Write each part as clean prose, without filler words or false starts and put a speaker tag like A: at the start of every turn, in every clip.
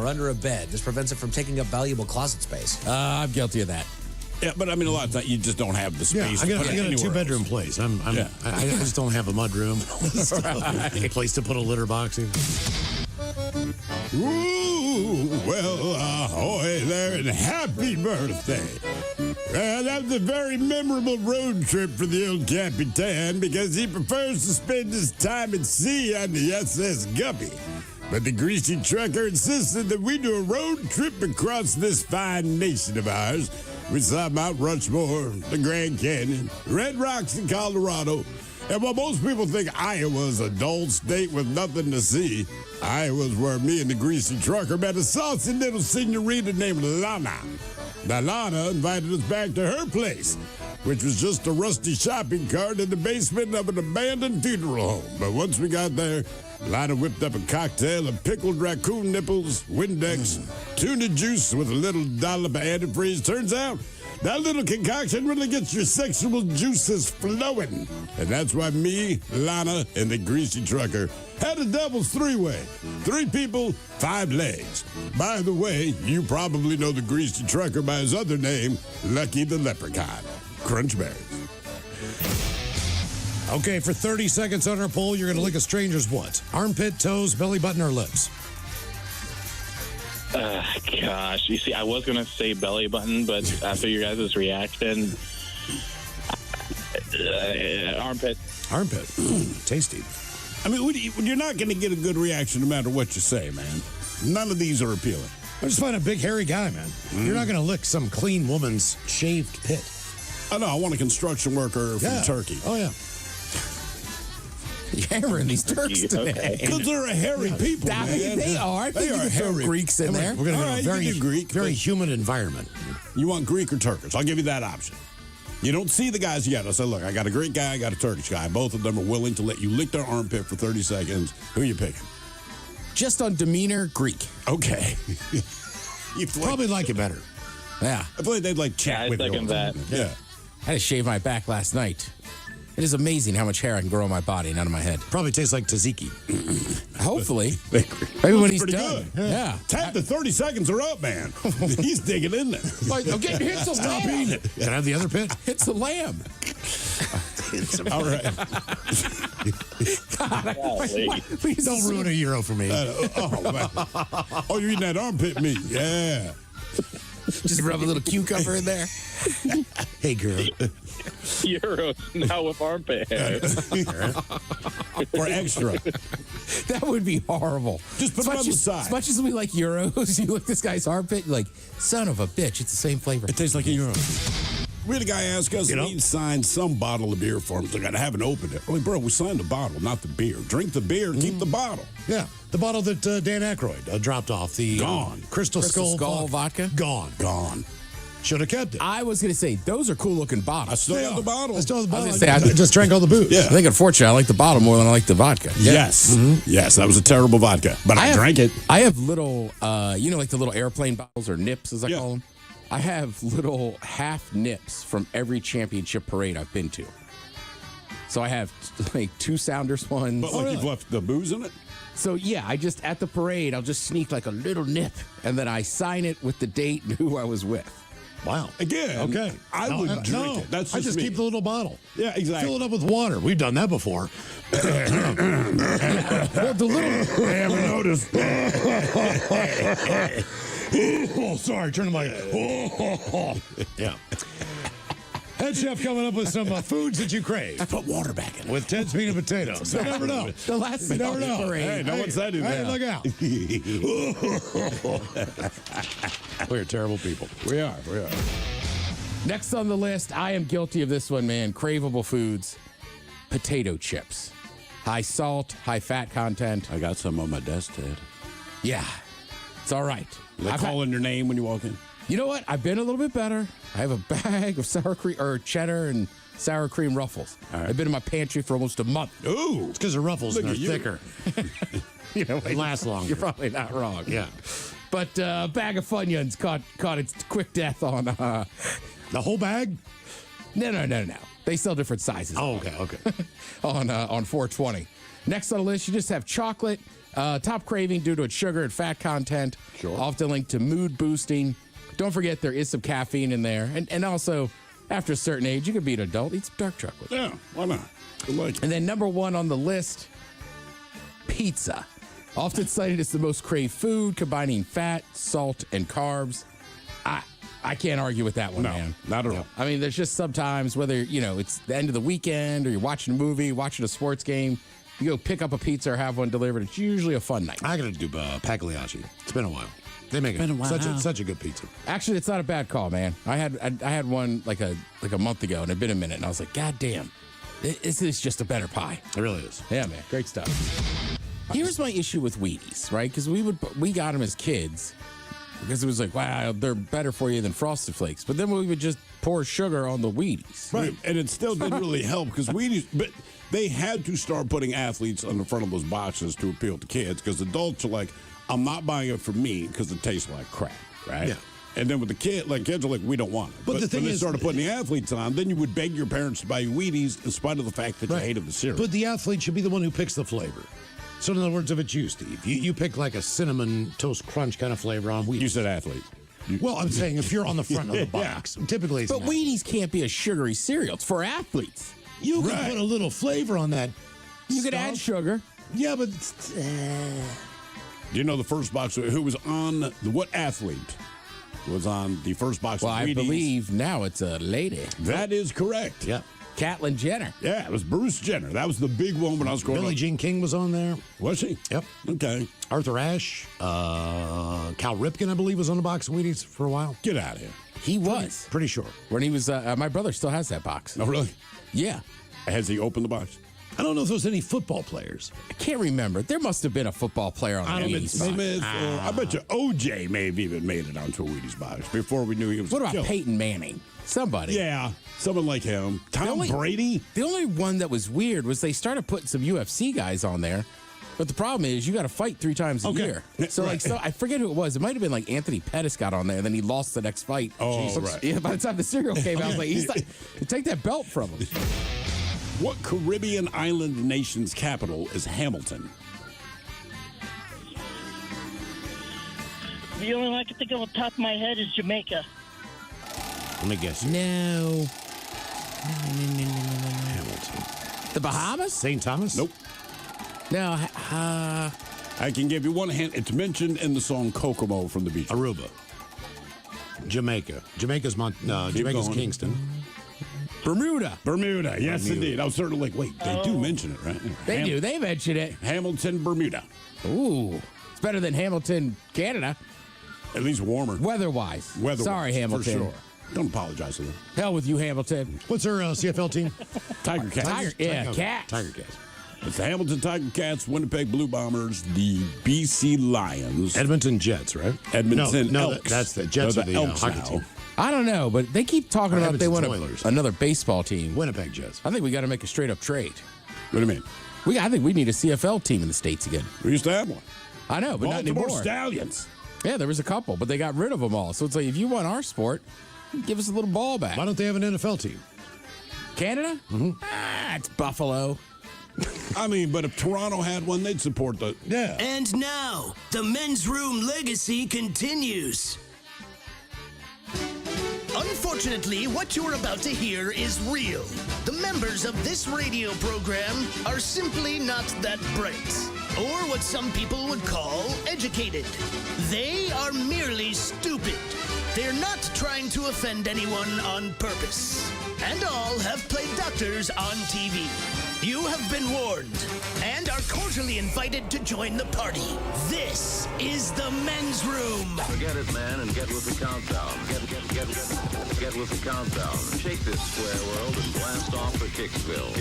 A: or under a bed. This prevents it from taking up valuable closet space.
B: I'm guilty of that.
C: Yeah, but I mean, a lot of times you just don't have the space.
D: I
C: to
D: got
C: put it
D: a
C: anywhere
D: two-bedroom
C: else.
D: place. I just don't have a mud room. A place to put a litter box in.
C: Ooh, well, ahoy there and happy birthday. That was a very memorable road trip for the old Capitan because he prefers to spend his time at sea on the SS Guppy. But the greasy trucker insisted that we do a road trip across this fine nation of ours. We saw Mount Rushmore, the Grand Canyon, Red Rocks in Colorado. And while most people think Iowa's a dull state with nothing to see, Iowa's where me and the greasy trucker met a saucy little senorita named Lana. Now, Lana invited us back to her place, which was just a rusty shopping cart in the basement of an abandoned funeral home. But once we got there, Lana whipped up a cocktail of pickled raccoon nipples, Windex, tuna juice with a little dollop of antifreeze. Turns out, that little concoction really gets your sexual juices flowing. And that's why me, Lana, and the greasy trucker had a devil's three-way. 3 people, 5 legs. By the way, you probably know the greasy trucker by his other name, Lucky the Leprechaun. Crunch berries.
D: Okay, for 30 seconds on our poll, you're going to lick a stranger's what? Armpit, toes, belly button, or lips?
E: Gosh, you see, I was going to say belly button, but after your guys' reaction, armpit.
D: Armpit. Tasty.
C: I mean, you're not going to get a good reaction no matter what you say, man. None of these are appealing.
D: I just find a big, hairy guy, man. You're not going to lick some clean woman's shaved pit.
C: I know, I want a construction worker from Turkey.
D: Oh, yeah.
B: You're hammering these Turks today.
C: Because they're a hairy people, man.
B: They are. I think you
C: are
B: can throw
C: hairy.
B: Greeks in there.
D: We're going to
C: All
D: have
C: right,
D: a
C: you
D: very,
C: can do Greek,
D: very
C: but-
D: humid environment.
C: You want Greek or Turkish? I'll give you that option. You don't see the guys yet. I said, look, I got a Greek guy, I got a Turkish guy. Both of them are willing to let you lick their armpit for 30 seconds. Who are you picking?
B: Just on demeanor, Greek.
C: Okay. You
D: Probably like it better.
B: Yeah.
C: I feel like they'd like chat
E: Yeah, I
C: with you.
E: second that.
C: Yeah.
B: I had to shave my back last night. It is amazing how much hair I can grow on my body and out of my head.
D: Probably tastes like tzatziki.
B: Hopefully. Maybe when he's
C: Pretty
B: done.
C: good.
B: Yeah.
C: Tap the 30 seconds are up, man. He's digging in there.
B: Like, I'm getting hit the
D: Stop
B: lamb.
D: eating it. Can I have the other pit?
B: It's a lamb.
C: All right.
E: Golly.
B: Please
D: Don't ruin a euro for me.
C: Oh, man. Oh, you're eating that armpit meat. Yeah.
B: Just rub a little cucumber in there.
D: Hey, girl.
E: Euros now with armpit hair.
C: For extra.
B: That would be horrible.
C: Just put it on the side.
B: As much as we like Euros, you look this guy's armpit, you're like, son of a bitch, it's the same flavor.
C: It tastes like a euro. We had a guy ask us
D: You
C: if
D: know?
C: he'd signed some bottle of beer for him. So I got to have it opened it. Like, bro, we signed the bottle, not the beer. Drink the beer, keep the bottle.
D: Yeah, the bottle that Dan Aykroyd dropped off. The
C: Gone.
D: Crystal Skull
B: vodka?
D: Gone.
C: Gone.
D: Should have kept it.
B: I was going to say, those are cool looking
C: I
B: bottles.
C: still have the bottle.
D: I still have the bottle.
B: I was gonna say,
D: I just drank all the booze.
C: Yeah.
B: I think, unfortunately, I like the bottle more than I like the vodka.
C: Yes. Yes, that was a terrible vodka. But I drank it.
B: I have little, like the little airplane bottles or nips, as I
C: Yeah.
B: call them. I have little half nips from every championship parade I've been to. So I have like 2 Sounders ones.
C: But like you've left the booze in it?
B: So yeah, I just at the parade, I'll just sneak like a little nip, and then I sign it with the date and who I was with.
D: Wow.
C: Again,
D: Okay.
C: I
D: No,
C: wouldn't drink
D: no.
C: it. That's
D: I
C: just
D: just
C: me.
D: keep the little bottle.
C: Yeah, exactly.
D: Fill it up with water. We've done that before.
B: Well, the little
C: I haven't noticed.
D: Oh, sorry. Turn the mic. Yeah. Head chef coming up with some foods that you crave.
C: Put water back in it.
D: With Ted's peanut potatoes. You never know.
B: the last
D: You never know.
B: parade.
C: Hey, no one said
D: Hey,
C: anything.
D: look out. We're terrible people.
C: We are.
B: Next on the list, I am guilty of this one, man. Craveable foods, potato chips. High salt, high fat content.
C: I got some on my desk, Ted.
B: Yeah, it's all right.
C: They
B: I've
C: calling your name when you walk in?
B: You know what? I've been a little bit better. I have a bag of sour cream or cheddar and sour cream ruffles.
C: All right.
B: They've been in my pantry for almost a month.
C: Ooh.
D: It's because the ruffles
C: Look
D: are
C: at you.
D: thicker.
B: You know,
D: They last longer.
B: You're probably not wrong.
D: Yeah.
B: But a bag of Funyuns caught its quick death on.
D: The whole bag?
B: No. They sell different sizes.
D: Oh, okay.
B: on 420. Next on the list, you just have chocolate, Top craving due to its sugar and fat content.
C: Sure.
B: Often linked to mood boosting. Don't forget there is some caffeine in there. And also, after a certain age, you could be an adult, eat some dark chocolate.
C: Yeah, why not? I like it.
B: And then number 1 on the list, pizza. Often cited as the most craved food, combining fat, salt, and carbs. I can't argue with that one,
C: No,
B: man.
C: not at all.
B: I mean, there's just sometimes whether, it's the end of the weekend or you're watching a movie, watching a sports game, you go pick up a pizza or have one delivered. It's usually a fun night.
D: I got to do Pagliacci. It's been a while. They make such a good pizza.
B: Actually, it's not a bad call, man. I had one like a month ago, and it'd been a minute, and I was like, God damn, this is just a better pie.
D: It really is.
B: Yeah, man, great stuff. Here's my issue with Wheaties, right? Because we got them as kids because it was like, wow, they're better for you than Frosted Flakes. But then we would just pour sugar on the Wheaties.
C: Right, and it still didn't really help because Wheaties, but they had to start putting athletes on the front of those boxes to appeal to kids because adults are like, I'm not buying it for me because it tastes like crap, right?
D: Yeah.
C: And then with the kids are like, we don't want it.
D: But the thing
C: when they
D: is,
C: started putting the athletes on, then you would beg your parents to buy you Wheaties in spite of the fact that you hated the cereal.
D: But the athlete should be the one who picks the flavor. So in other words, if it's you, Steve, you pick like a cinnamon toast crunch kind of flavor on Wheaties.
C: You said athlete.
D: Well, I'm saying if you're on the front of the box, typically it's
B: But
D: not.
B: Wheaties can't be a sugary cereal. It's for athletes.
D: You can put a little flavor on that.
B: You could
D: stuff.
B: add sugar.
D: Yeah, but
C: Do you know the first box? Who was on what athlete was on the first box
B: Well,
C: of
B: I
C: Wheaties?
B: believe now it's a lady.
C: That is correct.
D: yeah.
B: Caitlyn Jenner.
C: Yeah, it was Bruce Jenner. That was the big one when I was growing
D: Billie
C: up.
D: Jean King was on there.
C: Was she?
D: Yep.
C: Okay.
D: Arthur Ashe, Cal Ripken, I believe, was on the box of Wheaties for a while.
C: Get out of here.
B: He was.
D: Pretty sure.
B: When he was, my brother still has that box.
C: Oh, really?
B: Yeah.
C: Has he opened the box?
D: I don't know if there was any football players.
B: I can't remember. There must have been a football player on the
C: Emmitt
B: Wheaties box.
C: Smith. I bet you OJ may have even made it onto a Wheaties box before we knew he was
B: What about
C: killed.
B: Peyton Manning? Somebody.
C: Yeah, someone like him. Tom Brady?
B: The only one that was weird was they started putting some UFC guys on there. But the problem is you got to fight 3 times a year. So I forget who it was. It might have been like Anthony Pettis got on there, and then he lost the next fight.
C: Oh, right.
B: Yeah, by the time the cereal came out, I was like, he's like, take that belt from him.
C: What Caribbean island nation's capital is Hamilton?
F: The only one I can think of on top of my head is Jamaica.
D: Let me guess.
B: No.
D: Hamilton.
B: The Bahamas?
D: St. Thomas?
C: Nope.
B: No.
C: I can give you one hint. It's mentioned in the song Kokomo from the Beach.
D: Aruba. Jamaica. Jamaica's
C: going.
D: Kingston.
B: Bermuda.
C: Bermuda. Yes, indeed. I was sort of like, wait, they do mention it, right?
B: They do. They mention it.
C: Hamilton, Bermuda.
B: Ooh. It's better than Hamilton, Canada.
C: At least warmer.
B: Weather-wise.
C: Weather-wise,
B: Sorry, Hamilton.
C: For sure. Don't apologize to them.
B: Hell with you, Hamilton.
D: What's their CFL team?
C: Tiger Cats.
B: Cats.
D: Tiger Cats.
C: It's the Hamilton Tiger Cats, Winnipeg Blue Bombers, the BC Lions.
D: Edmonton Jets, right?
C: Edmonton
D: no,
C: Elks.
D: that's the Jets
C: No,
D: are the
C: Elks
D: hockey
C: now.
D: team.
B: I don't know, but they keep talking about they want
D: Oilers.
B: another baseball team.
D: Winnipeg Jets.
B: I think we got to make a straight-up trade.
C: What do you mean?
B: I think we need a CFL team in the States again.
C: We used to have one.
B: I know, but not
C: Baltimore
B: anymore.
C: Stallions.
B: Yeah, there was a couple, but they got rid of them all. So it's like, if you want our sport, give us a little ball back.
D: Why don't they have an NFL team?
B: Canada? Mm-hmm. It's Buffalo.
C: I mean, but if Toronto had one, they'd support the...
D: Yeah.
G: And now, the men's room legacy continues. Unfortunately, what you're about to hear is real. The members of this radio program are simply not that bright, or what some people would call educated. They are merely stupid. They're not trying to offend anyone on purpose. And all have played doctors on TV. You have been warned and are cordially invited to join the party. This is the men's room.
H: Forget it, man, and get with the countdown. Get with the countdown. Shake this square world and blast off for Kicksville.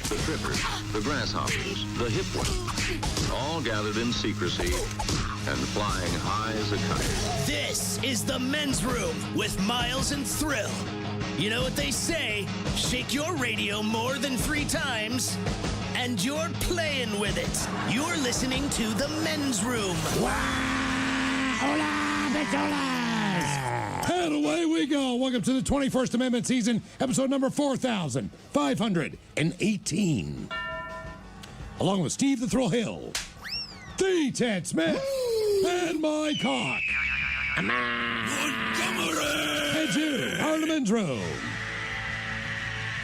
H: The trippers, the grasshoppers, the hip ones, all gathered in secrecy and flying high as a kite.
G: This is the men's room with Miles and Thrill. You know what they say, shake your radio more than 3 times, and you're playing with it. You're listening to the men's room.
D: And away we go. Welcome to the 21st Amendment season, episode number 4,518. along with Steve the Thrill Hill, the Ted Smith, and my cock. Head to Parliament's Room.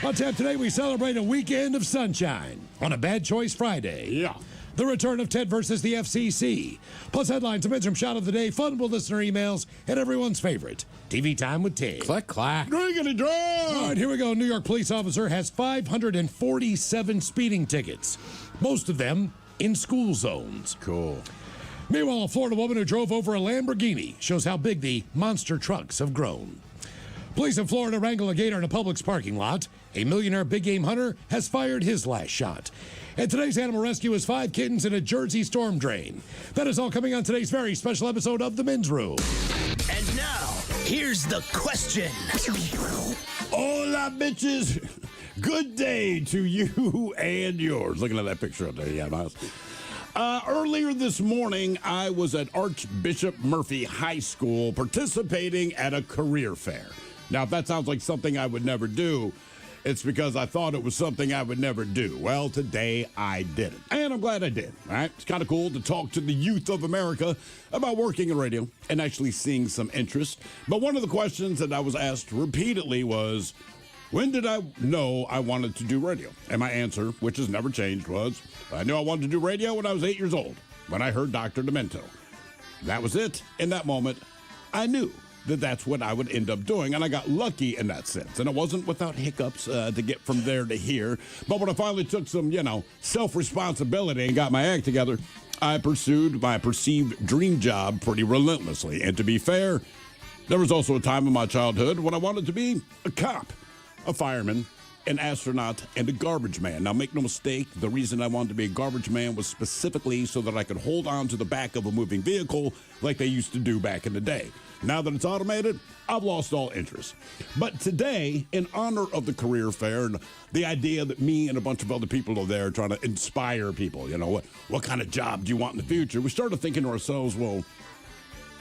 D: On tap today, we celebrate a weekend of sunshine on a Bad Choice Friday.
C: Yeah.
D: The return of Ted versus the FCC. Plus headlines, a men's room shot of the day, fun with listener emails, and everyone's favorite, TV Time with Ted.
B: Click, clack.
C: Drinkity draw!
D: All right, here we go. New York police officer has 547 speeding tickets, most of them in school zones.
C: Cool.
D: Meanwhile, a Florida woman who drove over a Lamborghini shows how big the monster trucks have grown. Police in Florida wrangle a gator in a Publix parking lot. A millionaire big game hunter has fired his last shot. And today's animal rescue is 5 kittens in a Jersey storm drain. That is all coming on today's very special episode of The Men's Room.
G: And now, here's the question.
C: Hola, bitches. Good day to you and yours. Looking at that picture up there, yeah, Miles. Earlier this morning, I was at Archbishop Murphy High School participating at a career fair. Now, if that sounds like something I would never do, it's because I thought it was something I would never do. Well, today I did it. And I'm glad I did, all right? It's kind of cool to talk to the youth of America about working in radio and actually seeing some interest. But one of the questions that I was asked repeatedly was, when did I know I wanted to do radio? And my answer, which has never changed, was, I knew I wanted to do radio when I was 8 years old, when I heard Dr. Demento. That was it. In that moment, I knew that that's what I would end up doing, and I got lucky in that sense. And it wasn't without hiccups to get from there to here. But when I finally took some, self-responsibility and got my act together, I pursued my perceived dream job pretty relentlessly. And to be fair, there was also a time in my childhood when I wanted to be a cop, a fireman, an astronaut, and a garbage man. Now, make no mistake, the reason I wanted to be a garbage man was specifically so that I could hold on to the back of a moving vehicle like they used to do back in the day. Now that it's automated, I've lost all interest. But today, in honor of the career fair and the idea that me and a bunch of other people are there trying to inspire people, what kind of job do you want in the future? We started thinking to ourselves, well,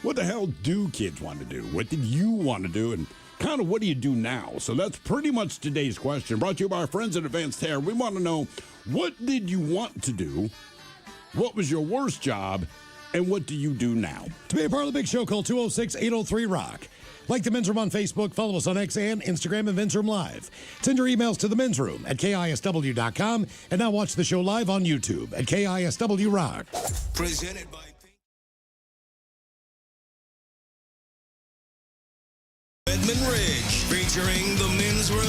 C: what the hell do kids want to do? What did you want to do? And kind of what do you do now? So that's pretty much today's question. Brought to you by our friends at Advanced Hair. We want to know, what did you want to do? What was your worst job? And what do you do now?
D: To be a part of the big show, call 206-803-ROCK. Like The Men's Room on Facebook, follow us on X and Instagram and Men's Room Live. Send your emails to The Men's Room at KISW.com. And now watch the show live on YouTube at KISW Rock.
I: Presented by Edmund Ridge, featuring The Men's Room.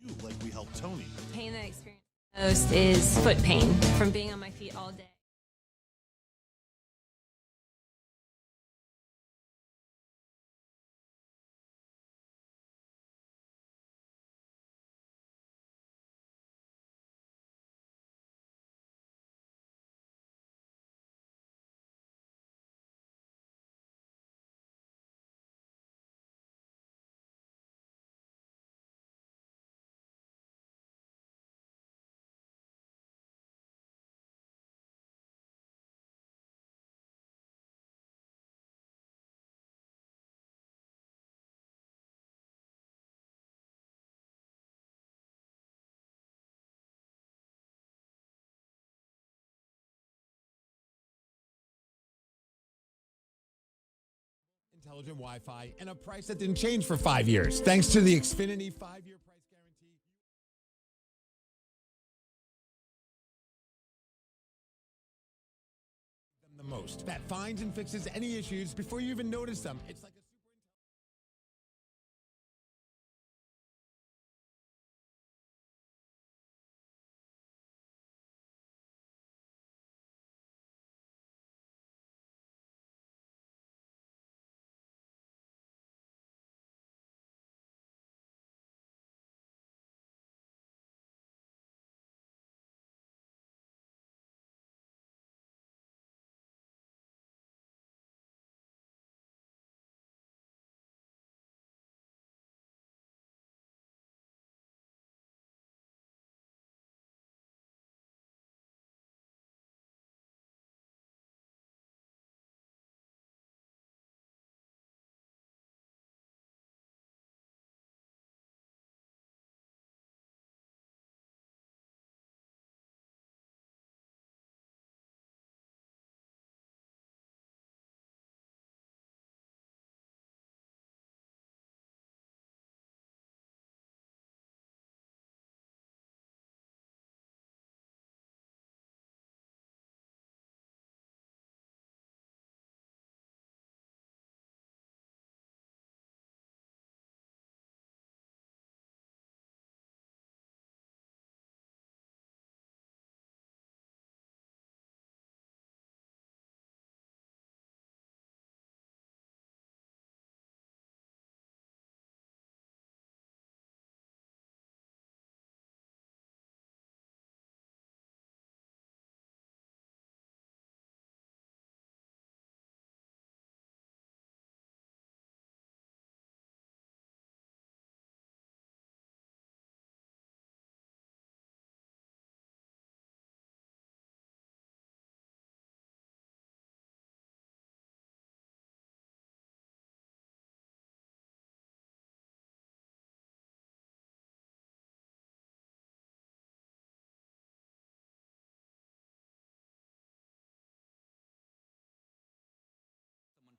J: You, like we helped Tony.
K: Pain that I experience most is foot pain from being on my feet all day.
L: Intelligent Wi-Fi and a price that didn't change for 5 years. Thanks to the Xfinity 5-year price guarantee. Them the most. That finds and fixes any issues before you even notice them. It's like a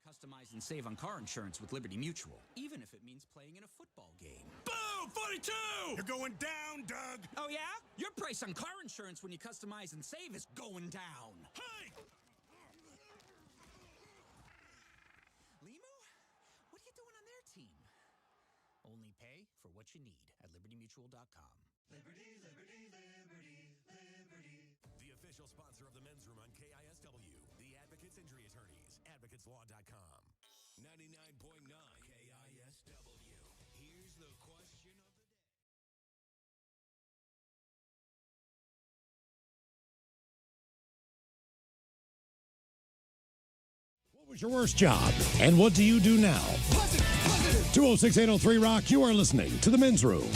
M: Customize and save on car insurance with Liberty Mutual, even if it means playing in a football game.
I: Boom! 42!
J: You're going down, Doug.
M: Oh, yeah? Your price on car insurance when you customize and save is going down.
I: Hey!
M: Limo? What are you doing on their team? Only pay for what you need at LibertyMutual.com.
I: Liberty, liberty, liberty, liberty. The official sponsor of the Men's Room on KISW, the Advocates Injury Attorneys, advocateslaw.com. 99.9 KISW. Here's the question of the day.
D: What was your worst job, and what do you do now? 206-803 Rock, you are listening to The Men's Room.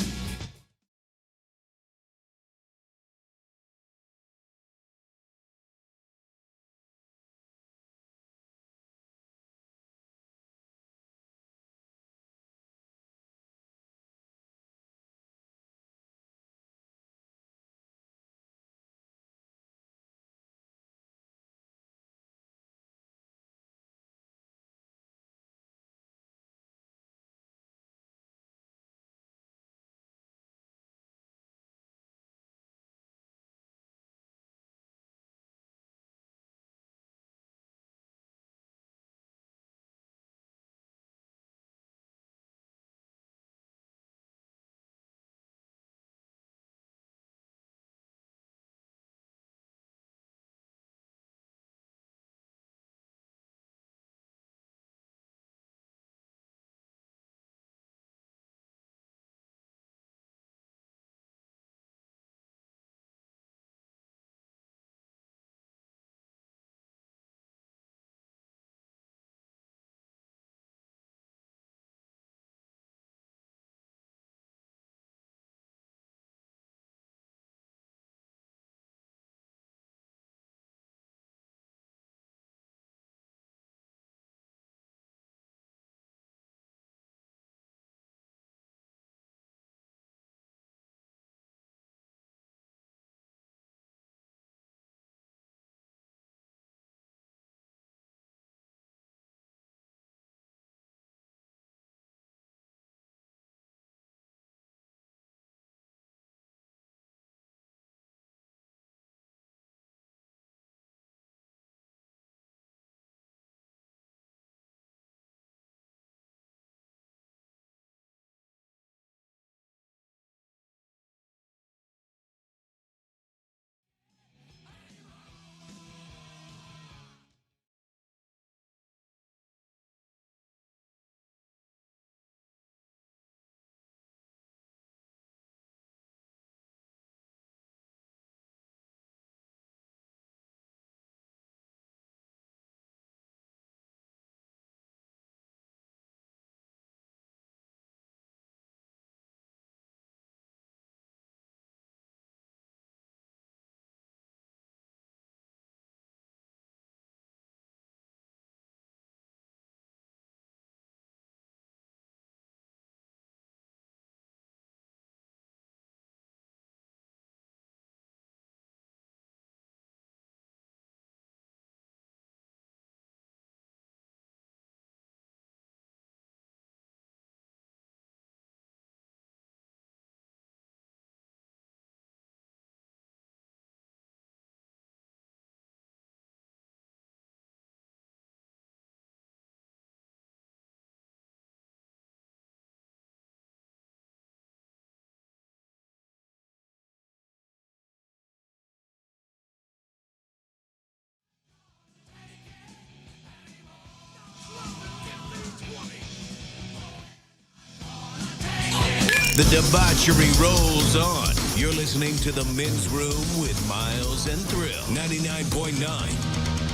I: The debauchery rolls on. You're listening to The Men's Room with Miles and Thrill. 99.9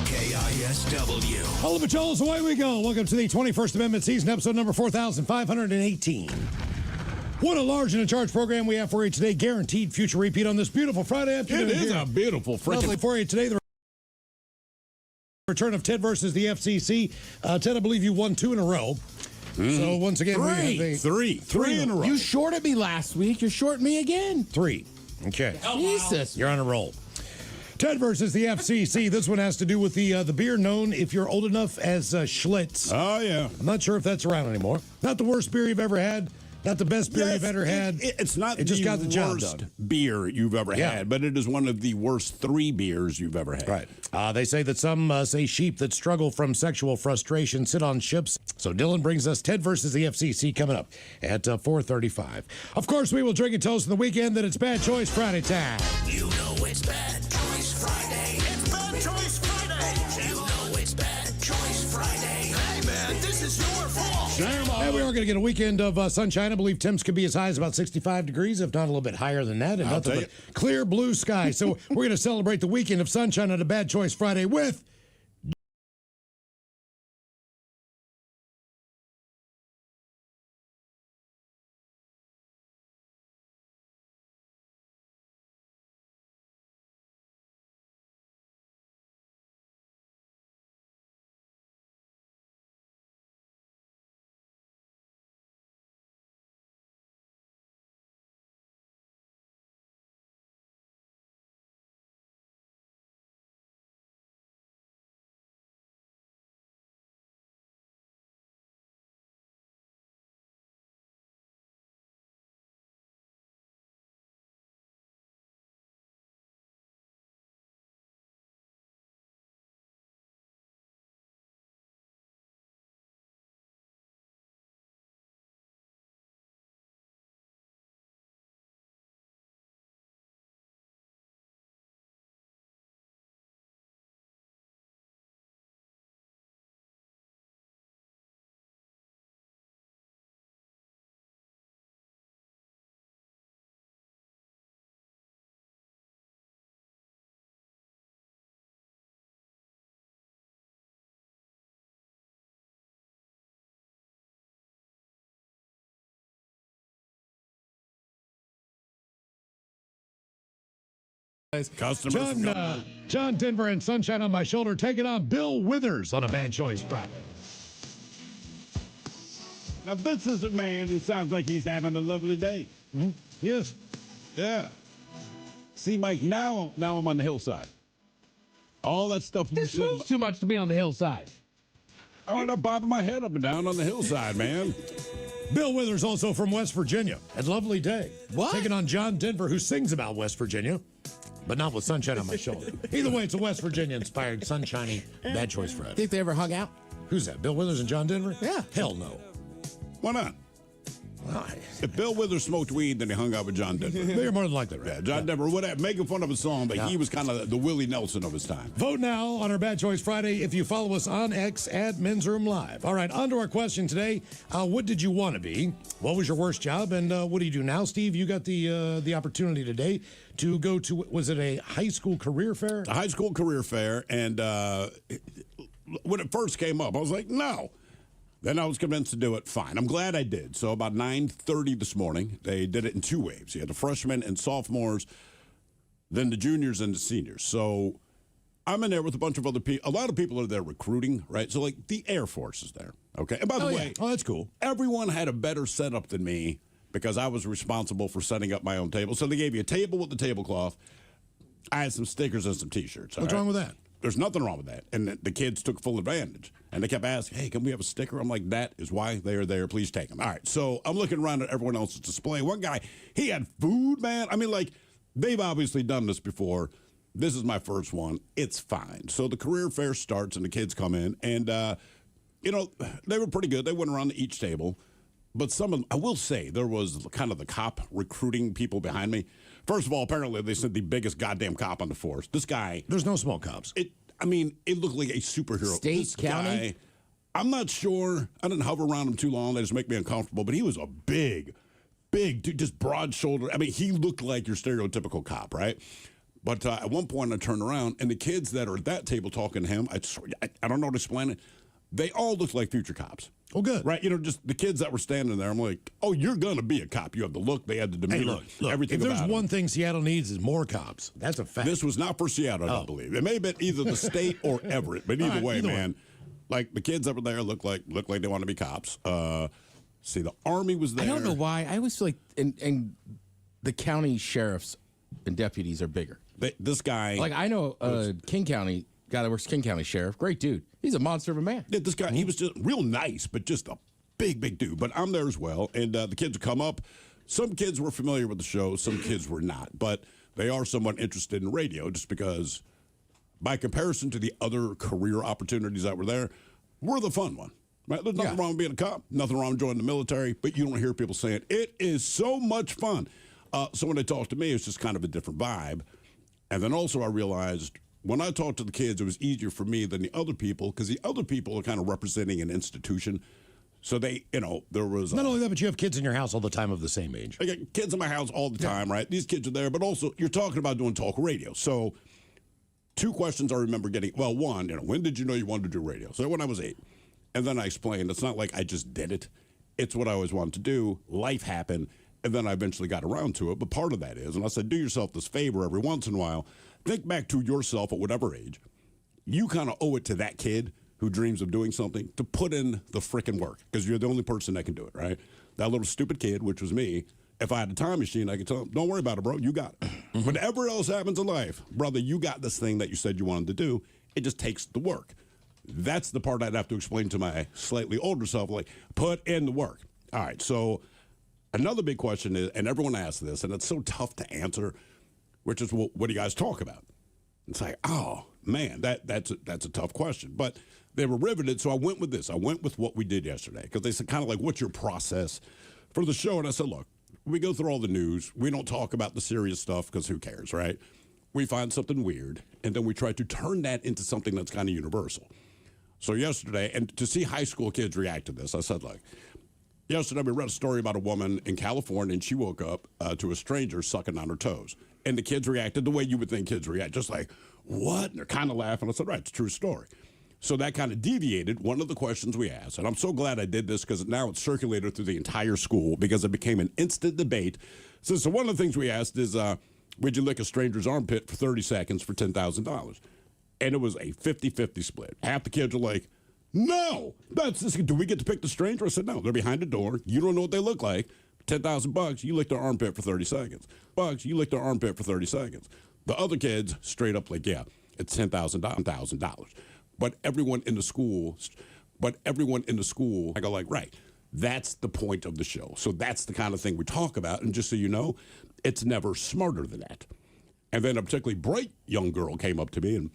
I: KISW.
D: Hello, Patrols. Away we go. Welcome to the 21st Amendment season, episode number 4,518. What a large and in charge program we have for you today. Guaranteed future repeat on this beautiful Friday afternoon.
C: It is a beautiful
D: Lovely for you today. The return of Ted versus the FCC. Ted, I believe you won 2 in a row. So once again,
C: three in a row.
B: You shorted me last week. You're shorting me again.
D: 3. Okay.
B: Jesus.
D: You're on a roll. Ted versus the FCC. This one has to do with the beer known, if you're old enough, as Schlitz.
C: Oh, yeah.
D: I'm not sure if that's around anymore. Not the worst beer you've ever had. Not the best beer you've ever had.
C: It's not
D: it just
C: the
D: got the job
C: worst
D: done.
C: beer you've ever had, but it is one of the worst 3 beers you've ever had.
D: Right. They say that some say sheep that struggle from sexual frustration sit on ships. So Dylan brings us Ted versus the FCC coming up at 4:35. Of course, we will drink and toast on the weekend that it's Bad Choice Friday time.
I: You know it's Bad Choice Friday. It's Bad Choice Friday. You know it's Bad Choice Friday. Hey, man, this is your fault.
D: And we are going to get a weekend of sunshine. I believe temps could be as high as about 65 degrees, if not a little bit higher than that. And nothing but clear blue sky. So we're going to celebrate the weekend of sunshine on a Bad Choice Friday with... John Denver and Sunshine on my shoulder, taking on Bill Withers on a Bad Choice Friday.
C: Now, this is a man who sounds like he's having a lovely day.
D: Mm-hmm. Yes.
C: Yeah. See, Mike, now I'm on the hillside. All that stuff.
B: This moves too much to be on the hillside.
C: I end up bobbing my head up and down on the hillside, man.
D: Bill Withers, also from West Virginia. A lovely day.
B: What?
D: Taking on John Denver, who sings about West Virginia, but not with Sunshine on my shoulder. Either way, it's a West Virginia-inspired, sunshiny Bad Choice Friday.
B: Think they ever hung out?
D: Who's that, Bill Withers and John Denver?
B: Yeah.
D: Hell no.
C: Why not? If Bill Withers smoked weed, then he hung out with John Denver.
D: They're more than likely, right?
C: Yeah, John Denver, whatever, making fun of his song, but he was kind of the Willie Nelson of his time.
D: Vote now on our Bad Choice Friday if you follow us on X at Men's Room Live. All right, on to our question today. What did you want to be? What was your worst job? And what do you do now? Steve, you got the opportunity today to go to, was it a high school career fair?
C: A high school career fair, and when it first came up, I was like, no. Then I was convinced to do it. Fine. I'm glad I did. So about 9:30 this morning, they did it in 2 waves. You had the freshmen and sophomores, then the juniors and the seniors. So I'm in there with a bunch of other people. A lot of people are there recruiting, right? So, like, the Air Force is there, okay? And by the way,
D: oh, that's cool.
C: Everyone had a better setup than me because I was responsible for setting up my own table. So they gave you a table with the tablecloth. I had some stickers and some T-shirts.
D: What's wrong with that?
C: There's nothing wrong with that. And the kids took full advantage. And they kept asking, hey, can we have a sticker? I'm like, that is why they are there. Please take them. All right. So I'm looking around at everyone else's display. One guy, he had food, man. I mean, like, they've obviously done this before. This is my first one. It's fine. So the career fair starts and the kids come in. And, you know, they were pretty good. They went around to each table. But some of them, I will say, there was kind of the cop recruiting people behind me. First of all, apparently they sent the biggest goddamn cop on the force. This guy.
D: There's no small cops.
C: It looked like a superhero.
B: State, county?
C: Guy, I'm not sure. I didn't hover around him too long. They just make me uncomfortable. But he was a big big dude, just broad shoulder. I mean, he looked like your stereotypical cop, right? But at one point, I turned around, and the kids that are at that table talking to him, I don't know how to explain it. They all looked like future cops.
D: Oh, good.
C: Right? You know, just the kids that were standing there, I'm like, oh, you're going to be a cop. You have the look, they had the demeanor, everything
D: if there's
C: about
D: one
C: him.
D: thing Seattle needs is more cops. That's a fact.
C: This was not for Seattle, I don't believe. It may have been either the state or Everett, but either way, man. Like, the kids that were there looked like they want to be cops. See, the Army was there.
B: I don't know why. I always feel like and the county sheriffs and deputies are bigger.
C: This guy.
B: Like, I know King County, guy that works King County Sheriff, great dude. He's a monster of a man.
C: Yeah, this guy, he was just real nice, but just a big dude. But I'm there as well, and the kids would come up. Some kids were familiar with the show, some kids were not, but they are somewhat interested in radio just because, by comparison to the other career opportunities that were there, we're the fun one. Right? There's nothing wrong with being a cop, nothing wrong with joining the military, but you don't hear people saying, it is so much fun. So when they talk to me, it's just kind of a different vibe. And then also I realized when I talked to the kids, it was easier for me than the other people because the other people are kind of representing an institution. So they, there was...
D: Not only that, but you have kids in your house all the time of the same age.
C: I got kids in my house all the time, right? These kids are there, but also you're talking about doing talk radio. So 2 questions I remember getting. Well, one, when did you know you wanted to do radio? So when I was 8. And then I explained, it's not like I just did it. It's what I always wanted to do. Life happened. And then I eventually got around to it. But part of that is, and I said, do yourself this favor every once in a while. Think back to yourself at whatever age. You kind of owe it to that kid who dreams of doing something to put in the frickin' work because you're the only person that can do it, right? That little stupid kid, which was me, if I had a time machine, I could tell him, don't worry about it, bro. You got it. Whatever else happens in life, brother, you got this thing that you said you wanted to do. It just takes the work. That's the part I'd have to explain to my slightly older self, like, put in the work. All right, so another big question is, and everyone asks this, and it's so tough to answer, which is, what do you guys talk about? It's like, oh, man, that's a tough question. But they were riveted, so I went with this. I went with what we did yesterday, because they said kind of like, what's your process for the show? And I said, look, we go through all the news. We don't talk about the serious stuff, because who cares, right? We find something weird, and then we try to turn that into something that's kind of universal. So yesterday, and to see high school kids react to this, I said, like, yesterday we read a story about a woman in California, and she woke up to a stranger sucking on her toes. And the kids reacted the way you would think kids react, just like, what? And they're kind of laughing. I said, right, it's a true story. So that kind of deviated one of the questions we asked. And I'm so glad I did this because now it's circulated through the entire school because it became an instant debate. So one of the things we asked is, would you lick a stranger's armpit for 30 seconds for $10,000? And it was a 50-50 split. Half the kids are like, no, do we get to pick the stranger? I said, no, they're behind the door. You don't know what they look like. $10,000, you lick their armpit for 30 seconds. You lick their armpit for 30 seconds. The other kids straight up like, yeah, it's $10,000. But everyone in the school, I go like, right, that's the point of the show. So that's the kind of thing we talk about. And just so you know, it's never smarter than that. And then a particularly bright young girl came up to me, and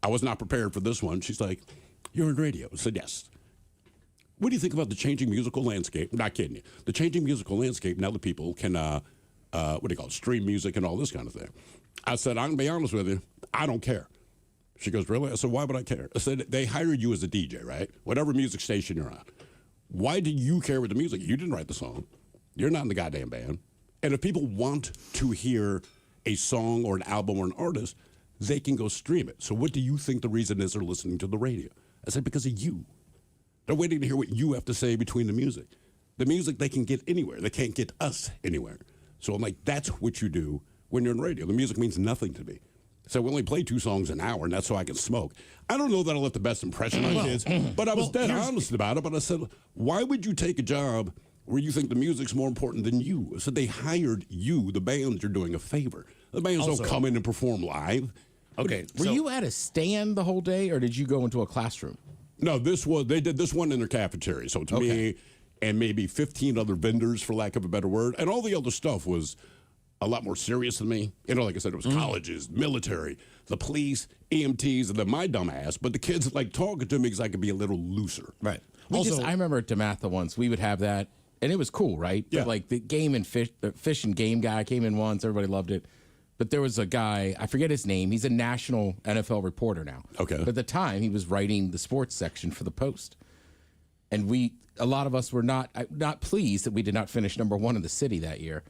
C: I was not prepared for this one. She's like, you're in radio. I said, yes. What do you think about the changing musical landscape? I'm not kidding you. The changing musical landscape, now that people can, stream music and all this kind of thing. I said, I'm going to be honest with you, I don't care. She goes, really? I said, why would I care? I said, they hired you as a DJ, right? Whatever music station you're on. Why do you care with the music? You didn't write the song. You're not in the goddamn band. And if people want to hear a song or an album or an artist, they can go stream it. So what do you think the reason is they're listening to the radio? I said, because of you. They're waiting to hear what you have to say between the music. The music they can get anywhere. They can't get us anywhere. So I'm like, that's what you do when you're in radio. The music means nothing to me. So we only play 2 songs an hour, and that's so I can smoke. I don't know that I left the best impression on kids, but I was dead honest about it. But I said, why would you take a job where you think the music's more important than you? I said, they hired you, the band, you're doing a favor. The bands don't come in and perform live.
B: Okay. Were you at a stand the whole day, or did you go into a classroom?
C: No, they did this one in their cafeteria. So it's me and maybe 15 other vendors, for lack of a better word. And all the other stuff was a lot more serious than me. Like I said, it was colleges, military, the police, EMTs, and then my dumb ass. But the kids like talking to me because I could be a little looser.
B: Right. I remember at DeMatha once, we would have that, and it was cool, right?
C: Yeah.
B: But like the fish and game guy came in once, everybody loved it. But there was a guy, I forget his name, he's a national NFL reporter now.
C: Okay.
B: But at the time, he was writing the sports section for the Post. And a lot of us were not pleased that we did not finish number 1 in the city that year.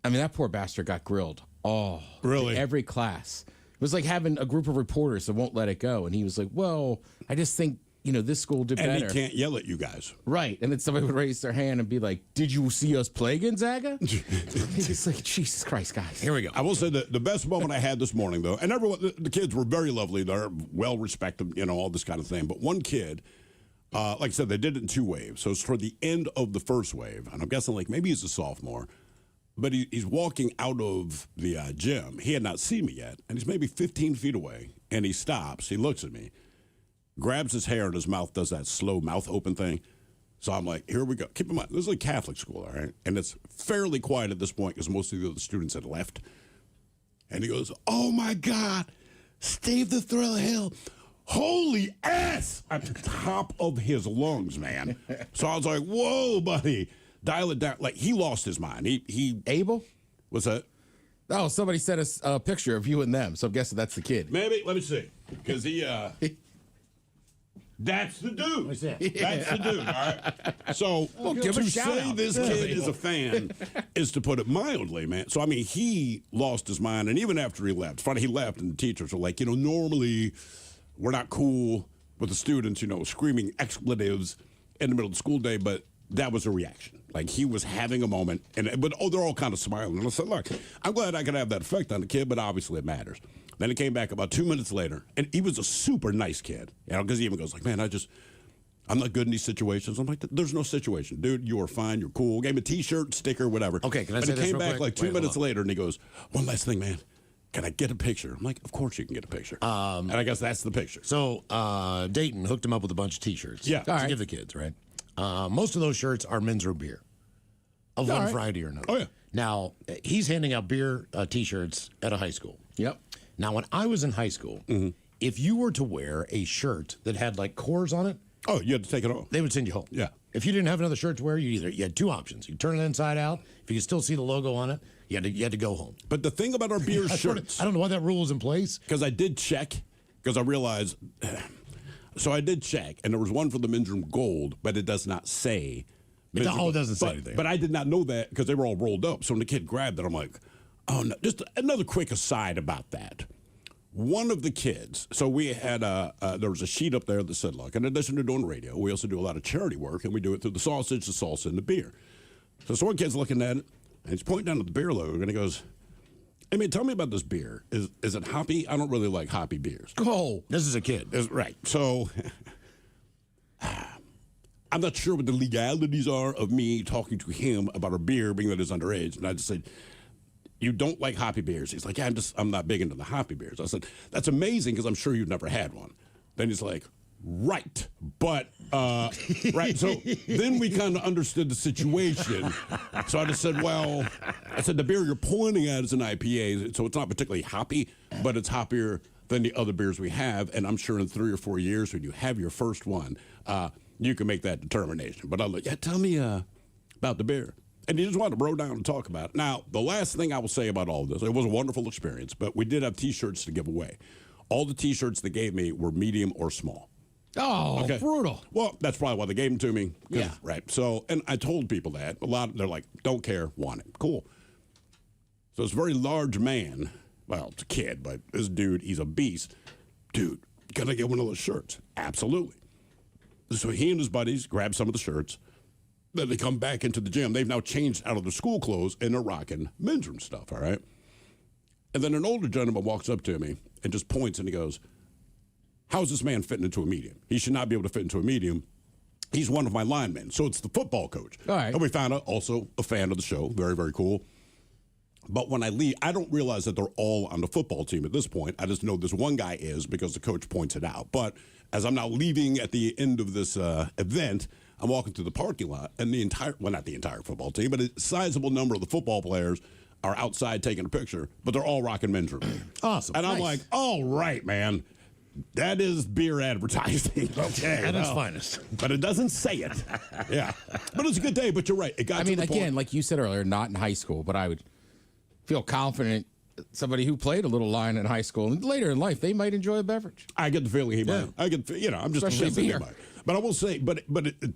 B: I mean, that poor bastard got grilled. Oh,
C: really?
B: Every class. It was like having a group of reporters that won't let it go. And he was like, well, I just think, this school did better.
C: And he can't yell at you guys.
B: Right. And then somebody would raise their hand and be like, did you see us play Gonzaga? It's like, Jesus Christ, guys.
C: Here we go. I will say that the best moment I had this morning, though, and everyone, the kids were very lovely. They're well respected, all this kind of thing. But one kid, like I said, they did it in 2 waves. So it's toward the end of the first wave. And I'm guessing maybe he's a sophomore. But he's walking out of the gym. He had not seen me yet. And he's maybe 15 feet away. And he stops. He looks at me. Grabs his hair and his mouth does that slow mouth open thing. So I'm like, here we go. Keep in mind, this is a Catholic school, all right? And it's fairly quiet at this point because most of the other students had left. And he goes, oh, my God, Steve the Thriller Hill, holy ass, at the top of his lungs, man. So I was like, whoa, buddy, dial it down. He lost his mind. He
B: Abel?
C: What's that?
B: Oh, somebody sent us a picture of you and them, so I'm guessing that's the kid.
C: Maybe. Let me see. Because that's the dude. That's the dude, all right? So to say this kid is a fan is to put it mildly, man. So, I mean, he lost his mind, and even after he left, funny, he left, and the teachers were like, normally we're not cool with the students, screaming expletives in the middle of the school day, but that was a reaction. He was having a moment, but they're all kind of smiling. And I said, look, I'm glad I could have that effect on the kid, but obviously it matters. Then he came back about 2 minutes later, and he was a super nice kid, because he even goes man, I'm not good in these situations. I'm like, there's no situation. Dude, you are fine. You're cool. Gave him a T-shirt, sticker, whatever.
D: Okay, can I say
C: this
D: real quick?
C: But he came back 2 minutes
D: hold on.
C: later, and he goes, one last thing, man. Can I get a picture? I'm like, of course you can get a picture. And I guess that's the picture.
D: So Dayton hooked him up with a bunch of T-shirts.
C: Yeah.
D: To give the kids, right? Most of those shirts are men's room beer of one variety or another.
C: Oh, yeah.
D: Now, he's handing out beer T-shirts at a high school.
B: Yep.
D: Now, when I was in high school, if you were to wear a shirt that had Coors on it,
C: oh, you had to take it off.
D: They would send you home.
C: Yeah.
D: If you didn't have another shirt to wear, you had 2 options. You turn it inside out. If you could still see the logo on it, you had to go home.
C: But the thing about our beer shirts,
D: I don't know why that rule is in place.
C: Because I did check, because I realized. So I did check, and there was one for the men's room gold, but it does not say.
D: It doesn't say anything.
C: But I did not know that because they were all rolled up. So when the kid grabbed it, I'm like, oh no. Just another quick aside about that. One of the kids, so we had there was a sheet up there that said, look, in addition to doing radio, we also do a lot of charity work, and we do it through the sausage, the salsa, and the beer. So one kid's looking at it, and he's pointing down at the beer logo, and he goes, hey, man, tell me about this beer. Is it hoppy? I don't really like hoppy beers.
D: Oh, this is a kid.
C: Right. So I'm not sure what the legalities are of me talking to him about a beer being that is underage. And I just said, you don't like hoppy beers? He's like, yeah, I'm not big into the hoppy beers. I said, that's amazing because I'm sure you've never had one. Then he's like, right. But, right. So then we kind of understood the situation. So I just said, the beer you're pointing at is an IPA. So it's not particularly hoppy, but it's hoppier than the other beers we have. And I'm sure in 3 or 4 years when you have your first one, you can make that determination. But I'm like, yeah, tell me about the beer. And he just wanted to bro down and talk about it. Now, the last thing I will say about all of this, it was a wonderful experience, but we did have T-shirts to give away. All the T-shirts they gave me were medium or small.
D: Oh, okay. Brutal.
C: Well, that's probably why they gave them to me.
D: Yeah.
C: Right. So, and I told people that. They're like, don't care, want it. Cool. So this very large man, well, it's a kid, but this dude, he's a beast. Dude, can I get one of those shirts? Absolutely. So he and his buddies grab some of the shirts. Then they come back into the gym. They've now changed out of their school clothes, and they're rocking men's room stuff, all right? And then an older gentleman walks up to me and just points, and he goes, how's this man fitting into a medium? He should not be able to fit into a medium. He's one of my linemen. So it's the football coach.
B: All right.
C: And we found out also a fan of the show. Very, very cool. But when I leave, I don't realize that they're all on the football team at this point. I just know this one guy is because the coach points it out. But as I'm now leaving at the end of this event, I'm walking through the parking lot, and not the entire football team, but a sizable number of the football players are outside taking a picture, but they're all rocking men's room.
D: Awesome.
C: And I'm like, all right, man. That is beer advertising. Okay.
D: At its finest.
C: But it doesn't say it. Yeah. But it's a good day, but you're right. It got to the
B: again,
C: point.
B: like you said earlier, not in high school, but I would feel confident somebody who played a little line in high school and later in life, they might enjoy a beverage.
C: I get the feeling he might. I'm just
B: Especially beer.
C: But I will say,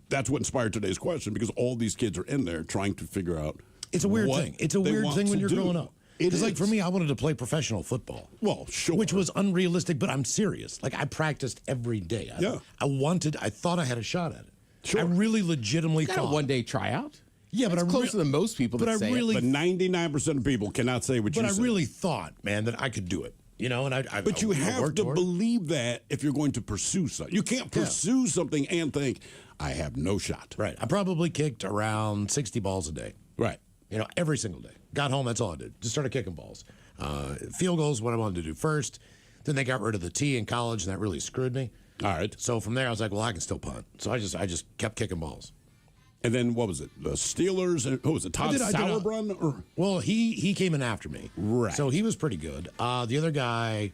C: that's what inspired today's question, because all these kids are in there trying to figure out.
D: It's a weird
C: what
D: thing. It's a
C: they
D: weird
C: want
D: thing when
C: to
D: you're
C: do.
D: growing up. Because, like, for me, I wanted to play professional football.
C: Well, sure.
D: Which was unrealistic, but I'm serious. Like, I practiced every day. I thought I had a shot at it.
C: Sure.
D: I really legitimately
B: Got
D: thought.
B: a one-day tryout.
D: Yeah, but
B: That's closer than most people
D: but
B: that
D: I
B: say
D: really,
B: it.
C: But 99% of people cannot say what you
D: But
C: say.
D: I really thought, man, that I could do it. You know, and I
C: But you have
D: worked
C: to
D: for it.
C: believe that if you're going to pursue something. You can't pursue something and think, I have no shot.
D: Right. I probably kicked around 60 balls a day.
C: Right.
D: You know, every single day. Got home, that's all I did. Just started kicking balls. Field goals, what I wanted to do first. Then they got rid of the tee in college, and that really screwed me.
C: All right.
D: So from there, I was like, well, I can still punt. So I just kept kicking balls.
C: And then what was it? The Steelers? And who was it? Todd Sauerbrunn?
D: Well, he came in after me.
C: Right.
D: So he was pretty good. The other guy,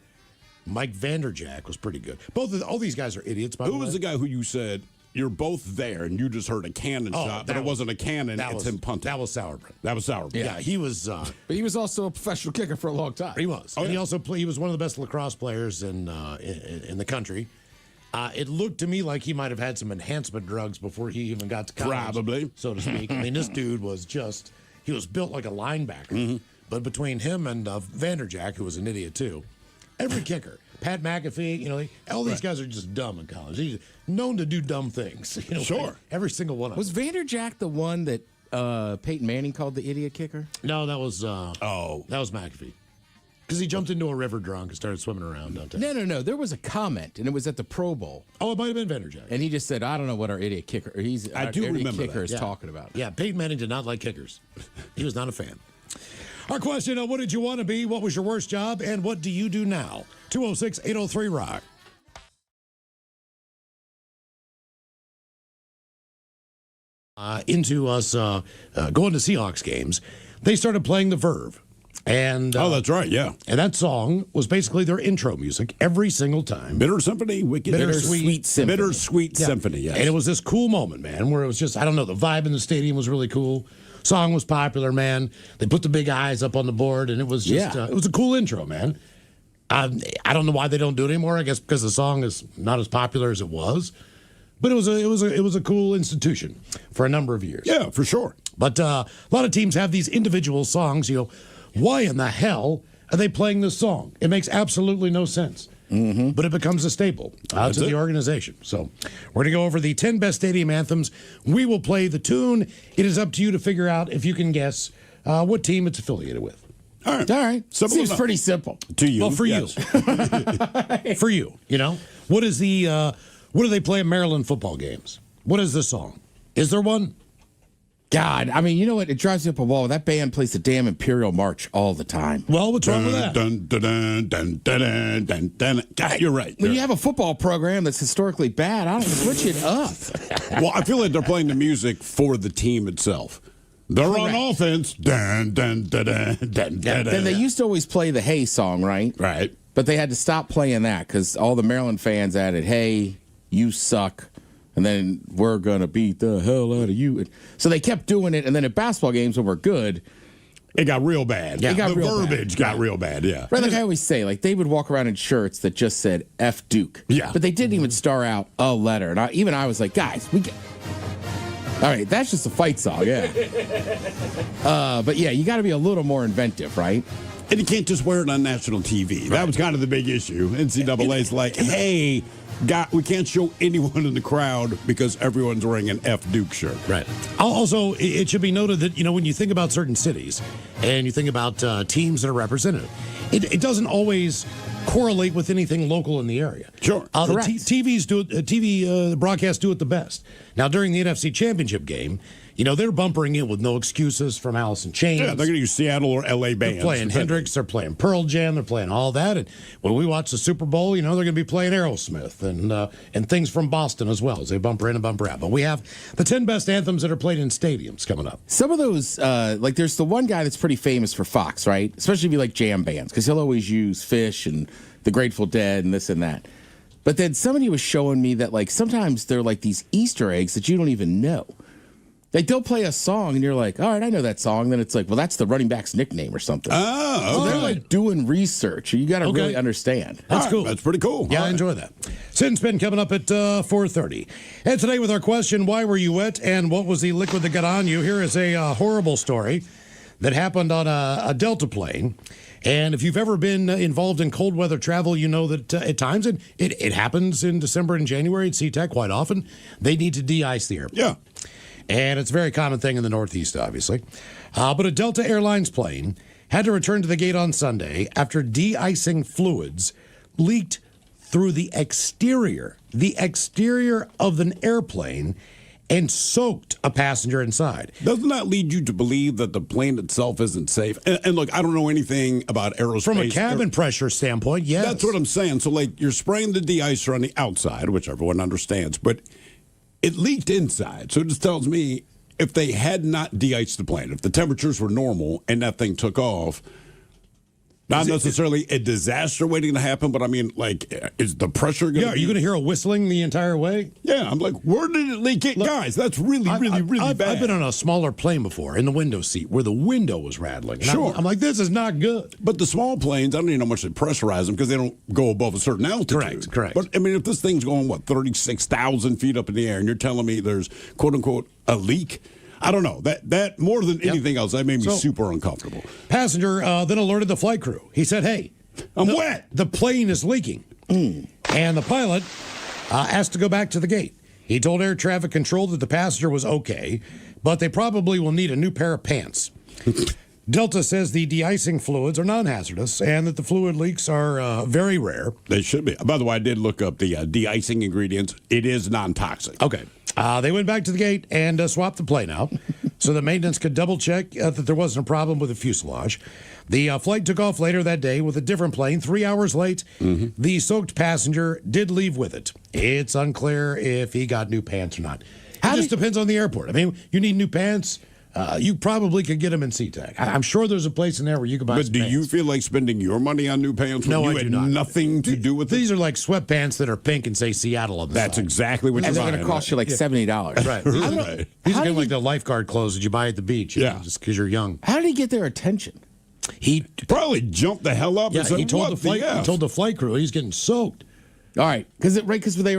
D: Mike Vanderjack, was pretty good. All these guys are idiots, by the way.
C: Who was the guy who you said, you're both there and you just heard a cannon shot, but it wasn't a cannon, it's him punting?
D: That was Sauerbrunn.
C: That was Sauerbrunn.
D: Yeah, he was.
B: But he was also a professional kicker for a long time.
D: He was.
C: Oh,
D: and he
C: yeah.
D: also he was one of the best lacrosse players in the country. It looked to me like he might have had some enhancement drugs before he even got to college.
C: Probably.
D: So to speak. I mean, this dude was he was built like a linebacker.
C: Mm-hmm.
D: But between him and Vanderjack, who was an idiot too, every kicker, Pat McAfee, you know, all these guys are just dumb in college. He's known to do dumb things. You know,
C: Sure.
D: Every single one of them.
B: Was Vanderjack the one that Peyton Manning called the idiot kicker?
D: No, that was that was McAfee. Because he jumped into a river drunk and started swimming around downtown.
B: No. There was a comment, and it was at the Pro Bowl.
D: Oh, it might have been Vanderjack.
B: And he just said, I don't know what our idiot kicker is talking about.
D: Yeah, Peyton Manning did not like kickers. He was not a fan. Our question, what did you want to be? What was your worst job? And what do you do now? 206-803-ROCK. Into us going to Seahawks games, they started playing The Verve. And
C: that's right, yeah.
D: And that song was basically their intro music every single time.
C: Bitter Symphony?
B: Bittersweet Symphony.
C: Bittersweet Symphony, yes.
D: And it was this cool moment, man, where it was just, I don't know, the vibe in the stadium was really cool. Song was popular, man. They put the big eyes up on the board, and it was just, it was a cool intro, man. I don't know why they don't do it anymore. I guess because the song is not as popular as it was. But it was a cool institution for a number of years.
C: Yeah, for sure.
D: But a lot of teams have these individual songs. You go, why in the hell are they playing this song? It makes absolutely no sense. Mm-hmm. But it becomes a staple to the organization. So we're going to go over the 10 best stadium anthems. We will play the tune. It is up to you to figure out if you can guess what team it's affiliated with.
C: All right.
B: Seems pretty simple.
C: To you.
D: Well, for you. For you, you know. What is what do they play at Maryland football games? What is the song? Is there one?
B: God, I mean, you know what? It drives me up a wall. That band plays the damn Imperial March all the time.
D: Well, what's wrong with that?
C: God, you're right.
B: When you have a football program that's historically bad, I don't switch it up.
C: Well, I feel like they're playing the music for the team itself. They're on offense. Then
B: they used to always play the Hey song, right?
C: Right.
B: But they had to stop playing that because all the Maryland fans added, Hey, you suck. And then we're going to beat the hell out of you. So they kept doing it. And then at basketball games when we're good,
C: it got real bad.
B: Yeah,
C: the verbiage got real bad, yeah.
B: Right, like I always say, like they would walk around in shirts that just said F Duke.
C: Yeah.
B: But they didn't even star out a letter. And I was like, guys, all right, that's just a fight song, yeah. But yeah, you got to be a little more inventive, right?
C: And you can't just wear it on national TV. Right. That was kind of the big issue. NCAA's like, hey, we can't show anyone in the crowd because everyone's wearing an F Duke shirt.
D: Right. Also, it should be noted that, you know, when you think about certain cities and you think about teams that are represented, it doesn't always correlate with anything local in the area.
C: Sure.
D: The TV broadcasts do it the best. Now, during the NFC Championship game, you know, they're bumpering in with no excuses from Alice in Chains.
C: Yeah, they're going to use Seattle or L.A. bands.
D: They're playing Hendrix, they're playing Pearl Jam, they're playing all that. And when we watch the Super Bowl, you know, they're going to be playing Aerosmith and things from Boston as well as they bumper in and bumper out. But we have the 10 best anthems that are played in stadiums coming up.
B: Some of those, like there's the one guy that's pretty famous for Fox, right? Especially if you like jam bands, because he'll always use Fish and the Grateful Dead and this and that. But then somebody was showing me that like sometimes they're like these Easter eggs that you don't even know. Like they'll play a song and you're like, all right, I know that song. Then it's like, well, that's the running back's nickname or something.
C: Oh,
B: so they're like doing research. You got to really understand.
D: That's cool.
C: That's pretty cool.
D: Yeah, I enjoy that. Sit and Spin coming up at 4:30. And today with our question, why were you wet and what was the liquid that got on you? Here is a horrible story that happened on a Delta plane. And if you've ever been involved in cold weather travel, you know that at times, and it happens in December and January at SeaTac quite often, they need to de-ice the airport.
C: Yeah.
D: And it's a very common thing in the Northeast, obviously. But a Delta Airlines plane had to return to the gate on Sunday after de-icing fluids leaked through the exterior of an airplane and soaked a passenger inside.
C: Doesn't that lead you to believe that the plane itself isn't safe? And look, I don't know anything about aerospace.
D: From a cabin pressure standpoint, yes.
C: That's what I'm saying. So, like, you're spraying the de-icer on the outside, which everyone understands, but it leaked inside. So it just tells me if they had not de-iced the plane, if the temperatures were normal and that thing took off, not necessarily a disaster waiting to happen, but I mean, like, is the pressure going to
D: Yeah, are you going to hear a whistling the entire way?
C: Yeah, I'm like, where did it leak it? Guys, that's really bad.
D: I've been on a smaller plane before in the window seat where the window was rattling.
C: Sure.
D: I'm like, this is not good.
C: But the small planes, I don't even know how much they pressurize them because they don't go above a certain altitude.
D: Correct.
C: But, I mean, if this thing's going, 36,000 feet up in the air and you're telling me there's, quote, unquote, a leak, I don't know. That more than anything else, that made me super uncomfortable.
D: Passenger then alerted the flight crew. He said, hey,
C: I'm wet.
D: The plane is leaking. And the pilot asked to go back to the gate. He told air traffic control that the passenger was okay, but they probably will need a new pair of pants. Delta says the de-icing fluids are non-hazardous and that the fluid leaks are very rare.
C: They should be. By the way, I did look up the de-icing ingredients. It is non-toxic.
D: Okay. They went back to the gate and swapped the plane out so that maintenance could double-check that there wasn't a problem with the fuselage. The flight took off later that day with a different plane. 3 hours late, the soaked passenger did leave with it. It's unclear if he got new pants or not. It just depends on the airport. I mean, you need new pants. You probably could get them in SeaTac. I'm sure there's a place in there where you can buy some
C: But do
D: pants.
C: you feel like spending your money on new pants when
D: No,
C: you
D: I
C: had
D: do not.
C: nothing to do with it?
D: These are like sweatpants that are pink and say Seattle on the
C: That's
D: side.
C: exactly what
B: And
C: you're
B: they're
C: buying.
B: going to cost you like $70.
D: Right.
C: Right.
D: These are kind of like the lifeguard clothes that you buy at the beach.
C: Yeah.
D: Just because you're young.
B: How did he get their attention?
D: He
C: probably jumped the hell up and said,
D: he told
C: "What
D: the flight.
C: F?"
D: He told the flight crew he's getting soaked.
B: All right, because they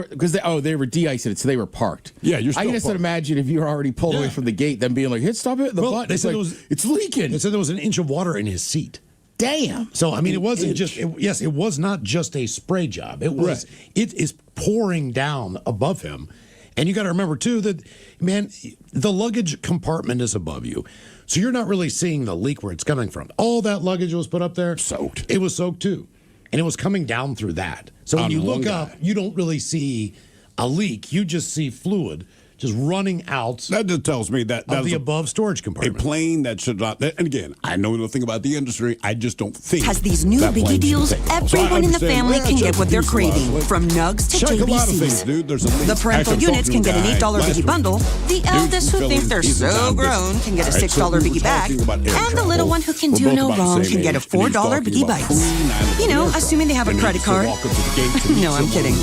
B: were de-icing it, so they were parked.
C: Yeah, you're still
B: I can just
C: parked.
B: imagine if you were already pulled away from the gate, them being like, "Hit, stop it!" The button.
D: They said
B: it's leaking.
D: They said there was an inch of water in his seat.
B: Damn.
D: So I mean, it wasn't just. It was not just a spray job. It was. It is pouring down above him, and you got to remember too that, man, the luggage compartment is above you, so you're not really seeing the leak where it's coming from. All that luggage was put up there,
C: soaked.
D: It was soaked too, and it was coming down through that. So when
C: On
D: you
C: one
D: look up, you don't really see a leak. You just see fluid just running out.
C: That just tells me that
D: of
C: is
D: the above storage compartment.
C: A plane that should not. And again, I know nothing about the industry. I just don't think
N: Has these new
C: that
N: biggie
C: plane should
N: deals,
C: take off. So I
N: everyone in the
C: understand,
N: family can
C: check
N: get what they're
C: the
N: craving.
C: fuselage.
N: From nugs to
C: Check a lot of things,
N: JBCs.
C: dude. There's a leak.
N: The parental
C: Actually,
N: units can get an $8
C: last
N: biggie
C: week.
N: bundle. The eldest who think they're so grown can get a $6 biggie bag. And the little one who can do no wrong can get a $4 biggie bites. You know, assuming they have a credit card. No, I'm kidding.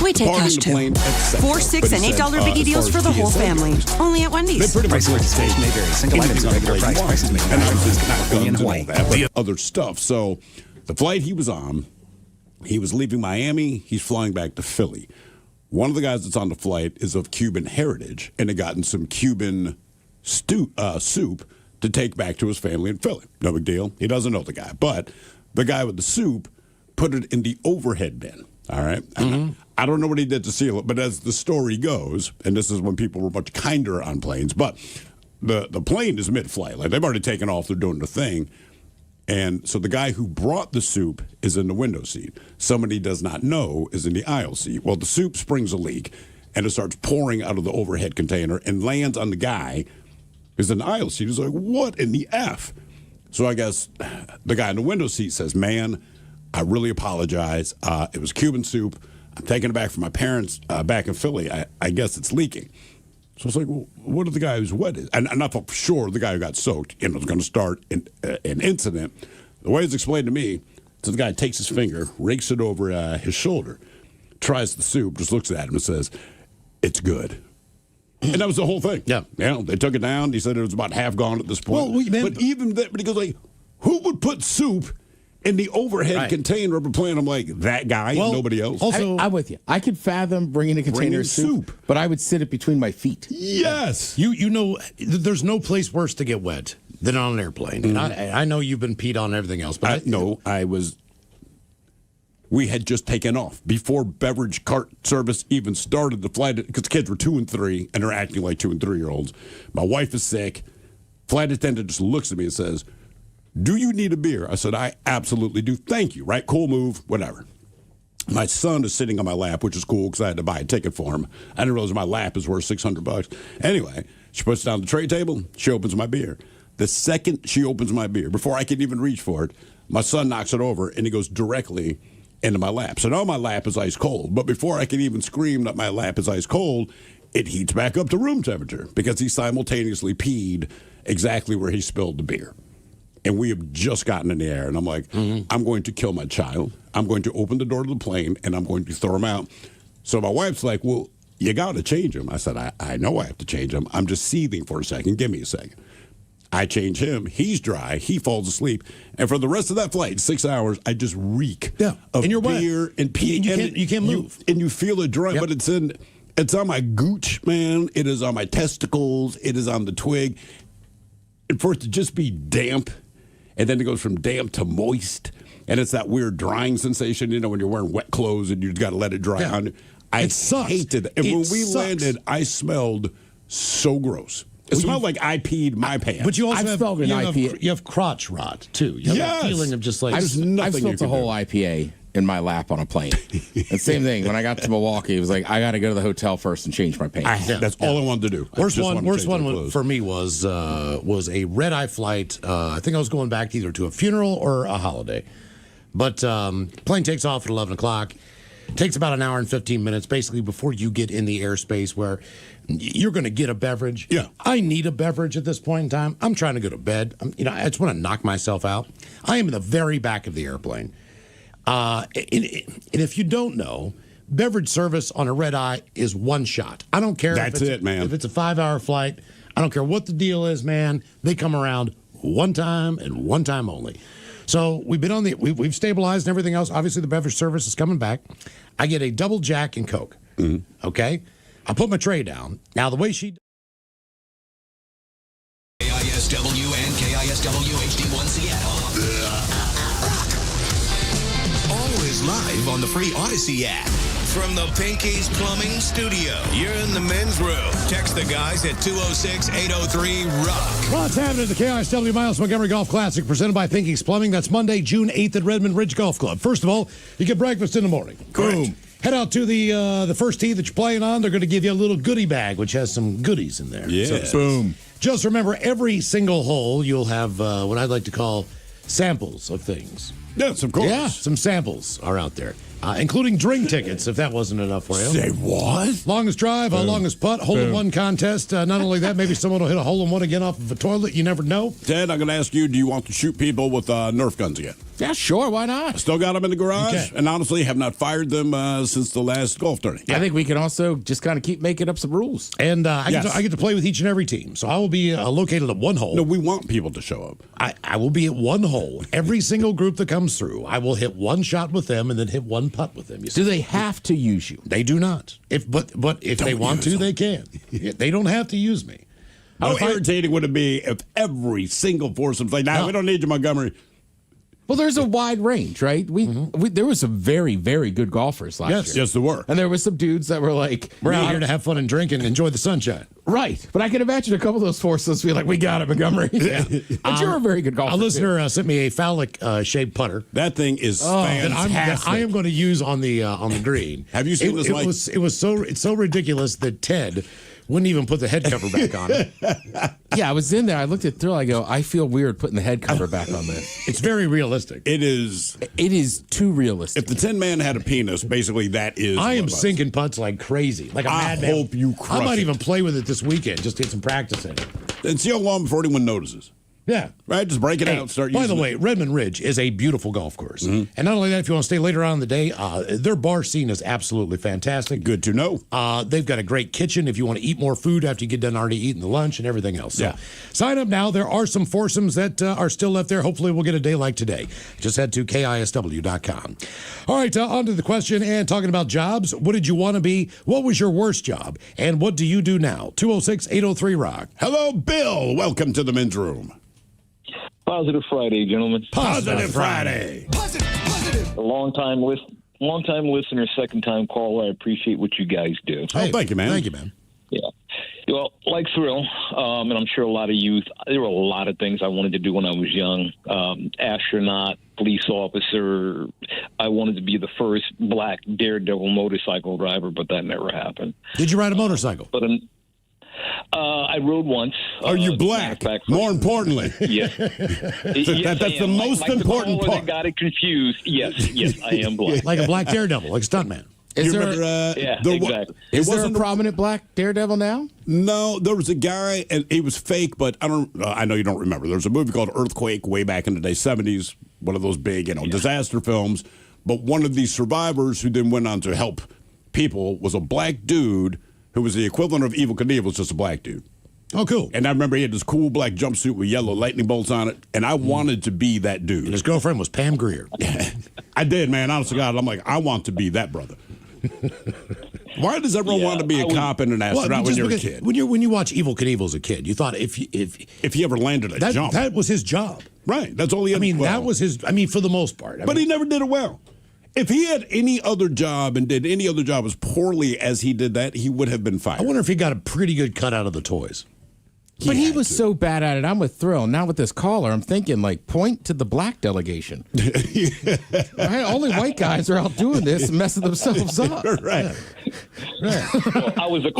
N: We take cash too. 4, 6, and $8 biggie deals for the whole family. Only at Wendy's.
O: Price realization may vary. Single items at regular price. Prices may
C: And
O: vary.
C: obviously not guns and all
O: Hawaii.
C: that, but other stuff. So the flight he was on, he was leaving Miami. He's flying back to Philly. One of the guys that's on the flight is of Cuban heritage and had gotten some Cuban soup to take back to his family in Philly. No big deal. He doesn't know the guy. But the guy with the soup put it in the overhead bin. All right. I don't know what he did to seal it, but as the story goes, and this is when people were much kinder on planes, but the plane is mid-flight. Like, they've already taken off. They're doing the thing. And so the guy who brought the soup is in the window seat. Somebody he does not know is in the aisle seat. Well, the soup springs a leak, and it starts pouring out of the overhead container and lands on the guy who's in the aisle seat. He's like, what in the F? So I guess the guy in the window seat says, man, I really apologize. It was Cuban soup. I'm taking it back from my parents back in Philly. I guess it's leaking. So it's like, well, what if the guy who's wet is? And I thought for sure the guy who got soaked was going to start an incident. The way it's explained to me, so the guy takes his finger, rakes it over his shoulder, tries the soup, just looks at him and says, it's good. And that was the whole thing. Yeah. They took it down. He said it was about half gone at this point. But even that, but he goes like, who would put soup in the overhead container of a plane. I'm like, that guy and nobody else.
B: Also, I'm with you. I could fathom bringing a container of soup, but I would sit it between my feet.
C: Yes.
D: You know, there's no place worse to get wet than on an airplane.
C: Mm-hmm.
D: And I know you've been peed on and everything else, but
C: we had just taken off before beverage cart service even started the flight, because the kids were 2 and 3 and they're acting like 2 and 3-year-olds. My wife is sick. Flight attendant just looks at me and says, "Do you need a beer?" I said, "I absolutely do. Thank you." Right? Cool move, whatever. My son is sitting on my lap, which is cool because I had to buy a ticket for him. I didn't realize my lap is worth $600. Anyway, she puts down the tray table. She opens my beer. The second she opens my beer, before I can even reach for it, my son knocks it over and he goes directly into my lap. So now my lap is ice cold. But before I can even scream that my lap is ice cold, it heats back up to room temperature because he simultaneously peed exactly where he spilled the beer. And we have just gotten in the air. And I'm like, I'm going to kill my child. I'm going to open the door to the plane and I'm going to throw him out. So my wife's like, well, you got to change him. I said, I know I have to change him. I'm just seething for a second. Give me a second. I change him. He's dry. He falls asleep. And for the rest of that flight, 6 hours, I just reek of
D: and you're
C: beer and pee.
D: You can't move.
C: And you feel it dry, but it's on my gooch, man. It is on my testicles. It is on the twig. And for it to just be damp, and then it goes from damp to moist, and it's that weird drying sensation, you know, when you're wearing wet clothes and you've got to let it dry on. I hated it. And when we landed, I smelled so gross. It smelled like I peed my pants.
D: But you also you have crotch rot, too. You have a feeling of just like...
B: I've spilled a whole IPA in my lap on a plane. And same thing, when I got to Milwaukee, it was like, I got to go to the hotel first and change my pants.
C: That's all I wanted to do.
D: Worst one for me was a red-eye flight. I think I was going back either to a funeral or a holiday. But plane takes off at 11 o'clock. Takes about an hour and 15 minutes, basically, before you get in the airspace where you're going to get a beverage.
C: Yeah.
D: I need a beverage at this point in time. I'm trying to go to bed. I just want to knock myself out. I am in the very back of the airplane. And if you don't know, beverage service on a red eye is one shot. I don't care
C: if
D: it's a 5-hour flight. I don't care what the deal is, man. They come around one time and one time only. So we've been we've stabilized and everything else. Obviously, the beverage service is coming back. I get a double Jack and Coke. Okay? I put my tray down. Now, the way she...
I: KISW and KISW HD1 Seattle. Always live on the free Odyssey app. From the Pinky's Plumbing Studio, you're in the men's room. Text the guys at 206-803-ROCK.
D: What's happening at the KISW Miles Montgomery Golf Classic, presented by Pinky's Plumbing? That's Monday, June 8th at Redmond Ridge Golf Club. First of all, you get breakfast in the morning. Boom. Head out to the first tee that you're playing on. They're going to give you a little goodie bag, which has some goodies in there.
C: Yes.
B: Boom.
D: Just remember, every single hole, you'll have what I'd like to call samples of things.
C: Yes, of course.
D: Yeah, some samples are out there. Including drink tickets, if that wasn't enough for you.
C: Say what?
D: Longest drive, longest putt, hole-in-one contest. Not only that, maybe someone will hit a hole-in-one again off of a toilet. You never know.
C: Ted, I'm going to ask you, do you want to shoot people with Nerf guns again?
B: Yeah, sure. Why not?
C: Still got them in the garage,
D: Okay.
C: and honestly have not fired them since the last golf tournament.
B: I think we can also just kind of keep making up some rules.
D: And I get to play with each and every team. So I will be located at one hole.
C: No, we want people to show up.
D: I will be at one hole. Every single group that comes through, I will hit one shot with them and then hit one putt with them. You see?
B: Do they have to use you?
D: They do not. But if they want to, they can. They don't have to use me.
C: How irritating would it be if every single foursome like, we don't need you, Montgomery.
B: Well, there's a wide range, right? There was some very, very good golfers last year.
C: Yes, there were.
B: And there was some dudes that were like,
D: we're out here to have fun and drink and enjoy the sunshine.
B: Right. But I can imagine a couple of those foursomes be like, we got it, Montgomery. But you're a very good golfer.
D: A listener sent me a phallic-shaped putter.
C: That thing is fantastic.
D: That I am going to use on the green.
C: Have you seen this?
D: It's so ridiculous that Ted wouldn't even put the head cover back on it.
B: Yeah, I was in there. I looked at it through. I go, I feel weird putting the head cover back on this.
D: It's very realistic.
C: It is.
B: It is too realistic.
C: If the Tin Man had a penis, basically that is.
D: I am sinking putts like crazy, like a madman.
C: I hope you crush
D: I might
C: it.
D: even play with it this weekend. Just get some practice in it.
C: And see how long before anyone notices.
D: Yeah.
C: Right? Just break it out and start using
D: By the
C: it.
D: way, Redmond Ridge is a beautiful golf course. And not only that, if you want to stay later on in the day, their bar scene is absolutely fantastic.
C: Good to know.
D: They've got a great kitchen if you want to eat more food after you get done already eating the lunch and everything else. So sign up now. There are some foursomes that are still left there. Hopefully we'll get a day like today. Just head to KISW.com. All right, on to the question and talking about jobs. What did you want to be? What was your worst job? And what do you do now? 206-803-ROCK.
C: Hello, Bill. Welcome to the men's room.
P: Positive Friday, gentlemen.
C: Positive Friday.
P: A long-time listener, second-time caller. I appreciate what you guys do.
C: Oh, thank you, man.
D: Thank you, man.
P: Yeah. Well, like Thrill, and I'm sure a lot of youth, there were a lot of things I wanted to do when I was young. Astronaut, police officer. I wanted to be the first black daredevil motorcycle driver, but that never happened.
D: Did you ride a motorcycle?
P: But I rode once.
C: Are you black? More importantly.
P: Yes.
C: That's the most important part.
P: That got it confused. Yes, I am black.
D: Like a black daredevil, like a stuntman.
C: Is there
B: a prominent black daredevil now?
C: No, there was a guy, and he was fake, but I know you don't remember. There was a movie called Earthquake way back in the day, 70s, one of those big, disaster films. But one of these survivors who then went on to help people was a black dude who was the equivalent of Evel Knievel, was just a black dude.
D: Oh, cool.
C: And I remember he had this cool black jumpsuit with yellow lightning bolts on it, and I wanted to be that dude.
D: And his girlfriend was Pam Grier.
C: I did, man. Honest to God, I'm like, I want to be that brother. Why does everyone want to be a cop and an astronaut when you're a kid?
D: When you watch Evel Knievel as a kid, you thought if
C: he ever landed a jump,
D: that was his job.
C: Right. That's all he had.
D: That was his. For the most part.
C: But he never did it well. If he had any other job and did any other job as poorly as he did that, he would have been fired.
D: I wonder if he got a pretty good cut out of the toys.
B: But he was so bad at it. I'm with Thrill. Now with this caller, I'm thinking, point to the black delegation. Right? Only white guys are out doing this and messing themselves up.
C: Right.
P: Well, I was a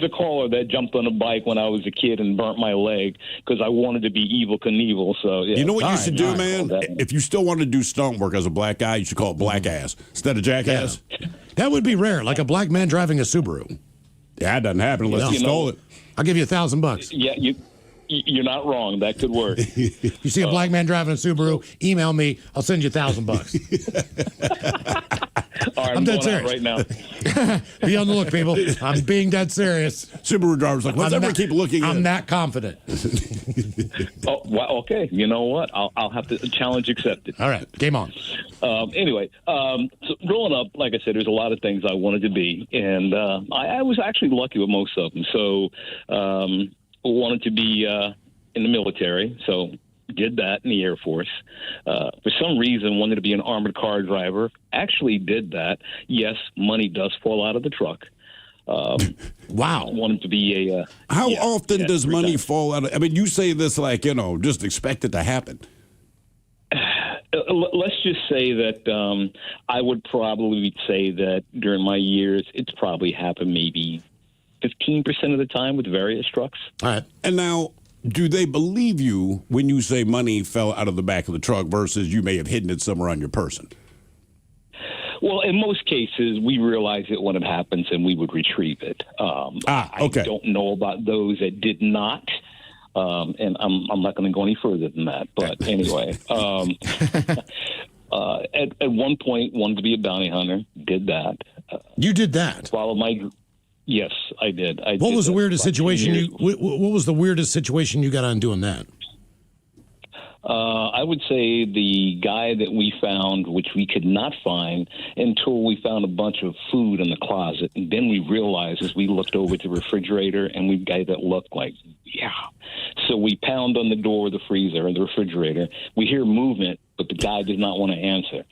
P: caller that jumped on a bike when I was a kid and burnt my leg because I wanted to be Evel Knievel. So yeah.
C: You know what you should do, man? If you still want to do stunt work as a black guy, you should call it black ass instead of jackass.
D: Yeah. That would be rare, like a black man driving a Subaru.
C: Yeah, it doesn't happen unless you stole it.
D: I'll give you $1,000.
P: Yeah, you're not wrong. That could work.
D: You see a black man driving a Subaru, email me. I'll send you $1,000.
P: All right,
D: I'm dead
P: going out
D: serious
P: right now.
D: Be on the look, people. I'm being dead serious.
C: Subaru driver's like, let's never keep looking at it.
D: I'm that confident.
P: Oh, well, okay. You know what? I'll have to challenge accepted.
D: All right, game on.
P: Anyway, so growing up, like I said, there's a lot of things I wanted to be, and I was actually lucky with most of them. So wanted to be in the military, so did that in the Air Force. For some reason, wanted to be an armored car driver. Actually did that. Yes, money does fall out of the truck.
C: Wow.
P: Wanted to be a...
C: How often does money fall out of... you say this like, just expect it to happen.
P: Let's just say that I would probably say that during my years, it's probably happened maybe 15% of the time with various trucks.
C: All right. And now, do they believe you when you say money fell out of the back of the truck versus you may have hidden it somewhere on your person?
P: Well, in most cases, we realize it when it happens and we would retrieve it.
C: Okay.
P: I don't know about those that did not. And I'm not going to go any further than that. But anyway, at one point, wanted to be a bounty hunter. Did that.
D: You did that?
P: Yes, I did.
D: What was the weirdest situation what was the weirdest situation you got on doing that?
P: I would say the guy that we found, which we could not find until we found a bunch of food in the closet. And then we realized as we looked over at the refrigerator and we got that look like, yeah. So we pound on the door of the freezer or the refrigerator. We hear movement, but the guy does not want to answer.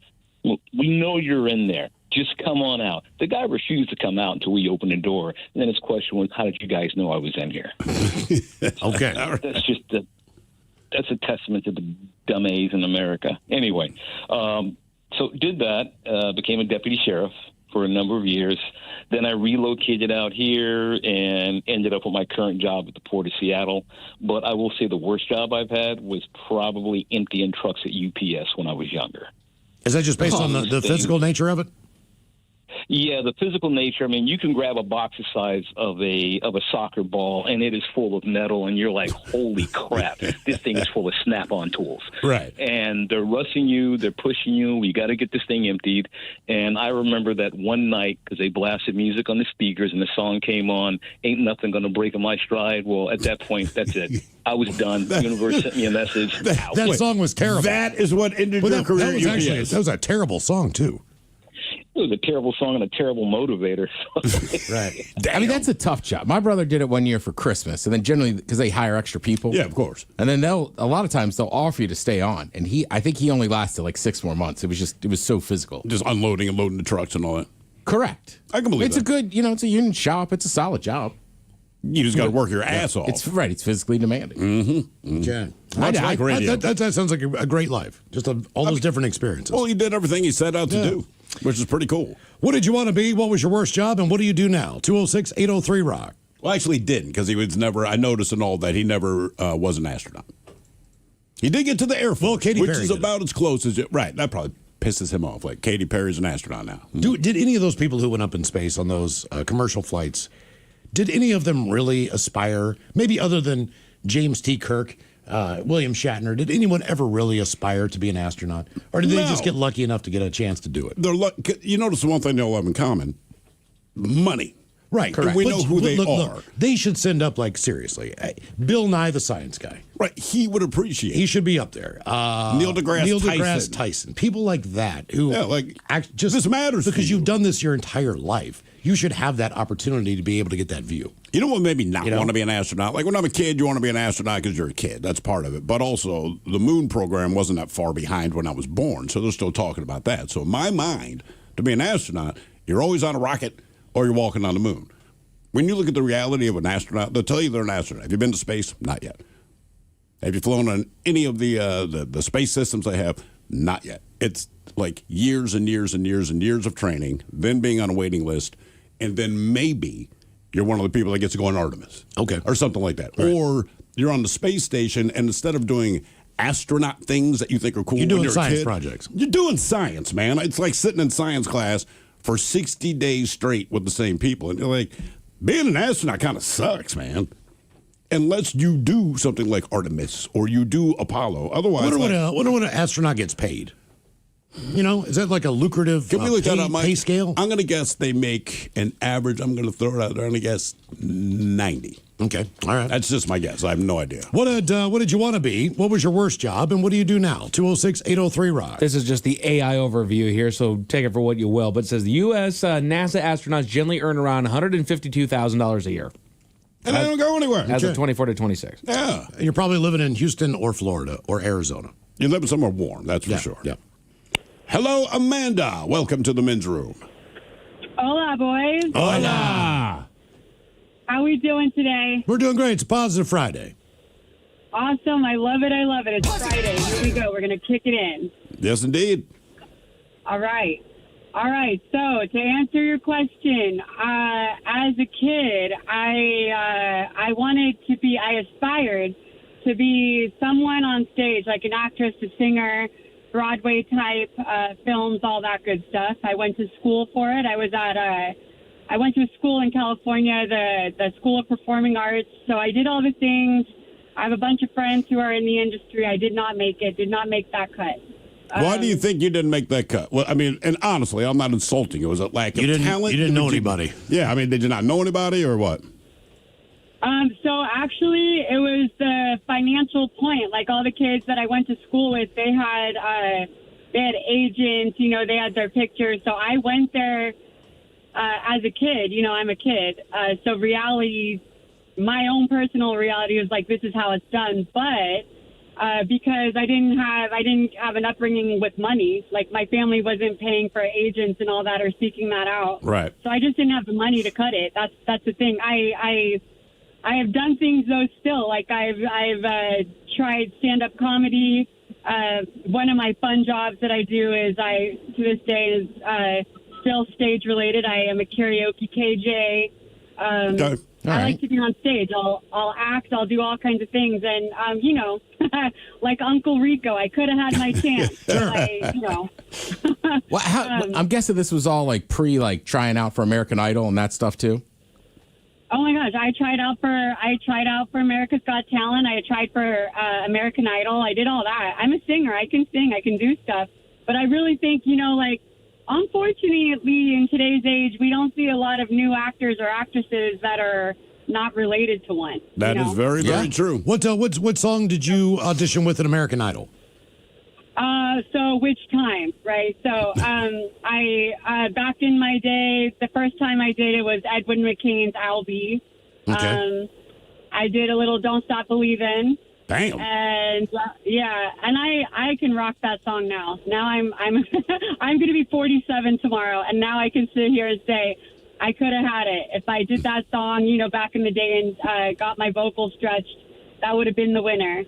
P: Well, we know you're in there. Just come on out. The guy refused to come out until we opened the door. And then his question was, how did you guys know I was in here?
D: Okay.
P: That's a testament to the dumb A's in America. Anyway, so did that, became a deputy sheriff for a number of years. Then I relocated out here and ended up with my current job at the Port of Seattle. But I will say the worst job I've had was probably emptying trucks at UPS when I was younger.
D: Is that just based on the physical nature of it?
P: Yeah, the physical nature. I mean, you can grab a box the size of a soccer ball, and it is full of metal, and you're like, holy crap, this thing is full of snap-on tools.
C: Right.
P: And they're rushing you, they're pushing you, you got to get this thing emptied. And I remember that one night, because they blasted music on the speakers, and the song came on, Ain't Nothing Gonna Break My Stride. Well, at that point, that's it. I was done. The universe sent me a message.
D: That song was terrible.
C: That is what ended your career.
D: That was a terrible song, too.
P: It was a terrible song and a terrible motivator.
B: Right. I mean, that's a tough job. My brother did it one year for Christmas, and then generally because they hire extra people.
C: Yeah, of course.
B: And then a lot of times they'll offer you to stay on. And I think he only lasted like 6 more months. It was so physical.
C: Just unloading and loading the trucks and all that.
B: Correct.
C: I can believe
B: it's
C: that.
B: a good, it's a union shop. It's a solid job.
C: You just got to work your ass off.
B: It's right. It's physically demanding.
C: Mm-hmm.
D: Yeah.
C: Much like radio.
D: That sounds like a great life. Just all those different experiences.
C: Well, he did everything he set out to do, which is pretty cool.
D: What did you want to be? What was your worst job? And what do you do now? 206-803-ROCK.
C: Well, actually, he didn't, because he was never, I noticed and all that, he never was an astronaut. He did get to the Air Force,
D: well, Katy
C: which
D: Perry
C: is
D: did
C: about as close as right. That probably pisses him off. Like, Katy Perry's an astronaut now.
D: Did any of those people who went up in space on those commercial flights, did any of them really aspire, maybe other than James T. Kirk, William Shatner, did anyone ever really aspire to be an astronaut? Or did they just get lucky enough to get a chance to do it?
C: You notice the one thing they all have in common? Money.
D: Right.
C: Correct. We know who they are.
D: Look, they should send up, seriously, Bill Nye the Science Guy.
C: Right. He would appreciate it.
D: He should be up there.
C: Neil deGrasse
D: Tyson. People like that who
C: just this matters
D: because you've done this your entire life. You should have that opportunity to be able to get that view.
C: You know what made me not want to be an astronaut? Like when I'm a kid, you want to be an astronaut because you're a kid. That's part of it. But also, the moon program wasn't that far behind when I was born, so they're still talking about that. So in my mind, to be an astronaut, you're always on a rocket or you're walking on the moon. When you look at the reality of an astronaut, they'll tell you they're an astronaut. Have you been to space? Not yet. Have you flown on any of the space systems they have? Not yet. It's like years and years and years and years of training, then being on a waiting list, and then maybe you're one of the people that gets to go on Artemis.
D: Okay.
C: Or something like that.
D: Right.
C: Or you're on the space station, and instead of doing astronaut things that you think are cool
D: you're
C: when
D: doing
C: you're
D: science
C: a kid,
D: projects.
C: You're doing science, man. It's like sitting in science class for 60 days straight with the same people. And you're like, being an astronaut kind of sucks, man. Unless you do something like Artemis or you do Apollo. Otherwise,
D: I wonder what an astronaut gets paid. Is that like a lucrative pay scale?
C: I'm going to guess they make an average. I'm going to throw it out there. I'm going to guess 90.
D: Okay, all right.
C: That's just my guess. I have no idea.
D: What did you want to be? What was your worst job? And what do you do now? 206-803-ROCK.
Q: This is just the AI overview here, so take it for what you will. But it says the U.S. NASA astronauts generally earn around $152,000 a year.
C: And they don't go anywhere.
Q: As of 24 to 26.
C: Yeah.
D: And you're probably living in Houston or Florida or Arizona.
C: You're living somewhere warm, that's for sure.
D: Yeah.
C: Hello, Amanda. Welcome to the men's room.
R: Hola, boys.
D: Hola.
R: How we doing today?
D: We're doing great. It's a positive Friday.
R: Awesome. I love it. It's Friday. Here we go. We're going to kick it in.
C: Yes, indeed.
R: All right. So to answer your question, as a kid, I aspired to be someone on stage, like an actress, a singer, Broadway type, films, all that good stuff. I went to school for it. I went to a school in California, the School of Performing Arts. So I did all the things. I have a bunch of friends who are in the industry. I did not make that cut.
C: Why do you think you didn't make that cut? Well, I mean, and honestly, I'm not insulting you. Was it lack of talent?
D: You didn't know anybody.
C: Yeah, I mean, did you not know anybody or what?
R: So actually, it was the financial point. Like all the kids that I went to school with, they had agents. They had their pictures. So I went there as a kid. I'm a kid. So reality, my own personal reality was like, this is how it's done. But because I didn't have an upbringing with money. Like my family wasn't paying for agents and all that or seeking that out.
C: Right.
R: So I just didn't have the money to cut it. That's the thing. I have done things though still. Like I've tried stand-up comedy. One of my fun jobs that I do is to this day is still stage related. I am a karaoke KJ.
C: Okay.
R: I like to be on stage. I'll act. I'll do all kinds of things. And, like Uncle Rico, I could have had my chance.
B: Well, I'm guessing this was all like trying out for American Idol and that stuff too.
R: Oh my gosh, I tried out for America's Got Talent. I tried for American Idol. I did all that. I'm a singer. I can sing. I can do stuff. But I really think, unfortunately, in today's age, we don't see a lot of new actors or actresses that are not related to one.
C: That is very, very true.
D: What song did you audition with at American Idol?
R: So which time, right? So, I back in my day, the first time I did it was Edwin McCain's "I'll Be."
C: Okay.
R: I did a little "Don't Stop Believin'."
C: Damn.
R: And and I can rock that song now. Now I'm I'm going to be 47 tomorrow, and now I can sit here and say I could have had it if I did that song, back in the day and got my vocals stretched. That would have been the winner.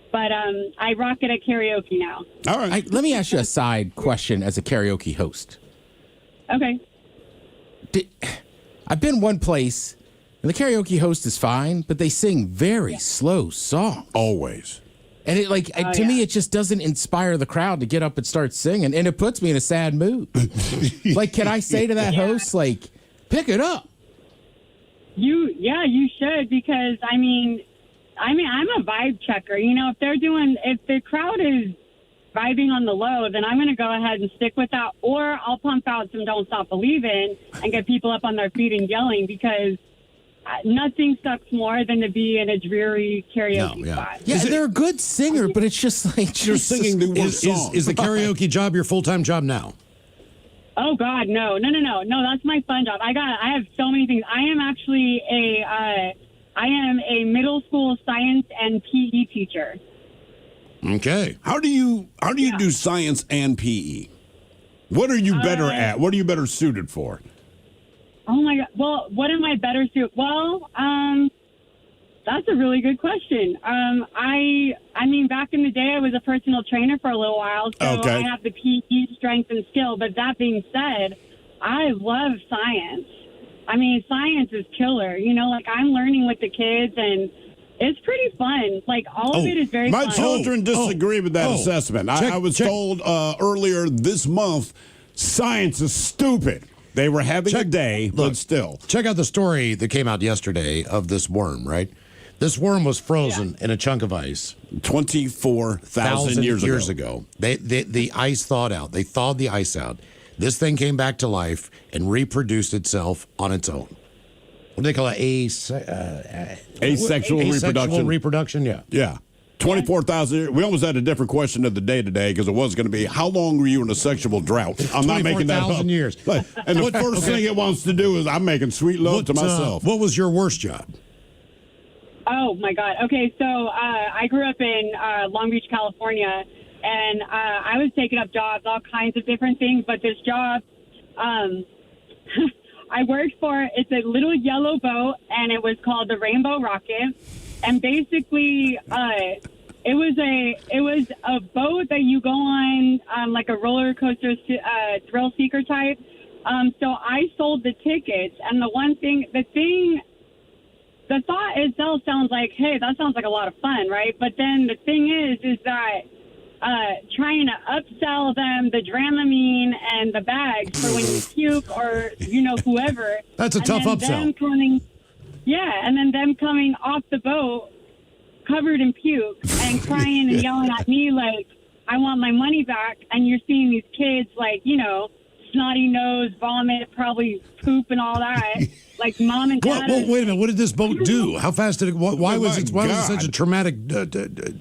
R: But I rock it at karaoke now.
C: All right.
B: Let me ask you a side question as a karaoke host.
R: Okay.
B: I've been one place, and the karaoke host is fine, but they sing very slow songs.
C: Always.
B: And to me, it just doesn't inspire the crowd to get up and start singing, and it puts me in a sad mood. Can I say to that host, pick it up?
R: You should, because I'm a vibe checker. If the crowd is vibing on the low, then I'm going to go ahead and stick with that. Or I'll pump out some "Don't Stop Believin'" and get people up on their feet and yelling, because nothing sucks more than to be in a dreary karaoke spot.
B: Yeah, they're a good singer, but it's just like
C: you're singing the worst song.
D: Is the karaoke job your full-time job now?
R: Oh God, no. That's my fun job. I have so many things. I am actually I am a middle school science and PE teacher.
C: Okay. How do you do science and PE? What are you better at? What are you better suited for?
R: Oh my God. Well, what am I better suited? Well, that's a really good question. Back in the day, I was a personal trainer for a little while, so I have the PE strength and skill. But that being said, I love science. Science is killer. I'm learning with the kids, and it's pretty fun. All of it is very fun.
C: My children disagree with that assessment. I was told earlier this month, science is stupid. They were having a day, but still.
D: Check out the story that came out yesterday of this worm, right? This worm was frozen in a chunk of ice
C: 24,000 years ago.
D: The ice thawed out. They thawed the ice out. This thing came back to life and reproduced itself on its own. What do they call it?
C: Asexual
D: reproduction, yeah.
C: Yeah. 24,000. We almost had a different question of the day today, because it was going to be, how long were you in a sexual drought? I'm not making that up.
D: 24,000 years.
C: And the first thing it wants to do is, I'm making sweet love to myself.
D: What was your worst job?
R: Oh, my God. Okay, so I grew up in Long Beach, California, and I was taking up jobs, all kinds of different things. But this job, I worked for, it's a little yellow boat, and it was called the Rainbow Rocket. And basically, it was a boat that you go on like a roller coaster thrill seeker type. So I sold the tickets, and the thought itself sounds like, hey, that sounds like a lot of fun, right? But then the thing is that trying to upsell them the Dramamine and the bags for when you puke or, whoever.
D: That's a tough upsell.
R: And then them coming off the boat covered in puke and crying and yelling at me like, I want my money back. And you're seeing these kids snotty nose, vomit, probably poop and all that. Like mom and dad.
D: Well, wait a minute. What did this boat do? How fast did it? Why was it such a traumatic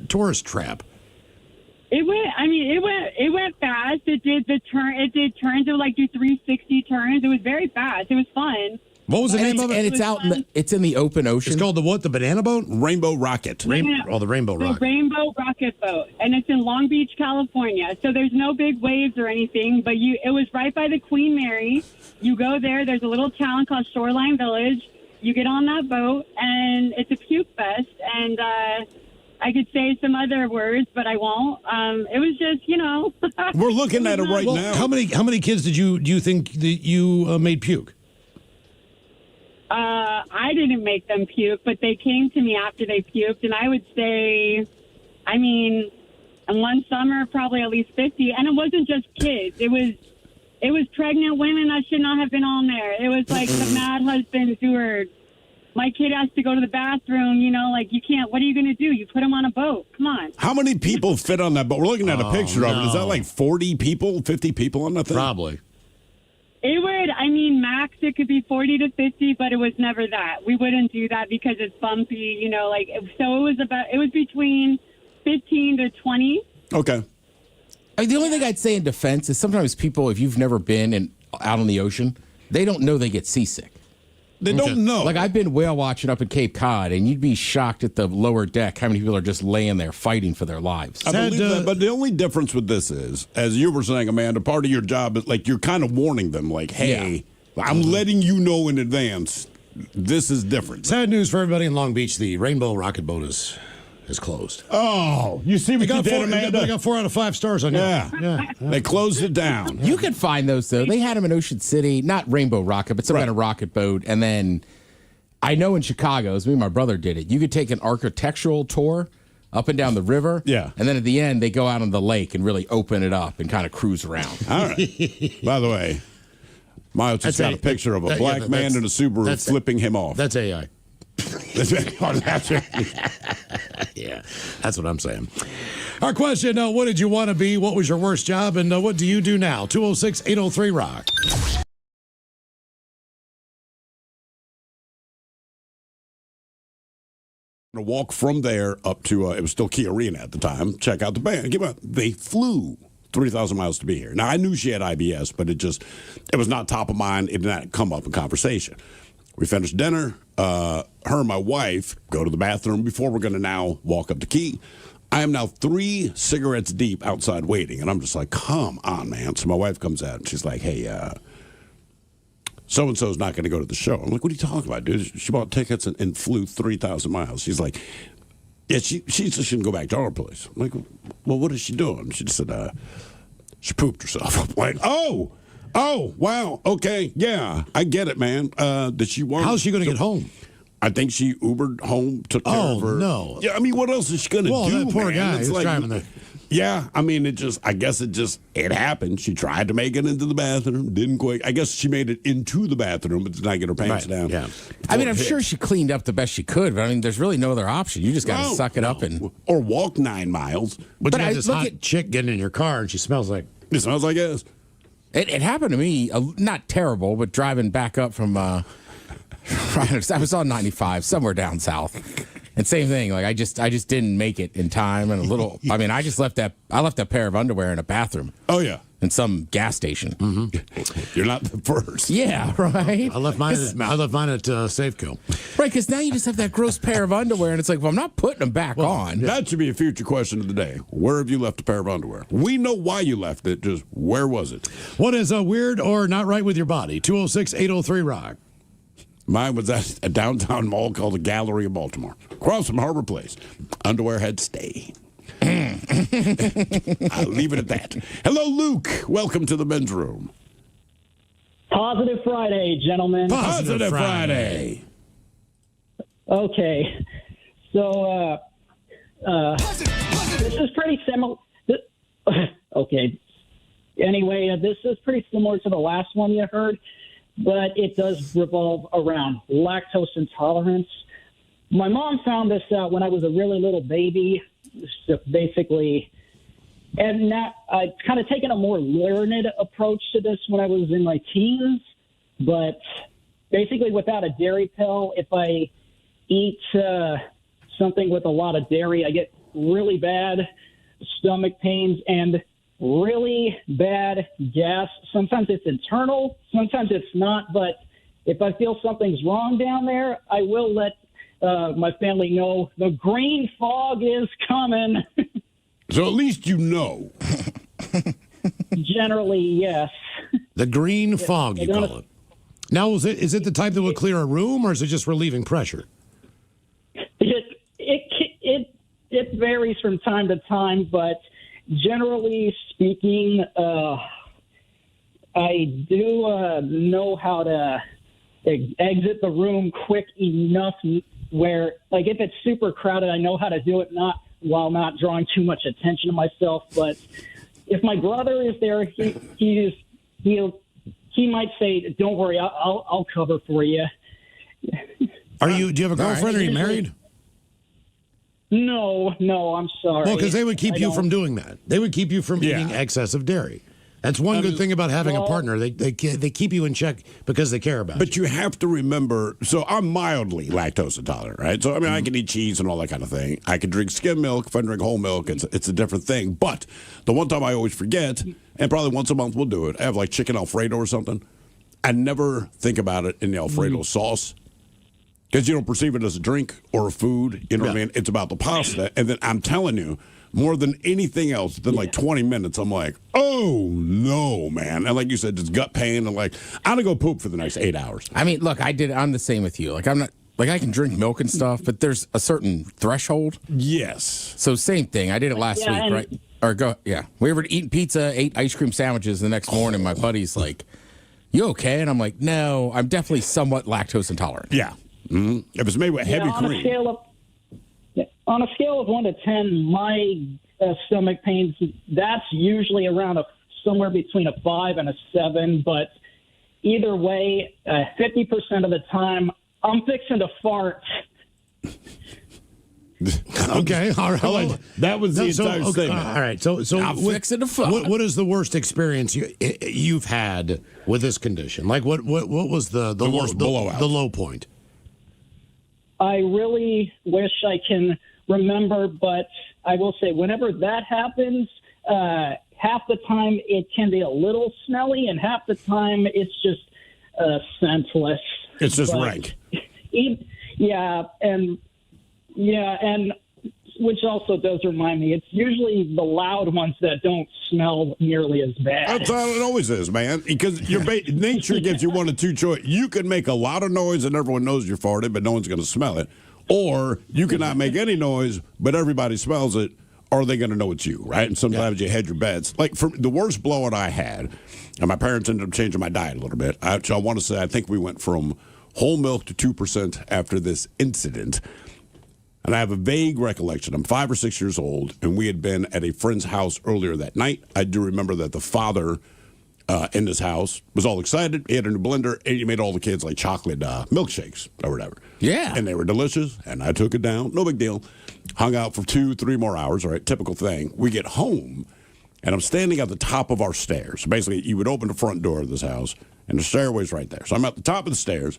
D: tourist trap?
R: It went fast. It did turns. It would do 360 turns. It was very fast. It was fun.
D: What was the name of it?
B: And it's in the open ocean.
D: It's called the what? The banana boat?
C: Rainbow Rocket.
D: The Rainbow Rocket.
R: The Rainbow Rocket boat. And it's in Long Beach, California. So there's no big waves or anything, but it was right by the Queen Mary. You go there. There's a little town called Shoreline Village. You get on that boat, and it's a puke fest. And I could say some other words, but I won't. It was just,
C: We're looking at it right now.
D: How many kids do you think that you made puke?
R: I didn't make them puke, but they came to me after they puked, and I would say, I mean, in one summer, probably at least 50. And it wasn't just kids. It was pregnant women that should not have been on there. It was like the mad husbands who were, my kid has to go to the bathroom, you know, like you can't, what are you going to do? You put him on a boat. Come on.
C: How many people fit on that boat? We're looking at a picture of it. Is that like 40 people, 50 people on that thing?
D: Probably.
R: It would, I mean, max it could be 40 to 50, but it was never that. We wouldn't do that because it's bumpy, you know, like, so it was between 15 to 20.
C: Okay.
B: I mean, the only thing I'd say in defense is sometimes people, if you've never been out on the ocean, they don't know they get seasick.
C: They don't know.
B: Like, I've been whale watching up at Cape Cod, and you'd be shocked at the lower deck how many people are just laying there fighting for their lives.
C: I believe that, but the only difference with this is, as you were saying, Amanda, part of your job is like you're kind of warning them, like, hey, I'm letting you know in advance this is different.
D: Sad news for everybody in Long Beach. The Rainbow Rocket Boat is closed.
C: Oh, you see what you did, Amanda?
D: They got 4 out of 5 stars on you.
C: Yeah. They closed it down.
B: You can find those, though. They had them in Ocean City, not Rainbow Rocket, but some kind of rocket boat. And then I know in Chicago, as me and my brother did it, you could take an architectural tour up and down the river.
C: Yeah.
B: And then at the end, they go out on the lake and really open it up and kind of cruise around.
C: All right. By the way, Miles just got a picture of a black man in a Subaru flipping him off.
D: That's AI. Yeah, that's what I'm saying. Our question, what did you want to be? What was your worst job? And what do you do now? 206-803-ROCK.
C: To walk from there up to, it was still Key Arena at the time, check out the band. They flew 3,000 miles to be here. Now, I knew she had IBS, but it was not top of mind. It did not come up in conversation. We finished dinner. Her and my wife go to the bathroom before we're going to now walk up the Key. I am now 3 cigarettes deep outside waiting, and I'm just like, come on, man. So my wife comes out, and she's like, hey, so-and-so's not going to go to the show. I'm like, what are you talking about, dude? She bought tickets and flew 3,000 miles. She's like, yeah, she just shouldn't go back to our place. I'm like, well, what is she doing? She just said, she pooped herself. I'm like, oh, wow, okay, yeah, I get it, man. Did she want?
D: How's she going to get home?
C: I think she Ubered home, took care of her.
D: Oh, no.
C: Yeah, I mean, what else is she going to do,
D: Well, that poor
C: man?
D: guy
C: It's
D: is
C: like,
D: driving there.
C: Yeah, I mean, it happened. She tried to make it into the bathroom, didn't quite. I guess she made it into the bathroom, but did not get her pants down.
D: Yeah.
B: I mean, I'm sure she cleaned up the best she could, but I mean, there's really no other option. You just got to suck it up and
C: or walk 9 miles.
D: But you got this hot chick getting in your car, and she smells like.
C: It smells like ass.
B: It happened to me, not terrible, but driving back up from, I was on 95, somewhere down south. And same thing, like I just didn't make it in time, and I just left that pair of underwear in a bathroom.
C: Oh yeah.
B: In some gas station.
C: Mm-hmm. You're not the first.
B: Yeah, right.
D: I left mine at Safeco.
B: Right, because now you just have that gross pair of underwear, and it's like, well, I'm not putting them back on.
C: That should be a future question of the day. Where have you left a pair of underwear? We know why you left it, just where was it?
D: What is weird or not right with your body? 206-803-ROCK.
C: Mine was at a downtown mall called the Gallery of Baltimore, across from Harbor Place. Underwear had stay. I'll leave it at that. Hello, Luke. Welcome to the men's room.
S: Positive Friday, gentlemen.
C: Positive Friday.
S: Okay. So, this is pretty similar. Okay. Anyway, this is pretty similar to the last one you heard, but it does revolve around lactose intolerance. My mom found this out when I was a really little baby, basically, and I've kind of taken a more learned approach to this when I was in my teens, but basically without a dairy pill, if I eat something with a lot of dairy, I get really bad stomach pains and really bad gas. Sometimes it's internal, sometimes it's not, but if I feel something's wrong down there, I will let my family know the green fog is coming.
C: So at least you know.
S: Generally, yes.
D: The green fog, you call it. Now, is it the type that will clear a room, or is it just relieving pressure?
S: It varies from time to time, but generally speaking, I do know how to exit the room quick enough where, like, if it's super crowded, I know how to do it while not drawing too much attention to myself. But if my brother is there, he might say, "Don't worry, I'll cover for you."
D: Do you have a girlfriend? Are you married?
S: No, I'm sorry.
D: Well, because they would keep you from doing that. They would keep you from eating excessive dairy. That's one good thing about having a partner. They keep you in check because they care about you.
C: But you have to remember, so I'm mildly lactose intolerant, right? So, I mean, I can eat cheese and all that kind of thing. I can drink skim milk. If I drink whole milk, it's a different thing. But the one time I always forget, and probably once a month we'll do it, I have like chicken Alfredo or something. I never think about it in the Alfredo sauce because you don't perceive it as a drink or a food. You know what I mean? It's about the pasta. And then I'm telling you, more than anything else, within like 20 minutes, I'm like, oh, no, man. And like you said, just gut pain. And like, I'm going to go poop for the next 8 hours.
B: I mean, look, I'm the same with you. Like, I'm not, like, I can drink milk and stuff, but there's a certain threshold.
C: Yes.
B: So same thing. I did it last week, right? We were eating pizza, ate ice cream sandwiches the next morning. My buddy's like, you okay? And I'm like, no, I'm definitely somewhat lactose intolerant.
C: Yeah. Mm-hmm. If it's made with heavy cream.
S: On a scale of 1 to 10, my stomach pains, that's usually around somewhere between a 5 and a 7. But either way, 50% of the time, I'm fixing to fart.
D: Okay, all right.
C: Well, that was the entire statement.
D: All right, so
B: I'm fixing to fart.
D: What is the worst experience you've had with this condition? Like, what was the
C: worst blowout?
D: The low point?
S: I really wish I can remember, but I will say whenever that happens, half the time it can be a little smelly, and half the time it's just scentless.
C: It's just rank.
S: And which also does remind me, it's usually the loud ones that don't smell nearly as bad.
C: That's how it always is, man. Because nature gives you one of two choices. You can make a lot of noise and everyone knows you're farting, but no one's going to smell it. Or you cannot make any noise, but everybody smells it. Are they going to know it's you, right? And sometimes you hedge your bets. Like, for the worst blowout I had, and my parents ended up changing my diet a little bit. I want to say I think we went from whole milk to 2% after this incident. And I have a vague recollection. I'm 5 or 6 years old, and we had been at a friend's house earlier that night. I do remember that the father in this house was all excited. He had a new blender, and he made all the kids like chocolate milkshakes or whatever.
B: Yeah.
C: And they were delicious, and I took it down. No big deal. Hung out for 2-3 more hours, all right, typical thing. We get home, and I'm standing at the top of our stairs. Basically, you would open the front door of this house, and the stairway's right there. So I'm at the top of the stairs,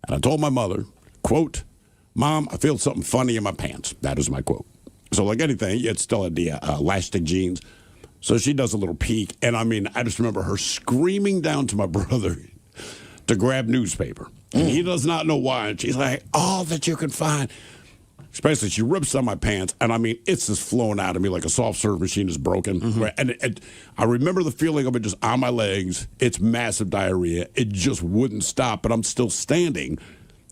C: and I told my mother, quote, "Mom, I feel something funny in my pants." That is my quote. So like anything, it still had the elastic jeans. So she does a little peek, and I mean, I just remember her screaming down to my brother to grab newspaper. And he does not know why. And she's like, "All that you can find." Especially, she rips down my pants, and I mean, it's just flowing out of me like a soft serve machine is broken. Mm-hmm. Right? And I remember the feeling of it just on my legs. It's massive diarrhea. It just wouldn't stop, but I'm still standing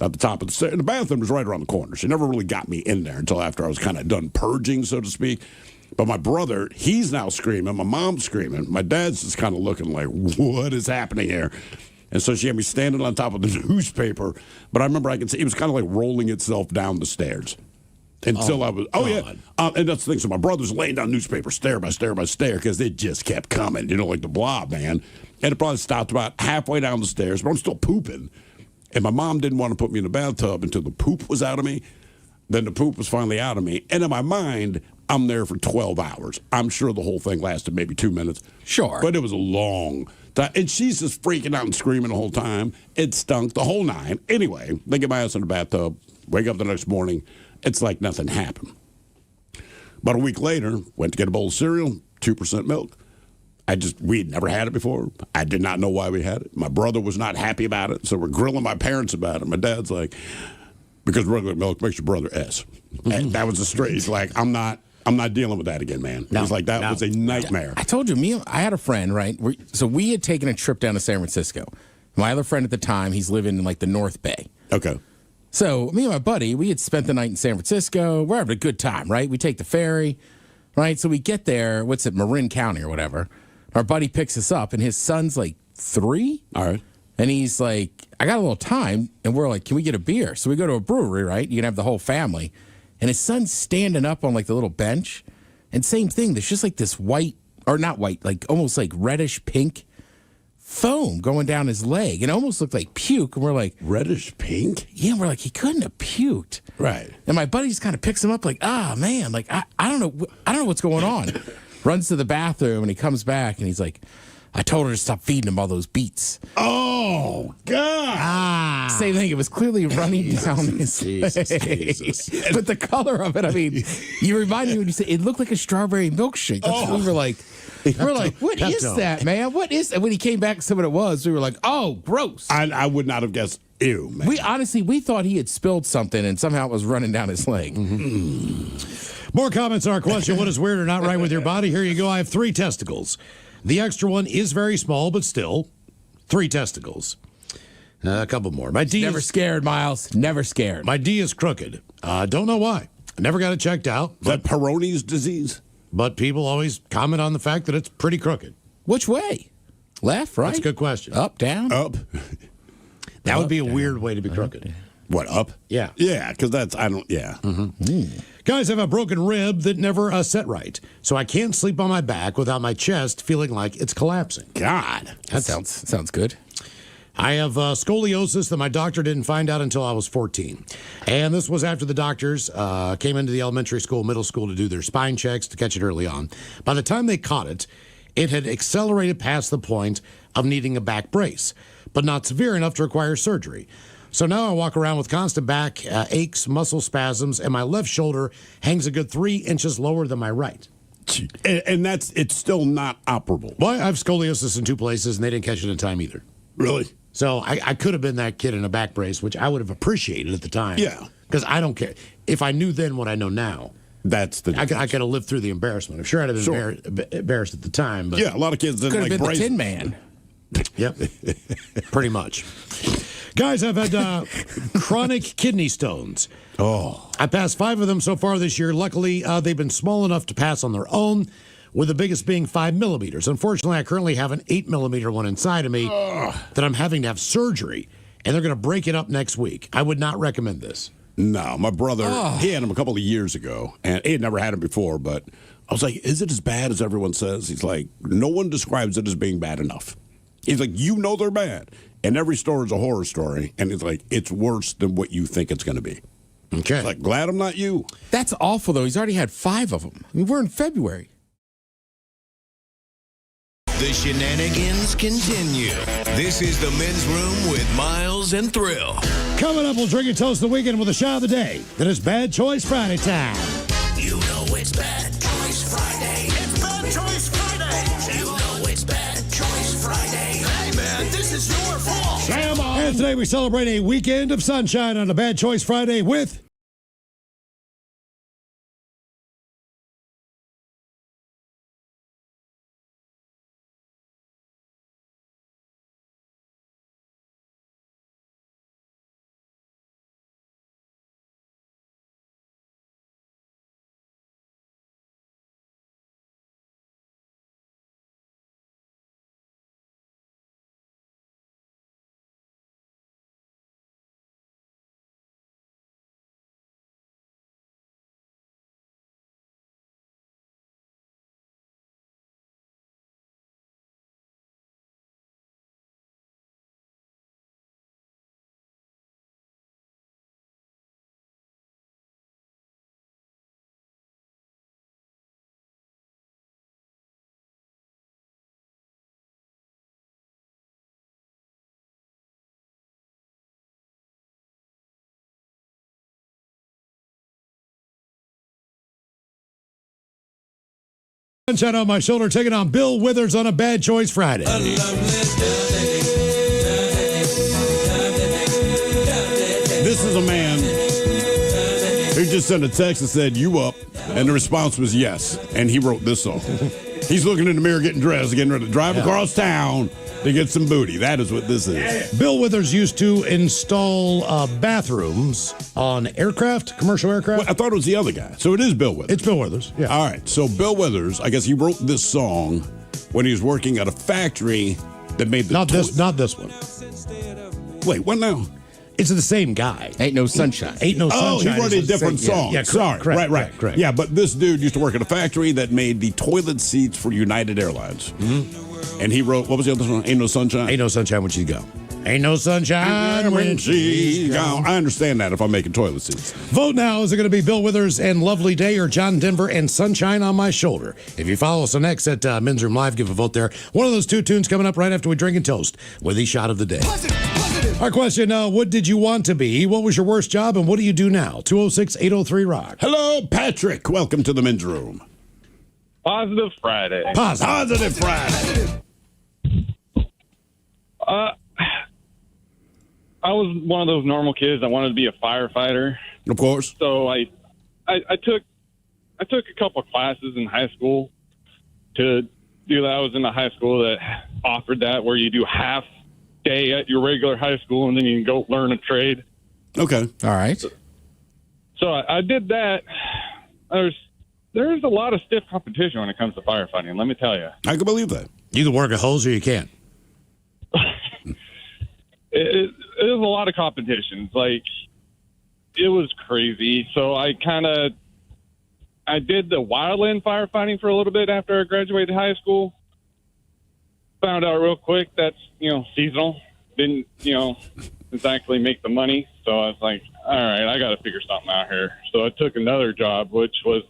C: at the top of the stairs. And the bathroom was right around the corner. She never really got me in there until after I was kind of done purging, so to speak. But my brother, he's now screaming. My mom's screaming. My dad's just kind of looking like, what is happening here? And so she had me standing on top of the newspaper. But I remember I could see it was kind of like rolling itself down the stairs. Until I was, and that's the thing. So my brother's laying down newspaper, stair by stair by stair, because it just kept coming, like the blob, man. And it probably stopped about halfway down the stairs, but I'm still pooping. And my mom didn't want to put me in the bathtub until the poop was out of me. Then the poop was finally out of me. And in my mind, I'm there for 12 hours. I'm sure the whole thing lasted maybe 2 minutes.
B: Sure.
C: But it was a long time. And she's just freaking out and screaming the whole time. It stunk, the whole 9. Anyway, they get my ass in the bathtub, wake up the next morning. It's like nothing happened. About a week later, went to get a bowl of cereal, 2% milk. We had never had it before. I did not know why we had it. My brother was not happy about it, so we're grilling my parents about it. My dad's like, because regular milk makes your brother S. And that was a straight. He's like, I'm not dealing with that again, man. He's like, that was a nightmare.
B: I told you, I had a friend, right? So we had taken a trip down to San Francisco. My other friend at the time, he's living in like the North Bay.
C: Okay.
B: So me and my buddy, we had spent the night in San Francisco. We're having a good time, right? We take the ferry, right? So we get there, Marin County or whatever. Our buddy picks us up, and his son's like 3.
C: All right.
B: And he's like, I got a little time, and we're like, can we get a beer? So we go to a brewery, right? You can have the whole family. And his son's standing up on like the little bench. And same thing, there's just like this white, or not white, like almost like reddish pink foam going down his leg. And it almost looked like puke. And we're like,
C: reddish pink?
B: Yeah, we're like, he couldn't have puked.
C: Right.
B: And my buddy just kind of picks him up like, man, like, I don't know what's going on. Runs to the bathroom and he comes back and he's like, I told her to stop feeding him all those beets.
C: Oh, God.
B: Same thing. It was clearly running down his leg. But the color of it, I mean, you reminded me when you said it looked like a strawberry milkshake. That's what we were like, what is that, man? What is that? When he came back and said what it was, we were like, oh, gross.
C: I would not have guessed. Ew, man.
B: We thought he had spilled something and somehow it was running down his leg.
D: More comments on our question, what is weird or not right with your body? Here you go. I have 3 testicles. The extra one is very small, but still, 3 testicles. A couple more. My D
B: never scared, Miles. Never scared.
D: My D is crooked. Don't know why. I never got it checked out.
C: Is that Peyronie's disease?
D: But people always comment on the fact that it's pretty crooked.
B: Which way? Left, right?
D: That's a good question.
B: Up, down?
C: Up.
D: That would be a weird way to be crooked.
C: What, up?
D: Yeah.
C: Yeah, because
D: Guys, I have a broken rib that never set right, so I can't sleep on my back without my chest feeling like it's collapsing.
C: God.
B: That sounds good.
D: I have scoliosis that my doctor didn't find out until I was 14. And this was after the doctors came into the elementary school, middle school to do their spine checks to catch it early on. By the time they caught it, it had accelerated past the point of needing a back brace, but not severe enough to require surgery. So now I walk around with constant back aches, muscle spasms, and my left shoulder hangs a good 3 inches lower than my right.
C: And it's still not operable.
D: Well, I have scoliosis in 2 places, and they didn't catch it in time either.
C: Really?
D: So I could have been that kid in a back brace, which I would have appreciated at the time.
C: Yeah.
D: Because I don't care. If I knew then what I know now,
C: that's the
D: I could have lived through the embarrassment. I'm sure I'd have been embarrassed at the time. But
C: yeah, a lot of kids didn't
B: like brace. Could have been the Tin Man.
D: Yep. Pretty much. Guys, I've had chronic kidney stones.
C: Oh.
D: I passed 5 of them so far this year. Luckily, they've been small enough to pass on their own, with the biggest being 5 millimeters. Unfortunately, I currently have an 8 millimeter one inside of me that I'm having to have surgery, and they're going to break it up next week. I would not recommend this.
C: No, my brother, he had him a couple of years ago, and he had never had him before, but I was like, is it as bad as everyone says? He's like, no one describes it as being bad enough. He's like, you know they're bad. And every story is a horror story, and it's like, it's worse than what you think it's going to be.
D: Okay.
C: It's like, glad I'm not you.
B: That's awful, though. He's already had 5 of them. I mean, we're in February.
I: The shenanigans continue. This is the Men's Room with Miles and Thrill.
D: Coming up, we'll drink and toast the weekend with a shot of the day. Then it's Bad Choice Friday time.
I: You know it's Bad Choice Friday. It's Bad Choice Friday. You know it's Bad Choice Friday. Hey, man, this is your fault.
D: Come on. And today we celebrate a weekend of sunshine on a Bad Choice Friday with... Sunshine on my shoulder, taking on Bill Withers on a Bad Choice Friday.
C: This is a man who just sent a text that said, you up? And the response was yes. And he wrote this song. He's looking in the mirror, getting dressed, getting ready to drive across town to get some booty. That is what this is.
D: Bill Withers used to install bathrooms on aircraft, commercial aircraft.
C: Well, I thought it was the other guy. So it is Bill Withers.
D: It's Bill Withers, yeah.
C: All right. So Bill Withers, I guess he wrote this song when he was working at a factory that made the
D: Not this one.
C: Wait, what now?
D: It's the same guy.
Q: Ain't no sunshine.
D: Ain't no sunshine.
C: He wrote a different song.
D: Yeah,
C: Sorry.
D: correct,
C: Right.
D: correct.
C: Yeah, but this dude used to work at a factory that made the toilet seats for United Airlines.
D: Mm-hmm.
C: And he wrote, what was the other song? Ain't No Sunshine?
D: Ain't no sunshine when she's gone. Ain't no sunshine when she's gone.
C: I understand that if I'm making toilet seats.
D: Vote now. Is it going to be Bill Withers and Lovely Day or John Denver and Sunshine on My Shoulder? If you follow us on X at Men's Room Live, give a vote there. One of those two tunes coming up right after we drink and toast with the shot of the day. Our question, what did you want to be? What was your worst job and what do you do now? 206-803-ROCK.
C: Hello, Patrick. Welcome to the Men's Room.
E: Positive Friday.
C: Positive Friday.
E: I was one of those normal kids that wanted to be a firefighter.
C: Of course.
E: So I took a couple of classes in high school to do that. I was in a high school that offered that, where you do half day at your regular high school and then you can go learn a trade.
C: Okay.
Q: All right.
E: So I did that. There's a lot of stiff competition when it comes to firefighting, let me tell you.
C: I can believe that.
D: You can work a hose or you can't.
E: It was a lot of competitions. Like, it was crazy. So I did the wildland firefighting for a little bit after I graduated high school. Found out real quick that's, seasonal. Didn't, exactly make the money. So I was like, all right, I got to figure something out here. So I took another job, which was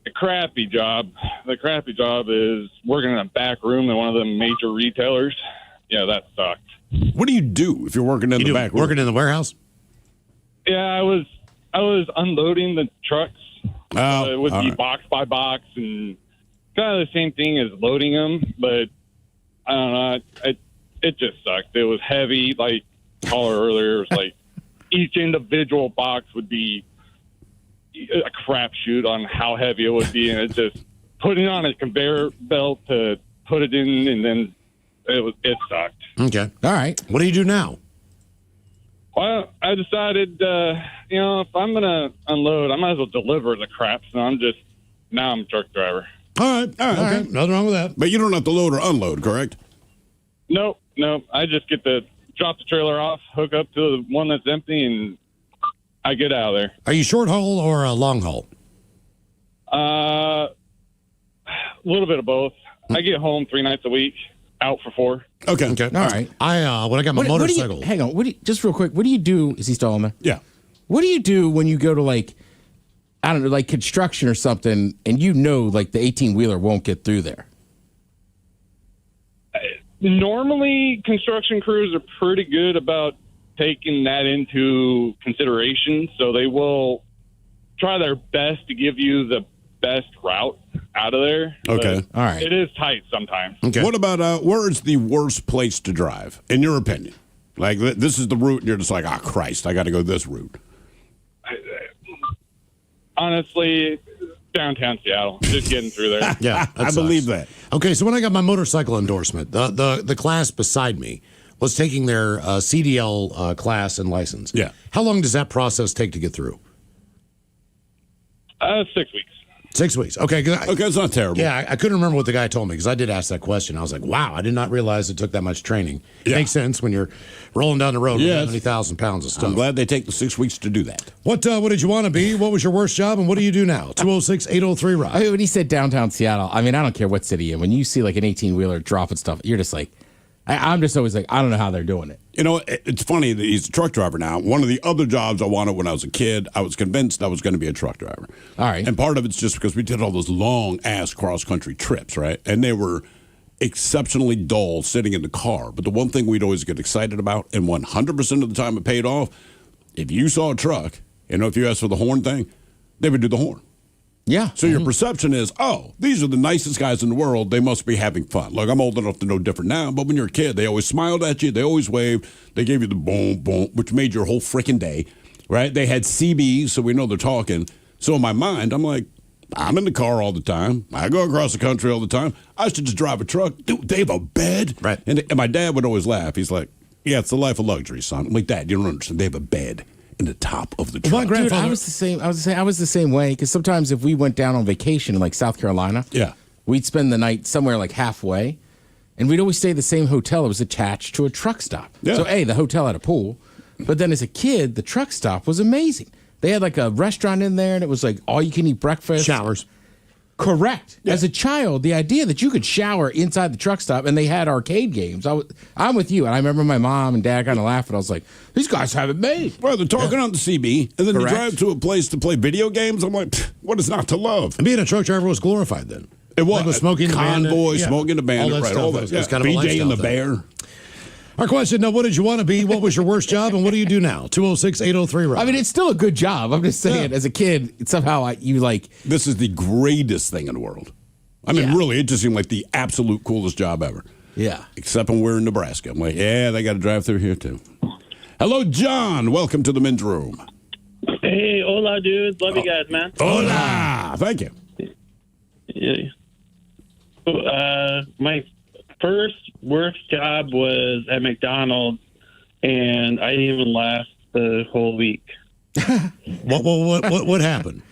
E: a crappy job. The crappy job is working in a back room in one of the major retailers. Yeah, that sucked.
C: What do you do if you're working in the back room?
D: Working in the warehouse?
E: Yeah, I was unloading the trucks. It would be box by box and kind of the same thing as loading them, but I don't know. It just sucked. It was heavy. Like caller earlier, it was like each individual box would be a crapshoot on how heavy it would be, and it just putting on a conveyor belt to put it in, and then it sucked.
D: Okay. All right. What do you do now?
E: Well, I decided, if I'm going to unload, I might as well deliver the crap. So now I'm a truck driver.
D: All right. Okay. Nothing wrong with that.
C: But you don't have to load or unload, correct?
E: Nope. I just get to drop the trailer off, hook up to the one that's empty, and I get out of there.
D: Are you short haul or a long haul?
E: A little bit of both. I get home 3 nights a week. Out for 4.
C: Okay.
Q: All right.
D: When I got my motorcycle.
Q: Hang on. Just real quick. What do you do? Is he still on there?
C: Yeah.
Q: What do you do when you go to I don't know, like construction or something, and the 18-wheeler won't get through there?
E: Normally, construction crews are pretty good about taking that into consideration, so they will try their best to give you the best route out of there.
C: Okay.
E: All right. It is tight sometimes.
C: Okay. What about where is the worst place to drive, in your opinion? Like, this is the route, and you're just like, Christ, I got to go this route.
E: Honestly, downtown Seattle, just getting through there.
D: Yeah,
C: I believe that.
D: Okay, so when I got my motorcycle endorsement, the class beside me was taking their CDL class and license.
C: Yeah.
D: How long does that process take to get through?
E: 6 weeks.
D: 6 weeks. Okay.
C: Okay, it's not terrible.
D: Yeah, I couldn't remember what the guy told me because I did ask that question. I was like, wow, I did not realize it took that much training.
C: Yeah.
D: Makes sense when you're rolling down the road with 70,000 pounds of stuff.
C: I'm glad they take the 6 weeks to do that.
D: What did you want to be? What was your worst job? And what do you do now? 206-803-ROCK.
Q: I mean, when he said downtown Seattle, I mean, I don't care what city you're in. When you see like an 18-wheeler dropping stuff, you're just like, I'm just always like, I don't know how they're doing it.
C: It's funny that he's a truck driver now. One of the other jobs I wanted when I was a kid, I was convinced I was going to be a truck driver.
Q: All right.
C: And part of it's just because we did all those long-ass cross-country trips, right? And they were exceptionally dull sitting in the car. But the one thing we'd always get excited about, and 100% of the time it paid off, if you saw a truck, if you asked for the horn thing, they would do the horn.
Q: Yeah.
C: So your perception is, these are the nicest guys in the world. They must be having fun. Look, I'm old enough to know different now, but when you're a kid, they always smiled at you. They always waved. They gave you the boom, boom, which made your whole freaking day, right? They had CBs, so we know they're talking. So in my mind, I'm like, I'm in the car all the time. I go across the country all the time. I should just drive a truck. Dude, they have a bed.
D: Right.
C: And my dad would always laugh. He's like, yeah, it's the life of luxury, son. I'm like, Dad, you don't understand. They have a bed in the top of the truck.
D: My grandfather,
Q: Dude, I was the same way because sometimes if we went down on vacation in like South Carolina,
C: yeah,
Q: we'd spend the night somewhere like halfway,
B: And we'd always stay at the same hotel. It was attached to a truck stop.
C: Yeah.
B: So, the hotel had a pool. But then as a kid, the truck stop was amazing. They had like a restaurant in there, and it was like all-you-can-eat breakfast.
D: Showers.
B: Correct. Yeah. As a child, the idea that you could shower inside the truck stop and they had arcade games. I'm with you. And I remember my mom and dad kind of laughing. I was like, these guys have it made.
C: Well, they're talking on the CB, and then
B: Correct.
C: you drive to a place to play video games. I'm like, what is not to love?
D: And being a truck driver was glorified then.
C: It was.
D: Like with Smokey and the Bandit.
C: Convoy,
D: Yeah.
C: Smokey and the Bandit,
D: All that
C: right?
D: stuff.
C: All that.
D: It was kind of a
C: BJ
D: lifestyle
C: and the
D: thing.
C: Bear.
D: Our question, now, what did you want to be? What was your worst job? And what do you do now? 206-803-ROCK.
B: I mean, it's still a good job. I'm just saying, as a kid, somehow you like.
C: This is the greatest thing in the world. I mean, really, it just seemed like the absolute coolest job ever.
B: Yeah.
C: Except when we're in Nebraska. I'm like, yeah, they got to drive through here, too. Hello, John. Welcome to the men's room.
T: Hey, hola, dudes. Love you guys, man.
C: Hola. Thank you.
T: Yeah. My first worst job was at McDonald's, and I didn't even last the whole week.
D: What happened?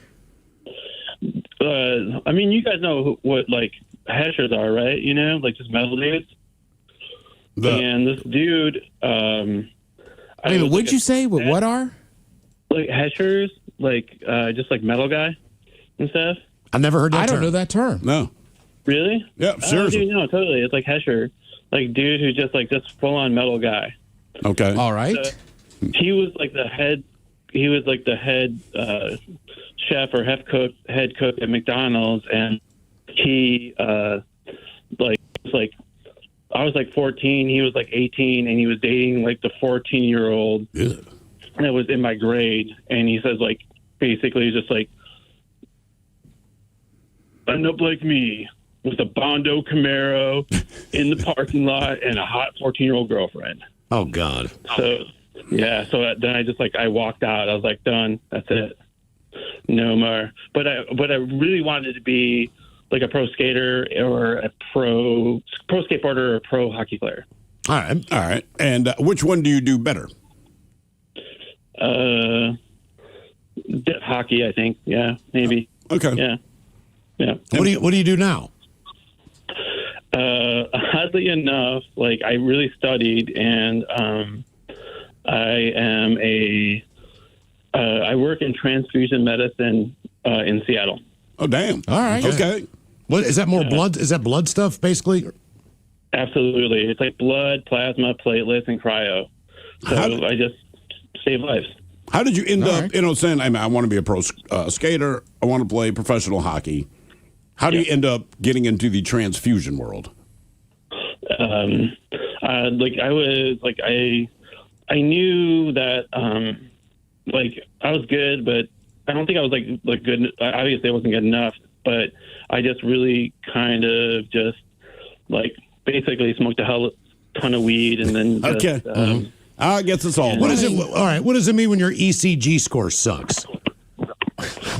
T: I mean, you guys know what like heshers are, right? You know, like just metal dudes. And this dude,
B: what'd you say? What are?
T: Like heshers, like just like metal guy and stuff.
D: I've never heard that term.
B: I don't know that term.
C: No.
T: Really?
C: Yeah, seriously.
T: No, totally. It's like hesher, like dude who's just full on metal guy.
C: Okay.
B: All right.
T: He was like the head. He was like the head chef or head cook at McDonald's, and he I was like 14, he was like 18, and he was dating like the 14-year-old that was in my grade, and he says like basically just like, end up like me with a Bondo Camaro in the parking lot and a hot 14-year-old girlfriend.
D: Oh God.
T: So yeah, so then I walked out. I was like, done. That's it. No more. But I really wanted to be like a pro skater or a pro skateboarder or a pro hockey player.
C: All right. And which one do you do better?
T: Hockey, I think. Yeah, maybe.
C: Okay.
T: Yeah.
D: What do you do now?
T: Oddly enough, like I really studied, and I am I work in transfusion medicine in Seattle.
C: Oh, damn.
D: All right.
C: Okay.
D: What is that? More blood? Is that blood stuff, basically?
T: Absolutely. It's like blood, plasma, platelets, and cryo. So I just save lives.
C: How did you end up, saying, I want to be a pro skater, I want to play professional hockey. How do you end up getting into the transfusion world?
T: I knew that, I was good, but I don't think I was like good. Obviously I wasn't good enough, but I just really kind of just basically smoked a hell ton of weed and then just,
C: I guess it's all.
D: What is it? All right. What does it mean when your ECG score sucks?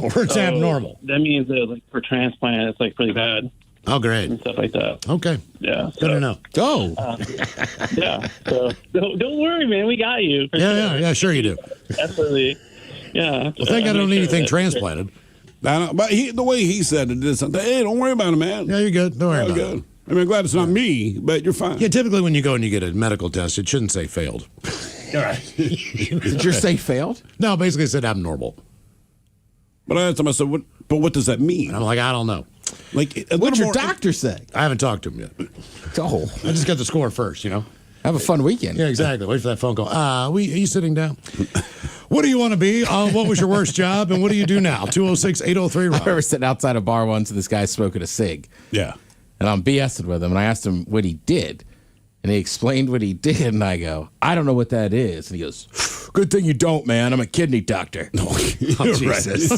D: Or it's abnormal?
T: That means that for transplant, it's pretty bad.
D: Oh, great.
T: And stuff like that.
D: Okay.
T: Yeah.
D: Good to know.
B: Oh.
T: Yeah. So don't worry, man. We got you.
D: Yeah. Sure you do.
T: Absolutely. Yeah.
D: Well, thank God I don't need anything transplanted.
C: But the way he said it is, hey, don't worry about it, man.
D: Yeah, you're good. Don't worry about it.
C: I mean, I'm glad it's not me, but you're fine.
D: Yeah, typically when you go and you get a medical test, it shouldn't say failed.
C: All right.
B: Did yours say failed?
D: No, basically it said abnormal.
C: But I asked him, I said, what does that mean?
D: And I'm like, I don't know.
B: What'd your doctor say?
D: I haven't talked to him yet.
B: Oh.
D: I just got the score first, Have
B: a fun weekend.
D: Yeah, exactly. Wait for that phone call. Are you sitting down? What do you want to be? What was your worst job? And what do you do now? 206-803-ROCK.
B: I remember sitting outside a bar once and this guy smoking a cig.
C: Yeah.
B: And I'm BSing with him, and I asked him what he did. And he explained what he did, and I go, I don't know what that is. And he goes, good thing you don't, man. I'm a kidney doctor.
D: Oh, Jesus.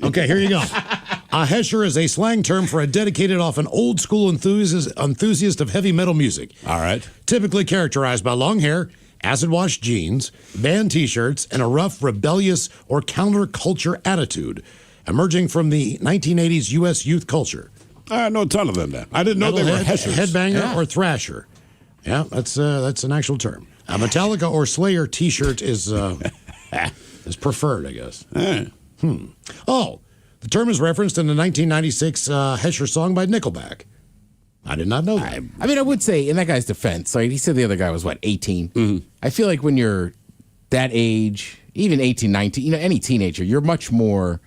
D: Okay, here you go. A hesher is a slang term for a dedicated, often old-school enthusiast of heavy metal music.
C: All right.
D: Typically characterized by long hair, acid-wash jeans, band T-shirts, and a rough, rebellious, or counterculture attitude, emerging from the 1980s U.S. youth culture.
C: I know a ton of them then. I didn't know they were heshers.
D: Headbanger or thrasher. Yeah, that's an actual term. A Metallica or Slayer T-shirt is preferred, I guess. Oh, the term is referenced in the 1996 Hesher song by Nickelback. I did not know that.
B: I mean, I would say, in that guy's defense, like he said the other guy was, 18? I feel like when you're that age, even 18, 19, any teenager, you're much more,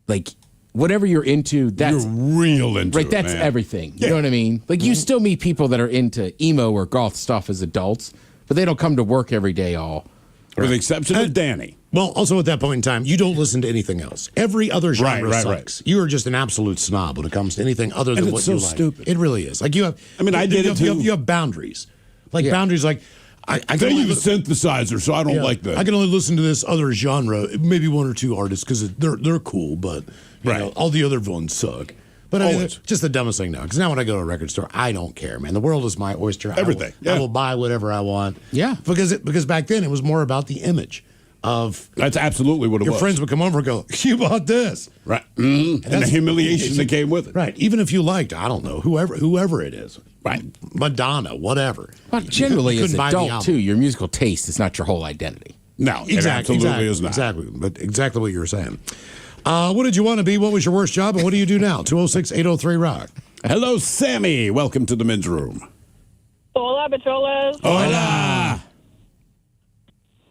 B: like, whatever you're into, that's...
C: You're real into
B: right,
C: it,
B: that's
C: man.
B: everything. You know what I mean? Like, you still meet people that are into emo or goth stuff as adults, but they don't come to work every day all...
C: With the exception of Danny.
D: Well, also at that point in time, you don't listen to anything else. Every other genre
C: Right.
D: sucks. You are just an absolute snob when it comes to anything other than
C: And
D: what
C: it's
D: you
C: so
D: like.
C: stupid.
D: It really is. Like you have.
C: I mean, I did
D: you
C: it
D: have,
C: too.
D: You have boundaries. Like boundaries. Like I
C: They
D: can only
C: use synthesizer, so I don't like that.
D: I can only listen to this other genre, maybe one or two artists because they're cool, but you know, all the other ones suck. But I mean, it's just the dumbest thing now. Because now when I go to a record store, I don't care, man. The world is my oyster.
C: Everything.
D: I will buy whatever I want.
B: Yeah.
D: Because back then it was more about the image of.
C: That's absolutely what it was.
D: Your friends would come over and go, "You bought this."
C: Right. And the humiliation that came with it.
D: Right. Even if you liked, I don't know, whoever it is.
C: Right.
D: Madonna, whatever.
B: But generally,
D: You
B: as
D: couldn't
B: an
D: buy the
B: adult,
D: album.
B: too, your musical taste is not your whole identity.
C: No, it absolutely is not.
D: Exactly. But exactly what you were saying. What did you want to be? What was your worst job? And what do you do now? 206-803-ROCK.
C: Hello, Sammy. Welcome to the men's room.
U: Hola, Bacholas.
C: Hola.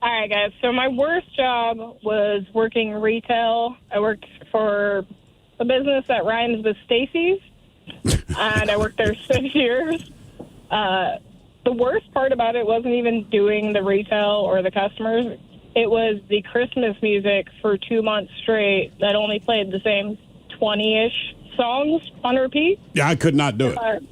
U: All right, guys. So my worst job was working retail. I worked for a business that rhymes with Stacy's, and I worked there 6 years. The worst part about it wasn't even doing the retail or the customers. It was the Christmas music for 2 months straight that only played the same 20-ish songs on repeat.
C: Yeah, I could not do it.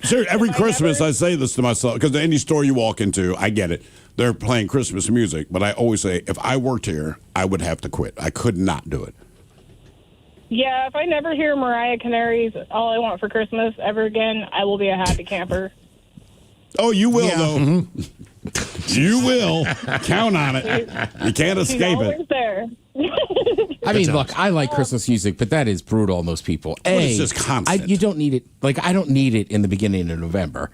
C: Sure, every Christmas I say this to myself, because any store you walk into, I get it. They're playing Christmas music, but I always say, if I worked here, I would have to quit. I could not do it.
U: Yeah, if I never hear Mariah Canary's All I Want for Christmas ever again, I will be a happy camper.
C: Oh, you will, though. You will. Count on it. You can't
U: She's
C: escape
U: always
C: it.
U: there.
B: I mean, look, I like Christmas music, but that is brutal on those people.
C: it's just constant.
B: You don't need it. Like, I don't need it in the beginning of November.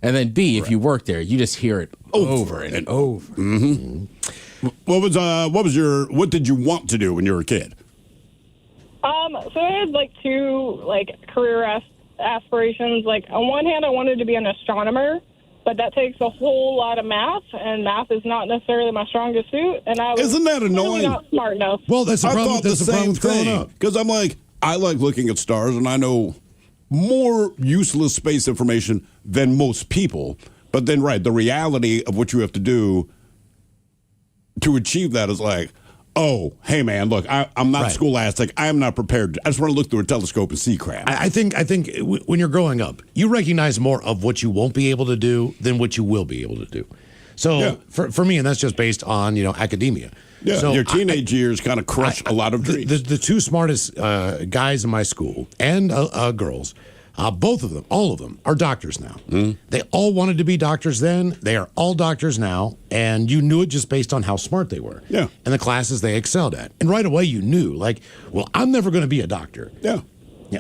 B: And then B, if you work there, you just hear it over and over.
C: Mm-hmm. What did you want to do when you were a kid?
U: So I had two career aspirations. On one hand, I wanted to be an astronomer, but that takes a whole lot of math, and math is not necessarily my strongest suit. And I was
C: Isn't that
U: really
C: annoying?
U: not smart enough.
D: Well, that's the
C: I
D: problem.
C: thought the
D: That's the problem
C: same
D: with growing
C: thing.
D: up.
C: Because I'm like, I like looking at stars, and I know more useless space information than most people. But then, the reality of what you have to do to achieve that is like, oh, hey, man, look, I'm not scholastic. I am not prepared. I just want to look through a telescope and see crap.
D: I think when you're growing up, you recognize more of what you won't be able to do than what you will be able to do. So for me, and that's just based on academia.
C: Yeah,
D: so
C: your teenage years kind of crush a lot of dreams.
D: The two smartest guys in my school and girls, both of them, all of them, are doctors now. They all wanted to be doctors then. They are all doctors now, and you knew it just based on how smart they were.
C: Yeah.
D: And the classes they excelled at. And right away you knew, I'm never going to be a doctor.
C: Yeah.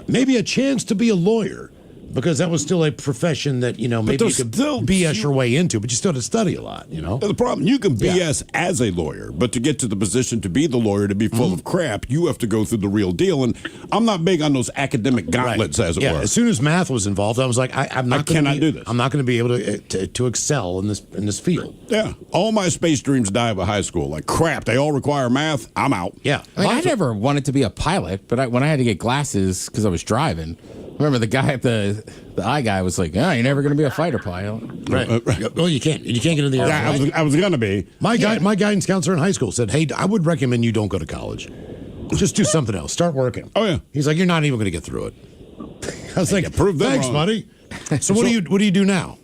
D: Maybe a chance to be a lawyer, because that was still a profession that, maybe you could BS your way into, but you still had to study a lot, The
C: problem, you can BS as a lawyer, but to get to the position to be the lawyer, to be full of crap, you have to go through the real deal. And I'm not big on those academic gauntlets, as it were.
D: As soon as math was involved, I was like, I
C: cannot do this.
D: I'm not going to be able to excel in this field.
C: Yeah. All my space dreams die by high school. Like, crap, they all require math. I'm out.
D: Yeah.
B: I never wanted to be a pilot, but when I had to get glasses because I was driving, remember the guy at the eye guy was like, "Oh, you're never going to be a fighter pilot."
D: Right. Well, you can't get into the air.
C: Yeah, I was going to be.
D: My guidance counselor in high school said, "Hey, I would recommend you don't go to college. Just do something else. Start working."
C: Oh yeah.
D: He's like, "You're not even going to get through it." I was like,
C: "Prove them
D: thanks,
C: wrong."
D: buddy. So what do you do now?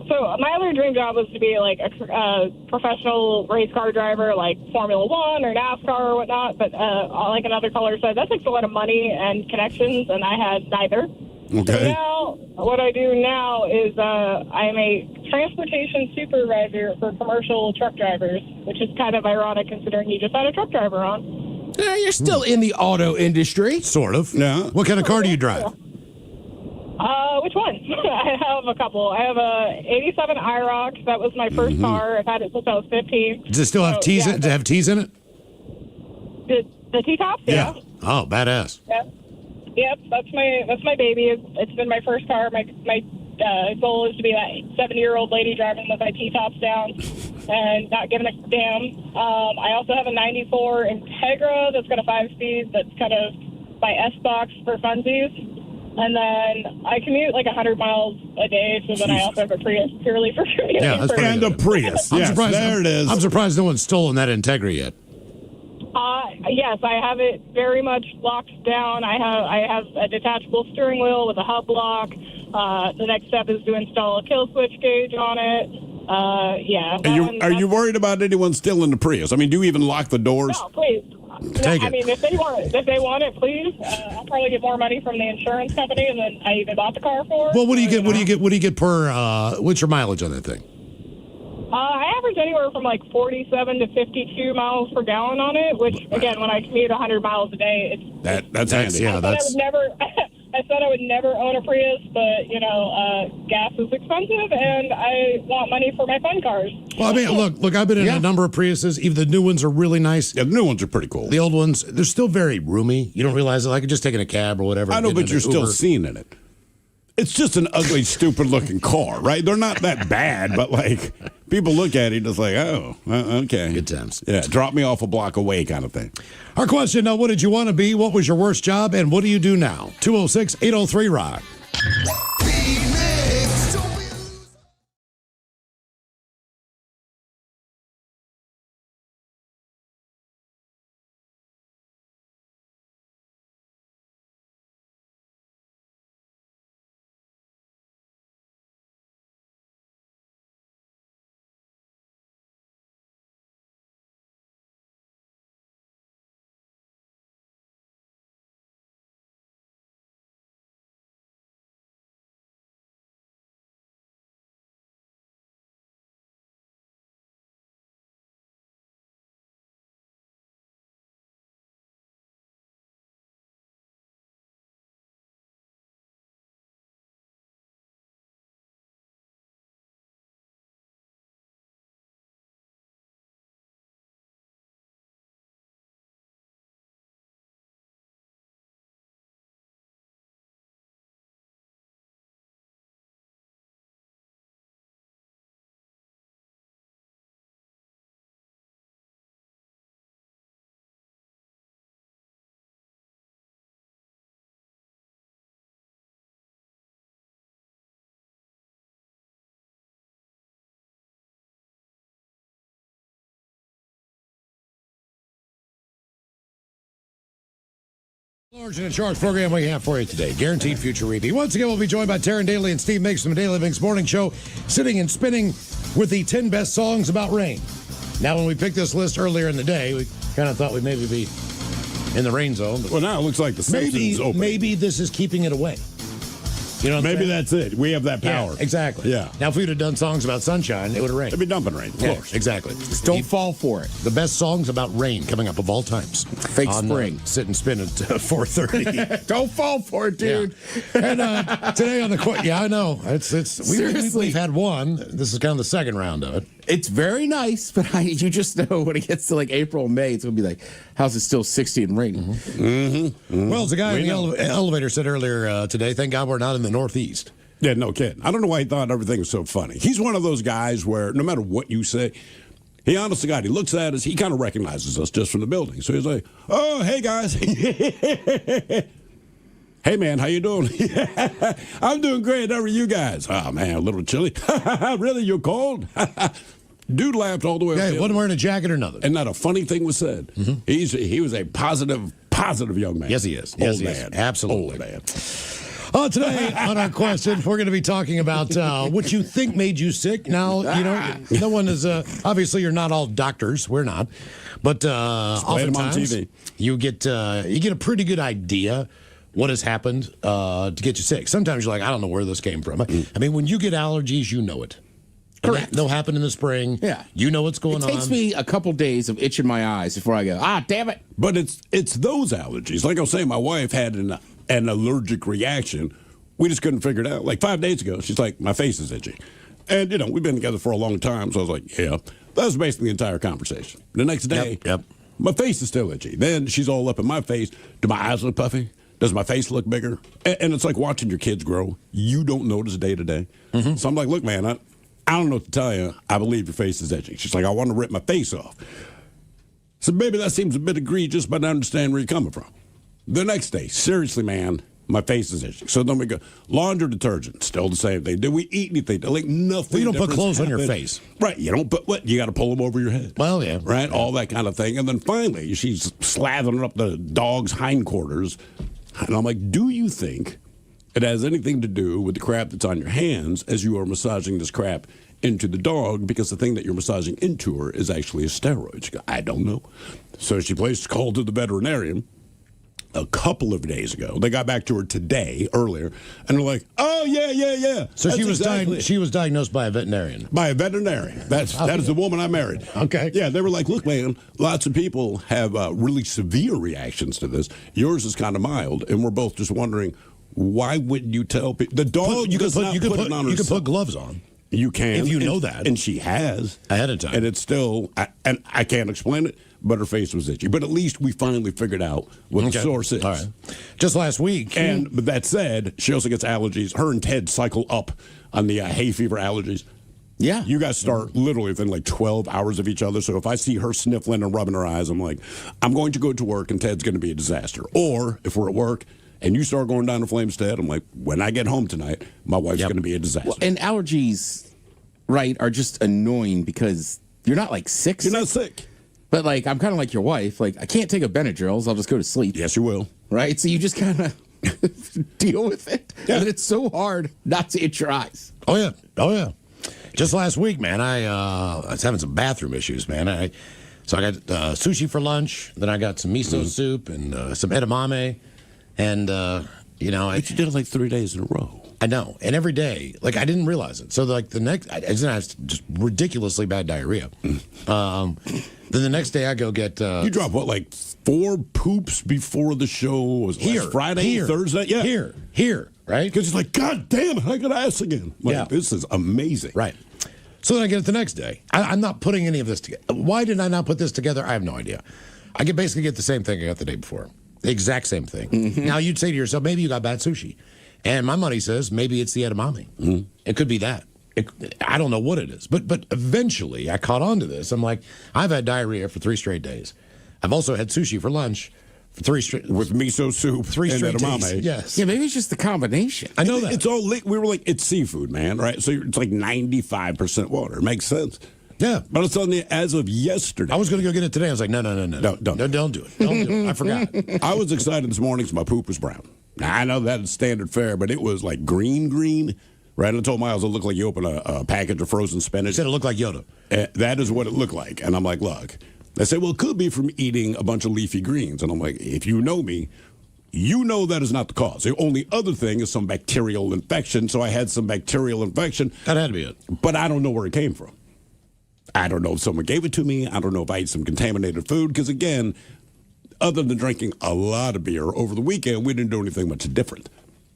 U: So my other dream job was to be a professional race car driver, like Formula One or NASCAR or whatnot. But like another caller said, that takes a lot of money and connections, and I had neither.
C: Okay.
U: So now, what I do now is I'm a transportation supervisor for commercial truck drivers, which is kind of ironic considering you just had a truck driver on.
B: You're still in the auto industry.
D: Sort of.
C: Yeah.
D: What kind of car do you drive?
U: Which one? I have a couple. I have a '87 IROC. That was my 1st car. I've had it since I was 15.
D: Does it still have T's? Does it have T's in it?
U: The T-tops? Yeah.
D: Oh, badass.
U: Yeah. Yep, that's my baby. It's been my first car. My goal is to be that 70-year-old lady driving with my T-tops down and not giving a damn. I also have a 94 Integra that's got a 5-speed that's kind of my S-box for funsies. And then I commute like 100 miles a day, so then I also have a Prius purely for commuting.
D: Yeah, that's pretty
C: And a Prius. Yes, there it is.
D: I'm surprised no one's stolen that Integra yet.
U: Yes, I have it very much locked down. I have a detachable steering wheel with a hub lock. The next step is to install a kill switch gauge on it. Yeah.
C: Are you worried about anyone stealing the Prius? I mean, do you even lock the doors?
U: No, please.
D: Take it.
U: I mean, if they want it, please. I'll probably get more money from the insurance company than I even bought the car for.
D: Well, what do you get? What do you get per? What's your mileage on that thing?
U: I average anywhere from like 47 to 52 miles per gallon on it, which again, when I commute 100 miles a day, it's
C: that's handy.
D: Yeah, that's.
U: I said I would never own a Prius, but gas is expensive, and I want money for my fun cars.
D: Well, I mean, look, I've been in a number of Priuses. Even the new ones are really nice.
C: Yeah, the new ones are pretty cool.
D: The old ones, they're still very roomy. You don't realize it. Like just taking a cab or whatever.
C: I know, but you're still
D: Uber.
C: seen in it. It's just an ugly, stupid-looking car, right? They're not that bad, but like people look at it, it's like, oh, okay,
D: good times.
C: Yeah, drop me off a block away, kind of thing.
D: Our question: now, what did you want to be? What was your worst job? And what do you do now? 206-803-ROCK. Large and in charge program we have for you today. Guaranteed future repeat. Once again, we'll be joined by Taryn Daly and Steve Miggs from the Daily Vinks Morning Show, sitting and spinning with the 10 best songs about rain. Now, when we picked this list earlier in the day, we kind of thought we'd maybe be in the rain zone. But
C: well, now it looks like the Simpsons open.
D: Maybe this is keeping it away. You know,
C: maybe that's it. We have that power.
D: Yeah, exactly.
C: Yeah.
D: Now, if we'd have done songs about sunshine, it would have rained.
C: It'd be dumping rain, of course.
D: Exactly.
B: Just don't fall for it.
D: The best songs about rain coming up of all times.
B: Fake spring.
D: Sit and spin at 4:30.
B: Don't fall for it, dude.
D: Yeah. And today on the yeah, I know. We've had one. This is kind of the second round of it.
B: It's very nice, but you just know when it gets to like April and May, it's going to be like, how's it still 60 and raining?
D: Mm-hmm. Mm-hmm. Well, as the guy in the elevator said earlier today, thank God we're not in the Northeast.
C: Yeah, no kidding. I don't know why he thought everything was so funny. He's one of those guys where no matter what you say, he honest to God, he looks at us, he kind of recognizes us just from the building. So he's like, oh, hey, guys. Hey, man, how you doing? I'm doing great. How are you guys? Oh, man, a little chilly. Really, you're cold? Dude laughed all the way up.
D: Yeah, he wasn't wearing a jacket or nothing.
C: And not a funny thing was said. Mm-hmm. He was a positive young man.
D: Yes, he is.
C: Old man.
D: Absolutely.
C: Old man.
D: Today on our question, we're going to be talking about what you think made you sick. Now, no one is, obviously you're not all doctors. We're not. But oftentimes you get a pretty good idea what has happened to get you sick. Sometimes you're like, I don't know where this came from. I mean, when you get allergies, you know it.
B: Correct.
D: They'll happen in the spring.
B: Yeah.
D: You know what's going on.
B: It takes me a couple days of itching my eyes before I go, damn it.
C: But it's those allergies. Like I was saying, my wife had an allergic reaction. We just couldn't figure it out. Like 5 days ago, she's like, my face is itchy. And, we've been together for a long time, so I was like, yeah. That was basically the entire conversation. The next day,
D: Yep.
C: my face is still itchy. Then she's all up in my face. Do my eyes look puffy? Does my face look bigger? And it's like watching your kids grow. You don't notice day to day. So I'm like, look, man, I don't know what to tell you. I believe your face is itching. She's like, I want to rip my face off. So maybe that seems a bit egregious, but I understand where you're coming from. The next day, seriously, man, my face is itching. So then we go, laundry detergent, still the same thing. Did we eat anything? Like nothing.
D: Well, you don't put clothes on your
C: happened.
D: face.
C: Right. You don't put what? You got to pull them over your head.
D: Well, yeah.
C: Right? All that kind of thing. And then finally, she's slathering up the dog's hindquarters. And I'm like, do you think it has anything to do with the crap that's on your hands as you are massaging this crap into the dog? Because the thing that you're massaging into her is actually a steroid. She goes, I don't know. So she placed a call to the veterinarian a couple of days ago. They got back to her today, earlier, and they're like, oh, yeah.
D: So she was diagnosed by a veterinarian?
C: By a veterinarian. That is the woman I married.
D: Okay.
C: Yeah, they were like, look, man, lots of people have really severe reactions to this. Yours is kind of mild, and we're both just wondering, why wouldn't you tell people? The dog you can
D: put gloves on.
C: You can.
D: If you know that.
C: And she has.
D: Ahead of time.
C: And it's still, and I can't explain it, but her face was itchy. But at least we finally figured out what the source is.
D: All right. Just last week.
C: But that said, she also gets allergies. Her and Ted cycle up on the hay fever allergies.
B: Yeah.
C: You guys start literally within like 12 hours of each other. So if I see her sniffling and rubbing her eyes, I'm like, I'm going to go to work and Ted's going to be a disaster. Or if we're at work and you start going down the flames, Ted, I'm like, when I get home tonight, my wife's going to be a disaster.
B: Well, and allergies, right, are just annoying because you're not like sick.
C: You're not sick.
B: But like, I'm kind of like your wife. Like, I can't take a Benadryl, so I'll just go to sleep.
C: Yes, you will.
B: Right? So you just kind of deal with it. Yeah. And it's so hard not to itch your eyes.
D: Oh, yeah. Just last week, man, I was having some bathroom issues, man. So I got sushi for lunch, then I got some miso soup and some edamame, and, you know.
C: But you did it like 3 days in a row.
D: I know. And every day, like, I didn't realize it. So, like, the next, I had just ridiculously bad diarrhea. Then the next day I go get...
C: you dropped, what, like 4 poops before the show? Was last Friday, Thursday? Yeah.
D: Here, right?
C: Because it's like, God damn it, I got ass again. Like, this is amazing.
D: Right. So then I get it the next day. I'm not putting any of this together. Why did I not put this together? I have no idea. I could basically get the same thing I got the day before. The exact same thing. Now, you'd say to yourself, maybe you got bad sushi. And my money says maybe it's the edamame. It could be that. I don't know what it is. But eventually I caught on to this. I'm like, I've had diarrhea for 3 straight days. I've also had sushi for lunch for 3 straight...
C: With miso soup
D: 3
C: and
D: straight
C: edamame.
D: days. Yes.
B: Yeah, maybe it's just the combination.
D: I know that.
C: It's all... We were like, it's seafood, man, right? So it's like 95% water. It makes sense.
D: Yeah.
C: But I was telling you, as of yesterday...
D: I was going to go get it today. I was like, no. Don't do it. Don't do it. I forgot.
C: I was excited this morning because my poop was brown. Now, I know that is standard fare, but it was like green. Right? I told Miles it looked like you open a package of frozen spinach.
D: He said it looked like Yoda.
C: That is what it looked like. And I'm like, look. They said, well, it could be from eating a bunch of leafy greens. And I'm like, if you know me, you know that is not the cause. The only other thing is some bacterial infection. So I had some bacterial infection.
D: That had to be it.
C: But I don't know where it came from. I don't know if someone gave it to me. I don't know if I ate some contaminated food. Because, again, other than drinking a lot of beer over the weekend, we didn't do anything much different.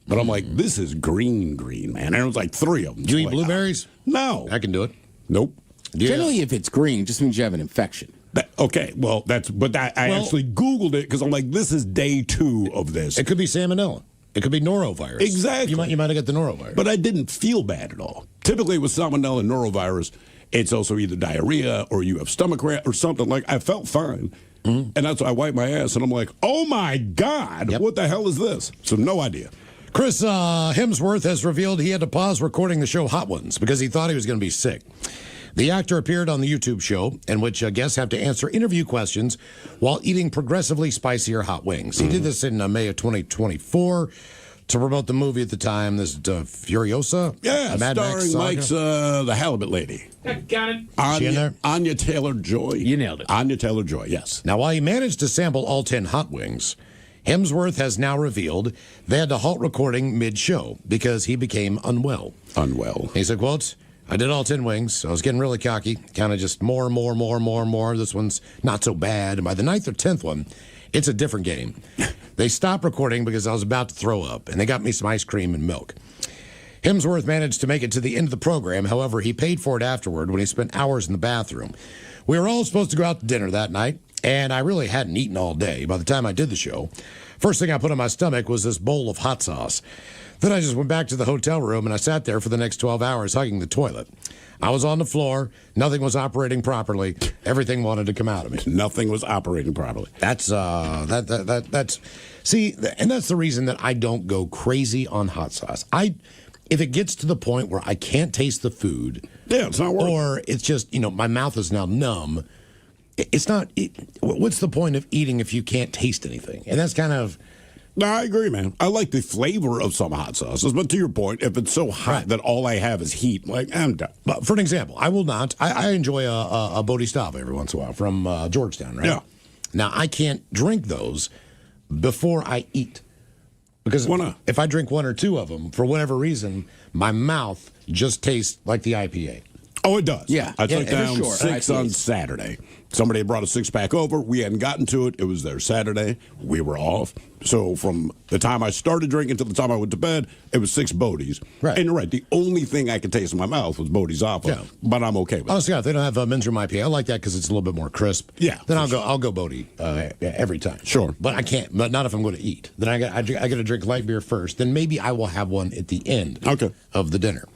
C: But I'm like, this is green, man. And it was like 3 of them.
D: Do you eat blueberries?
C: No.
D: I can do it.
C: Nope.
D: Yeah.
B: Generally, if it's green, it just means you have an infection.
C: Okay, well, I actually Googled it because I'm like, this is day 2 of this.
D: It could be salmonella. It could be norovirus.
C: Exactly.
D: You might have got the norovirus.
C: But I didn't feel bad at all. Typically with salmonella and norovirus, it's also either diarrhea or you have stomach cramp or something. Like, I felt fine. And that's why I wiped my ass, and I'm like, oh, my God, what the hell is this? So no idea.
D: Chris Hemsworth has revealed he had to pause recording the show Hot Ones because he thought he was going to be sick. The actor appeared on the YouTube show in which guests have to answer interview questions while eating progressively spicier hot wings. He did this in May of 2024 to promote the movie at the time. This is Furiosa.
C: Yeah,
D: Mad Max
C: starring Mike's the halibut lady.
Q: Got it.
D: She in there?
C: Anya Taylor-Joy.
Q: You nailed it.
C: Anya Taylor-Joy, yes.
D: Now, while he managed to sample all 10 hot wings, Hemsworth has now revealed they had to halt recording mid-show because he became unwell. He said, quote, I did all 10 wings. I was getting really cocky, kind of just more. This one's not so bad. And by the 9th or 10th one, it's a different game. They stopped recording because I was about to throw up, and they got me some ice cream and milk. Hemsworth managed to make it to the end of the program. However, he paid for it afterward when he spent hours in the bathroom. We were all supposed to go out to dinner that night. and I really hadn't eaten all day. By the time I did the show, first thing I put in my stomach was this bowl of hot sauce. Then I just went back to the hotel room, and I sat there for the next 12 hours hugging the toilet. I was on the floor. Nothing was operating properly. Everything wanted to come out of me.
C: Nothing was operating properly.
D: That's see, and that's the reason that I don't go crazy on hot sauce. If it gets to the point where I can't taste the food,
C: yeah, it's not working.
D: Or it's just my mouth is now numb. It's not. What's the point of eating if you can't taste anything? And that's kind of.
C: No, I agree, man. I like the flavor of some hot sauces, but to your point, if it's so hot that all I have is heat, I'm done.
D: But for an example, I will not. I enjoy a Bodhisattva every once in a while from Georgetown, right?
C: Yeah.
D: Now, I can't drink those before I eat. Because
C: why not?
D: If I drink one or two of them, for whatever reason, my mouth just tastes like the IPA.
C: Oh, it does.
B: Yeah.
C: I took down
B: sure.
C: 6 on Saturday. Somebody had brought a 6-pack over. We hadn't gotten to it. It was there Saturday. We were off. So from the time I started drinking to the time I went to bed, it was 6 Bodies.
D: Right.
C: And you're right. The only thing I could taste in my mouth was Bodhisattva. Yeah. But I'm okay with it.
D: Honestly, if they don't have men's room IPA, I like that because it's a little bit more crisp.
C: Yeah.
D: Then I'll go Bodhi every time.
C: Sure.
D: But I can't. But not if I'm going to eat. Then I got to drink light beer first. Then maybe I will have one at the end of the dinner.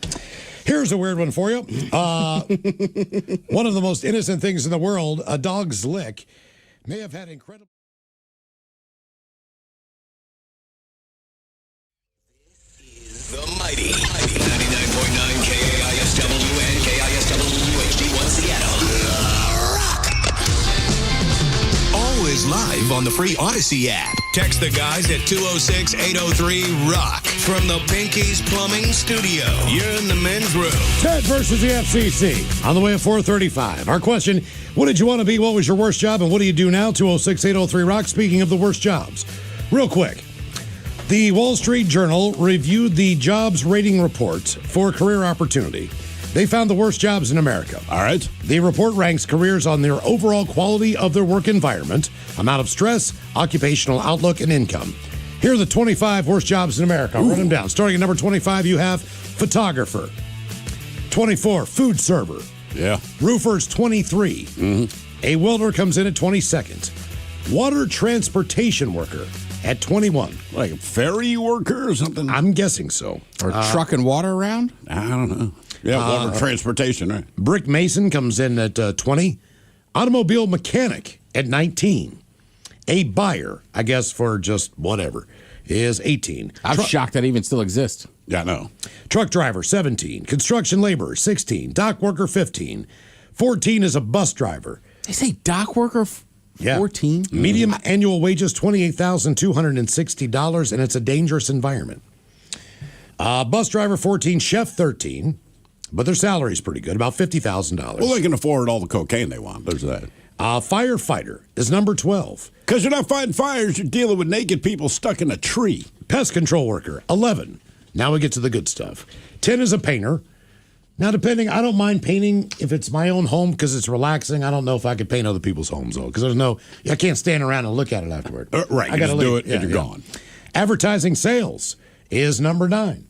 D: Here's a weird one for you. One of the most innocent things in the world, a dog's lick, may have had incredible.
I: The mighty 99.9 KAISW and KISW HD1 Seattle. Always live on the free Odyssey app. Text the guys at 206-803-ROCK from the Pinky's Plumbing Studio. You're in the men's room.
D: Ted versus the FCC on the way at 4:35. Our question, what did you want to be? What was your worst job? And what do you do now? 206-803-ROCK. Speaking of the worst jobs, real quick. The Wall Street Journal reviewed the jobs rating report for career opportunity. They found the worst jobs in America.
C: All right.
D: The report ranks careers on their overall quality of their work environment, amount of stress, occupational outlook, and income. Here are the 25 worst jobs in America. I'll run them down. Starting at number 25, you have photographer. 24, food server.
C: Yeah.
D: Roofers, 23.
C: Mm-hmm.
D: A welder comes in at 22nd. Water transportation worker at 21.
C: Like a ferry worker or something?
D: I'm guessing so.
B: Or trucking water around?
C: I don't know. Yeah, water transportation, right?
D: Brick mason comes in at 20. Automobile mechanic at 19. A buyer, I guess for just whatever, is 18.
B: I'm shocked that even still exists.
C: Yeah, I know.
D: Truck driver, 17. Construction laborer, 16. Dock worker, 15. 14 is a bus driver.
B: They say dock worker 14?
D: Medium annual wages, $28,260, and it's a dangerous environment. Bus driver, 14. Chef, 13. But their salary's pretty good, about $50,000.
C: Well, they can afford all the cocaine they want. There's that.
D: Firefighter is number 12.
C: Because you're not fighting fires, you're dealing with naked people stuck in a tree.
D: Pest control worker, 11. Now we get to the good stuff. 10 is a painter. Now, depending, I don't mind painting if it's my own home because it's relaxing. I don't know if I could paint other people's homes, though, because I can't stand around and look at it afterward.
C: Right,
D: I got to
C: do it and you're gone.
D: Advertising sales is number 9.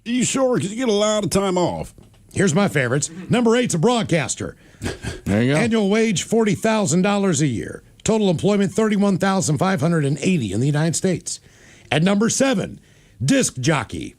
C: You sure? Because you get a lot of time off.
D: Here's my favorites. Number 8's a broadcaster.
B: There you go.
D: Annual wage, $40,000 a year. Total employment, $31,580 in the United States. At number 7, disc jockey.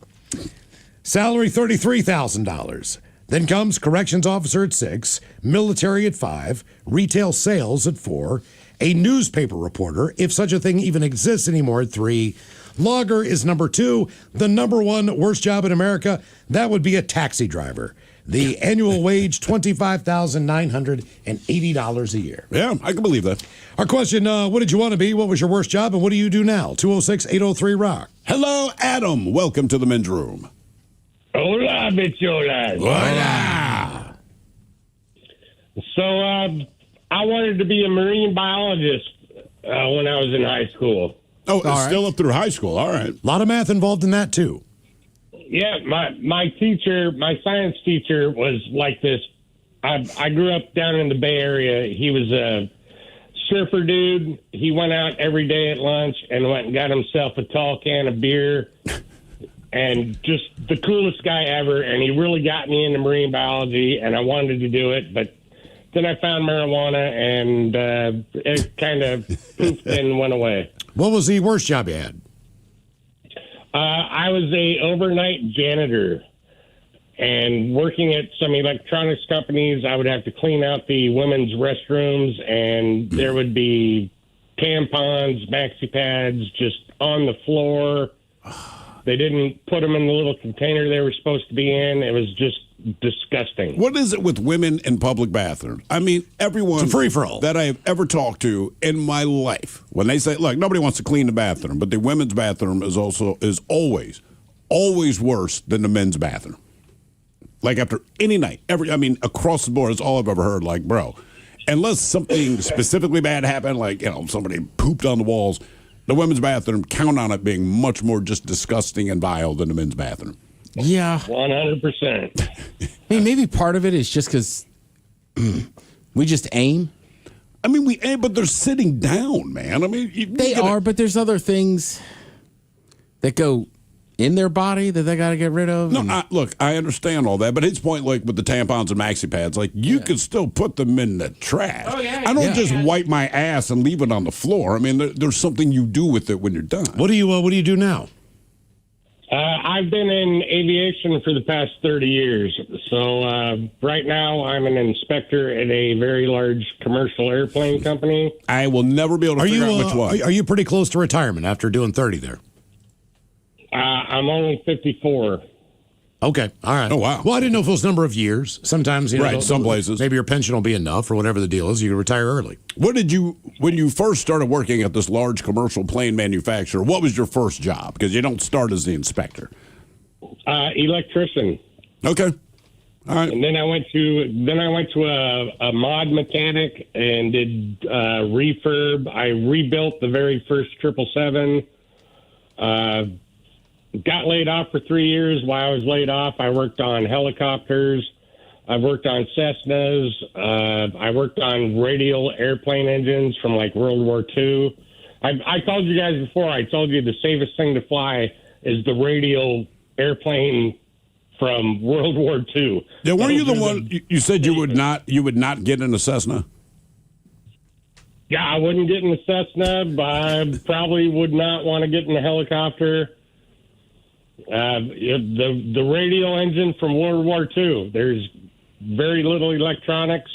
D: Salary, $33,000. Then comes corrections officer at 6, military at 5, retail sales at 4, a newspaper reporter, if such a thing even exists anymore, at 3. Logger is number 2. The number 1 worst job in America, that would be a taxi driver. The annual wage, $25,980 a year.
C: Yeah, I can believe that.
D: Our question, what did you want to be? What was your worst job? And what do you do now? 206-803-ROCK.
C: Hello, Adam. Welcome to the men's room.
A: Hola, bicholas.
C: Hola.
A: So, I wanted to be a marine biologist when I was in high school.
C: Oh, it's still up through high school. All right.
D: A lot of math involved in that, too.
A: Yeah, my teacher, my science teacher was like this. I grew up down in the Bay Area. He was a surfer dude. He went out every day at lunch and went and got himself a tall can of beer. And just the coolest guy ever. And he really got me into marine biology, and I wanted to do it. But then I found marijuana, and it kind of poofed and went away.
D: What was the worst job you had?
A: I was a overnight janitor, and working at some electronics companies, I would have to clean out the women's restrooms, and there would be tampons, maxi pads just on the floor. They didn't put them in the little container they were supposed to be in. It was just disgusting.
F: What is it with women in public bathrooms? I mean, everyone
D: free-for-all
F: that I have ever talked to in my life, when they say, look, nobody wants to clean the bathroom, but the women's bathroom is always worse than the men's bathroom. Like after any night, across the board, it's all I've ever heard. Like, bro, unless something specifically bad happened, like, somebody pooped on the walls, the women's bathroom, count on it being much more just disgusting and vile than the men's bathroom.
B: Yeah.
A: 100%.
B: I mean, maybe part of it is just because we just aim.
F: I mean, we aim, but they're sitting down, man. I mean,
B: they are, but there's other things that go in their body that they got to get rid of.
F: No, look, I understand all that, but his point, like with the tampons and maxi pads, like you could still put them in the trash.
D: Oh, yeah,
F: I don't just wipe my ass and leave it on the floor. I mean, there's something you do with it when you're done.
D: What do you do now?
A: I've been in aviation for the past 30 years. So right now I'm an inspector at a very large commercial airplane company.
F: I will never be able to figure out which one.
D: Are you pretty close to retirement after doing 30 there?
A: I'm only 54.
D: Okay, all right.
F: Oh, wow.
D: Well, I didn't know if it was number of years. Sometimes,
F: some places.
D: Maybe your pension will be enough or whatever the deal is. You can retire early.
F: When you first started working at this large commercial plane manufacturer, what was your first job? Because you don't start as the inspector.
A: Electrician.
F: Okay. All right.
A: And then I went to a mod mechanic and did refurb. I rebuilt the very first 777. Got laid off for 3 years. While I was laid off, I worked on helicopters. I worked on Cessnas. I worked on radial airplane engines from like World War II. I told you guys before, I told you the safest thing to fly is the radial airplane from World War II.
F: Yeah, weren't you the one you said you would not get in a Cessna?
A: Yeah, I wouldn't get in a Cessna, but I probably would not want to get in a helicopter. The radial engine from World War II. There's very little electronics,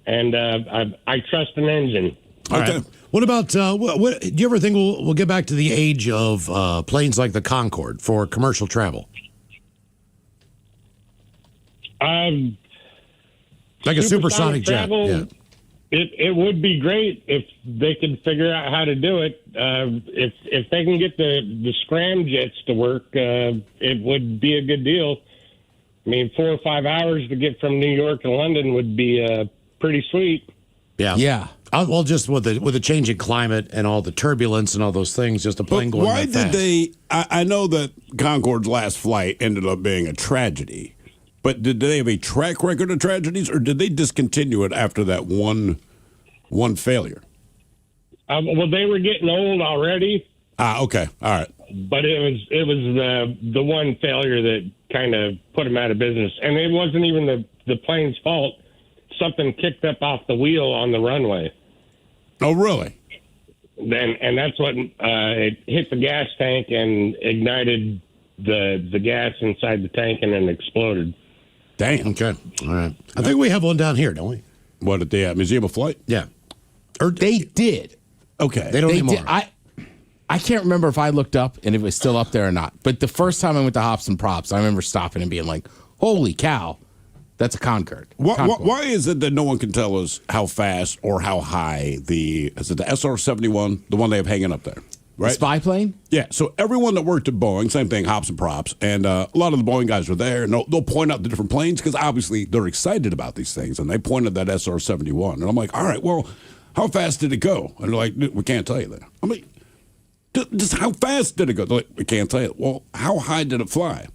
A: and I trust an engine.
D: Okay. Right. What about, what do you ever think we'll get back to the age of planes like the Concorde for commercial travel? Like a supersonic jet.
A: Travel,
D: yeah.
A: It would be great if they could figure out how to do it. If they can get the scramjets to work, it would be a good deal. I mean, 4 or 5 hours to get from New York to London would be pretty sweet.
D: Yeah. Yeah. Well, just with the changing climate and all the turbulence and all those things, just a plane going
F: why
D: that fast.
F: did they? I know that Concorde's last flight ended up being a tragedy, but did they have a track record of tragedies, or did they discontinue it after that one failure?
A: Well, they were getting old already.
F: Okay, all right.
A: But it was the one failure that kind of put them out of business, and it wasn't even the plane's fault. Something kicked up off the wheel on the runway.
F: Oh, really?
A: And that's what it hit the gas tank and ignited the gas inside the tank, and then exploded.
F: Damn.
D: Okay. All right. I think we have one down here, don't we?
F: What, at the Museum of Flight?
D: Yeah.
B: They did.
F: Okay.
D: They don't anymore.
B: I can't remember if I looked up and it was still up there or not. But the first time I went to Hops and Props, I remember stopping and being like, holy cow, that's a Concorde.
F: Why is it that no one can tell us how fast or how high is it the SR-71, the one they have hanging up there? Right?
B: The spy plane?
F: Yeah, so everyone that worked at Boeing, same thing, Hops and Props, and a lot of the Boeing guys are there, and they'll point out the different planes because obviously they're excited about these things, and they pointed that SR-71, and I'm like, all right, well, how fast did it go? And they're like, we can't tell you that. I'm like, just how fast did it go? They're like, we can't tell you. Well, how high did it fly?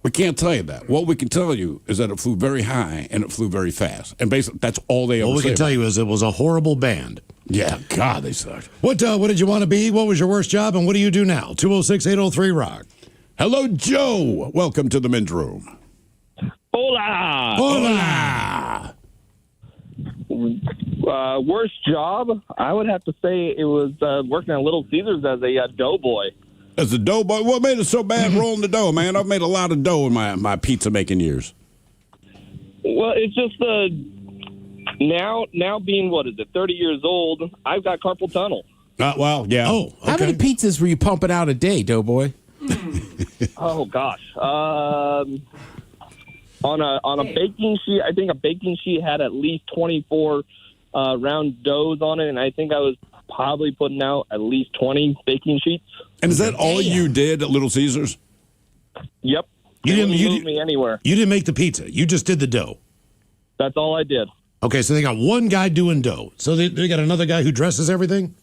F: We can't tell you that. What we can tell you is that it flew very high and it flew very fast, and basically that's all they ever say.
D: What we can tell you is it was a horrible band.
F: Yeah, God, they sucked.
D: What did you want to be? What was your worst job, and what do you do now? 206-803-ROCK.
F: Hello, Joe. Welcome to the men's room.
V: Hola.
F: Hola.
H: Worst job? I would have to say it was working at Little Caesars as a doughboy.
F: As a dough boy, what made it so bad rolling the dough, man? I've made a lot of dough in my pizza making years.
H: Well, it's just now being, 30 years old, I've got carpal tunnel.
F: Well, yeah.
B: Oh, okay. How many pizzas were you pumping out a day, doughboy?
H: Oh gosh. On a baking sheet, I think a baking sheet had at least 24 round doughs on it, and I think I was probably putting out at least 20 baking sheets.
F: And is that all you did at Little Caesars?
H: Yep.
D: You didn't
H: move me anywhere.
D: You didn't make the pizza. You just did the dough.
H: That's all I did.
D: Okay, so they got one guy doing dough. So they got another guy who dresses everything?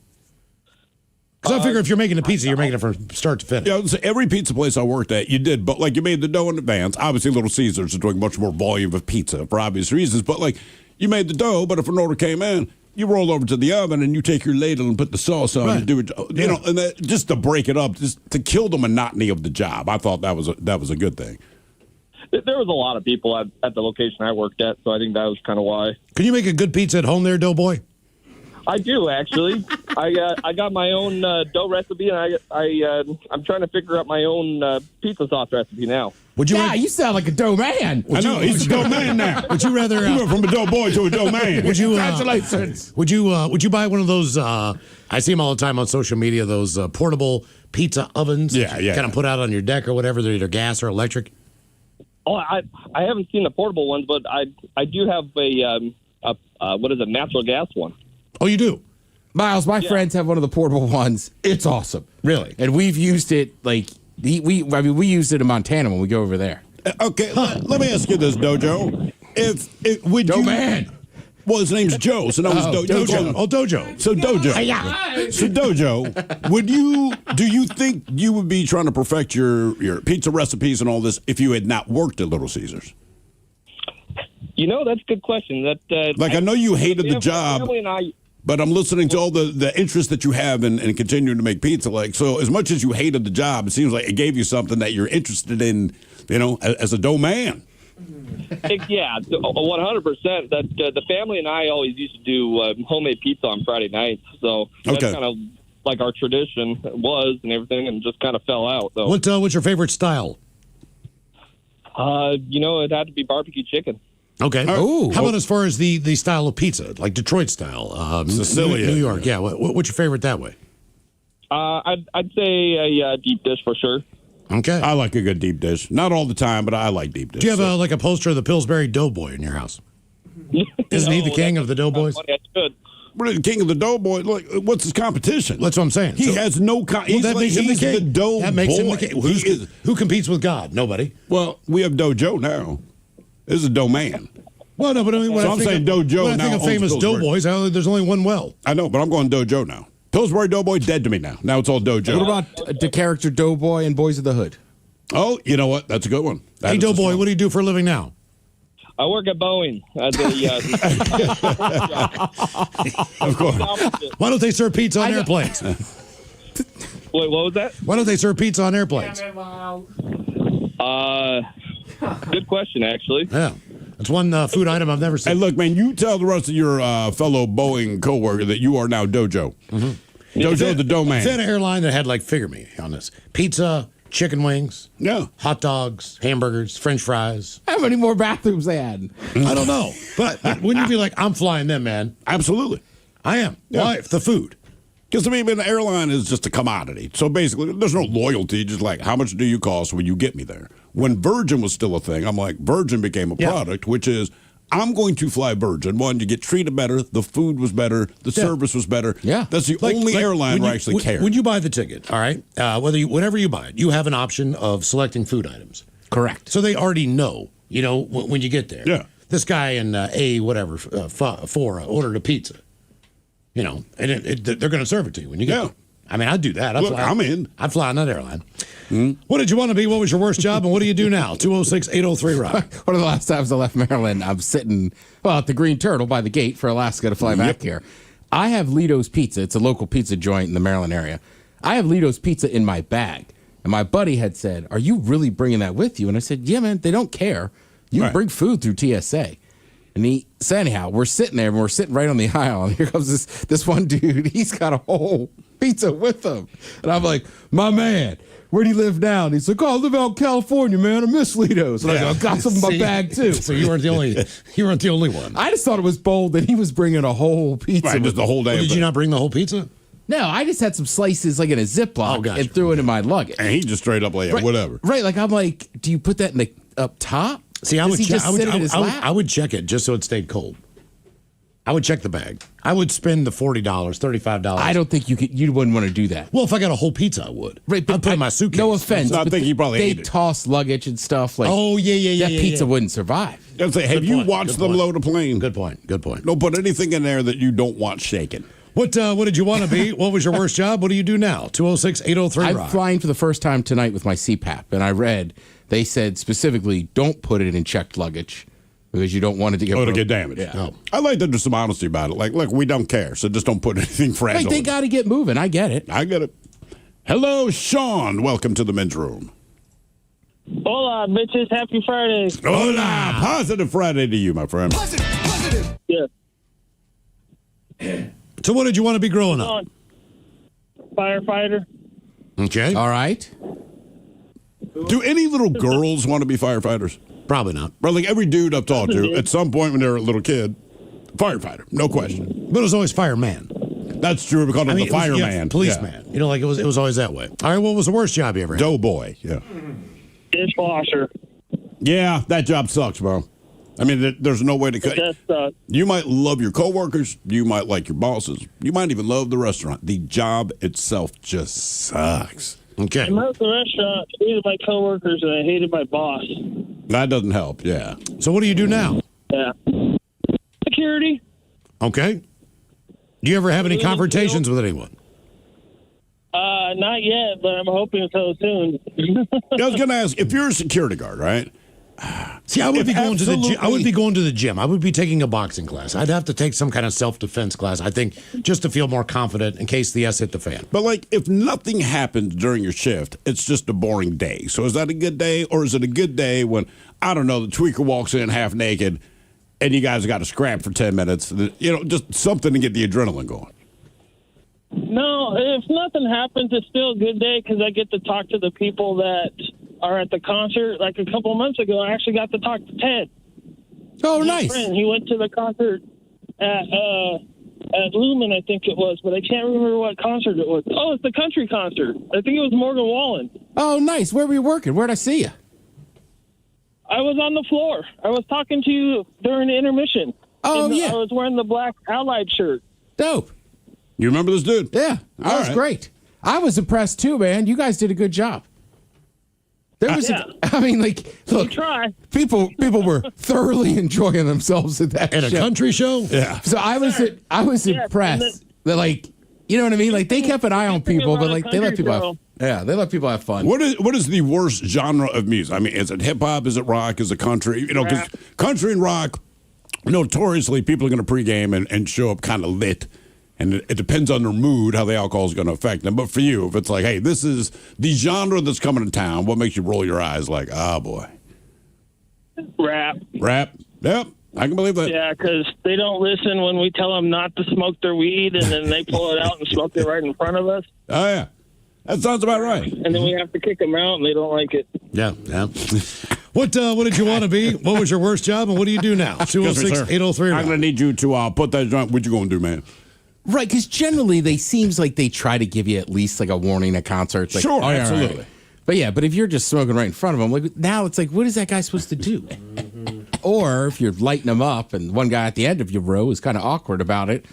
D: Because I figure if you're making a pizza, you're making it from start to finish.
F: Yeah, so every pizza place I worked at, you did, but like you made the dough in advance. Obviously, Little Caesars is doing much more volume of pizza for obvious reasons, but like you made the dough, but if an order came in, you roll over to the oven and you take your ladle and put the sauce on and do it. You know, and that, just to break it up, just to kill the monotony of the job. I thought that was a good thing.
H: There was a lot of people at the location I worked at, so I think that was kind of why.
D: Can you make a good pizza at home there, Doughboy?
H: I do, actually. I got my own dough recipe, and I'm trying to figure out my own pizza sauce recipe now.
B: You sound like a dough man.
F: I know, he's a dough man now.
D: Would you rather...
F: you went from a dough boy to a dough man.
B: Congratulations.
D: Would you buy one of those, I see them all the time on social media, those portable pizza ovens?
F: Yeah.
D: Kind of put out on your deck or whatever. They're either gas or electric.
H: Oh, I haven't seen the portable ones, but I do have a natural gas one.
D: Oh, you do?
B: Miles, my friends have one of the portable ones. It's awesome.
D: Really?
B: And we've used it we used it in Montana when we go over there.
F: Okay, let me ask you this, Dojo.
B: Man.
F: Well, his name's Joe, so that was Dojo.
D: Oh, Dojo.
F: So Dojo. So Dojo, do you think you would be trying to perfect your pizza recipes and all this if you had not worked at Little Caesars?
H: You know, that's a good question.
F: I know you hated the job.
H: Family and I,
F: but I'm listening to all the interest that you have in continuing to make pizza. So as much as you hated the job, it seems like it gave you something that you're interested in, as a dough man.
H: Yeah, 100%. That the family and I always used to do homemade pizza on Friday nights. So that's kind of like our tradition was and everything, and just kind of fell out. So.
D: What's your favorite style?
H: It had to be barbecue chicken.
D: Okay.
B: Oh.
D: How about as far as the style of pizza, like Detroit style,
F: Sicilian,
D: New York? Yeah. What's your favorite that way?
H: I'd say a deep dish for sure.
D: Okay.
F: I like a good deep dish. Not all the time, but I like deep dish.
D: Do you have a poster of the Pillsbury Doughboy in your house? Isn't he the king of the Doughboys?
H: I should.
F: The king of the Doughboy. Look, what's his competition?
D: That's what I'm saying.
F: He has no.
D: That makes him the king.
F: The dough
D: that makes
F: boy.
D: him the king. Who competes with God? Nobody.
F: Well, we have Dojo now. This is a dough man.
D: Well, no, but I mean, when I think of famous doughboys, there's only one well.
F: I know, but I'm going Dojo now. Pillsbury Doughboy dead to me now. Now it's all Dojo.
B: What about the character Doughboy and Boys of the Hood?
F: Oh, you know what? That's a good one.
D: Hey, Doughboy, what do you do for a living now?
H: I work at Boeing.
F: Of course.
D: Why don't they serve pizza on airplanes?
H: Wait, what was that?
D: Why don't they serve pizza on airplanes?
H: Good question, actually.
D: Yeah. That's one food item I've never seen.
F: Hey, look, man, you tell the rest of your fellow Boeing coworker that you are now Dojo.
D: Mm-hmm.
F: Dojo the dough man.
D: If they had an airline that had, figure me on this, pizza, chicken wings, hot dogs, hamburgers, French fries.
B: How many more bathrooms they had?
D: I don't know. But wouldn't you be like, I'm flying them, man?
F: Absolutely.
D: I am.
F: Yeah.
D: Why? The food.
F: Because, an airline is just a commodity. So basically, there's no loyalty. Just like, how much do you cost when you get me there? When Virgin was still a thing, I'm like, Virgin became a product, which is, I'm going to fly Virgin. One, you get treated better. The food was better. The service was better.
B: Yeah.
F: That's the only airline where I actually care.
D: When you buy the ticket, all right, whenever you buy it, you have an option of selecting food items.
B: Correct.
D: So they already know, when you get there.
F: Yeah.
D: This guy in four ordered a pizza. And they're going to serve it to you when you get there. I mean, I'd do that.
F: I'm in.
D: I'd fly on that airline. What did you want to be? What was your worst job? And what do you do now? 206-803-ROCK.
B: One of the last times I left Maryland, I'm sitting, at the Green Turtle by the gate for Alaska to fly back here. I have Lito's Pizza. It's a local pizza joint in the Maryland area. I have Lito's Pizza in my bag. And my buddy had said, "Are you really bringing that with you?" And I said, "Yeah, man, they don't care. You bring food through TSA." So anyhow, we're sitting there and we're sitting right on the aisle. And here comes this one dude. He's got a whole pizza with him. And I'm like, my man, where do you live now? And he's like, oh, I live out in California, man. I miss Litos. And I go, I've got some in my bag too.
D: So you weren't the only one.
B: I just thought it was bold that he was bringing a whole pizza.
F: Right, just the whole day.
D: Did you not bring the whole pizza?
B: No, I just had some slices like in a Ziploc and threw it in my luggage.
F: And he just straight up like, whatever.
B: Right, like I'm like, do you put that in the up top?
D: See, I
B: Does
D: would,
B: he just sit in his lap?
D: I would check it just so it stayed cold. I would check the bag. I would spend the $40, $35.
B: I don't think you wouldn't want to do that.
D: Well, if I got a whole pizza, I would.
B: Right, but
D: I'd put it in my suitcase.
B: No offense.
F: I think he probably
B: they
F: ate it.
B: toss luggage and stuff. Like,
D: oh, yeah.
B: That pizza wouldn't survive.
F: I was like, have you watched them load a plane?
D: Good point.
F: Don't put anything in there that you don't want shaken.
D: What did you want to be? What was your worst job? What do you do now? 206-803-ROCK.
B: I'm flying for the first time tonight with my CPAP, and I read they said specifically don't put it in checked luggage because you don't want it to get
F: damaged.
B: Yeah.
F: No. I like that there's some honesty about it. Like, look, we don't care, so just don't put anything fragile.
B: Like, they got to get moving. I get it.
F: Hello, Sean. Welcome to the men's room.
G: Hola, bitches. Happy Friday.
F: Hola. Positive Friday to you, my friend.
G: Positive. Yeah.
D: So what did you want to be growing up?
G: Firefighter.
D: Okay.
B: All right.
F: Do any little girls want to be firefighters?
D: Probably not.
F: But like every dude I've talked to, at some point when they were a little kid, firefighter, no question.
D: But it was always fireman.
F: That's true because of the fireman.
D: Policeman. You know, like it was always that way. All right, what was the worst job you ever had?
F: Doughboy, yeah.
G: Dishwasher.
F: Yeah, that job sucks, bro. I mean, there's no way to cut. You might love your coworkers. You might like your bosses. You might even love the restaurant. The job itself just sucks.
D: Okay.
G: I left the restaurant, hated my coworkers, and I hated my boss.
F: That doesn't help, yeah.
D: So what do you do now?
G: Yeah. Security.
D: Okay. Do you ever have any confrontations with anyone?
G: Not yet, but I'm hoping so soon.
F: I was going to ask, if you're a security guard, right?
D: See, I would be going to the gym. I would be going to the gym. I would be taking a boxing class. I'd have to take some kind of self-defense class, I think, just to feel more confident in case the S hit the fan.
F: But, like, if nothing happens during your shift, it's just a boring day. So is that a good day, or is it a good day when, I don't know, the tweaker walks in half naked and you guys got to scrap for 10 minutes? You know, just something to get the adrenaline going.
G: No, if nothing happens, it's still a good day because I get to talk to the people that are at the concert. Like a couple of months ago, I actually got to talk to Ted.
B: Oh, nice.
G: Friend. He went to the concert at Lumen, I think it was, but I can't remember what concert it was. Oh, it's the country concert. I think it was Morgan Wallen.
B: Oh, nice. Where were you working? Where'd I see you?
G: I was on the floor. I was talking to you during the intermission.
B: Oh, yeah.
G: I was wearing the black Allied shirt.
B: Dope.
F: You remember this dude?
B: Yeah. That was great. I was impressed, too, man. You guys did a good job. There was, I mean, like, look, people were thoroughly enjoying themselves at that
D: At a country show?
F: Yeah.
B: So I was impressed that, like, you know what I mean? Like, they kept an eye on people, but like they let people have fun.
F: What is the worst genre of music? I mean, is it hip hop? Is it rock? Is it country? You know, because country and rock, notoriously, people are going to pregame and show up kind of lit. And it depends on their mood, how the alcohol is going to affect them. But for you, if it's like, hey, this is the genre that's coming to town, what makes you roll your eyes like, oh, boy?
G: Rap.
F: Yep. I can believe that.
G: Yeah, because they don't listen when we tell them not to smoke their weed, and then they pull it out and smoke it right in front of us.
F: Oh, yeah. That sounds about right.
G: And then we have to kick them out, and they don't like it.
D: Yeah. What did you want to be? What was your worst job, and what do you do now? 206-803.
F: I'm going to need you to put that joint. What you going to do, man?
B: Right, because generally they seems like they try to give you at least like a warning at concerts. Like,
F: sure,
B: oh, yeah,
F: absolutely.
B: Right. But if you're just smoking right in front of them, like now it's like, what is that guy supposed to do? Or if you're lighting them up and one guy at the end of your row is kind of awkward about it,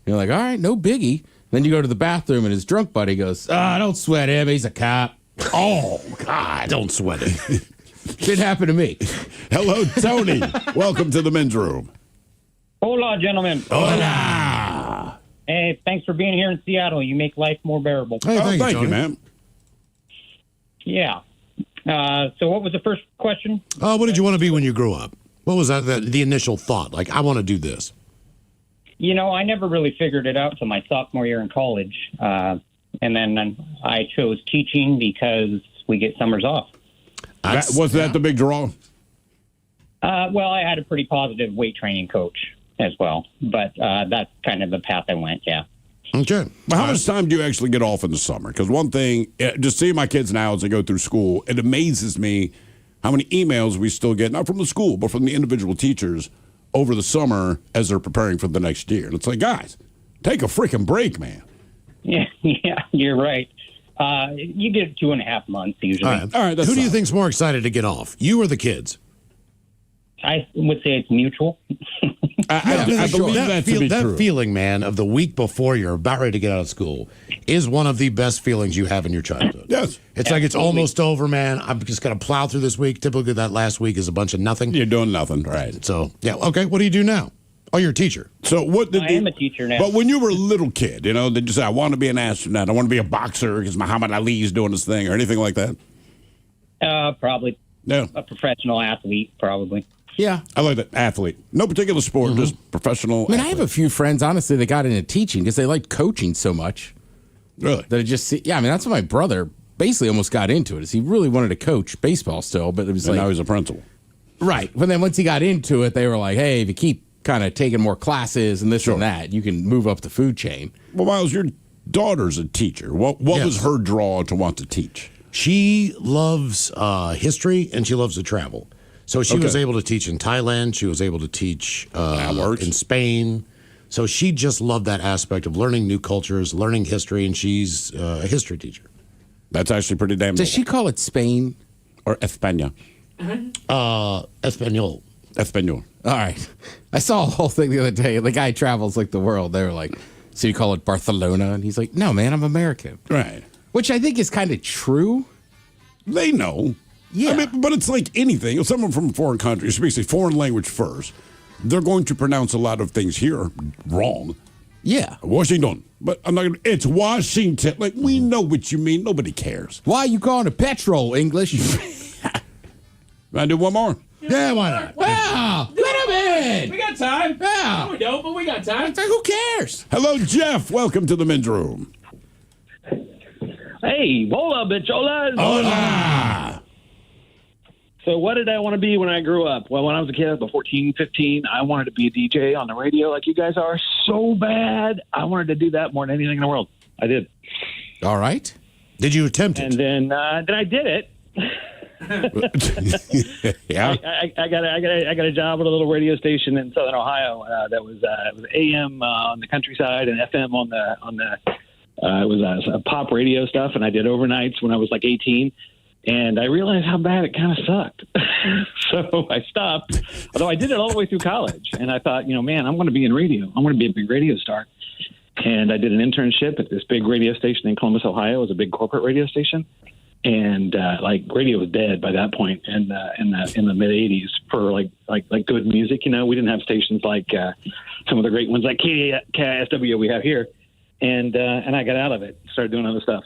B: you're like, all right, no biggie. Then you go to the bathroom and his drunk buddy goes, don't sweat him, he's a cop. Oh, God, don't sweat him. Didn't happen to me.
F: Hello, Tony. Welcome to the men's room.
V: Hola, gentlemen.
F: Hola.
V: Hey, thanks for being here in Seattle. You make life more bearable.
F: Hey, thank you, man.
V: Yeah. So what was the first question?
D: What did you want to be when you grew up? What was the initial thought? Like, I want to do this.
V: You know, I never really figured it out until my sophomore year in college. And then I chose teaching because we get summers off.
F: Was that the big draw?
V: Well, I had a pretty positive weight training coach as well, but that's kind of the path I went, yeah.
D: Okay.
F: But how much time do you actually get off in the summer? Because one thing, just seeing my kids now as they go through school, it amazes me how many emails we still get, not from the school, but from the individual teachers over the summer as they're preparing for the next year. And it's like, guys, take a freaking break, man.
V: Yeah, you're right. You get 2.5 months usually.
D: All right. Who do you think's more excited to get off? You or the kids?
V: I would say it's mutual.
F: I believe that to be true.
D: That feeling, man, of the week before you're about ready to get out of school is one of the best feelings you have in your childhood.
F: Yes.
D: It's like it's almost over, man. I'm just going to plow through this week. Typically, that last week is a bunch of nothing.
F: You're doing nothing, right?
D: So, yeah. Okay, what do you do now? Oh, you're a teacher.
F: So what did
V: I am a teacher now.
F: But when you were a little kid, did you say, I want to be an astronaut, I want to be a boxer because Muhammad Ali is doing his thing, or anything like that?
V: Probably.
F: No.
V: A professional athlete, probably.
B: Yeah.
F: I like that. Athlete. No particular sport, just professional.
B: I mean, I have a few friends, honestly, that got into teaching because they liked coaching so much.
F: Really?
B: That it just, yeah, I mean, that's what my brother basically almost got into it. Is he really wanted to coach baseball still, but it was
F: now he's a principal.
B: Right. But then once he got into it, they were like, hey, if you keep kind of taking more classes and this and that, you can move up the food chain.
F: Well, Miles, your daughter's a teacher. What was her draw to want to teach?
D: She loves history and she loves to travel. So she was able to teach in Thailand. She was able to teach in Spain. So she just loved that aspect of learning new cultures, learning history, and she's a history teacher.
F: That's actually pretty damn
B: Does she call it Spain?
F: Or España?
D: Espanol.
F: Espanol.
B: All right. I saw a whole thing the other day. The guy travels like the world. They were like, so you call it Barcelona? And he's like, no, man, I'm American.
F: Right.
B: Which I think is kind of true.
F: They know. Yeah. I mean, but it's like anything. If someone from a foreign country speaks a foreign language first, they're going to pronounce a lot of things here wrong.
B: Yeah.
F: Washington. But I'm not going to, it's Washington. Like, we know what you mean. Nobody cares.
B: Why are you calling it petrol, English?
F: I do one more?
D: Yeah, why not?
B: Wow. Let him in.
Q: We got time.
B: Yeah.
Q: No, we don't, but we got time.
B: Who cares?
F: Hello, Jeff. Welcome to the men's room.
K: Hey, hola, bicholas.
F: Hola.
K: So what did I want to be when I grew up? Well, when I was a kid, about 14, 15, I wanted to be a DJ on the radio like you guys are so bad. I wanted to do that more than anything in the world. I did.
B: All right.
D: Did you attempt it?
K: And then I did it.
F: Yeah.
K: I got a job at a little radio station in Southern Ohio that was it was AM on the countryside and FM on the it was a pop radio stuff, and I did overnights when I was like 18. And I realized how bad it kind of sucked. So I stopped, although I did it all the way through college. And I thought, man, I'm going to be in radio. I'm going to be a big radio star. And I did an internship at this big radio station in Columbus, Ohio. It was a big corporate radio station. And radio was dead by that point in the mid 80s for like good music. We didn't have stations like some of the great ones like KISW we have here. And I got out of it, started doing other stuff.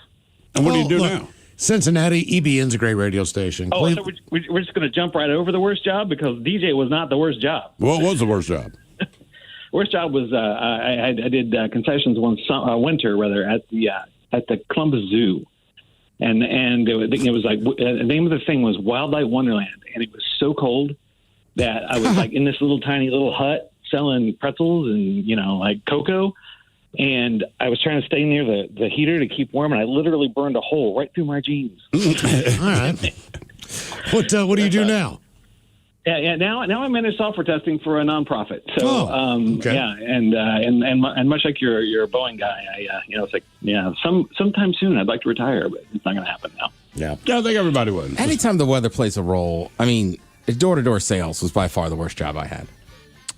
F: And what do you do now?
D: Cincinnati, EBN's a great radio station.
K: Oh, so we're just going to jump right over the worst job because DJ was not the worst job.
F: What was the worst job?
K: Worst job was I did concessions one winter rather at the Columbus Zoo, and it was like the name of the thing was Wildlife Wonderland, and it was so cold that I was like in this tiny little hut selling pretzels and like cocoa. And I was trying to stay near the heater to keep warm, and I literally burned a hole right through my jeans.
D: All right. What do you do now?
K: Yeah. Now I'm into software testing for a nonprofit. So,
F: okay.
K: Yeah, and much like you're a Boeing guy, it's like sometime soon I'd like to retire, but it's not going to happen now.
F: Yeah, I think everybody would.
B: Anytime the weather plays a role, I mean, door-to-door sales was by far the worst job I had.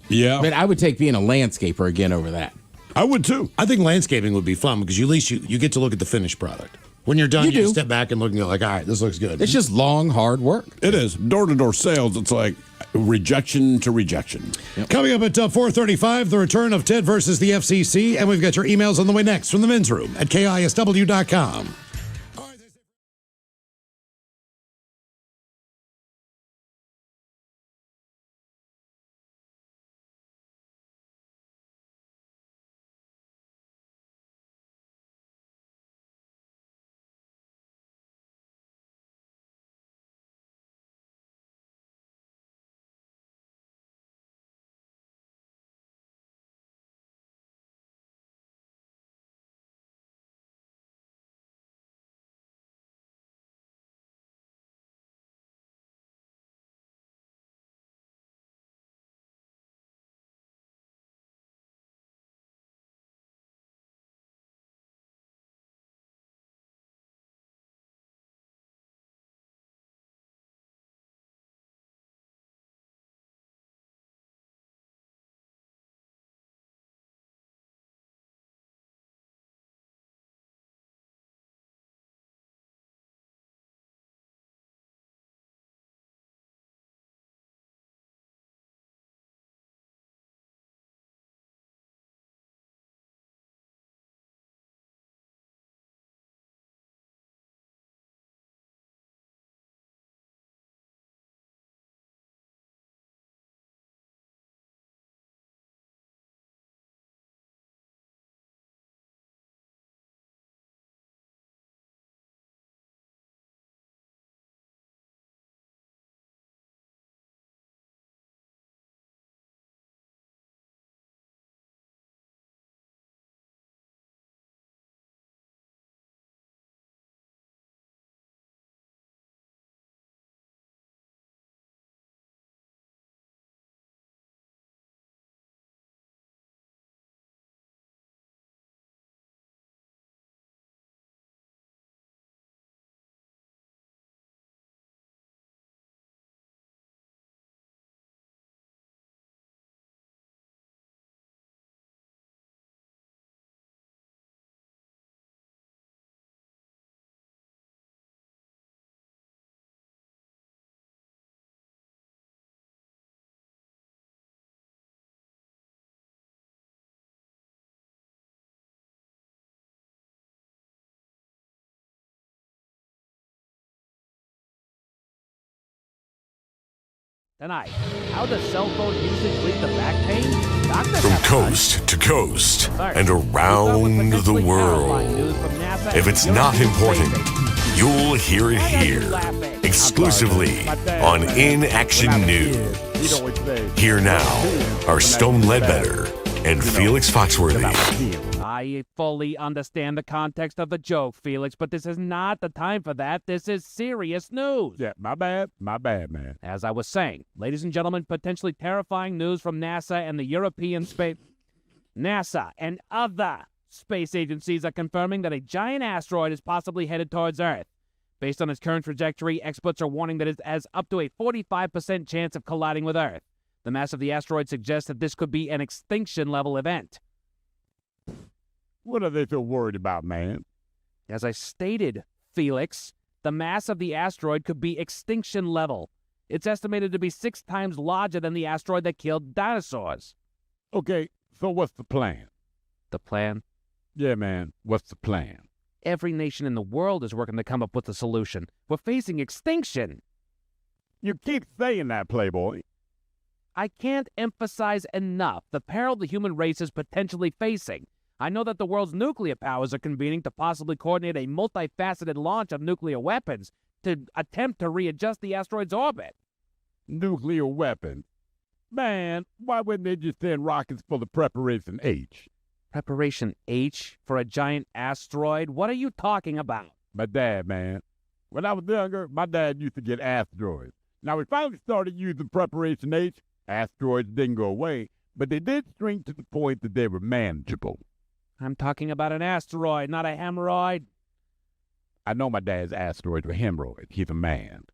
F: Yeah,
B: I mean, I would take being a landscaper again over that.
F: I would too.
D: I think landscaping would be fun because at least you get to look at the finished product. When you're done, you can step back and look and go like, all right, this looks good.
B: It's just long, hard work.
F: It is. Door-to-door sales, it's like rejection to rejection.
D: Yep. Coming up at 4:35, the return of Ted versus the FCC, and we've got your emails on the way next from the men's room at KISW.com.
J: Tonight, how does cell phone usage lead to back pain? Doctors
I: From
J: have
I: coast to coast
J: First,
I: and around the world. If it's not important, you'll hear it here. Exclusively on In Action News. Here now are Stone Ledbetter and Felix Foxworthy.
J: I fully understand the context of the joke, Felix, but this is not the time for that. This is serious news.
F: Yeah, my bad, man.
J: As I was saying, ladies and gentlemen, potentially terrifying news from NASA and the European space. NASA and other space agencies are confirming that a giant asteroid is possibly headed towards Earth. Based on its current trajectory, experts are warning that it has up to a 45% chance of colliding with Earth. The mass of the asteroid suggests that this could be an extinction-level event.
F: What are they so worried about, man?
J: As I stated, Felix, the mass of the asteroid could be extinction level. It's estimated to be 6 times larger than the asteroid that killed dinosaurs.
F: Okay, so what's the plan?
J: The plan?
F: Yeah, man, what's the plan?
J: Every nation in the world is working to come up with a solution. We're facing extinction.
F: You keep saying that, Playboy.
J: I can't emphasize enough the peril the human race is potentially facing. I know that the world's nuclear powers are convening to possibly coordinate a multifaceted launch of nuclear weapons to attempt to readjust the asteroid's orbit.
F: Nuclear weapons? Man, why wouldn't they just send rockets for the Preparation H?
J: Preparation H for a giant asteroid? What are you talking about?
F: My dad, man. When I was younger, my dad used to get asteroids. Now, we finally started using Preparation H. Asteroids didn't go away, but they did shrink to the point that they were manageable.
J: I'm talking about an asteroid, not a hemorrhoid.
F: I know my dad's asteroids were hemorrhoids. He's a man.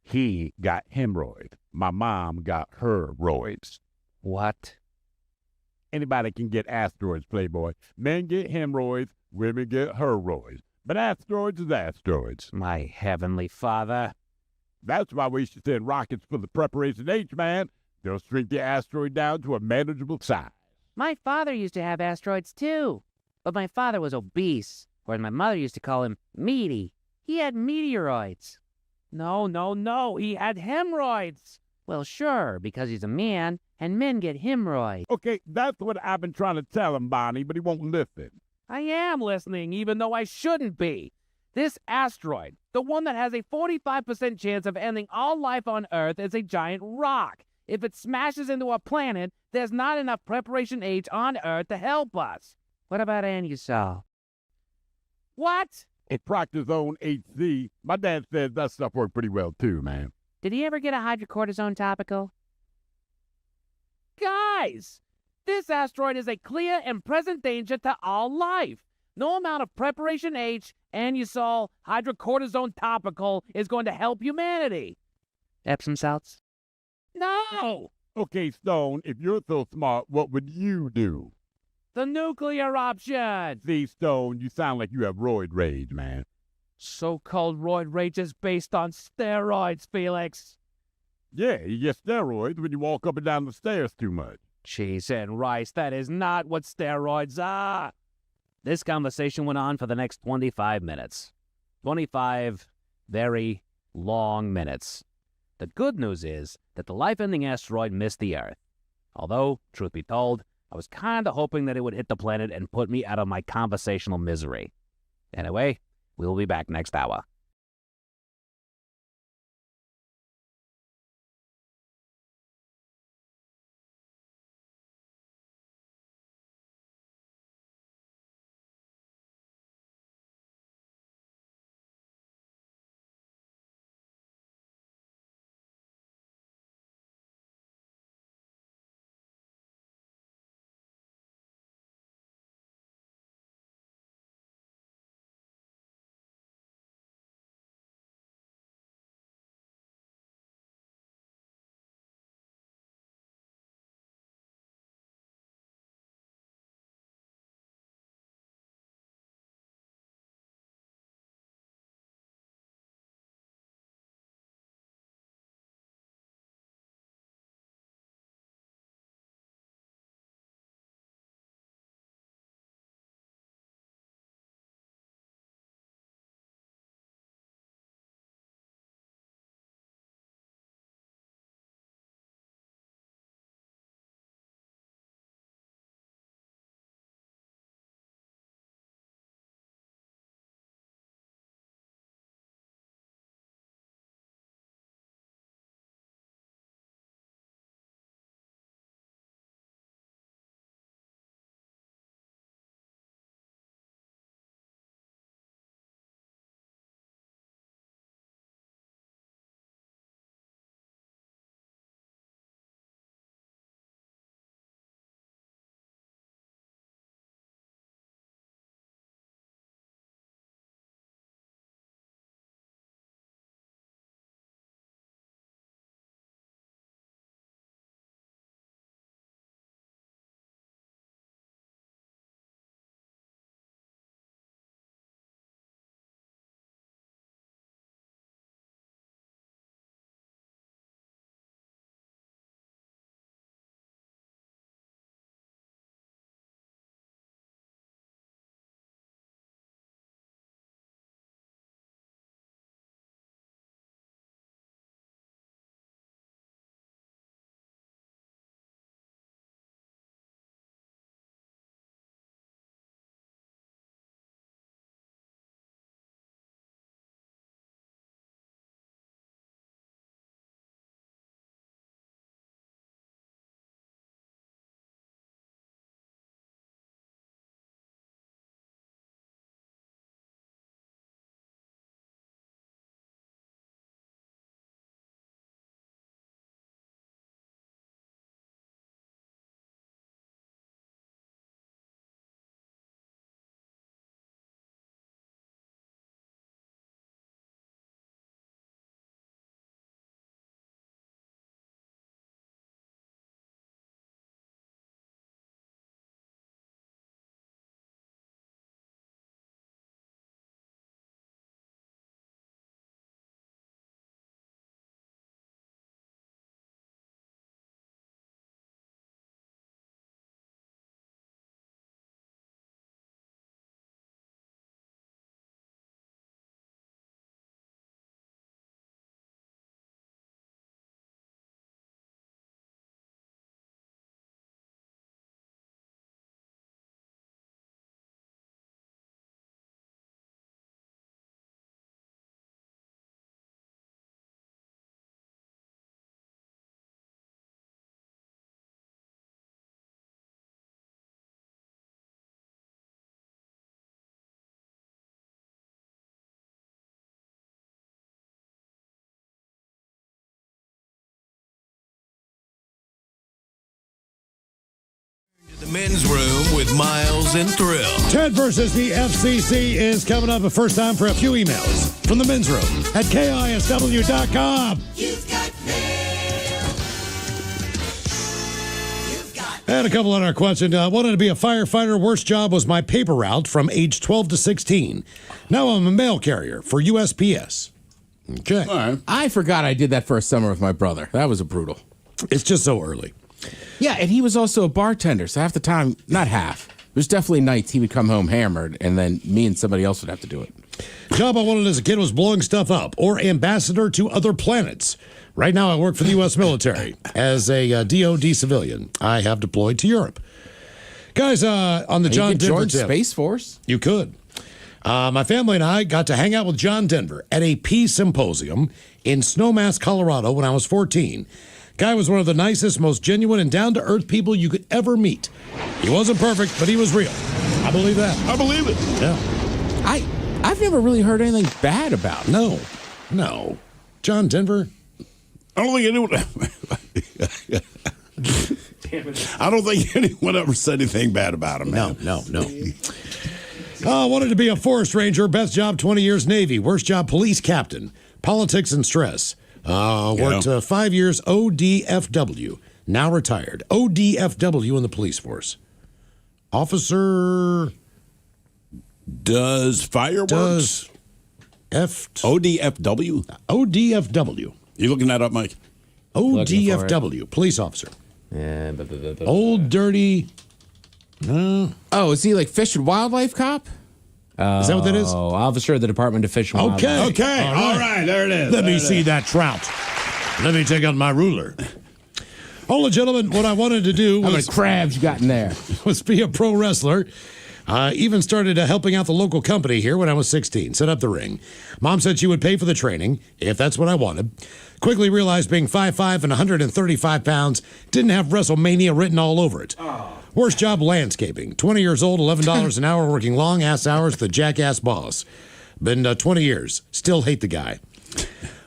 F: He got hemorrhoids. My mom got her roids.
J: What?
F: Anybody can get asteroids, Playboy. Men get hemorrhoids, women get herroids. But asteroids is asteroids.
J: My heavenly father.
F: That's why we should send rockets for the Preparation H, man. They'll shrink the asteroid down to a manageable size.
L: My father used to have asteroids, too. But my father was obese, or my mother used to call him meaty. He had meteoroids.
J: No. He had hemorrhoids.
L: Well, sure, because he's a man, and men get hemorrhoids.
F: Okay, that's what I've been trying to tell him, Bonnie, but he won't listen.
J: I am listening, even though I shouldn't be. This asteroid, the one that has a 45% chance of ending all life on Earth, is a giant rock. If it smashes into a planet, there's not enough Preparation H on Earth to help us.
L: What about Anusol?
J: What?
F: It Proctozone HC. My dad says that stuff worked pretty well, too, man.
L: Did he ever get a hydrocortisone topical?
J: Guys, this asteroid is a clear and present danger to all life. No amount of Preparation H, Anusol, hydrocortisone topical is going to help humanity.
L: Epsom salts?
J: No!
F: Okay, Stone, if you're so smart, what would you do?
J: The nuclear option!
F: See, Stone, you sound like you have roid rage, man.
J: So-called roid rage is based on steroids, Felix.
F: Yeah, you get steroids when you walk up and down the stairs too much.
J: Cheese and rice, that is not what steroids are. This conversation went on for the next 25 minutes. 25 very long minutes. The good news is that the life-ending asteroid missed the Earth. Although, truth be told, I was kind of hoping that it would hit the planet and put me out of my conversational misery. Anyway, we'll be back next hour.
I: The Men's Room with Miles and Thrill.
D: Ted versus the FCC is coming up. But first time for a few emails from the men's room at KISW.com. And a couple on our question. Wanted to be a firefighter. Worst job was my paper route from age 12 to 16. Now I'm a mail carrier for USPS. Okay.
B: All right. I forgot I did that for a summer with my brother. That was brutal.
D: It's just so early.
B: Yeah, and he was also a bartender, so half the time, not half, it was definitely nights he would come home hammered, and then me and somebody else would have to do it.
D: Job I wanted as a kid was blowing stuff up or ambassador to other planets. Right now I work for the U.S. military as a DOD civilian. I have deployed to Europe. Guys, on the John Denver
B: join
D: tip,
B: Space Force?
D: You could. My family and I got to hang out with John Denver at a peace symposium in Snowmass, Colorado when I was 14. Guy was one of the nicest, most genuine, and down-to-earth people you could ever meet. He wasn't perfect, but he was real. I believe that.
F: I believe it.
D: Yeah.
B: I've never really heard anything bad about him.
D: No. John Denver?
F: I don't think anyone ever said anything bad about him, man.
D: No. Wanted to be a forest ranger. Best job, 20 years Navy. Worst job, police captain. Politics and stress. Worked 5 years ODFW. Now retired. ODFW in the police force. Officer
F: does fireworks. ODFW?
D: ODFW.
F: You looking that up, Mike?
D: ODFW. Police officer.
Q: Yeah.
D: Old dirty.
B: Oh, is he like Fish and Wildlife cop?
D: Is that what that is?
Q: Oh, officer of the Department of Fish and Wildlife.
F: Okay. All right. There it is.
D: Let me see that trout. Let me take out my ruler. All the gentlemen, what I wanted to do
B: How
D: was
B: many crabs you got in there?
D: Was be a pro wrestler. Even started helping out the local company here when I was 16. Set up the ring. Mom said she would pay for the training if that's what I wanted. Quickly realized being 5'5" and 135 pounds didn't have WrestleMania written all over it. Worst job, landscaping. 20 years old, $11 an hour, working long ass hours with the jackass boss. Been 20 years. Still hate the guy.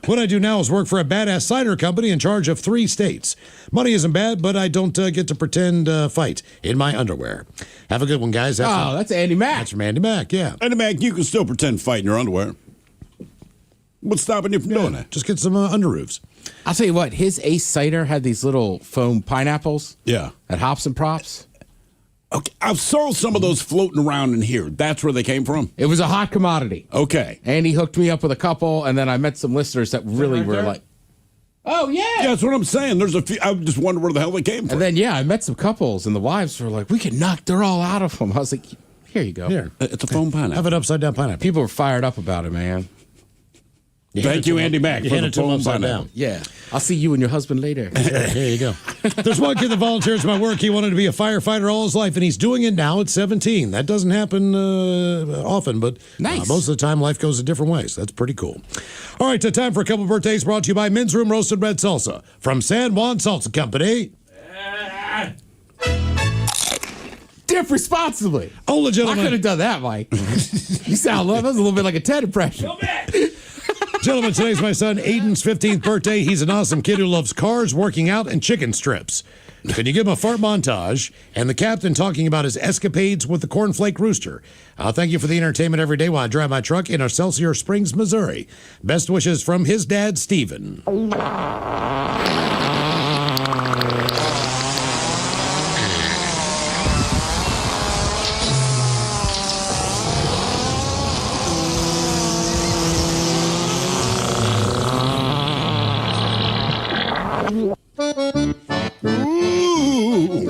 D: What I do now is work for a badass cider company in charge of 3 states. Money isn't bad, but I don't get to pretend fight in my underwear. Have a good one, guys.
B: That's Andy Mack.
D: That's from Andy Mack, yeah.
F: Andy Mack, you can still pretend fight in your underwear. What's stopping you from doing that?
D: Just get some underoos.
B: I'll tell you what, his Ace cider had these little foam pineapples.
F: Yeah.
B: At Hops and Props.
F: Okay, I saw some of those floating around in here. That's where they came from?
B: It was a hot commodity.
F: Okay.
B: And he hooked me up with a couple, and then I met some listeners that really were like, oh, yeah.
F: Yeah, that's what I'm saying. There's a few. I just wonder where the hell they came from.
B: And then, I met some couples, and the wives were like, they're all out of them. I was like, here you go.
D: Here.
F: It's a foam pineapple.
D: Have an upside-down pineapple.
B: People were fired up about it, man.
F: Thank you, Andy Mack, for the foam pineapple.
B: Yeah. I'll see you and your husband later.
D: There you go. There's one kid that volunteers my work. He wanted to be a firefighter all his life, and he's doing it now at 17. That doesn't happen often, but
B: nice.
D: Most of the time life goes in different ways. That's pretty cool. All right, time for a couple birthdays brought to you by Men's Room Roasted Red Salsa from San Juan Salsa Company.
B: Dip responsibly.
D: Oh, gentlemen.
B: I could have done that, Mike. You sound that was a little bit like a Ted impression.
D: Gentlemen, today's my son Aiden's 15th birthday. He's an awesome kid who loves cars, working out, and chicken strips. Can you give him a fart montage and the captain talking about his escapades with the cornflake rooster? Thank you for the entertainment every day while I drive my truck in Excelsior Springs, Missouri. Best wishes from his dad, Steven.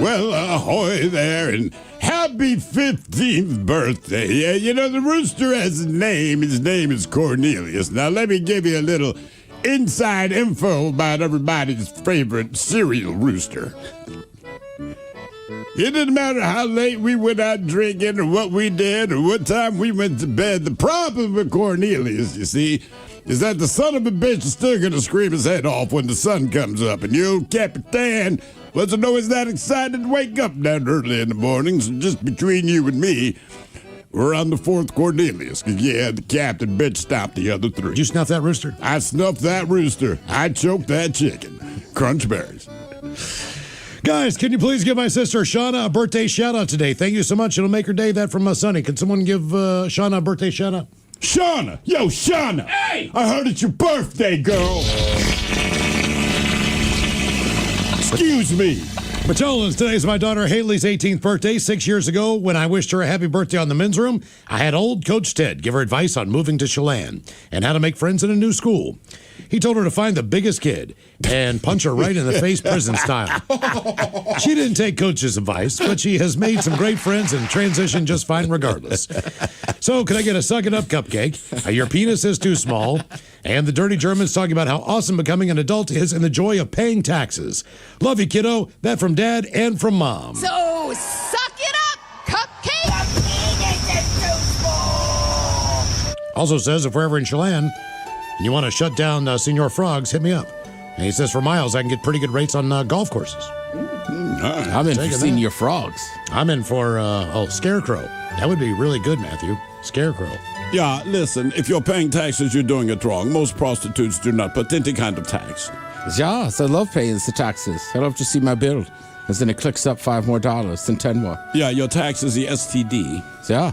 C: Well, ahoy there, and happy 15th birthday. Yeah, you know, the rooster has a name. His name is Cornelius. Now, let me give you a little inside info about everybody's favorite cereal rooster. It didn't matter how late we went out drinking or what we did or what time we went to bed. The problem with Cornelius, you see, is that the son of a bitch is still going to scream his head off when the sun comes up. And you, Capitan, wasn't always that excited to wake up that early in the mornings. So just between you and me, we're on the 4th Cornelius. 'Cause, yeah, the captain bitch stopped the other 3.
D: Did you snuff that rooster?
C: I snuffed that rooster. I choked that chicken. Crunch berries.
D: Guys, can you please give my sister Shauna a birthday shout out today? Thank you so much. It'll make her day. That from Sonny. Can someone give Shauna a birthday shout out?
C: Shauna! Yo, Shauna! Hey! I heard it's your birthday, girl! Excuse me.
D: Macholans, today's my daughter Haley's 18th birthday. 6 years ago, when I wished her a happy birthday on the men's room, I had old Coach Ted give her advice on moving to Chelan and how to make friends in a new school. He told her to find the biggest kid and punch her right in the face prison style. She didn't take Coach's advice, but she has made some great friends and transitioned just fine regardless. So, can I get a suck it up cupcake? Your penis is too small. And the Dirty Germans talking about how awesome becoming an adult is and the joy of paying taxes. Love you, kiddo. That from Dad and from Mom.
M: So, suck it up, cupcake!
D: Also says if we're ever in Chelan and you want to shut down Senor Frogs, hit me up. And he says for miles, I can get pretty good rates on golf courses.
B: I'm in for Senior Frogs.
D: I'm in for, Scarecrow. That would be really good, Matthew. Scarecrow.
F: Yeah, listen, if you're paying taxes, you're doing it wrong. Most prostitutes do not pay any kind of tax.
B: Yes, I love paying the taxes. I love to see my bill. Because then it clicks up $5 more, then 10 more.
F: Yeah, your tax is the STD.
B: Yeah.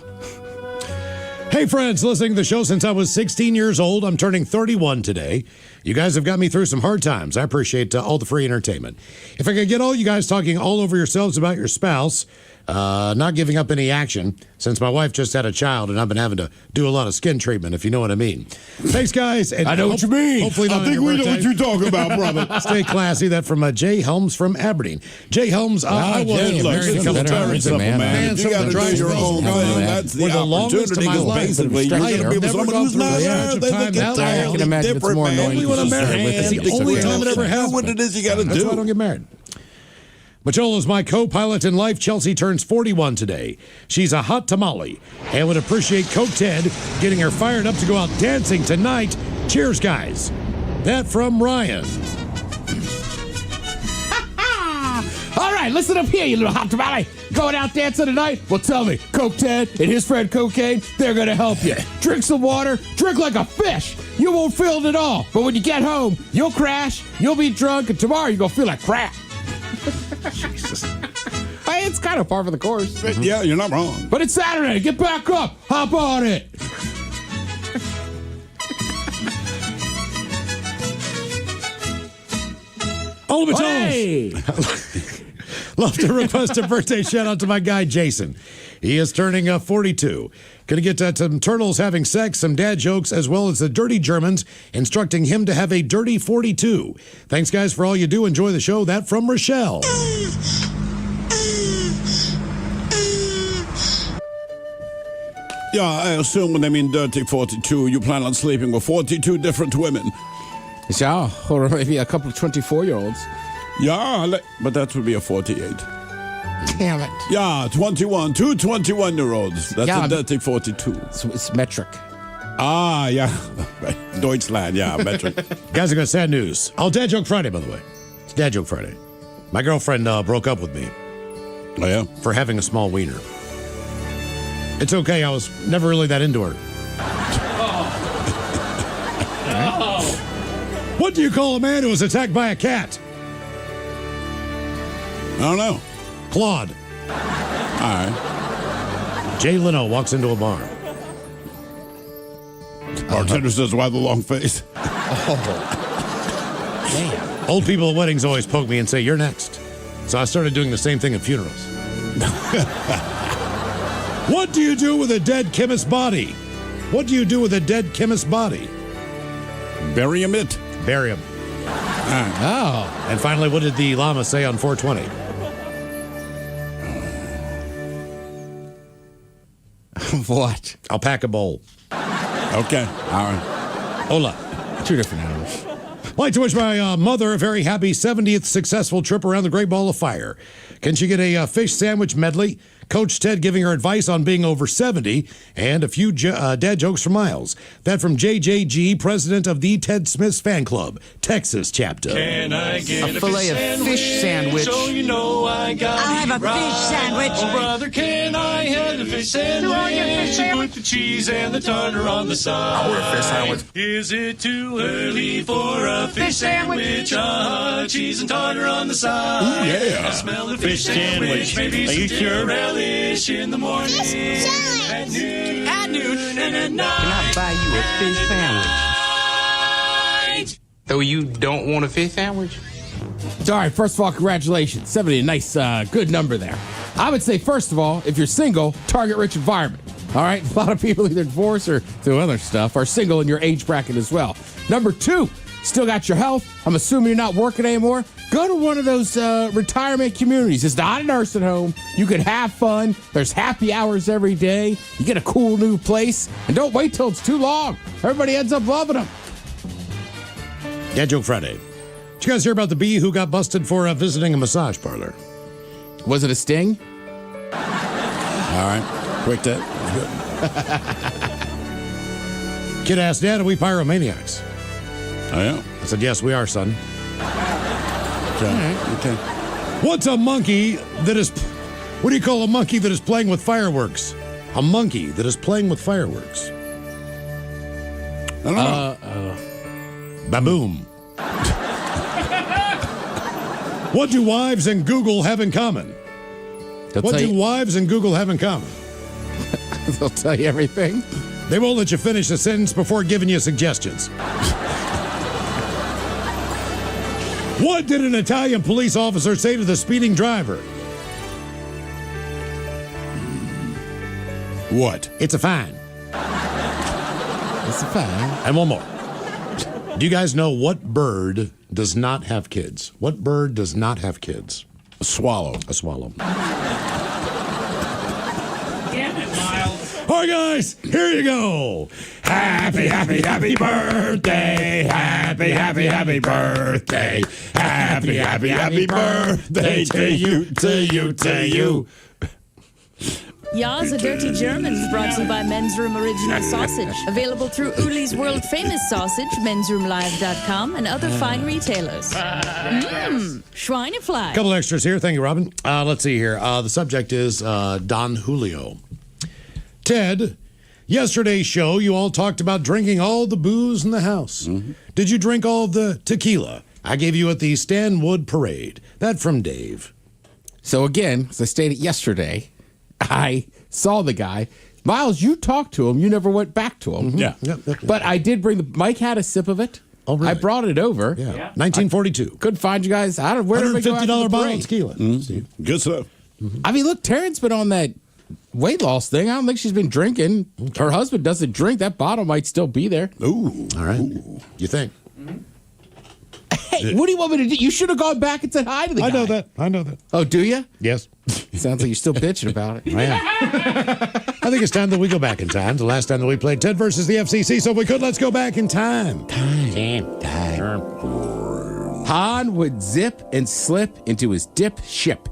D: Hey, friends, listening to the show since I was 16 years old. I'm turning 31 today. You guys have got me through some hard times. I appreciate all the free entertainment. If I could get all you guys talking all over yourselves about your spouse, not giving up any action, since my wife just had a child and I've been having to do a lot of skin treatment, if you know what I mean. Thanks, guys. And
C: I know what you mean.
D: Hopefully
C: I think we know what you're talking about, brother.
D: Stay classy. That from Jay Helms from Aberdeen. Jay Helms, I was married a couple times.
C: Man, you got to do your own thing. That's the opportunity. Basically, you're going to be with someone who's not there. They look at that.
B: I can imagine it's more annoying.
D: Only when I'm married. It's the only time it ever happens.
C: What it is you got to do.
D: That's why I don't get married. Macholo's my co-pilot in life. Chelsea turns 41 today. She's a hot tamale and would appreciate Coke Ted getting her fired up to go out dancing tonight. Cheers, guys. That from Ryan.
B: All right, listen up here, you little hot tamale. Going out dancing tonight? Well, tell me, Coke Ted and his friend Cocaine, they're going to help you. Drink some water, drink like a fish. You won't feel it at all. But when you get home, you'll crash, you'll be drunk, and tomorrow you're going to feel like crap. Jesus. Hey, it's kind of par for the course.
C: Yeah, you're not wrong.
B: But it's Saturday. Get back up. Hop on it.
D: All of hey. Love to request a birthday shout out to my guy, Jason. He is turning 42. Going to get some turtles having sex, some dad jokes, as well as the Dirty Germans instructing him to have a dirty 42. Thanks, guys, for all you do. Enjoy the show. That from Rochelle.
F: Yeah, I assume when they mean dirty 42, you plan on sleeping with 42 different women.
B: Yeah, or maybe a couple of 24-year-olds.
F: Yeah, but that would be a 48.
B: Damn it.
F: Yeah, 21. Two 21-year-olds. That's a dirty 42.
B: It's metric.
F: Ah, yeah. Deutschland, yeah, metric.
D: Guys, I got sad news. Oh, Dad Joke Friday, by the way. It's Dad Joke Friday. My girlfriend broke up with me.
F: Oh, yeah?
D: For having a small wiener. It's okay. I was never really that into her. What do you call a man who was attacked by a cat?
F: I don't know.
D: Claude.
F: All right.
D: Jay Leno walks into a bar.
F: Bartender says, why the long face?
D: Damn. Old people at weddings always poke me and say, you're next. So I started doing the same thing at funerals. What do you do with a dead chemist's body? What do you do with a dead chemist's body?
F: Bury him it.
D: Bury him. Oh. And finally, what did the llama say on 420?
B: What?
D: Alpaca bowl.
F: Okay. All right.
D: Hola.
B: Two different animals.
D: I'd like to wish my mother a very happy 70th successful trip around the Great Ball of Fire. Can she get a fish sandwich medley? Coach Ted giving her advice on being over 70, and a few dad jokes from Miles. That from JJG, president of the Ted Smith's fan club, Texas chapter.
N: Can I get
O: a filet of fish sandwich?
N: So you know I got
O: I'll have a fish sandwich.
N: Oh, brother, can I have a fish sandwich? Put the cheese and the tartar on the side.
O: I want a fish sandwich.
N: Is it too early for a fish sandwich? Cheese and tartar on the side.
C: Ooh, yeah.
N: I smell the fish sandwich. Maybe
O: Are you
N: some
O: sure?
N: relish in the morning. At noon, and at night.
O: Can I buy you a fish sandwich? So you don't want a fish sandwich?
B: All right, first of all, congratulations. 70, a nice, good number there. I would say, first of all, if you're single, target-rich environment. All right? A lot of people either divorce or through other stuff are single in your age bracket as well. Number 2, still got your health. I'm assuming you're not working anymore. Go to one of those retirement communities. It's not a nursing home. You can have fun. There's happy hours every day. You get a cool new place. And don't wait till it's too long. Everybody ends up loving them.
D: Dad Joke Friday. Did you guys hear about the bee who got busted for visiting a massage parlor?
B: Was it a sting?
F: All right. Quick that.
D: Kid asked, Dad, are we pyromaniacs?
F: I am.
D: I said, yes, we are, son.
F: Okay.
D: What's a monkey that is... What do you call a monkey that is playing with fireworks? A monkey that is playing with fireworks.
F: I don't know.
D: Baboom. What do wives and Google have in common? What do wives and Google have in common?
B: They'll tell you everything.
D: They won't let you finish a sentence before giving you suggestions. What did an Italian police officer say to the speeding driver?
F: What?
D: It's a fine.
B: It's a fine.
D: And one more. Do you guys know what bird does not have kids? What bird does not have kids?
F: A swallow.
D: A swallow.
N: Damn it, Miles.
D: All right, guys, here you go. Happy, happy, happy birthday. Happy, happy, happy birthday. Happy, happy, happy birthday to you, to you, to you.
W: Ya's a Dirty German is brought to you by Men's Room Original Sausage. Available through Uli's World Famous Sausage, mensroomlive.com, and other fine retailers. Schweinefly.
D: Couple extras here. Thank you, Robin. Let's see here. The subject is Don Julio. Ted, yesterday's show, you all talked about drinking all the booze in the house. Mm-hmm. Did you drink all the tequila I gave you at the Stanwood Parade? That from Dave.
B: So again, as I stated yesterday, I saw the guy. Miles, you talked to him. You never went back to him.
D: Mm-hmm. Yeah.
B: But I did bring Mike had a sip of it.
D: Oh, really?
B: I brought it over.
D: Yeah. 1942.
B: Couldn't find you guys. I don't know where did we go after
D: $150
B: the
D: bottle
B: parade?
D: of tequila.
F: Mm-hmm. Good stuff.
B: Mm-hmm. I mean, look, Taryn's been on that weight loss thing. I don't think she's been drinking. Okay. Her husband doesn't drink. That bottle might still be there.
D: Ooh. All right. Ooh. You think?
B: Hey, what do you want me to do? You should have gone back and said hi to the guy.
D: I know that.
B: Oh, do you?
D: Yes.
B: Sounds like you're still bitching about it.
D: I am. I think it's time that we go back in time. The last time that we played Ted versus the FCC, so if we could, let's go back in time. Time.
B: Han would zip and slip into his dip ship.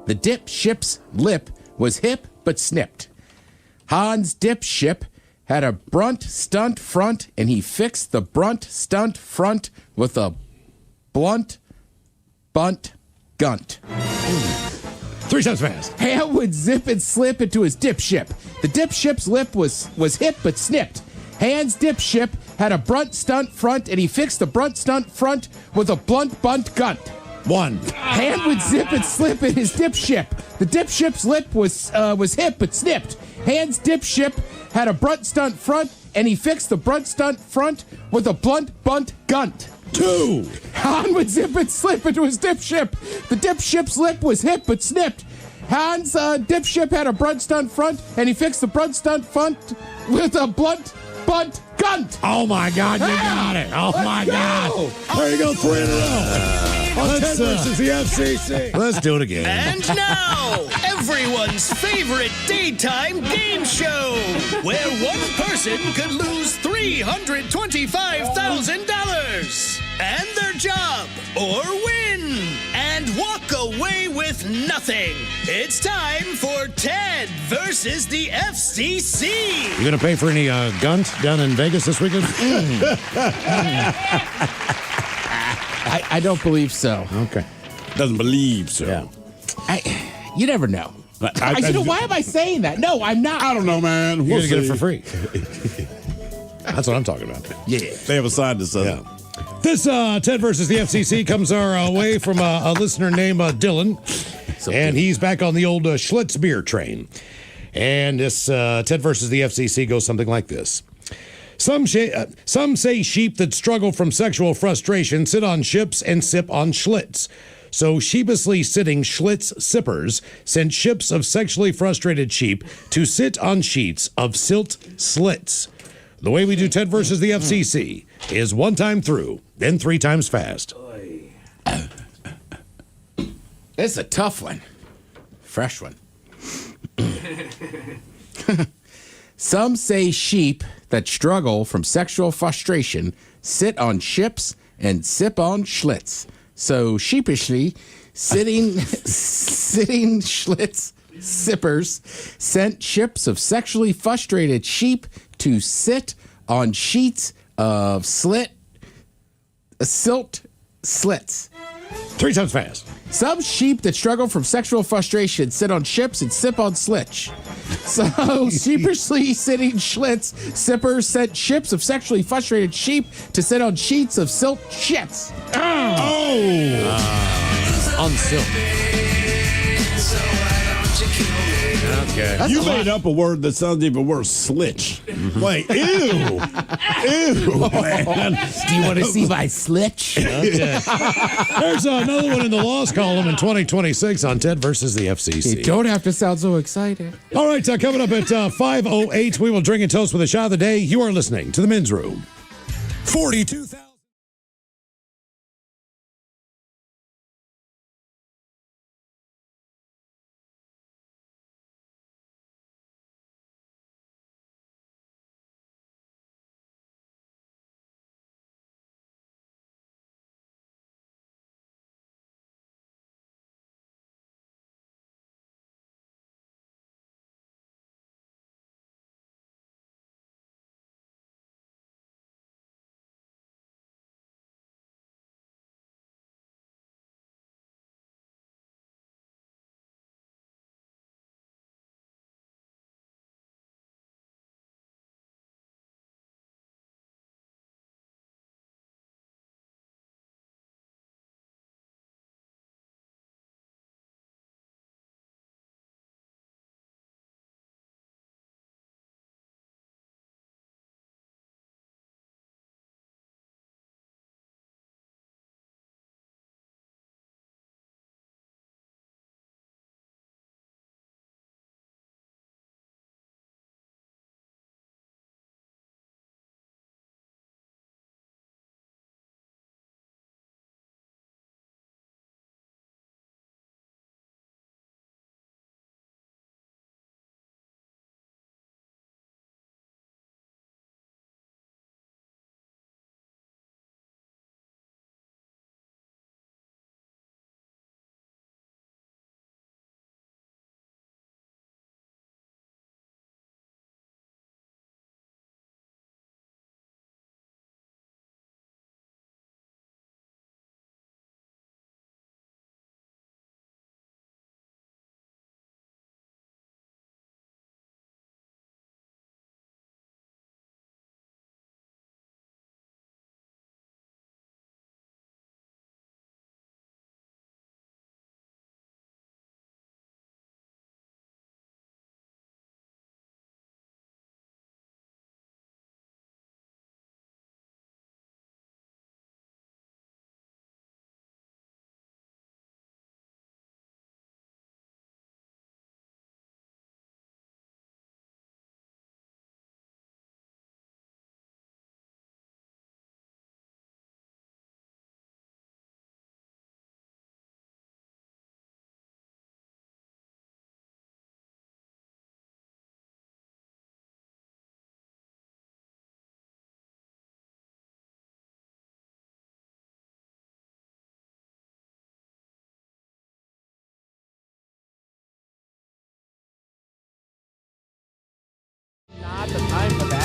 B: The dip ship's lip was hip but snipped. Han's dip ship had a brunt stunt front, and he fixed the brunt stunt front with a blunt bunt gunt.
D: 3 times fast.
B: Han would zip and slip into his dip ship. The dip ship's lip was hip but snipped. Han's dip ship had a brunt stunt front, and he fixed the brunt stunt front with a blunt bunt gunt.
D: 1.
B: Han would zip and slip in his dip ship. The dip ship's lip was hip but snipped. Han's dip ship had a brunt stunt front, and he fixed the brunt stunt front with a blunt bunt gunt.
D: 2.
B: Han would zip and slip into his dip ship. The dip ship's lip was hip but snipped. Han's dip ship had a brunt stunt front, and he fixed the brunt stunt front with a blunt bunt gunt.
D: Oh my God, you got it. Oh my God. There you go, 3 in a row. Ted versus the FCC. Let's do it again.
N: And now, everyone's favorite daytime game show, where one person could lose $325,000 and their job, or win. And and walk away with nothing. It's time for Ted versus the FCC.
D: You going to pay for any gunt down in Vegas this weekend?
B: I don't believe so.
D: Okay.
F: Doesn't believe so.
B: Yeah. You never know. Why am I saying that? No, I'm not.
F: I don't know, man.
D: You're
F: We'll
D: going to get it
F: see.
D: for free. That's what I'm talking about.
B: Yeah.
F: They have assigned us.
D: Yeah. This Ted versus the FCC comes our way from a listener named Dylan. And he's back on the old Schlitz beer train. And this Ted versus the FCC goes something like this. Some say sheep that struggle from sexual frustration sit on ships and sip on Schlitz. So sheepishly sitting Schlitz sippers sent ships of sexually frustrated sheep to sit on sheets of silt slits. The way we do Ted versus the FCC is 1 time through, then 3 times fast.
B: It's a tough one. Fresh one. Some say sheep that struggle from sexual frustration sit on ships and sip on Schlitz. So sheepishly sitting Schlitz sippers sent ships of sexually frustrated sheep to sit on sheets of silt slits.
D: 3 times fast.
B: Some sheep that struggle from sexual frustration sit on ships and sip on slitch. So sheepishly sitting Schlitz sippers sent ships of sexually frustrated sheep to sit on sheets of silt shits.
D: On silk. Okay.
F: You made up a word that sounds even worse. Slitch. Like, ew. Ew, man.
B: Do you want to see my slitch?
D: Okay. There's another one in the loss column in 2026 on Ted versus the FCC.
B: You don't have to sound so excited.
D: All right, coming up at 5:08, we will drink and toast with a shot of the day. You are listening to the Men's Room. 42,000.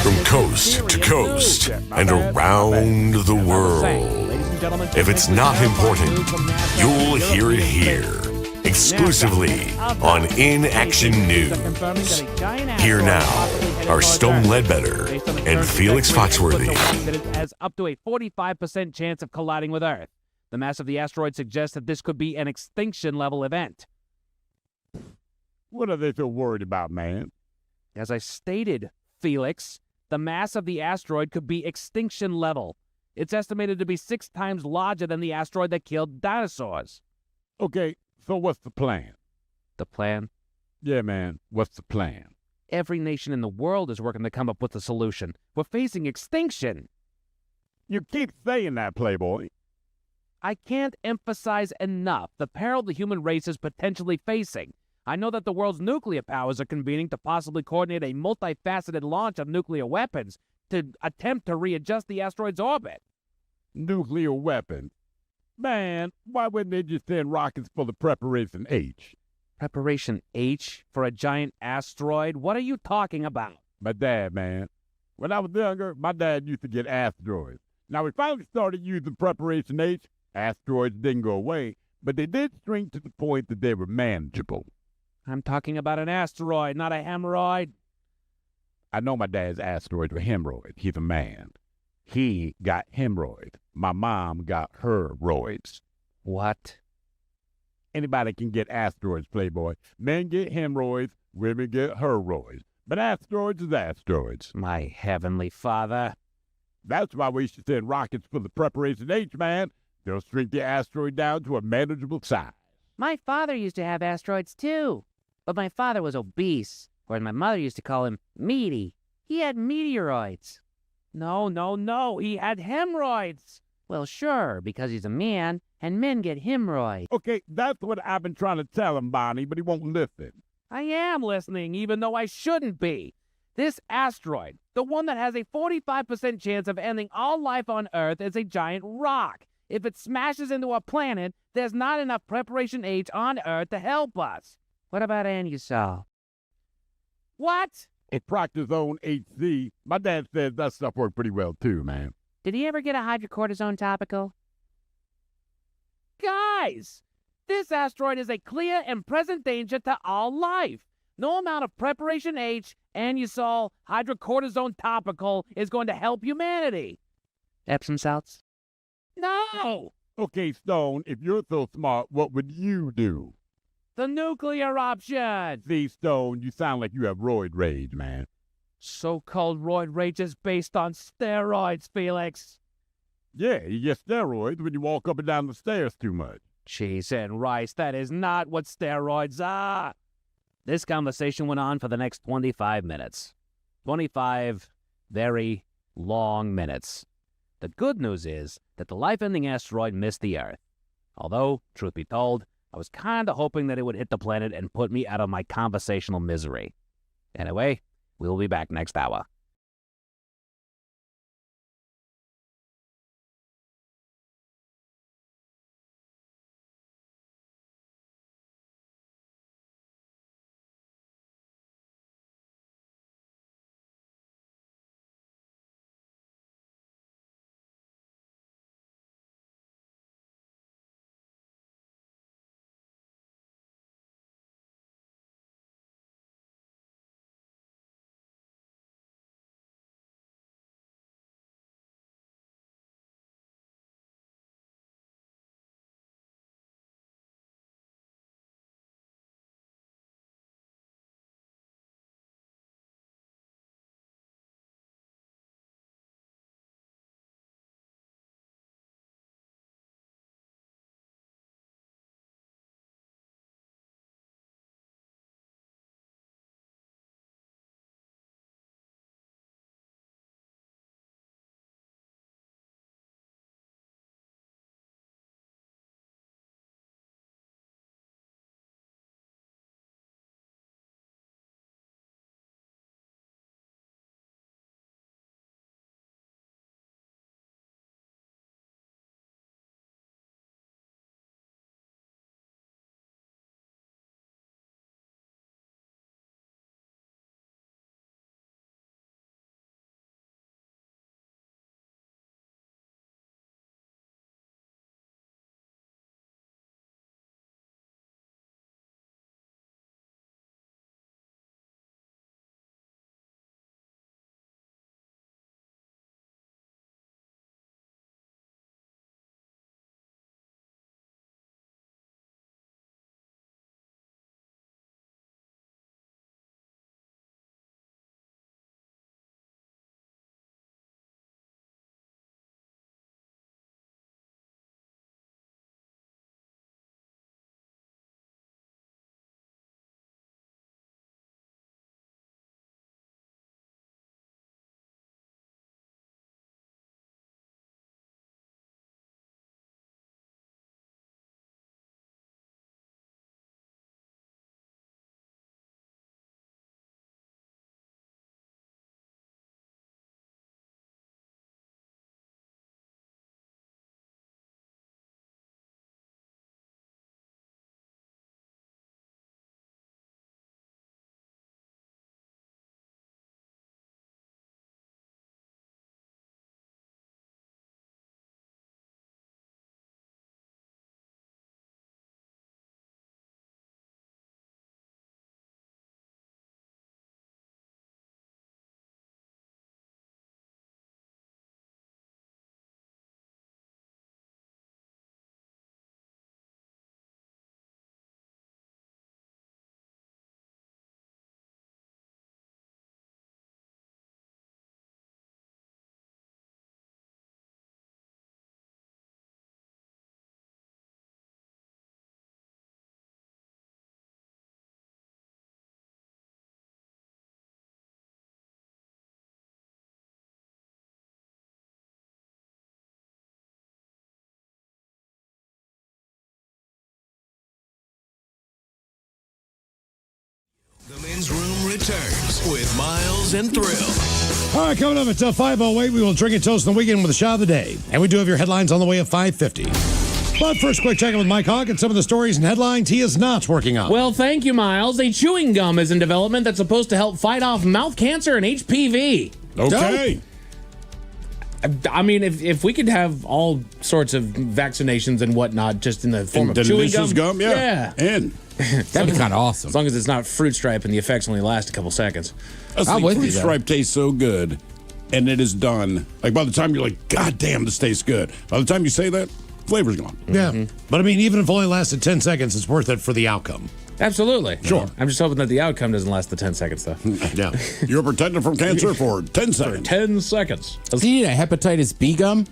I: From coast to coast and around the world. If it's not important, you'll hear it here. Exclusively on In Action News. Here now are Stone Ledbetter and Felix Foxworthy.
J: That it has up to a 45% chance of colliding with Earth. The mass of the asteroid suggests that this could be an extinction-level event.
C: What are they so worried about, man?
J: As I stated, Felix, the mass of the asteroid could be extinction level. It's estimated to be 6 times larger than the asteroid that killed dinosaurs.
C: Okay, so what's the plan?
J: The plan?
C: Yeah, man, what's the plan?
J: Every nation in the world is working to come up with a solution. We're facing extinction.
C: You keep saying that, Playboy.
J: I can't emphasize enough the peril the human race is potentially facing. I know that the world's nuclear powers are convening to possibly coordinate a multifaceted launch of nuclear weapons to attempt to readjust the asteroid's orbit.
C: Nuclear weapons? Man, why wouldn't they just send rockets for the Preparation H?
J: Preparation H for a giant asteroid? What are you talking about?
C: My dad, man. When I was younger, my dad used to get asteroids. Now, we finally started using Preparation H. Asteroids didn't go away, but they did shrink to the point that they were manageable.
J: I'm talking about an asteroid, not a hemorrhoid.
C: I know my dad's asteroids were hemorrhoids. He's a man. He got hemorrhoids. My mom got her roids.
J: What?
C: Anybody can get asteroids, Playboy. Men get hemorrhoids, women get herroids. But asteroids is asteroids.
J: My heavenly father.
C: That's why we should send rockets for the Preparation H, man. They'll shrink the asteroid down to a manageable size.
L: My father used to have asteroids too, but my father was obese, whereas my mother used to call him meaty. He had meteoroids.
J: No, he had hemorrhoids.
L: Well, sure, because he's a man, and men get hemorrhoids.
C: Okay, that's what I've been trying to tell him, Bonnie, but he won't listen.
J: I am listening, even though I shouldn't be. This asteroid, the one that has a 45% chance of ending all life on Earth, is a giant rock. If it smashes into a planet, there's not enough Preparation H on Earth to help us.
L: What about Anusol?
J: What?
C: It's Proctor's own HC. My dad says that stuff worked pretty well too, man.
L: Did he ever get a hydrocortisone topical?
J: Guys, this asteroid is a clear and present danger to all life. No amount of Preparation H, Anusol, hydrocortisone topical is going to help humanity.
L: Epsom salts?
J: No!
C: Okay, Stone, if you're so smart, what would you do?
J: The nuclear option!
C: See, Stone, you sound like you have roid rage, man.
J: So-called roid rage is based on steroids, Felix.
C: Yeah, you get steroids when you walk up and down the stairs too much.
J: Cheese and rice, that is not what steroids are. This conversation went on for the next 25 minutes. 25 very long minutes. The good news is that the life-ending asteroid missed the Earth. Although, truth be told, I was kind of hoping that it would hit the planet and put me out of my conversational misery. Anyway, we'll be back next hour.
I: returns with Miles and Thrill.
D: All right, coming up at 5:08, we will drink and toast in the weekend with the shot of the day. And we do have your headlines on the way at 5:50. But first, quick check-in with Mike Hogg and some of the stories and headlines he is not working on.
Q: Well, thank you, Miles. A chewing gum is in development that's supposed to help fight off mouth cancer and HPV.
F: Okay.
Q: I mean, if we could have all sorts of vaccinations and whatnot just in the form of chewing gum.
F: Yeah. And
B: that'd be kind of awesome.
Q: As long as it's not fruit stripe and the effects only last a couple seconds.
F: Fruit stripe tastes so good, and it is done. Like, by the time you're like, God damn, this tastes good. By the time you say that, flavor's gone.
D: Yeah. But I mean, even if it only lasted 10 seconds, it's worth it for the outcome.
Q: Absolutely.
F: Sure.
Q: I'm just hoping that the outcome doesn't last the 10 seconds, though.
D: Yeah.
F: You're protected from cancer for 10 seconds.
Q: For 10 seconds.
B: Do you need a hepatitis B gum?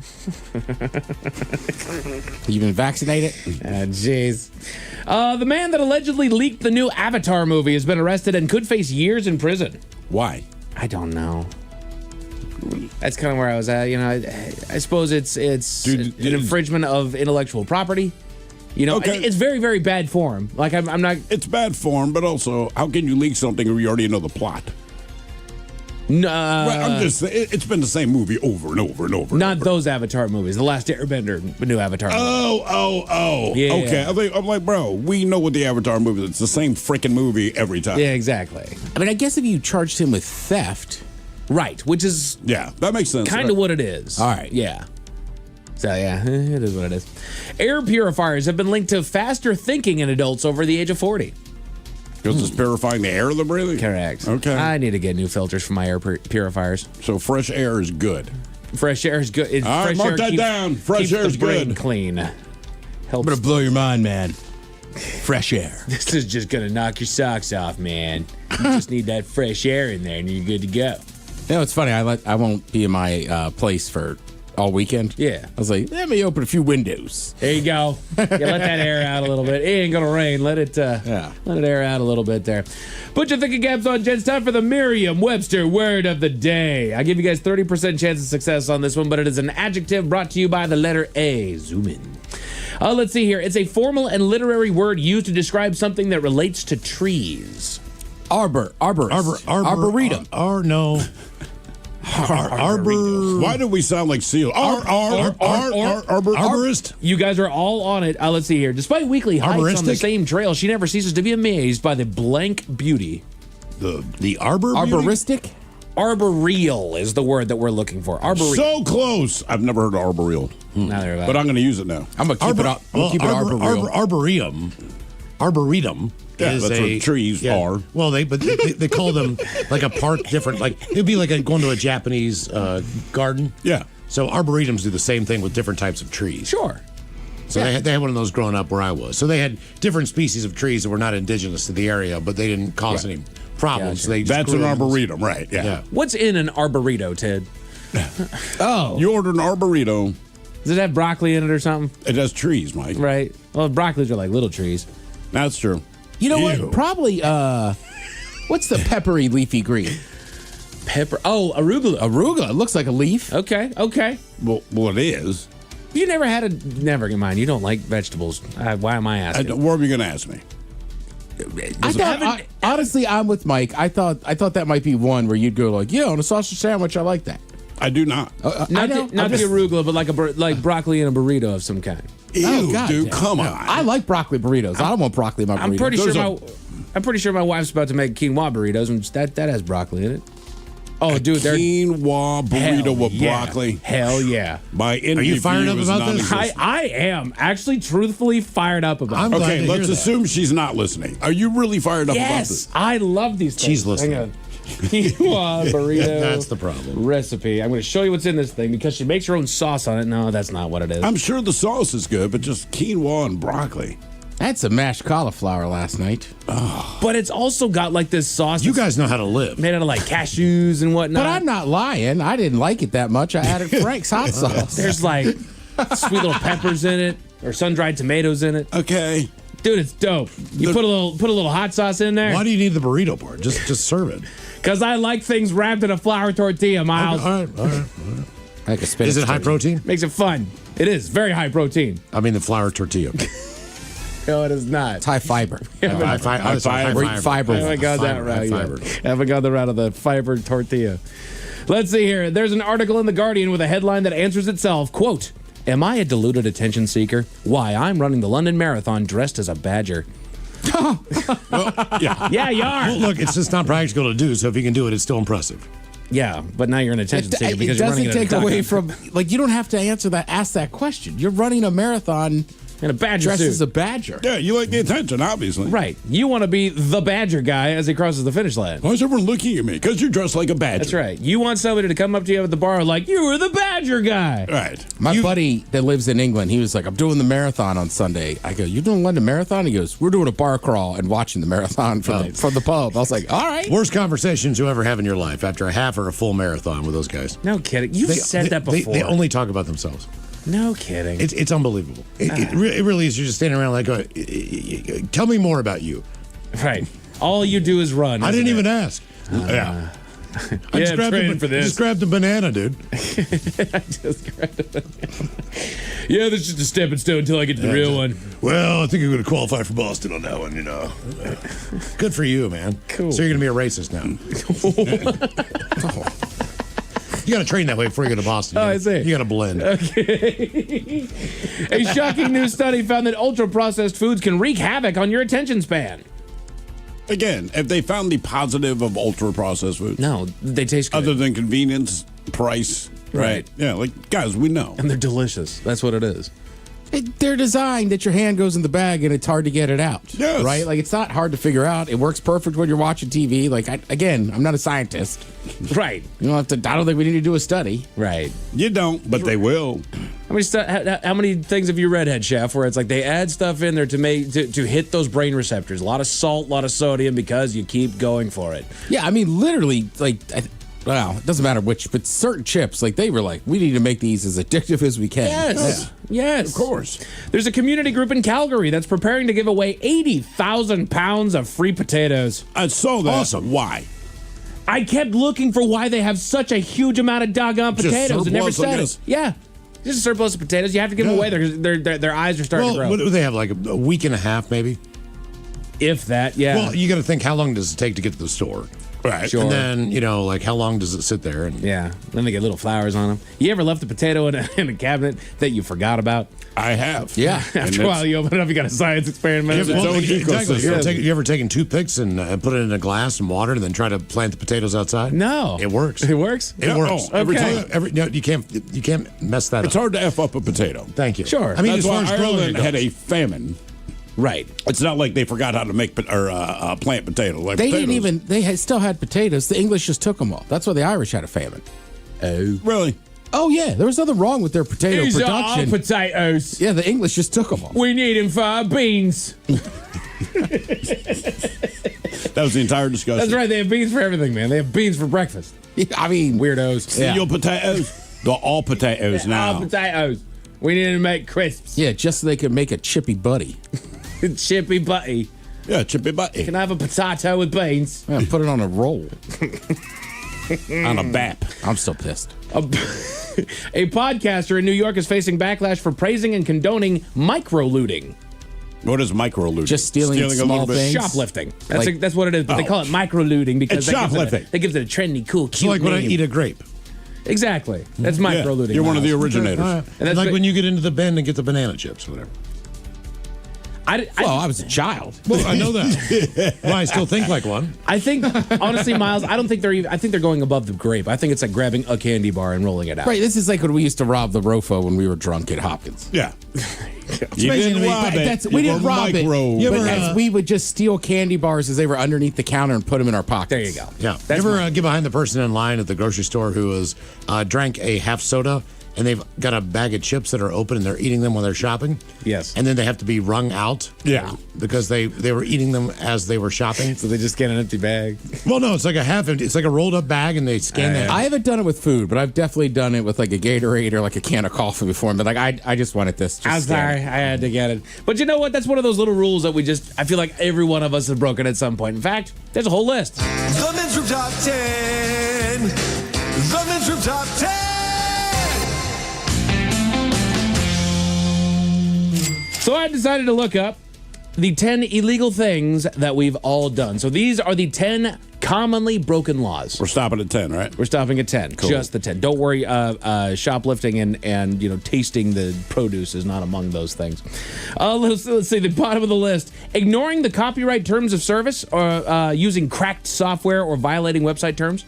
B: You been vaccinated?
Q: Jeez. The man that allegedly leaked the new Avatar movie has been arrested and could face years in prison.
F: Why?
Q: I don't know. That's kind of where I was at. You know, I suppose it's an infringement of intellectual property. You know, it's very, very bad form. Like, I'm not...
F: It's bad form, but also, how can you leak something where you already know the plot?
Q: No,
F: I'm just saying, it's been the same movie over and over and over.
Q: Not those Avatar movies. The Last Airbender, the new Avatar movie.
F: Oh.
Q: Yeah.
F: Okay. I'm like, bro, we know what the Avatar movie is. It's the same freaking movie every time.
Q: Yeah, exactly.
B: I mean, I guess if you charged him with theft...
Q: Right, which is...
F: Yeah, that makes sense.
Q: Kind of what it is.
B: All right.
Q: Yeah. So, yeah, it is what it is. Air purifiers have been linked to faster thinking in adults over the age of 40.
F: Because it's purifying the air they're breathing?
Q: Correct.
F: Okay.
Q: I need to get new filters for my air purifiers.
F: So fresh air is good.
Q: Fresh air is good.
F: All right, mark that down. Fresh air is
Q: brain
F: good.
Q: Clean.
B: I'm going to blow your mind, man. Fresh air.
Q: This is just going to knock your socks off, man. You just need that fresh air in there and you're good to go.
B: You know, it's funny. I won't be in my place for all weekend.
Q: Yeah.
B: I was like, let me open a few windows.
Q: There you go. Yeah, let that air out a little bit. It ain't gonna rain. Let it air out a little bit there. Put your thinking caps on, gents. Time for the Merriam-Webster word of the day. I give you guys 30% chance of success on this one, but it is an adjective brought to you by the letter A. Zoom in. Let's see here. It's a formal and literary word used to describe something that relates to trees.
B: Arboretum.
D: Arbor.
F: Why do we sound like seal?
D: Arborist.
Q: You guys are all on it. Let's see here. Despite weekly hikes on the same trail, she never ceases to be amazed by the blank beauty.
D: The arbor.
B: Arboristic.
Q: Arboreal is the word that we're looking for. Arboreal.
F: So close. I've never heard of arboreal.
Q: Neither have I.
F: But I'm going to use it now.
B: I'm going to keep it up. I'm going to keep it arboreal.
D: Arboretum.
F: Yeah,
D: is
F: that's what trees are.
D: Well, they call them like a park different. Like it'd be like going to a Japanese garden.
F: Yeah.
D: So arboretums do the same thing with different types of trees.
Q: Sure.
D: So they had one of those growing up where I was. So they had different species of trees that were not indigenous to the area, but they didn't cause any problems.
Q: Gotcha.
D: They just
F: That's
D: grew
F: an
D: them.
F: arboretum, right? Yeah.
Q: What's in an arboreto, Ted?
F: You order an arboreto.
Q: Does it have broccoli in it or something?
F: It has trees, Mike.
Q: Right. Well, broccolis are like little trees.
F: That's true.
B: You know what? Probably, what's the peppery leafy green?
Q: Pepper. Oh, arugula.
B: Arugula. It looks like a leaf.
Q: Okay.
F: Well, it is.
Q: You never had a... Never mind. You don't like vegetables. Why am I asking?
F: What are you going to ask me?
B: Honestly, I'm with Mike. I thought that might be one where you'd go like, yeah, on a sausage sandwich, I like that.
F: I do not.
Q: Not the arugula, but like broccoli in a burrito of some kind.
F: Ew, dude, come on.
B: I like broccoli burritos. I don't want broccoli in my burrito.
Q: I'm pretty sure my wife's about to make quinoa burritos, and that has broccoli in it. Oh, dude, they're
F: quinoa burrito with broccoli.
Q: Hell yeah!
F: Are
D: you fired up about this?
Q: I am actually truthfully fired up about it.
F: Okay, let's assume she's not listening. Are you really fired up about this?
Q: Yes, I love these things.
D: She's listening.
Q: Quinoa burrito.
D: That's the problem.
Q: Recipe. I'm going to show you what's in this thing because she makes her own sauce on it. No, that's not what it is.
F: I'm sure the sauce is good, but just quinoa and broccoli.
B: I had some mashed cauliflower last night.
F: Oh.
Q: But it's also got like this sauce.
D: You guys know how to live.
Q: Made out of like cashews and whatnot.
B: But I'm not lying. I didn't like it that much. I added Frank's hot sauce.
Q: There's like sweet little peppers in it or sun-dried tomatoes in it.
F: Okay.
Q: Dude, it's dope. You put a little hot sauce in there.
D: Why do you need the burrito part? Just serve it.
Q: Because I like things wrapped in a flour tortilla, Miles.
D: All right.
B: Like a spinach
D: Is it high protein?
Q: Makes it fun. It is very high protein.
D: I mean the flour tortilla.
Q: No, it is not.
B: It's high fiber.
Q: High
B: fiber.
Q: I haven't gone that route yet. I haven't gone the route of the fiber tortilla. Let's see here. There's an article in The Guardian with a headline that answers itself. Quote, am I a deluded attention seeker? Why, I'm running the London Marathon dressed as a badger. Yeah, you are.
D: Well, look, it's just not practical to do, so if you can do it, it's still impressive.
Q: Yeah, but now you're an attention seeker
B: It
Q: because you're running
B: doesn't
Q: it
B: take away from, like, you don't have to ask that question. You're running a marathon
Q: in a badger
B: dressed
Q: suit.
B: as a badger.
F: Yeah, you like the attention, obviously.
Q: Right. You want to be the badger guy as he crosses the finish line.
F: Why is everyone looking at me? Because you're dressed like a badger.
Q: That's right. You want somebody to come up to you at the bar like, you were the badger guy.
F: Right.
B: My buddy that lives in England, he was like, I'm doing the marathon on Sunday. I go, you're doing London Marathon? He goes, we're doing a bar crawl and watching the marathon from the pub. I was like, all right.
D: Worst conversations you ever have in your life after a half or a full marathon with those guys.
Q: No kidding. You've said that before.
D: They only talk about themselves.
Q: No kidding.
D: It's unbelievable. It really is. You're just standing around like, tell me more about you.
Q: Right. All you do is run.
D: I didn't even ask. Yeah. I just grabbed a banana, dude.
Q: I just grabbed a banana. Yeah, that's just a stepping stone until I get to the real one.
D: Well, I think I'm going to qualify for Boston on that one, you know. Good for you, man.
Q: Cool.
D: So you're going to be a racist now. You got to train that way before you go to Boston.
Q: I see.
D: You got to blend.
Q: Okay. A shocking new study found that ultra-processed foods can wreak havoc on your attention span.
F: Again, if they found the positive of ultra-processed food.
Q: No, they taste good.
F: Other than convenience, price.
Q: Right.
F: Yeah, like, guys, we know.
Q: And they're delicious. That's what it is.
B: They're designed that your hand goes in the bag and it's hard to get it out.
F: Yes.
B: Right? Like, it's not hard to figure out. It works perfect when you're watching TV. Like, I'm not a scientist.
Q: Right.
B: You don't have to, I don't think we need to do a study.
Q: Right.
F: You don't, but they will.
Q: How many things have you read, Head Chef, where it's like they add stuff in there to hit those brain receptors? A lot of salt, a lot of sodium because you keep going for it.
B: Yeah, I mean, literally, like, well, it doesn't matter which, but certain chips, like, they were like, we need to make these as addictive as we can.
Q: Yes.
B: Yeah.
Q: Yes.
F: Of course.
Q: There's a community group in Calgary that's preparing to give away 80,000 pounds of free potatoes.
F: I saw that.
D: Awesome.
F: Why?
Q: I kept looking for why they have such a huge amount of doggone potatoes and never said it. Yeah. Just a surplus of potatoes. You have to give them away. Their eyes are starting to grow.
D: What do they have, like a week and a half, maybe?
Q: If that, yeah.
D: Well, you got to think, how long does it take to get to the store?
F: Right.
Q: Sure.
D: And then, like, how long does it sit there? And
Q: yeah. Then they get little flowers on them. You ever left a potato in a cabinet that you forgot about?
F: I have.
B: Yeah.
Q: After a while, you open it up, you got a science experiment.
D: Exactly. You ever taken toothpicks and put it in a glass and water and then try to plant the potatoes outside?
Q: No.
D: It works.
Q: It works?
D: It works.
Q: Every
D: time. You can't mess that up.
F: It's hard to F up a potato.
D: Thank you.
Q: Sure.
D: I mean,
F: That's
D: as far
F: why
D: as growing
F: Ireland had a famine.
Q: Right.
F: It's not like they forgot how to make plant potatoes. Like
B: They
F: potatoes.
B: didn't even, still had potatoes. The English just took them all. That's why the Irish had a famine.
F: Oh. Really?
B: Oh, yeah. There was nothing wrong with their potato
Q: These
B: production.
Q: are our potatoes.
B: Yeah, the English just took them all.
Q: We need them for our beans.
F: That was the entire discussion.
Q: That's right. They have beans for everything, man. They have beans for breakfast.
B: I mean,
Q: weirdos.
F: Steel potatoes? They're all potatoes now.
Q: All potatoes. We need to make crisps.
B: Yeah, just so they could make a chippy buddy.
Q: Chippy butty.
F: Yeah, chippy butty.
Q: Can I have a potato with beans?
B: Yeah, put it on a roll.
F: On a bap.
B: I'm still pissed.
Q: A podcaster in New York is facing backlash for praising and condoning micro-looting.
F: What is micro-looting?
B: Just stealing small things?
Q: Shoplifting. That's what it is, but they call it micro-looting because
F: It's shoplifting.
Q: That gives it a trendy, cool, cute
D: It's like when I
Q: name.
D: eat a grape.
Q: Exactly. That's micro-looting.
F: You're one of the
Q: Miles.
F: originators.
D: And that's like when you get into the bin and get the banana chips or whatever.
B: I was a child.
D: Well, I know that. Well, I still think like one.
Q: I think, honestly, Miles, I don't think I think they're going above the grape. I think it's like grabbing a candy bar and rolling it out.
B: Right, this is like when we used to rob the Rofo when we were drunk at Hopkins.
F: Yeah.
B: You didn't rob it. We didn't rob it. We would just steal candy bars as they were underneath the counter and put them in our pockets.
Q: There you go.
D: Yeah. You ever get behind the person in line at the grocery store who has drank a half soda and they've got a bag of chips that are open and they're eating them while they're shopping?
Q: Yes.
D: And then they have to be wrung out?
F: Yeah.
D: Because they were eating them as they were shopping?
Q: So they just get an empty bag?
D: Well, no, it's like a half empty. It's like a rolled up bag and they scan that.
B: I haven't done it with food, but I've definitely done it with like a Gatorade or like a can of coffee before. But like, I just wanted this.
Q: I'm sorry. I had to get it. But you know what? That's one of those little rules that I feel like every one of us has broken at some point. In fact, there's a whole list.
I: The Men's Room Top 10. The Men's Room Top 10.
Q: So I decided to look up the 10 illegal things that we've all done. So these are the 10 commonly broken laws.
F: We're stopping at 10, right?
Q: We're stopping at 10.
F: Cool.
Q: Just the 10. Don't worry, shoplifting and tasting the produce is not among those things. Let's see the bottom of the list. Ignoring the copyright terms of service or using cracked software or violating website terms.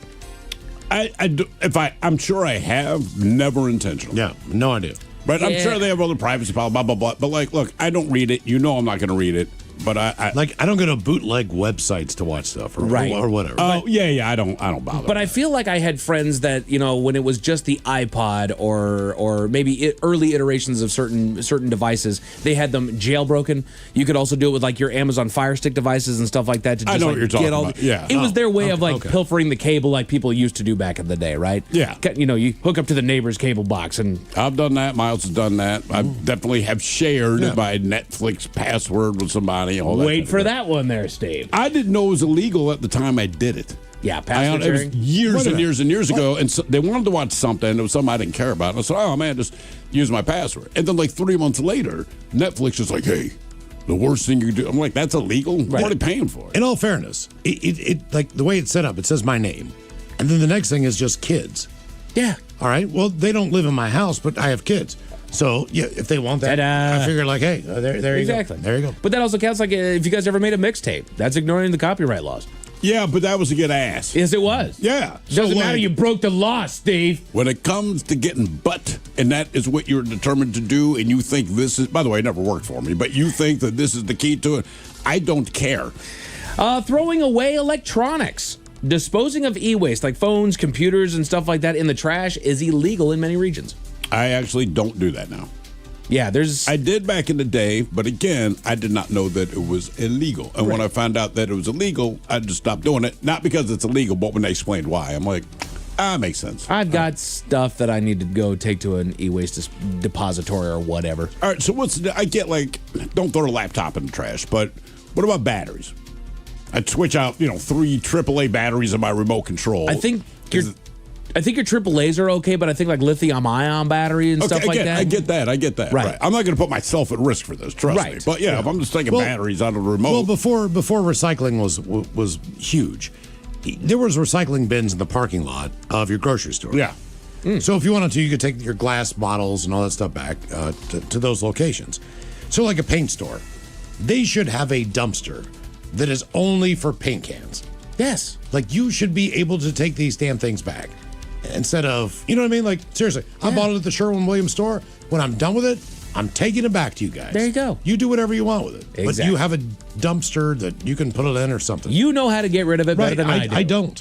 F: I'm sure I have, never intentional.
P: Yeah, no idea.
F: But I'm sure they have other privacy policy, blah, blah, blah. But, like, look, I don't read it. You know I'm not going to read it. But I
P: don't go to bootleg websites to watch stuff or whatever.
F: Oh, yeah, I don't bother.
Q: But I feel like I had friends that, when it was just the iPod or maybe early iterations of certain devices, they had them jailbroken. You could also do it with like your Amazon Fire Stick devices and stuff like that to just
F: I know what you're talking about. Yeah.
Q: It was their way of pilfering the cable like people used to do back in the day, right?
F: Yeah.
Q: You hook up to the neighbor's cable box and
F: I've done that. Miles has done that. I definitely have shared my Netflix password with somebody.
Q: Wait for that one there, Steve.
F: I didn't know it was illegal at the time I did it.
Q: Yeah, password
F: it was
Q: sharing?
F: years and years ago, and so they wanted to watch something. It was something I didn't care about. And I said, oh, man, just use my password. And then like 3 months later, Netflix is like, hey, the worst thing you can do. I'm like, that's illegal? What are they paying for it?
P: In all fairness, it like the way it's set up, it says my name. And then the next thing is just kids.
Q: Yeah.
P: All right. Well, they don't live in my house, but I have kids. So, yeah, if they want that, I figure like, hey, there you go.
Q: Exactly.
P: There you go.
Q: But that also counts like if you guys ever made a mixtape. That's ignoring the copyright laws.
F: Yeah, but that was to get ass.
Q: Yes, it was.
F: Yeah.
Q: Doesn't matter. You broke the law, Steve.
F: When it comes to getting butt, and that is what you're determined to do, and you think this is, by the way, it never worked for me, but you think that this is the key to it, I don't care.
Q: Throwing away electronics. Disposing of e-waste like phones, computers, and stuff like that in the trash is illegal in many regions.
F: I actually don't do that now.
Q: Yeah,
F: I did back in the day, but again, I did not know that it was illegal. And when I found out that it was illegal, I just stopped doing it. Not because it's illegal, but when they explained why, I'm like, makes sense.
Q: I've got stuff that I need to go take to an e-waste depository or whatever.
F: All right, so I get like, don't throw a laptop in the trash, but what about batteries? I'd switch out, 3 AAA batteries in my remote control.
Q: I think your AAAs are okay, but I think like lithium-ion battery and stuff like that.
F: I get that. Right. I'm not going to put myself at risk for this, trust me. But if I'm just taking batteries out of the remote.
P: Well, before recycling was huge, there was recycling bins in the parking lot of your grocery store.
F: Yeah.
P: So if you wanted to, you could take your glass bottles and all that stuff back to those locations. So like a paint store, they should have a dumpster that is only for paint cans.
Q: Yes.
P: Like you should be able to take these damn things back. Instead of, you know what I mean? Like, seriously, I bought it at the Sherwin-Williams store. When I'm done with it, I'm taking it back to you guys.
Q: There you go.
P: You do whatever you want with it.
Q: Exactly.
P: But you have a dumpster that you can put it in or something.
Q: You know how to get rid of it better than I do.
P: I don't.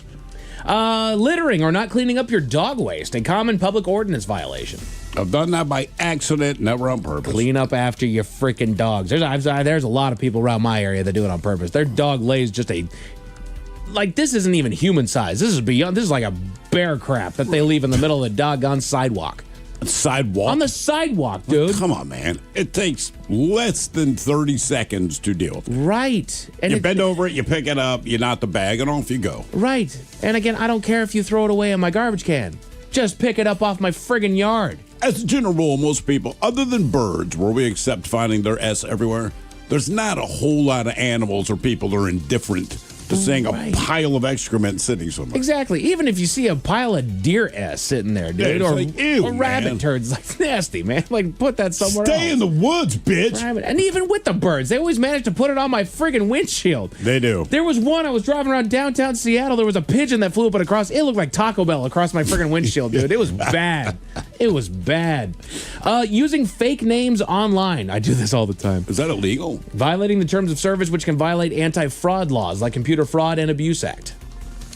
Q: Littering or not cleaning up your dog waste, a common public ordinance violation.
F: I've done that by accident, never on purpose.
Q: Clean up after your freaking dogs. There's a lot of people around my area that do it on purpose. Their dog lays just this isn't even human size. This is like a bear crap that they leave in the middle of the doggone sidewalk.
F: Sidewalk?
Q: On the sidewalk, dude.
F: Come on, man. It takes less than 30 seconds to deal with it.
Q: Right.
F: And you bend over it, you pick it up, you knot the bag, and off you go.
Q: Right. And again, I don't care if you throw it away in my garbage can. Just pick it up off my friggin' yard.
F: As a general rule, most people, other than birds, where we accept finding their S everywhere, there's not a whole lot of animals or people that are indifferent to seeing a pile of excrement sitting somewhere.
Q: Exactly. Even if you see a pile of deer S sitting there, dude, or rabbit turds, like nasty, man. Like put that somewhere else.
F: Stay in the woods, bitch.
Q: And even with the birds, they always manage to put it on my friggin' windshield.
F: They do.
Q: There was one, I was driving around downtown Seattle, there was a pigeon that flew up and across. It looked like Taco Bell across my friggin' windshield, dude. It was bad. It was bad. Using fake names online. I do this all the time.
F: Is that illegal?
Q: Violating the terms of service, which can violate anti-fraud laws like Computer Fraud and Abuse Act.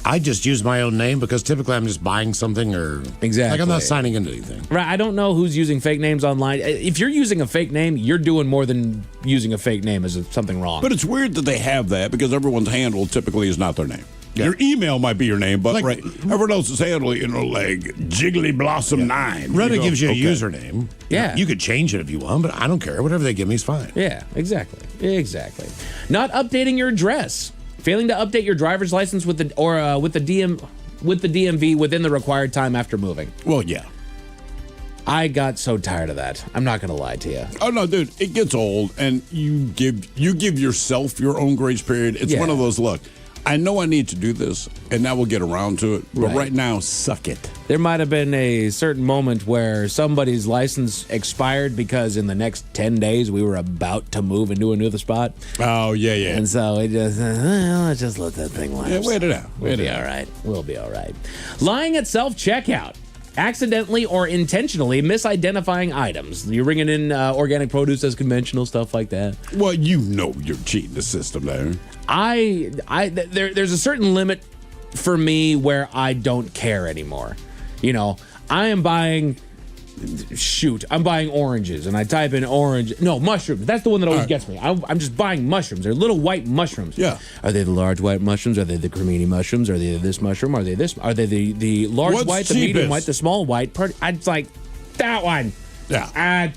P: I just use my own name because typically I'm just buying something or...
Q: Exactly.
P: Like I'm not signing into anything.
Q: Right. I don't know who's using fake names online. If you're using a fake name, you're doing more than using a fake name. Is something wrong?
F: But it's weird that they have that because everyone's handle typically is not their name. Yeah. Your email might be your name, but everyone else's handle, like Jiggly Blossom 9.
P: Reddit gives you a username.
Q: Yeah.
P: You could change it if you want, but I don't care. Whatever they give me is fine.
Q: Yeah, exactly. Not updating your address. Failing to update your driver's license with the DMV within the required time after moving.
F: Well, yeah.
Q: I got so tired of that. I'm not going to lie to you.
F: Oh no, dude, it gets old, and you give yourself your own grace period. It's one of those. Look, I know I need to do this, and now we'll get around to it. But right now, suck it.
Q: There might have been a certain moment where somebody's license expired because in the next 10 days we were about to move into a new spot.
F: Oh yeah.
Q: And so it just let's just let that thing lapse.
F: Yeah, wait it out.
Q: We'll be all right. We'll be all right. Lying at self-checkout. Accidentally or intentionally misidentifying items. You're bringing in organic produce as conventional, stuff like that.
F: Well, you know you're cheating the system there.
Q: There's a certain limit for me where I don't care anymore. You know, I am buying oranges, and I type in orange. No, mushrooms. That's the one that always gets me. I'm just buying mushrooms. They're little white mushrooms.
F: Yeah.
Q: Are they the large white mushrooms? Are they the cremini mushrooms? Are they this mushroom? Are they this? Are they the large white, the medium white, the small white? It's like that one.
F: Yeah.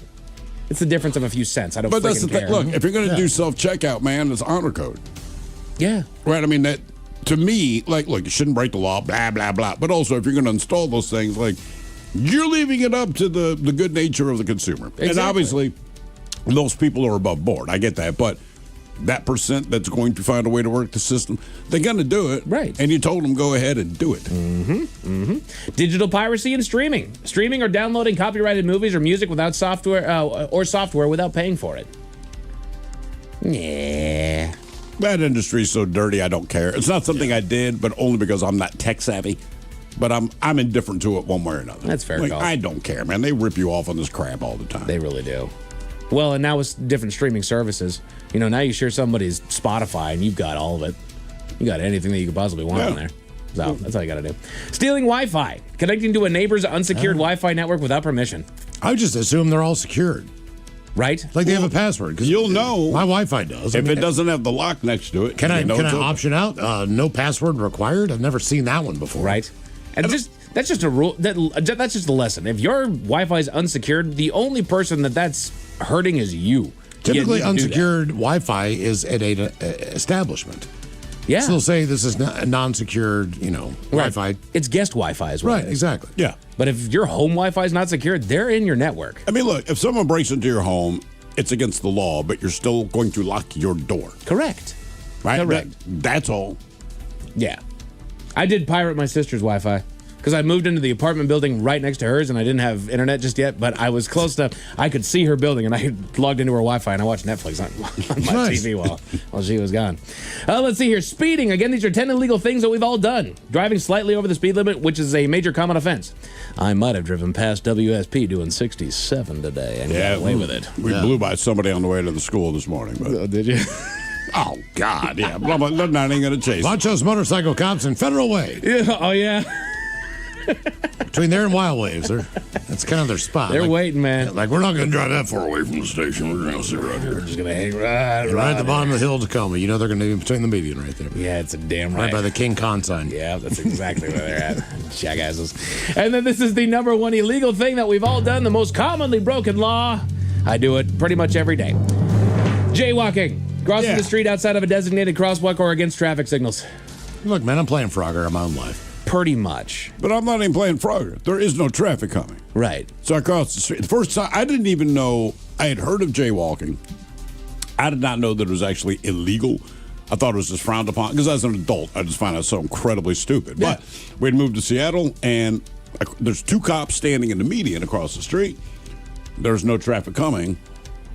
Q: It's the difference of a few cents. I don't.
F: But that's the
Q: care.
F: thing. Look, if you're going to do self-checkout, man, it's honor code.
Q: Yeah.
F: Right. I mean that. To me, like, look, you shouldn't break the law. Blah blah blah. But also, if you're going to install those things, like. You're leaving it up to the good nature of the consumer. Exactly. And obviously, those people are above board. I get that. But that percent that's going to find a way to work the system, they're going to do it.
Q: Right.
F: And you told them, go ahead and do it.
Q: Digital piracy and streaming. Streaming or downloading copyrighted movies or music without software or software without paying for it. Yeah.
F: That industry's so dirty, I don't care. It's not something I did, but only because I'm not tech savvy. But I'm indifferent to it one way or another.
Q: That's fair.
F: I don't care, man. They rip you off on this crap all the time.
Q: They really do. Well, and now with different streaming services, you know, now you share somebody's Spotify and you've got all of it. You got anything that you could possibly want on there. So that's all you got to do. Stealing Wi-Fi. Connecting to a neighbor's unsecured Wi-Fi network without permission.
P: I just assume they're all secured.
Q: Right?
P: Like they have a password.
F: You'll know.
P: My Wi-Fi does.
F: If it doesn't have the lock next to it.
P: Can I option out? No password required? I've never seen that one before.
Q: Right. And that's just a rule. That's just a lesson. If your Wi-Fi is unsecured, the only person that's hurting is you.
P: Typically, unsecured Wi-Fi is at an establishment.
Q: Yeah.
P: So they'll say this is a non-secured, Wi-Fi.
Q: It's guest Wi-Fi as well.
P: Right, exactly.
F: Yeah.
Q: But if your home Wi-Fi is not secured, they're in your network.
F: I mean, look, if someone breaks into your home, it's against the law, but you're still going to lock your door.
Q: Correct.
F: Right?
Q: Correct.
F: That's all.
Q: Yeah. I did pirate my sister's Wi-Fi because I moved into the apartment building right next to hers and I didn't have internet just yet, but I was close enough. I could see her building and I logged into her Wi-Fi and I watched Netflix on my TV while she was gone. Let's see here. Speeding. Again, these are 10 illegal things that we've all done. Driving slightly over the speed limit, which is a major common offense. I might have driven past WSP doing 67 today and got away with it.
F: We blew by somebody on the way to the school this morning. But.
Q: Did you?
F: Oh, God, yeah. They're not even going to chase.
P: Watch those motorcycle cops in Federal Way.
Q: Yeah. Oh, yeah.
P: Between there and Wild Waves, that's kind of their spot.
Q: They're waiting, man.
P: Like, we're not going to drive that far away from the station. We're going to sit right here.
Q: We're just going to hang right
P: at the bottom of the hill of Tacoma. You know they're going to be between the median right there.
Q: Yeah, it's a damn right.
P: Right by the King Khan sign.
Q: Yeah, that's exactly where they're at. Jackasses. And then this is the number one illegal thing that we've all done, the most commonly broken law. I do it pretty much every day. Jaywalking. Crossing the street outside of a designated crosswalk or against traffic signals.
P: Look, man, I'm playing Frogger in my own life.
Q: Pretty much.
F: But I'm not even playing Frogger. There is no traffic coming.
Q: Right.
F: So I crossed the street. The first time, I didn't even know, I had heard of jaywalking. I did not know that it was actually illegal. I thought it was just frowned upon. Because as an adult, I just find that so incredibly stupid. Yeah. But we'd moved to Seattle, and there's two cops standing in the median across the street. There's no traffic coming.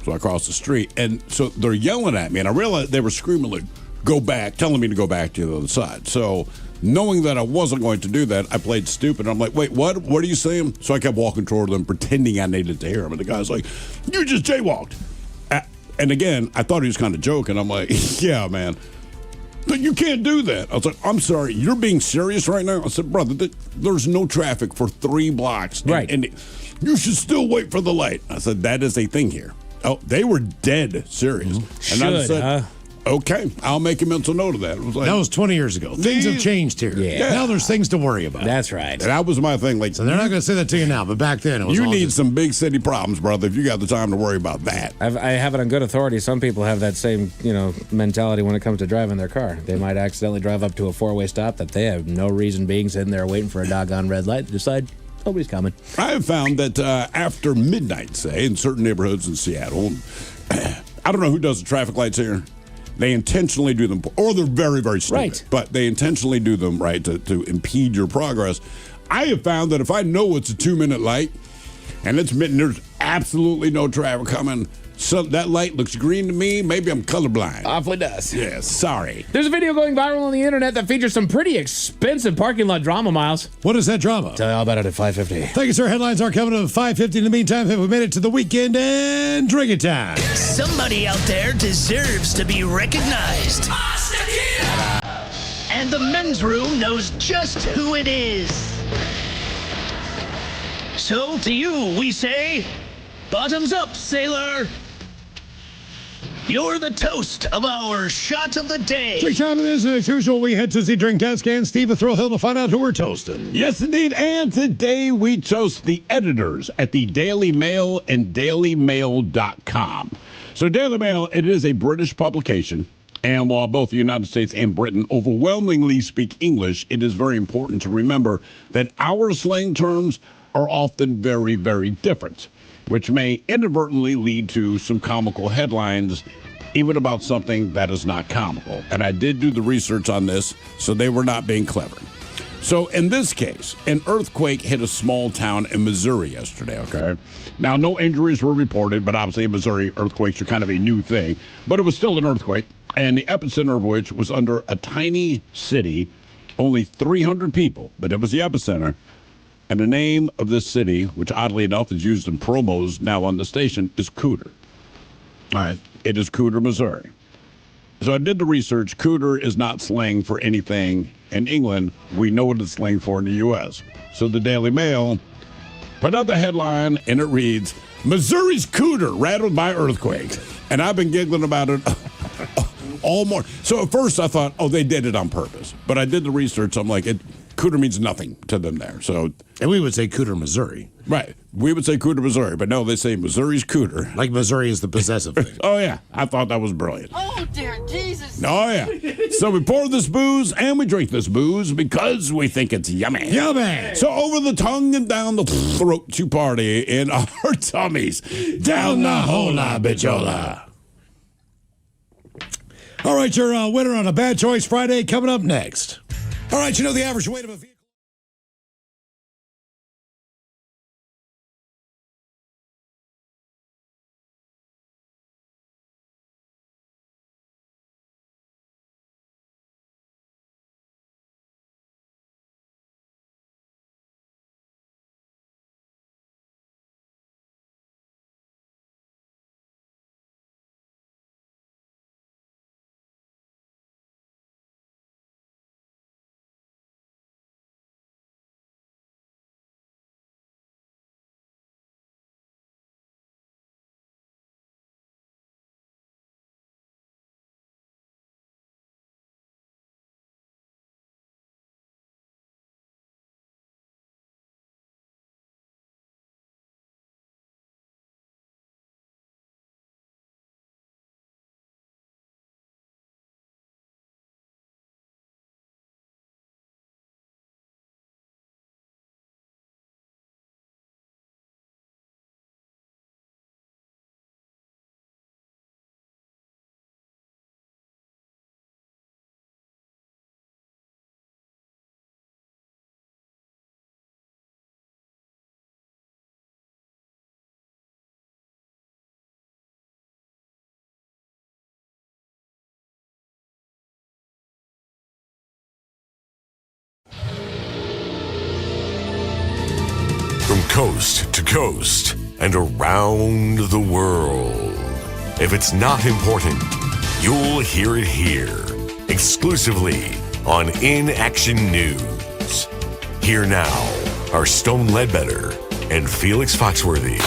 F: So I crossed the street, and so they're yelling at me, and I realized they were screaming, like, go back, telling me to go back to the other side. So knowing that I wasn't going to do that, I played stupid. I'm like, wait, what? What are you saying? So I kept walking toward them, pretending I needed to hear him, and the guy's like, you just jaywalked. And again, I thought he was kind of joking. I'm like, yeah, man. But you can't do that. I was like, I'm sorry, you're being serious right now? I said, brother, there's no traffic for 3 blocks.
Q: Right.
F: And you should still wait for the light. I said, that is a thing here. Oh, they were dead serious. And I said, okay, I'll make a mental note of that. It was like,
P: that was 20 years ago. Things have changed here.
Q: Yeah.
P: Now there's things to worry about.
Q: That's right.
F: And that was my thing. Like,
P: so they're not going to say that to you now, but back then it was
F: you need some big city problems, brother, if you got the time to worry about that.
Q: I have it on good authority. Some people have that same, mentality when it comes to driving their car. They might accidentally drive up to a 4-way stop that they have no reason being sitting there waiting for a doggone red light to decide, Nobody's coming.
F: I have found that after midnight, say, in certain neighborhoods in Seattle, I don't know who does the traffic lights here. They intentionally do them, or they're very, very stupid.
Q: Right.
F: But they intentionally do them, right, to impede your progress. I have found that if I know it's a 2-minute light, and there's absolutely no traffic coming, so that light looks green to me, maybe I'm colorblind.
Q: Awfully does.
F: Yes, sorry.
Q: There's a video going viral on the internet that features some pretty expensive parking lot drama, Miles.
P: What is that drama?
Q: Tell you all about it at 5:50.
P: Thank you, sir. Headlines are coming up at 5:50. In the meantime, have we made it to the weekend and drinking time?
N: Somebody out there deserves to be recognized. And the men's room knows just who it is. So to you, we say, bottoms up, sailor. You're the toast of our shot of the day.
P: Drink time it is, and as usual, we head to the drink desk and Steve will throw hill to find out who we're toasting.
F: Yes, indeed. And today we toast the editors at the Daily Mail and dailymail.com. So Daily Mail, it is a British publication. And while both the United States and Britain overwhelmingly speak English, it is very important to remember that our slang terms are often very, very different, which may inadvertently lead to some comical headlines, even about something that is not comical. And I did do the research on this, so they were not being clever. So in this case, an earthquake hit a small town in Missouri yesterday, okay? Now, no injuries were reported, but obviously in Missouri, earthquakes are kind of a new thing. But it was still an earthquake, and the epicenter of which was under a tiny city, only 300 people, but it was the epicenter. And the name of this city, which oddly enough is used in promos now on the station, is Cooter. All right. It is Cooter, Missouri. So I did the research. Cooter is not slang for anything in England. We know what it's slang for in the U.S. So the Daily Mail put out the headline, and it reads, Missouri's Cooter rattled by earthquake. And I've been giggling about it all morning. So at first I thought, oh, they did it on purpose. But I did the research. I'm like, Cooter means nothing to them there. So,
P: and we would say Cooter, Missouri.
F: Right. We would say Cooter, Missouri. But no, they say Missouri's Cooter.
P: Like Missouri is the possessive thing.
F: Oh, yeah. I thought that was brilliant.
M: Oh, dear Jesus.
F: Oh, yeah. So we pour this booze and we drink this booze because we think it's yummy.
P: Yummy.
F: So over the tongue and down the throat to party in our tummies. Down the hola, bichola.
P: All right, your winner on a Bad Choice Friday coming up next. All right, you know the average weight of a vehicle.
I: From coast to coast and around the world. If it's not important, you'll hear it here, exclusively on In Action News. Here now are Stone Ledbetter and Felix Foxworthy.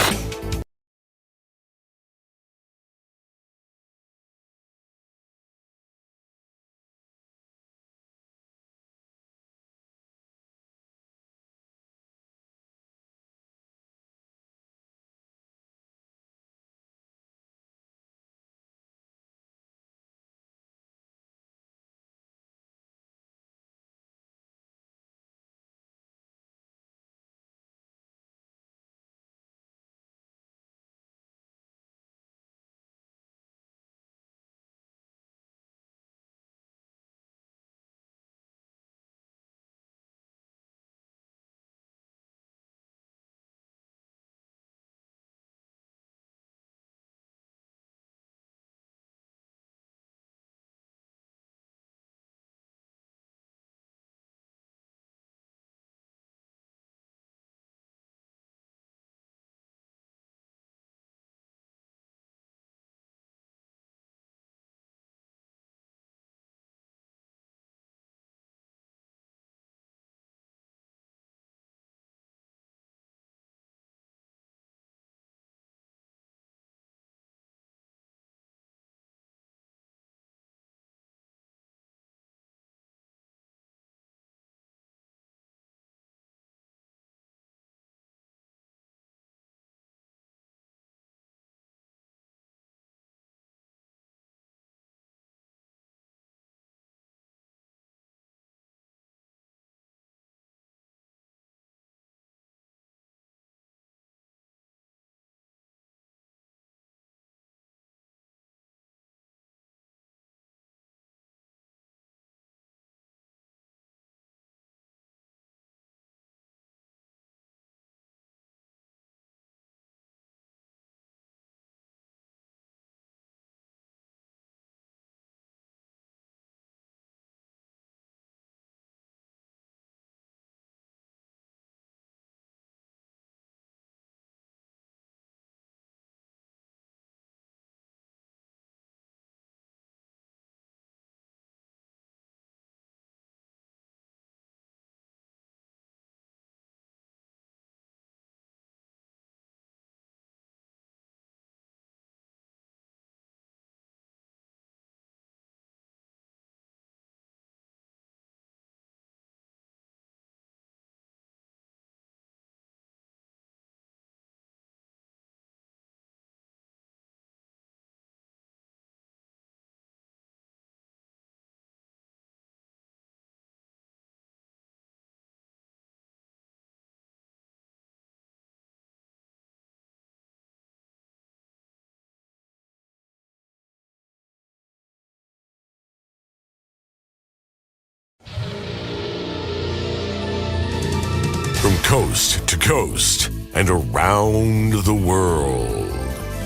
I: From coast to coast and around the world.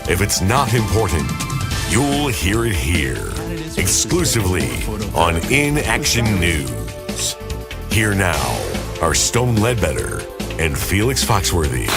I: If it's not important, you'll hear it here. Exclusively on In Action News. Here now are Stone Ledbetter and Felix Foxworthy.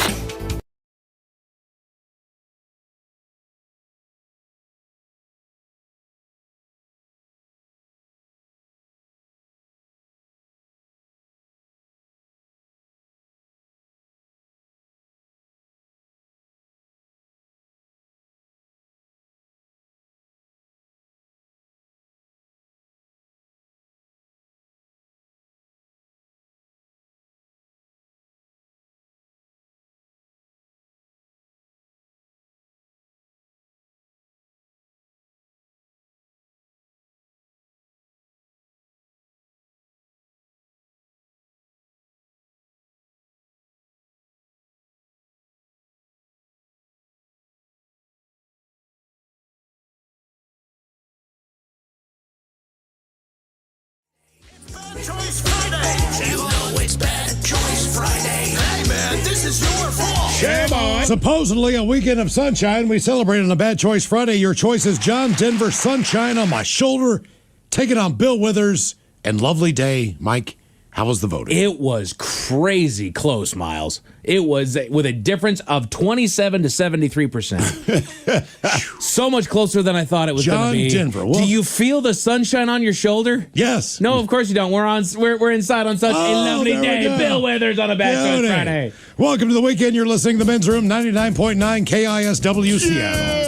N: Choice Friday. You know it's Bad Choice Friday. Hey, man, this is your fault.
P: Shame on. Supposedly a weekend of sunshine. We celebrate on a Bad Choice Friday. Your choice is John Denver, Sunshine on My Shoulder. Taking on Bill Withers and Lovely Day. Mike, how was the voting?
Q: It was crazy close, Miles. It was with a difference of 27 to 73%. So much closer than I thought it was going to be.
P: John Denver.
Q: Do you feel the sunshine on your shoulder?
P: Yes.
Q: No, of course you don't. We're inside on such a lovely day. Bill Withers on a Bad Choice Friday.
P: Welcome to the weekend. You're listening to the Men's Room, 99.9 KISW Seattle.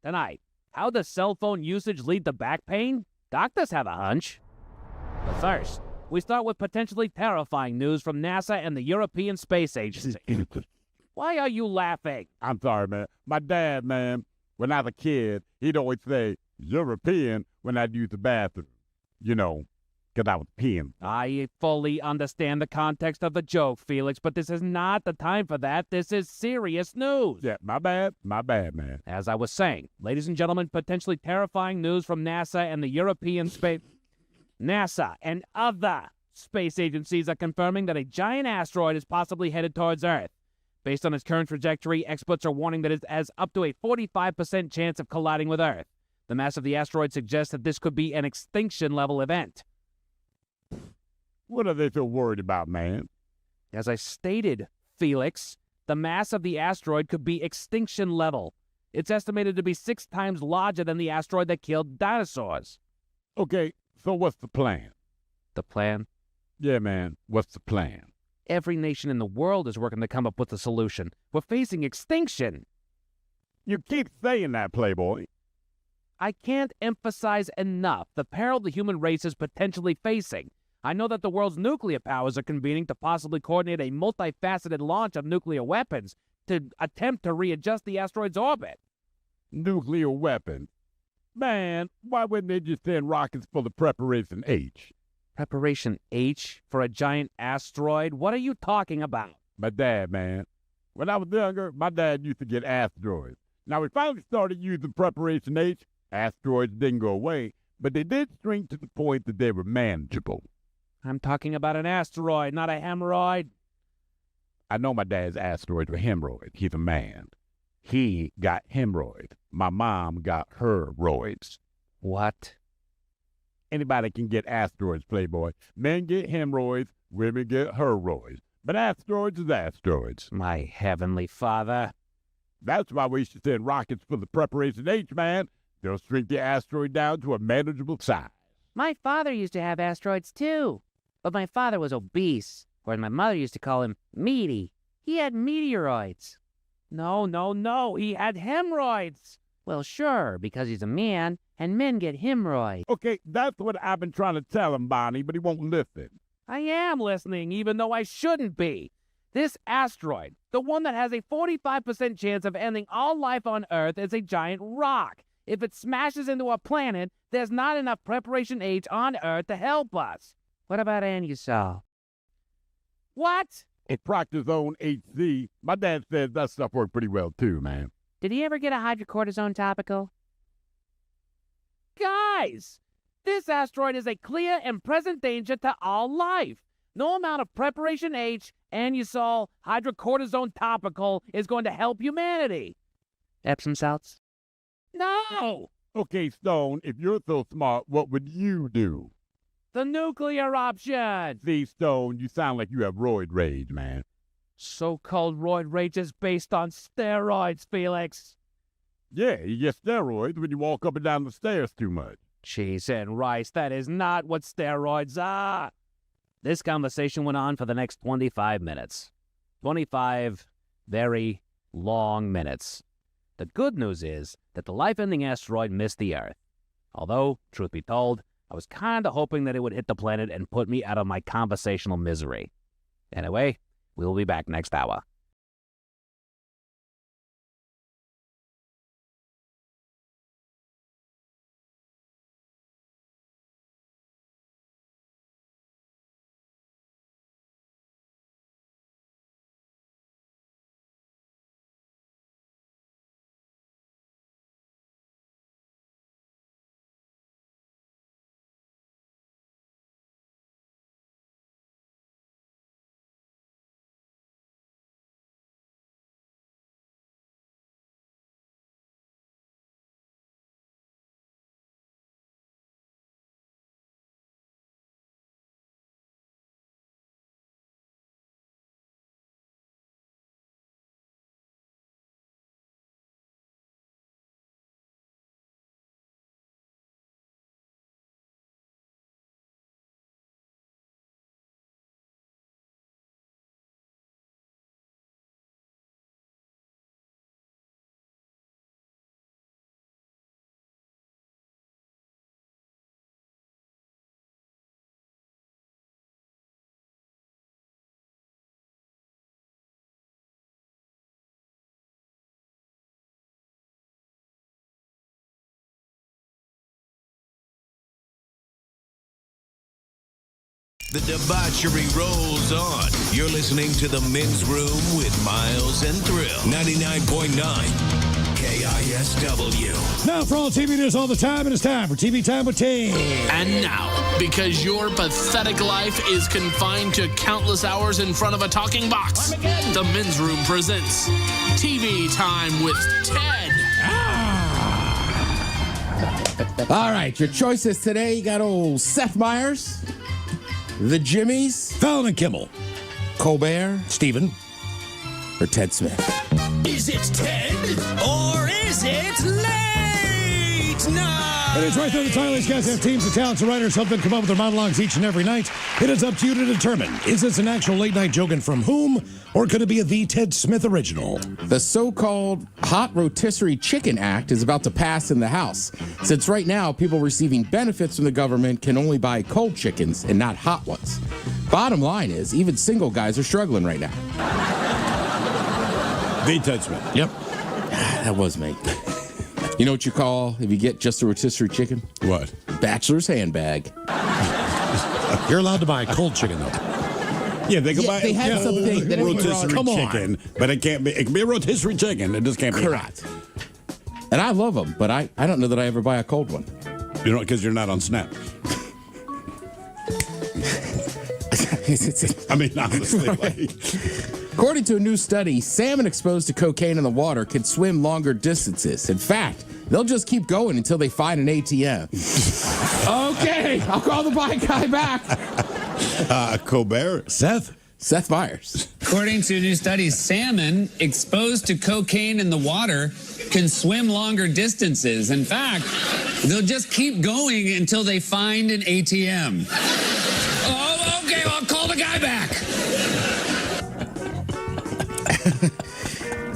J: Tonight, how does cell phone usage lead to back pain? Doctors have a hunch. But first, we start with potentially terrifying news from NASA and the European Space Agency. Why are you laughing?
E: I'm sorry, man. My dad, man, when I was a kid, he'd always say, European, when I'd use the bathroom. You know, because I was peeing.
J: I fully understand the context of the joke, Felix, but this is not the time for that. This is serious news.
E: Yeah, my bad, man.
J: As I was saying, ladies and gentlemen, potentially terrifying news from NASA and the European Space... NASA and other space agencies are confirming that a giant asteroid is possibly headed towards Earth. Based on its current trajectory, experts are warning that it has up to a 45% chance of colliding with Earth. The mass of the asteroid suggests that this could be an extinction-level event.
E: What are they so worried about, man?
J: As I stated, Felix, the mass of the asteroid could be extinction level. It's estimated to be 6 times larger than the asteroid that killed dinosaurs.
E: Okay, so what's the plan?
J: The plan?
E: Yeah, man, what's the plan?
J: Every nation in the world is working to come up with a solution. We're facing extinction.
E: You keep saying that, Playboy.
J: I can't emphasize enough the peril the human race is potentially facing. I know that the world's nuclear powers are convening to possibly coordinate a multifaceted launch of nuclear weapons to attempt to readjust the asteroid's orbit.
E: Nuclear weapons? Man, why wouldn't they just send rockets for the Preparation H?
J: Preparation H for a giant asteroid? What are you talking about?
E: My dad, man. When I was younger, my dad used to get asteroids. Now, we finally started using Preparation H. Asteroids didn't go away, but they did shrink to the point that they were manageable.
J: I'm talking about an asteroid, not a hemorrhoid.
E: I know my dad's asteroids were hemorrhoids. He's a man. He got hemorrhoids. My mom got her roids.
J: What?
E: Anybody can get asteroids, Playboy. Men get hemorrhoids, women get herroids. But asteroids is asteroids.
J: My heavenly father.
E: That's why we should send rockets for the Preparation H, man. They'll shrink the asteroid down to a manageable size.
L: My father used to have asteroids too, but my father was obese, whereas my mother used to call him meaty. He had meteoroids.
J: No. He had hemorrhoids.
L: Well, sure, because he's a man, and men get hemorrhoids.
E: Okay, that's what I've been trying to tell him, Bonnie, but he won't listen.
J: I am listening, even though I shouldn't be. This asteroid, the one that has a 45% chance of ending all life on Earth, is a giant rock. If it smashes into a planet, there's not enough Preparation H on Earth to help us.
L: What about Anusol?
J: What?
E: In Proctor's own HC, my dad says that stuff worked pretty well too, man.
L: Did he ever get a hydrocortisone topical?
J: Guys, this asteroid is a clear and present danger to all life. No amount of Preparation H, Anusol, hydrocortisone topical is going to help humanity.
L: Epsom salts?
J: No!
E: Okay, Stone, if you're so smart, what would you do?
J: The nuclear option!
E: See, Stone, you sound like you have roid rage, man.
J: So-called roid rage is based on steroids, Felix.
E: Yeah, you get steroids when you walk up and down the stairs too much.
J: Cheese and rice, that is not what steroids are. This conversation went on for the next 25 minutes. 25 very long minutes. The good news is that the life-ending asteroid missed the Earth. Although, truth be told, I was kind of hoping that it would hit the planet and put me out of my conversational misery. Anyway, we'll be back next hour.
I: The debauchery rolls on. You're listening to The Men's Room with Miles and Thrill. 99.9 KISW.
P: Now for all TV news all the time, it is time for TV Time with T.
R: And now, because your pathetic life is confined to countless hours in front of a talking box, The Men's Room presents TV Time with Ted.
B: All right, your choices today. You got old Seth Meyers, the Jimmies,
P: Fallon and Kimmel,
B: Colbert,
P: Steven,
B: or Ted Smith.
N: Is it Ted or is it late night?
P: And it's right there. The title. These guys have teams of talents and writers help them come up with their monologues each and every night. It is up to you to determine, is this an actual late night joke and from whom, or could it be a The Ted Smith original?
B: The so-called hot rotisserie chicken act is about to pass in the House, since right now people receiving benefits from the government can only buy cold chickens and not hot ones. Bottom line is, even single guys are struggling right now.
F: The Ted Smith.
B: Yep. That was me. You know what you call if you get just a rotisserie chicken?
F: What?
B: Bachelor's handbag.
P: You're allowed to buy a cold chicken, though.
F: Yeah, they can buy
B: they had something that
F: rotisserie chicken, but it can't be. It can be a rotisserie chicken. It just can't be
B: correct.
F: hot.
B: And I love them, but I don't know that I ever buy a cold one.
F: You know, because you're not on Snap. I mean, honestly, like,
B: According to a new study, salmon exposed to cocaine in the water can swim longer distances. In fact, they'll just keep going until they find an ATM. Okay, I'll call the bike guy back.
C: Colbert.
B: Seth Meyers.
S: According to a new study, salmon exposed to cocaine in the water can swim longer distances. In fact, they'll just keep going until they find an ATM. Oh, okay, I'll call the guy back.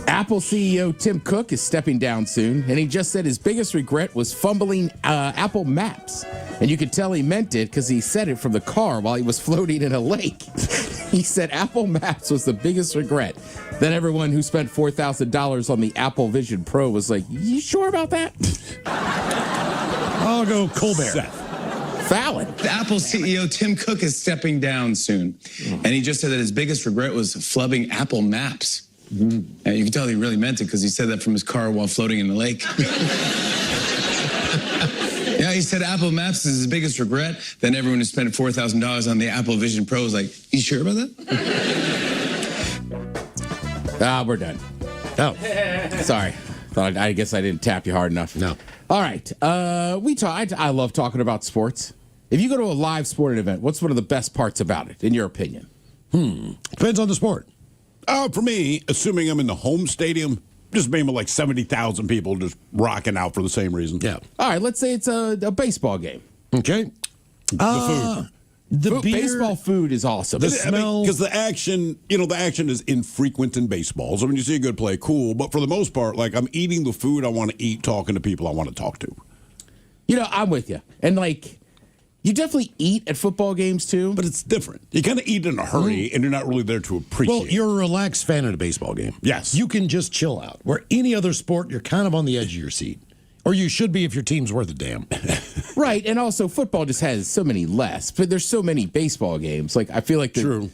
B: Apple CEO Tim Cook is stepping down soon, and he just said his biggest regret was fumbling Apple Maps. And you could tell he meant it because he said it from the car while he was floating in a lake. He said Apple Maps was the biggest regret. Then everyone who spent $4,000 on the Apple Vision Pro was like, you sure about that?
P: I'll go Colbert.
B: Fallon.
T: The Apple CEO Tim Cook is stepping down soon. And he just said that his biggest regret was flubbing Apple Maps. And you can tell he really meant it because he said that from his car while floating in the lake. Yeah, he said Apple Maps is his biggest regret. Then everyone who spent $4,000 on the Apple Vision Pro was like, you sure about that?
B: We're done.
P: Oh.
B: Sorry. I guess I didn't tap you hard enough.
P: No.
B: All right. I love talking about sports. If you go to a live sporting event, what's one of the best parts about it, in your opinion?
P: Depends on the sport.
F: For me, assuming I'm in the home stadium, just maybe like 70,000 people just rocking out for the same reason.
P: Yeah.
B: All right, let's say it's a baseball game.
P: Okay.
F: The
P: The beer,
B: baseball food is awesome.
P: The smell.
F: Because the action is infrequent in baseball. So when you see a good play, cool. But for the most part, like I'm eating the food I want to eat, talking to people I want to talk to.
B: I'm with you. And like, you definitely eat at football games too.
F: But it's different. You kind of eat in a hurry and you're not really there to appreciate
P: Well, you're a relaxed fan at a baseball game.
F: Yes.
P: You can just chill out. Where any other sport, you're kind of on the edge of your seat. Or you should be if your team's worth a damn.
B: Right, and also football just has so many less. But there's so many baseball games. Like I feel like
F: True.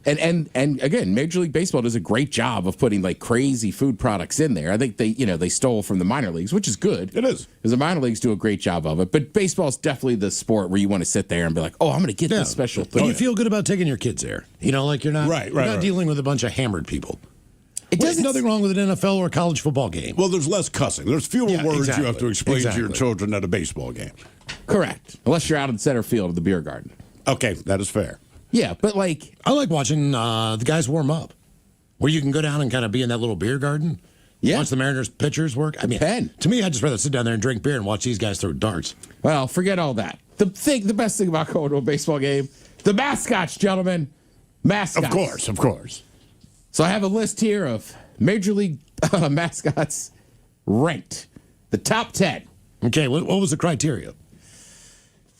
B: And again, Major League Baseball does a great job of putting like crazy food products in there. I think they stole from the minor leagues, which is good.
F: It is.
B: Because the minor leagues do a great job of it. But baseball is definitely the sport where you want to sit there and be like, oh, I'm going to get this special thing.
P: And you feel good about taking your kids there. Like you're not, you're not dealing with a bunch of hammered people. There's nothing wrong with an NFL or college football game.
F: Well, there's less cussing. There's fewer words you have to explain to your children at a baseball game.
B: Correct. Unless you're out in center field of the beer garden.
F: Okay, that is fair.
B: Yeah, but like...
P: I like watching the guys warm up. Where you can go down and kind of be in that little beer garden.
B: Yeah.
P: Watch the Mariners pitchers work. I mean, to me, I'd just rather sit down there and drink beer and watch these guys throw darts.
B: Well, forget all that. The best thing about going to a baseball game, the mascots, gentlemen. Mascots.
F: Of course.
B: So I have a list here of Major League mascots ranked. The top 10.
P: Okay, what was the criteria?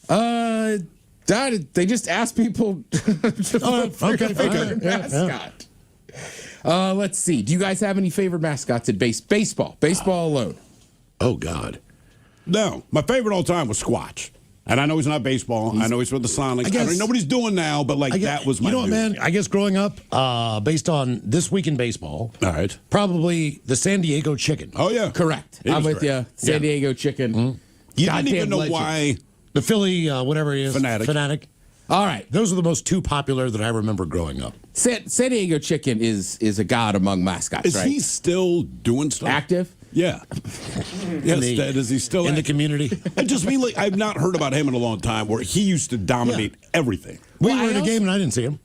B: They just asked people to vote for their favorite mascot. Let's see. Do you guys have any favorite mascots in baseball? Baseball alone.
P: Oh, God.
F: No. My favorite all time was Squatch. And I know he's not baseball. I know he's with the Sonics. I mean, nobody's doing now, but that was my
P: You know what, man? I guess growing up, based on This Week in Baseball,
F: all right,
P: probably the San Diego Chicken.
F: Oh, yeah.
B: Correct. I'm with you. San Diego Chicken.
P: Mm-hmm.
F: You didn't even know why.
P: The Philly, whatever he is.
F: Fanatic.
B: All right.
P: Those are the most two popular that I remember growing up.
B: San Diego Chicken is a god among mascots,
F: Is
B: right?
F: he still doing stuff?
B: Active?
F: Yeah. Yes, is he still
P: in the community?
F: I just mean, like, I've not heard about him in a long time where he used to dominate everything.
P: We were in a game and I didn't see him.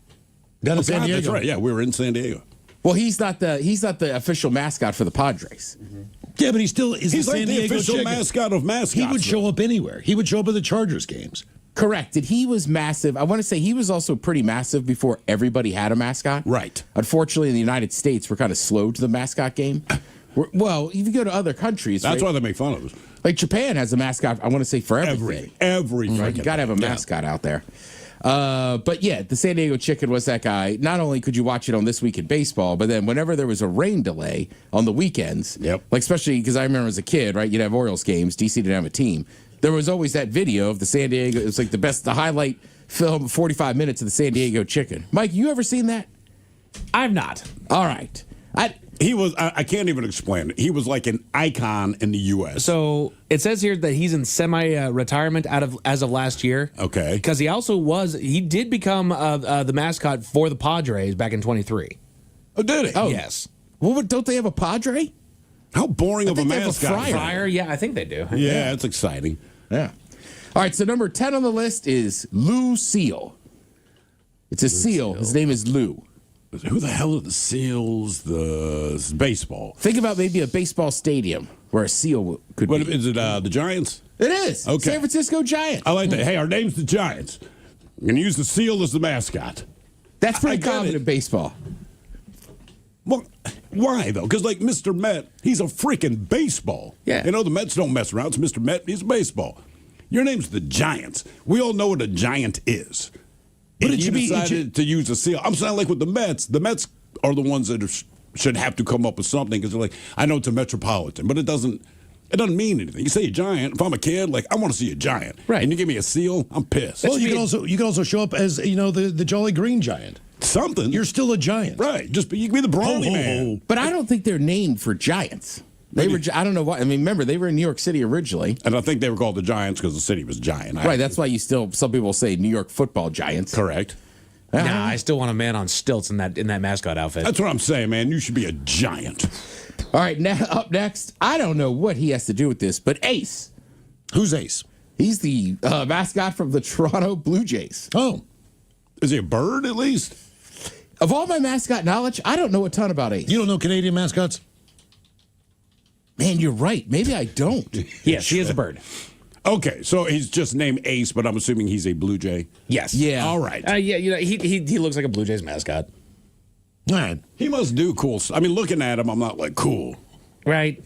P: Down in San Diego.
F: That's right. Yeah, we were in San Diego.
B: Well, he's not the official mascot for the Padres.
P: Mm-hmm. Yeah, but he still is
F: He's
P: the San
F: like the
P: Diego
F: official
P: Chicken.
F: mascot of mascots.
P: He would show up anywhere. He would show up at the Chargers games.
B: Correct. And he was massive. I want to say he was also pretty massive before everybody had a mascot.
F: Right.
B: Unfortunately, in the United States, we're kind of slow to the mascot game. Well, if you go to other countries,
F: that's why they make fun of us.
B: Like Japan has a mascot, I want to say, for everything.
F: Everything.
B: Right? You got to have a mascot out there. But yeah, the San Diego Chicken was that guy. Not only could you watch it on This Week in Baseball, but then whenever there was a rain delay on the weekends, like especially because I remember as a kid, right, you'd have Orioles games, DC didn't have a team. There was always that video of the San Diego. It was like the highlight film, 45 minutes of the San Diego Chicken. Mike, you ever seen that?
Q: I've not.
B: All right.
F: I can't even explain it. He was like an icon in the U.S.
Q: So it says here that he's in semi-retirement as of last year.
F: Okay.
Q: Because he did become the mascot for the Padres back in 23.
F: Oh, did it?
B: Oh,
Q: Yes.
B: Well, don't they have a Padre?
F: How boring of a
B: think they have a
F: mascot.
B: Friar.
Q: Yeah, I think they do.
F: Yeah, it's exciting.
B: Yeah. All right, so number 10 on the list is Lou Seal. It's a seal. His name is Lou.
F: Who the hell are the Seals? It's baseball.
B: Think about maybe a baseball stadium where a seal could
F: What
B: be.
F: is it? The Giants?
B: It is.
F: Okay.
B: San Francisco Giants.
F: I like that. Hey, our name's the Giants. I'm going to use the seal as the mascot.
B: That's pretty
F: I get
B: common
F: it.
B: in baseball.
F: Well, why though? Because like Mr. Met, he's a freaking baseball.
Q: Yeah.
F: You know, the Mets don't mess around. It's Mr. Met, he's baseball. Your name's the Giants. We all know what a giant is.
P: But
F: And
P: it
F: you
P: should be- it
F: decided to use a seal. I'm saying like with the Mets are the ones that should have to come up with something because they're like, I know it's a metropolitan, but it doesn't mean anything. You say a giant. If I'm a kid, like I want to see a giant.
Q: Right.
F: And you give me a seal, I'm pissed.
P: Well, you can also show up as the Jolly Green Giant.
F: Something.
P: You're still a giant,
F: right? You can be the brawny man.
B: But I don't think they're named for giants. They were. I don't know why. I mean, remember they were in New York City originally,
F: and I think they were called the Giants because the city was giant.
B: Right. That's why some people say New York Football Giants.
F: Correct.
Q: Nah, I still want a man on stilts in that mascot outfit.
F: That's what I'm saying, man. You should be a giant.
B: All right. Now up next, I don't know what he has to do with this, but Ace.
P: Who's Ace?
B: He's the mascot from the Toronto Blue Jays.
P: Oh,
F: is he a bird at least?
B: Of all my mascot knowledge, I don't know a ton about Ace.
P: You don't know Canadian mascots?
B: Man, you're right. Maybe I don't.
Q: Yes, he is a bird.
F: Okay, so he's just named Ace, but I'm assuming he's a Blue Jay.
Q: Yes.
B: Yeah.
F: All right.
Q: Yeah, you know, he looks like a Blue Jays mascot.
P: All right.
F: He must do cool. I mean, looking at him, I'm not like cool.
Q: Right.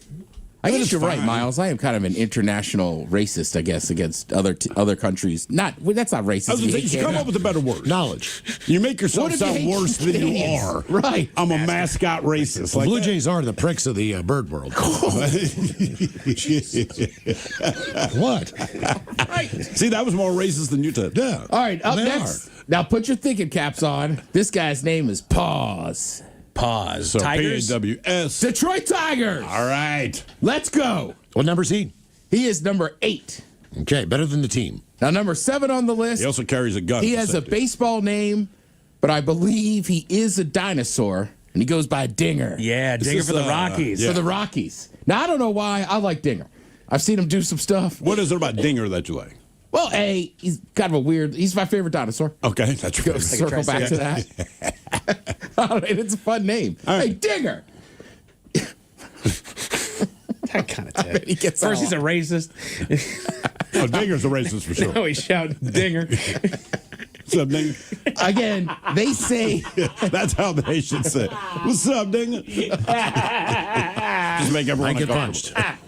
B: I
F: But
B: guess
F: it's
B: you're right,
F: fine.
B: Miles. I am kind of an international racist, I guess, against other countries. That's not racist.
F: I was
B: if
F: gonna say,
B: hate
F: you should come
B: Canada.
F: up with a better word.
P: Knowledge.
F: You make yourself
B: What if you
F: sound
B: hate
F: worse than you
B: Canadians?
F: are.
B: Right.
F: I'm a mascot racist. Like
P: Blue
F: that.
P: Jays are the pricks of the bird world. What?
F: Right. See, that was more racist than you did.
P: Yeah.
B: All right, up
P: They
B: next. Now put your thinking caps on. This guy's name is Paws.
Q: Pause.
F: So
Q: Tigers.
F: PAWS.
B: Detroit Tigers.
F: All right.
B: Let's go.
P: What number is he?
B: He is number 8.
P: Okay, better than the team.
B: Now, number 7 on the list.
F: He also carries a gun.
B: He
F: for
B: has a
F: safety.
B: baseball name, but I believe he is a dinosaur, and he goes by Dinger.
Q: Yeah, Dinger
F: this,
Q: for the Rockies.
F: yeah.
B: For the Rockies. Now, I don't know why I like Dinger. I've seen him do some stuff.
F: What is it about Dinger that you like?
B: Well, he's kind of a weird. He's my favorite dinosaur.
F: Okay, that's your
B: Go
F: favorite.
B: circle back to that. All right, it's a fun name.
F: All right.
B: Hey, Dinger.
Q: That kind of tip.
B: He gets
Q: First,
B: all-
Q: he's a racist.
F: Oh, Dinger's a racist for sure.
Q: Now he's shouting Dinger.
F: What's up, Dinger?
B: Again, they say
F: That's how they should say. What's up, Dinger? Just make everyone
P: I get
F: uncomfortable.
P: punched.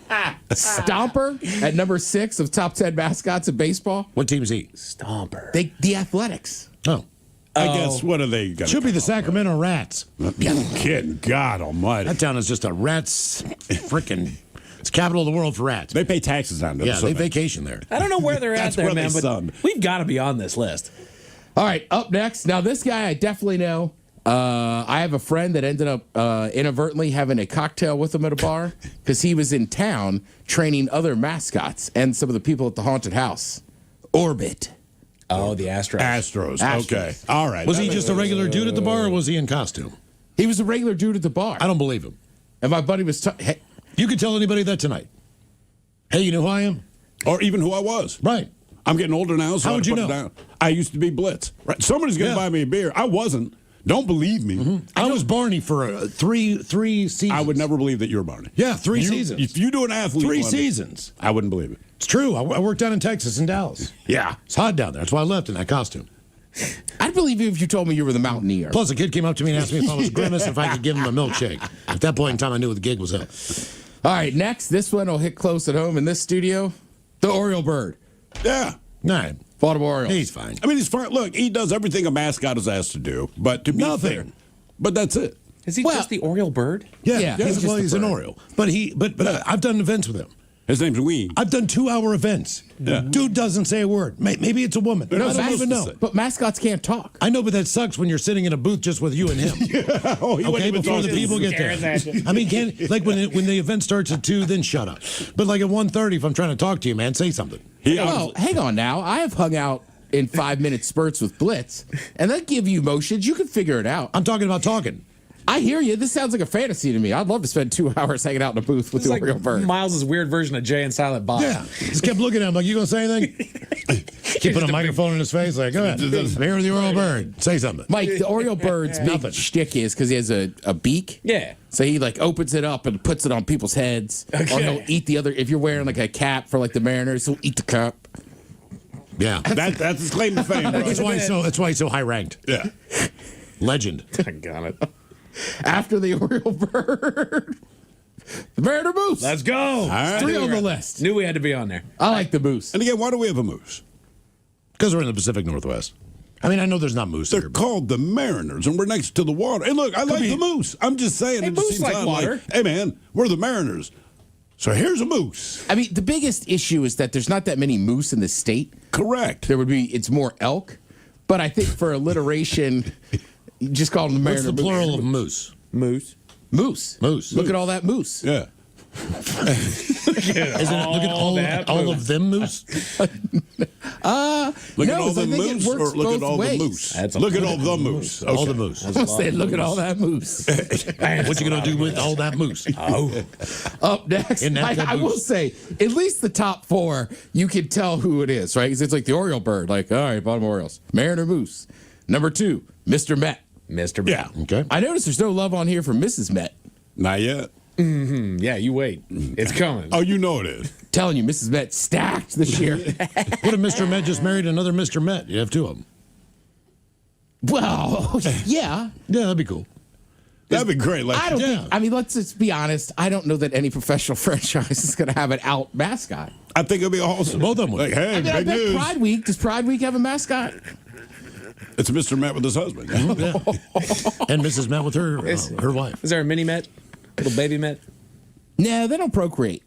B: Stomper at number 6 of top 10 mascots of baseball.
P: What team is he?
Q: Stomper.
B: The Athletics.
P: Oh.
F: I guess, what are they going to
P: Should be the Sacramento Rats.
F: Kidding. God almighty.
P: That town is just a rats frickin' it's capital of the world for rats.
F: They pay taxes on it.
P: Yeah, they vacation there.
Q: I don't know where they're at
F: That's
Q: there,
F: where
Q: man,
F: they
Q: but
F: sun.
Q: we've got to be on this list.
B: All right, up next. Now, this guy I definitely know. I have a friend that ended up inadvertently having a cocktail with him at a bar because he was in town training other mascots and some of the people at the haunted house. Orbit.
Q: Oh, the Astros.
F: Astros. Okay. All right.
P: Was he just a regular dude at the bar or was he in costume?
B: He was a regular dude at the bar.
P: I don't believe him.
B: And my buddy was... Hey,
P: You could tell anybody that tonight. Hey, you know who I am?
F: Or even who I was.
P: Right.
F: I'm getting older now, so
P: How
F: I
P: would
F: had to
P: you
F: put it
P: know?
F: down. I used to be Blitz. Right. Somebody's going to buy me a beer. I wasn't. Don't believe me.
P: I was Barney for three seasons.
F: I would never believe that you're Barney.
P: Yeah, 3 seasons.
F: If you do an athlete
P: 3
F: one,
P: seasons.
F: I wouldn't believe it.
P: It's true. I worked down in Texas in Dallas.
F: Yeah.
P: It's hot down there. That's why I left in that costume.
B: I'd believe you if you told me you were the Mountaineer.
P: Plus, a kid came up to me and asked me if I was Grimace, if I could give him a milkshake. At that point in time, I knew the gig was up.
B: All right, next. This one will hit close at home in this studio. The Oriole Bird.
F: Yeah.
P: All right.
B: Baltimore Orioles.
P: He's fine.
F: I mean, he's fine. Look, he does everything a mascot is asked to do, but to be
P: Nothing.
F: fair, but that's it.
Q: Is he just the Oriole Bird?
P: Yeah,
B: he's just
P: he's
B: the
P: an
B: bird.
P: Oriole. But I've done events with him.
F: His name's Ween.
P: I've done 2-hour events.
F: Yeah.
P: Dude doesn't say a word. Maybe it's a woman.
F: They're
P: I
F: not
P: don't
F: supposed
P: even
F: to
P: know.
F: say.
B: But mascots can't talk.
P: I know, but that sucks when you're sitting in a booth just with you and him.
F: Oh, he wouldn't
P: Okay,
F: even
P: before
F: talk
P: the
F: to
P: people
F: you.
P: get there. I mean, like when the event starts at 2, then shut up. But like at 1:30, if I'm trying to talk to you, man, say something.
B: Oh, hang on now. I have hung out in 5-minute spurts with Blitz, and that give you motions. You can figure it out.
P: I'm talking about talking.
B: I hear you. This sounds like a fantasy to me. I'd love to spend 2 hours hanging out in a booth with
Q: It's
B: the
Q: like
B: Oriole bird.
Q: Miles' weird version of Jay and Silent Bob.
P: Yeah. Just kept looking at him like, you going to say anything? Keep putting a microphone in his face like, go ahead. Here with the Oriole bird. Say something.
B: Mike, the Oriole bird's big shtick is because he has a beak.
Q: Yeah.
B: So he like opens it up and puts it on people's heads. Or he'll eat the other. If you're wearing like a cap for like the Mariners, he'll eat the cap.
P: Yeah.
C: That's his claim to fame, bro.
P: That's why he's so high ranked.
C: Yeah.
P: Legend.
Q: I got it.
B: After the Oriole bird, the Mariner moose.
Q: Let's go.
C: right.
B: 3 on the list.
Q: Knew we had to be on there.
B: I like the moose.
C: And again, why do we have a moose?
P: Because we're in the Pacific Northwest. I mean, I know there's not moose
C: They're
P: here. but-
C: called the Mariners, and we're next to the water. Hey, look, I like the moose. I'm just saying.
Q: Hey,
C: it just
Q: moose
C: seems
Q: like
C: odd,
Q: water.
C: hey, man, we're the Mariners. So here's a moose.
B: I mean, the biggest issue is that there's not that many moose in the state.
C: Correct.
B: It's more elk. But I think for alliteration, you just call them the
P: What's
B: Mariner
P: the plural of moose?
Q: Moose.
B: Moose.
P: Moose.
B: Look at all that moose.
C: Yeah.
P: Look at all of them moose.
C: Look at all the
B: I think it
C: moose,
B: works
C: or look at
B: both
C: all
B: ways.
C: the moose.
Q: That's a
C: Look at
Q: lot
C: all the moose.
P: All
C: Okay.
P: the moose.
B: I'm saying, look at all that moose.
P: What you gonna do with all that moose?
Q: Oh.
B: Up next,
P: In that
B: I will
P: moose.
B: say, at least the top 4, you can tell who it is, right? Because it's like the Oriole bird, like, all right, bottom Orioles. Mariner moose. Number 2, Mr. Met.
Q: Mr.
C: Yeah.
P: Okay.
B: I noticed there's no love on here for Mrs. Met.
C: Not yet.
Q: Yeah, you wait. It's coming.
C: Oh, you know it is.
B: Telling you, Mrs. Met stacked this year.
P: What if Mr. Met just married another Mr. Met? You have 2 of them.
B: Well, yeah.
P: Yeah, that'd be cool.
C: That'd be great. Like,
B: I don't think, I mean, let's just be honest. I don't know that any professional franchise is going to have an out mascot.
C: I think it'd be awesome.
P: Both of them would.
C: Like, hey,
B: I mean, I
C: big
B: bet
C: news.
B: Pride Week, does Pride Week have a mascot?
C: It's Mr. Matt with his husband.
P: Yeah. And Mrs. Met with her wife.
Q: Is there a mini Met? Little baby Met?
B: No, they don't procreate.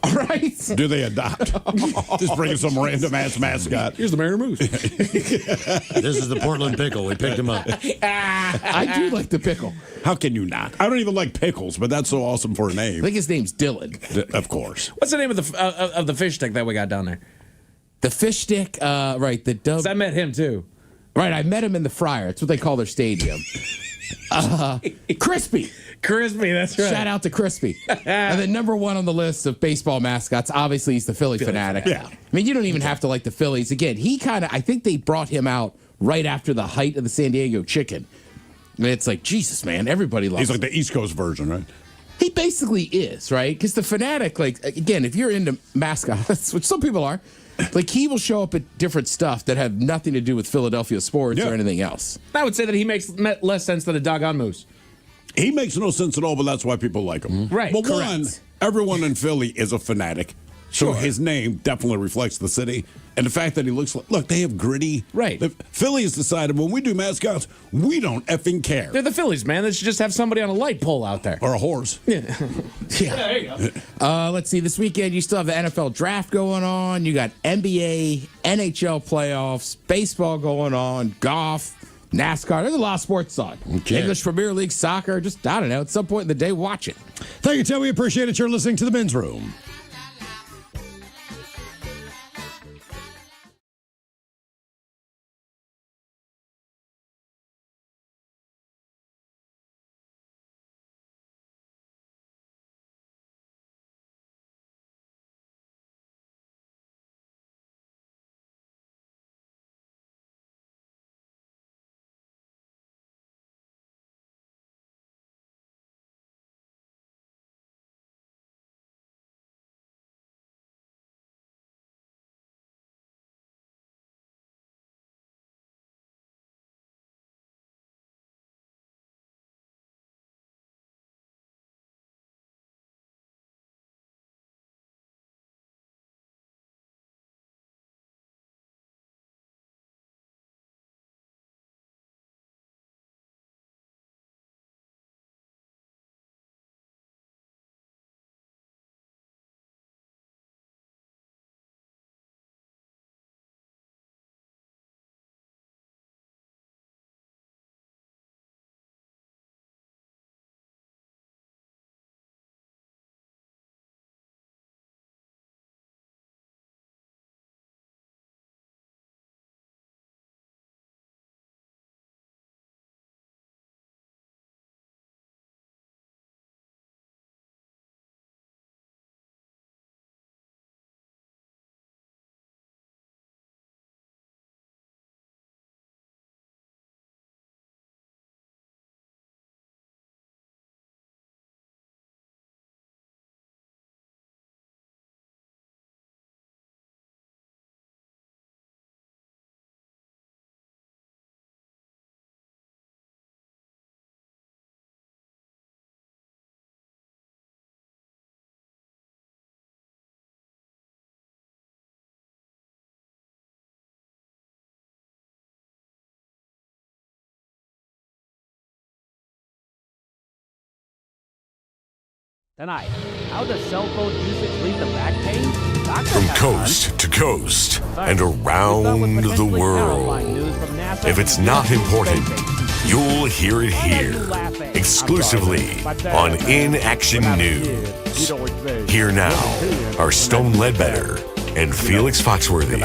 B: All right.
C: Do they adopt? Just bring in some random ass mascot.
Q: Here's the Mariner Moose.
P: This is the Portland pickle. We picked him up.
B: I do like the pickle.
C: How can you not? I don't even like pickles, but that's so awesome for a
B: I
C: name.
B: think his name's Dylan.
C: Of course.
Q: What's the name of the fish stick that we got down there?
B: The fish stick, right? The dub.
Q: 'Cause I met him too.
B: Right, I met him in the Fryer. That's what they call their stadium. Crispy.
Q: Crispy, that's right.
B: Shout out to Crispy. And then number 1 on the list of baseball mascots, obviously he's the Philly fanatic.
C: Yeah.
B: I mean, you don't even have to like the Phillies. Again, I think they brought him out right after the height of the San Diego Chicken. And it's like, Jesus, man, everybody loves
C: He's like
B: him.
C: the East Coast version, right?
B: He basically is, right? Because the fanatic, like, again, if you're into mascots, which some people are, like, he will show up at different stuff that have nothing to do with Philadelphia sports or anything else.
Q: I would say that he makes less sense than a doggone moose.
C: He makes no sense at all, but that's why people like him.
Q: Right,
C: Well,
Q: correct.
C: one, everyone in Philly is a fanatic. So his name definitely reflects the city. And the fact that he looks like, look, they have gritty.
Q: Right.
C: Philly has decided when we do mascots, we don't effing care.
Q: They're the Phillies, man. They should just have somebody on a light pole out there.
C: Or a horse.
Q: Yeah.
B: There you go. Let's see. This weekend, you still have the NFL draft going on. You got NBA, NHL playoffs, baseball going on, golf, NASCAR. There's a lot of sports on.
P: Okay.
B: English Premier League, soccer. Just, I don't know, at some point in the day, watch it.
P: Thank you, Tim. We appreciate it. You're listening to The Men's Room.
J: Tonight, how does cell phone usage lead to back pain? Doctors
I: From
J: have
I: coast to coast and
J: Third, we start
I: around
J: with
I: the
J: potentially terrifying
I: world.
J: news from NASA
I: If
J: and
I: it's
J: the
I: not
J: European
I: important,
J: Space Agency.
I: you'll hear it
J: Why are you
I: here.
J: laughing?
I: Exclusively on In Action News. Here now are Stone Ledbetter and Felix Foxworthy.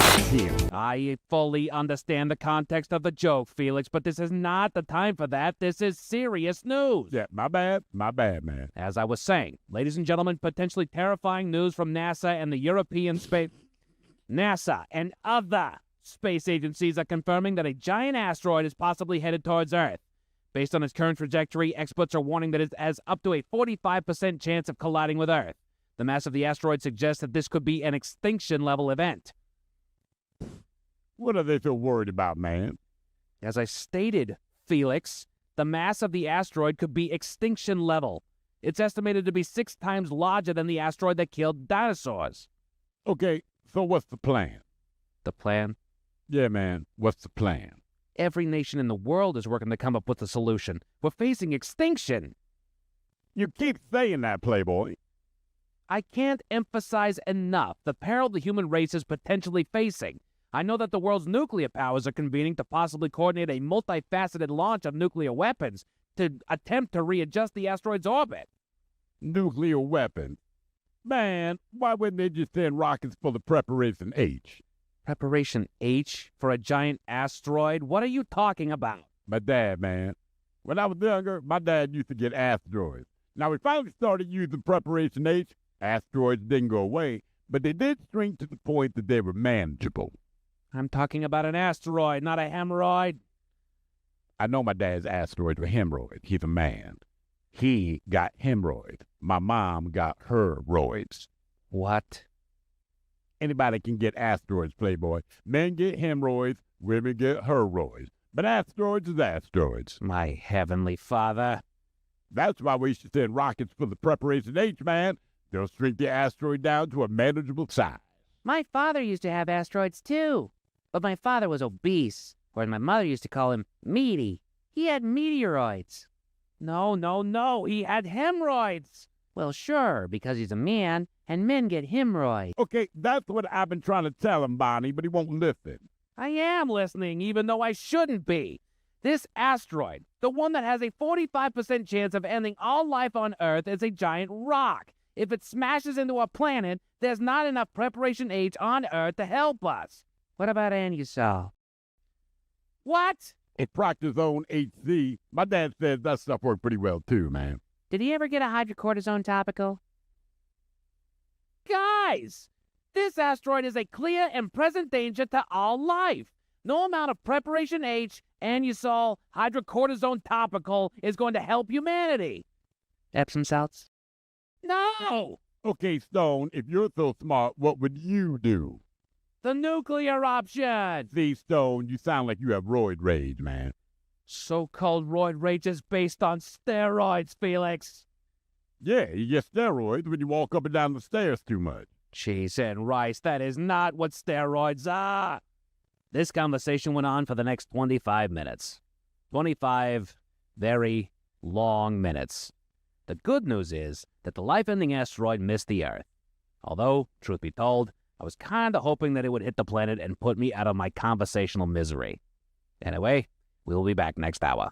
J: I fully understand the context of the joke, Felix, but this is not the time for that. This is serious news.
E: Yeah, my bad, man.
J: As I was saying, ladies and gentlemen, potentially terrifying news from NASA and the European Space... NASA and other space agencies are confirming that a giant asteroid is possibly headed towards Earth. Based on its current trajectory, experts are warning that it has up to a 45% chance of colliding with Earth. The mass of the asteroid suggests that this could be an extinction-level event.
E: What are they so worried about, man?
J: As I stated, Felix, the mass of the asteroid could be extinction level. It's estimated to be 6 times larger than the asteroid that killed dinosaurs.
E: Okay, so what's the plan?
J: The plan?
E: Yeah, man, what's the plan?
J: Every nation in the world is working to come up with a solution. We're facing extinction.
E: You keep saying that, Playboy.
J: I can't emphasize enough the peril the human race is potentially facing. I know that the world's nuclear powers are convening to possibly coordinate a multifaceted launch of nuclear weapons to attempt to readjust the asteroid's orbit.
E: Nuclear weapons? Man, why wouldn't they just send rockets for the Preparation H?
J: Preparation H for a giant asteroid? What are you talking about?
E: My dad, man. When I was younger, my dad used to get asteroids. Now, we finally started using Preparation H. Asteroids didn't go away, but they did shrink to the point that they were manageable.
J: I'm talking about an asteroid, not a hemorrhoid.
E: I know my dad's asteroids were hemorrhoids. He's a man. He got hemorrhoids. My mom got her roids.
J: What?
E: Anybody can get asteroids, Playboy. Men get hemorrhoids, women get herroids. But asteroids is asteroids.
J: My heavenly father.
E: That's why we should send rockets for the Preparation H, man. They'll shrink the asteroid down to a manageable size.
L: My father used to have asteroids too, but my father was obese, whereas my mother used to call him meaty. He had meteoroids.
J: No, he had hemorrhoids.
L: Well, sure, because he's a man, and men get hemorrhoids.
E: Okay, that's what I've been trying to tell him, Bonnie, but he won't listen.
J: I am listening, even though I shouldn't be. This asteroid, the one that has a 45% chance of ending all life on Earth, is a giant rock. If it smashes into our planet, there's not enough Preparation H on Earth to help us.
L: What about Anusol?
J: What?
E: At Proctor's own HC, my dad says that stuff worked pretty well too, man.
L: Did he ever get a hydrocortisone topical?
J: Guys, this asteroid is a clear and present danger to all life. No amount of Preparation H, Anusol, hydrocortisone topical is going to help humanity.
L: Epsom salts?
J: No!
E: Okay, Stone, if you're so smart, what would you do?
J: The nuclear option!
E: See, Stone, you sound like you have roid rage, man.
J: So-called roid rage is based on steroids, Felix.
E: Yeah, you get steroids when you walk up and down the stairs too much.
J: Cheese and rice, that is not what steroids are. This conversation went on for the next 25 minutes. 25 very long minutes. The good news is that the life-ending asteroid missed the Earth. Although, truth be told, I was kind of hoping that it would hit the planet and put me out of my conversational misery. Anyway, we'll be back next hour.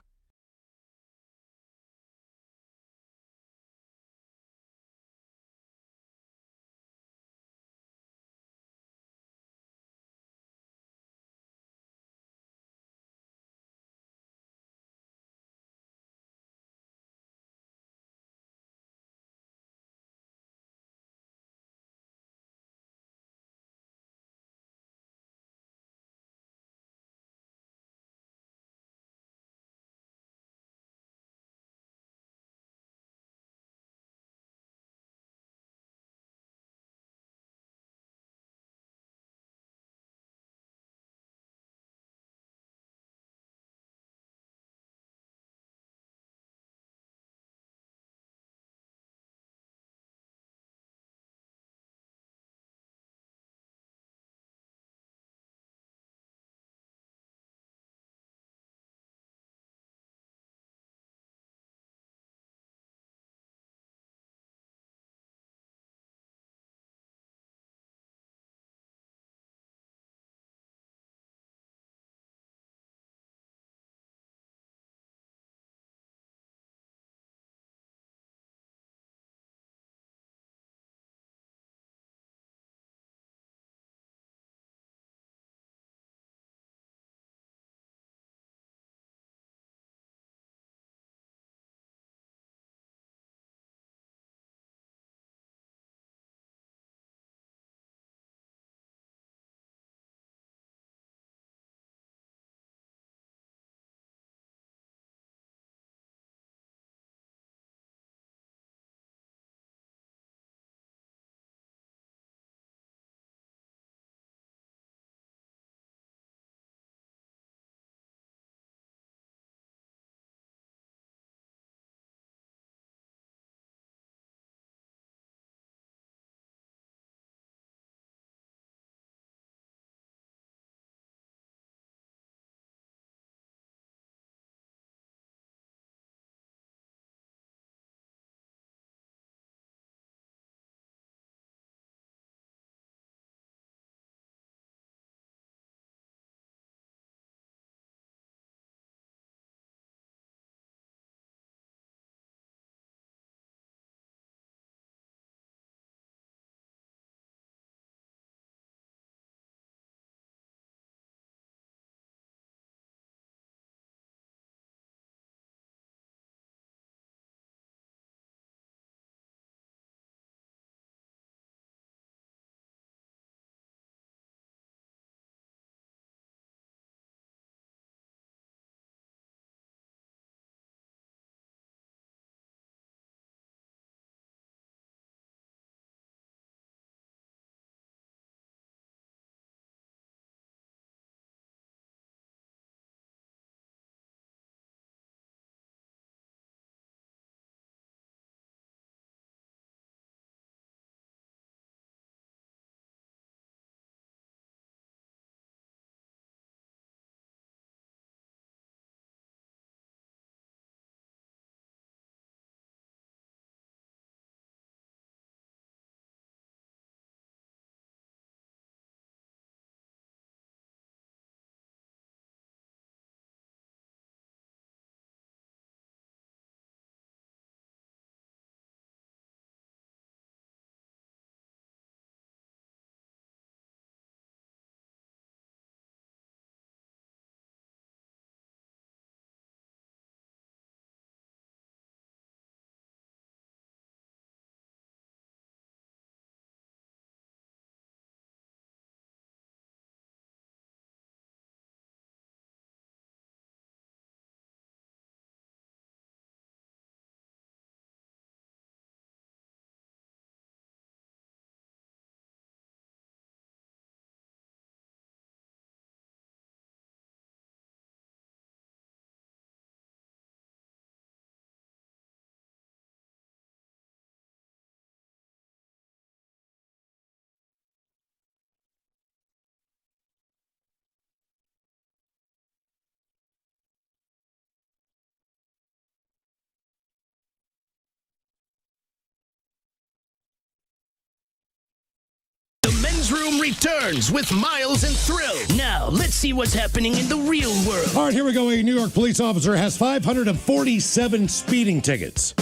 N: men's room returns with Miles and Thrill. Now, let's see what's happening in the real world.
P: All right, here we go. A New York police officer has 547 speeding tickets,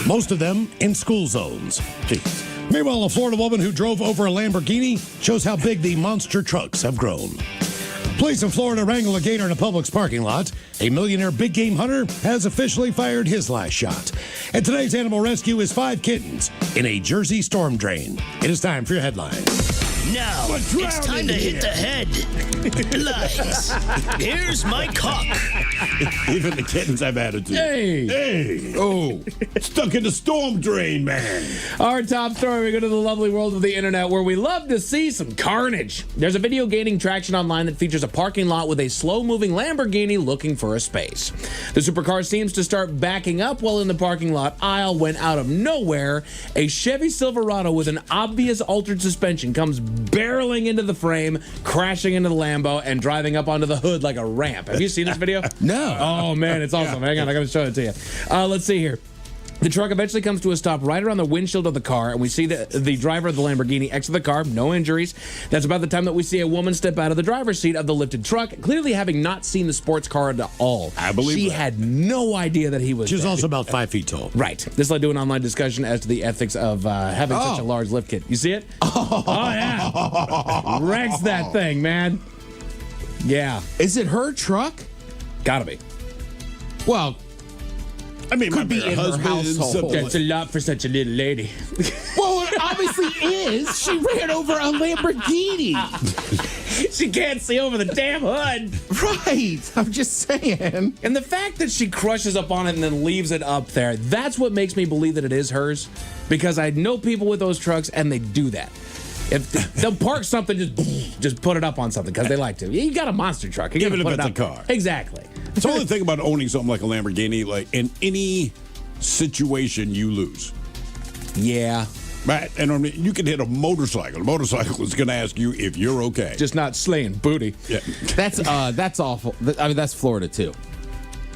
P: most of them in school zones. Jeez. Meanwhile, a Florida woman who drove over a Lamborghini shows how big the monster trucks have grown. Police in Florida wrangle a gator in a Publix parking lot. A millionaire big game hunter has officially fired his last shot. And today's animal rescue is 5 kittens in a Jersey storm drain. It is time for your headlines.
N: Now, it's time to hit the head. Lines. Here's my cock.
C: Even the kittens have attitude.
Q: Hey.
C: Oh, stuck in the storm drain, man.
Q: Our top story, we go to the lovely world of the internet where we love to see some carnage. There's a video gaining traction online that features a parking lot with a slow-moving Lamborghini looking for a space. The supercar seems to start backing up while in the parking lot aisle when out of nowhere, a Chevy Silverado with an obvious altered suspension comes barreling into the frame, crashing into the Lambo, and driving up onto the hood like a ramp. Have you seen this video?
B: No.
Q: Oh, man, it's awesome. Hang on, I got to show it to you. Let's see here. The truck eventually comes to a stop right around the windshield of the car, and we see the driver of the Lamborghini exit the car, no injuries. That's about the time that we see a woman step out of the driver's seat of the lifted truck, clearly having not seen the sports car at all.
C: I believe
Q: she
C: that.
Q: had no idea that he was
P: She's
Q: dead.
P: also about 5 feet tall.
Q: Right. This led to an online discussion as to the ethics of having such a large lift kit. You see it? Oh yeah. Wrecks that thing, man. Yeah.
B: Is it her truck?
Q: Gotta be.
B: Well,
C: I mean,
B: could be in her household.
Q: That's a lot for such a little lady.
B: Well, it obviously is. She ran over a Lamborghini.
Q: She can't see over the damn hood.
B: Right. I'm just saying.
Q: And the fact that she crushes up on it and then leaves it up there, that's what makes me believe that it is hers. Because I know people with those trucks and they do that. If they'll park something, just put it up on something because they like to. You got a monster truck.
C: Even if it's a car.
Q: Exactly.
C: It's the only thing about owning something like a Lamborghini, like in any situation you lose.
Q: Yeah.
C: Right. And I mean, you can hit a motorcycle. A motorcycle is going to ask you if you're okay.
Q: Just not slaying booty.
C: Yeah.
B: That's awful. I mean, that's Florida too.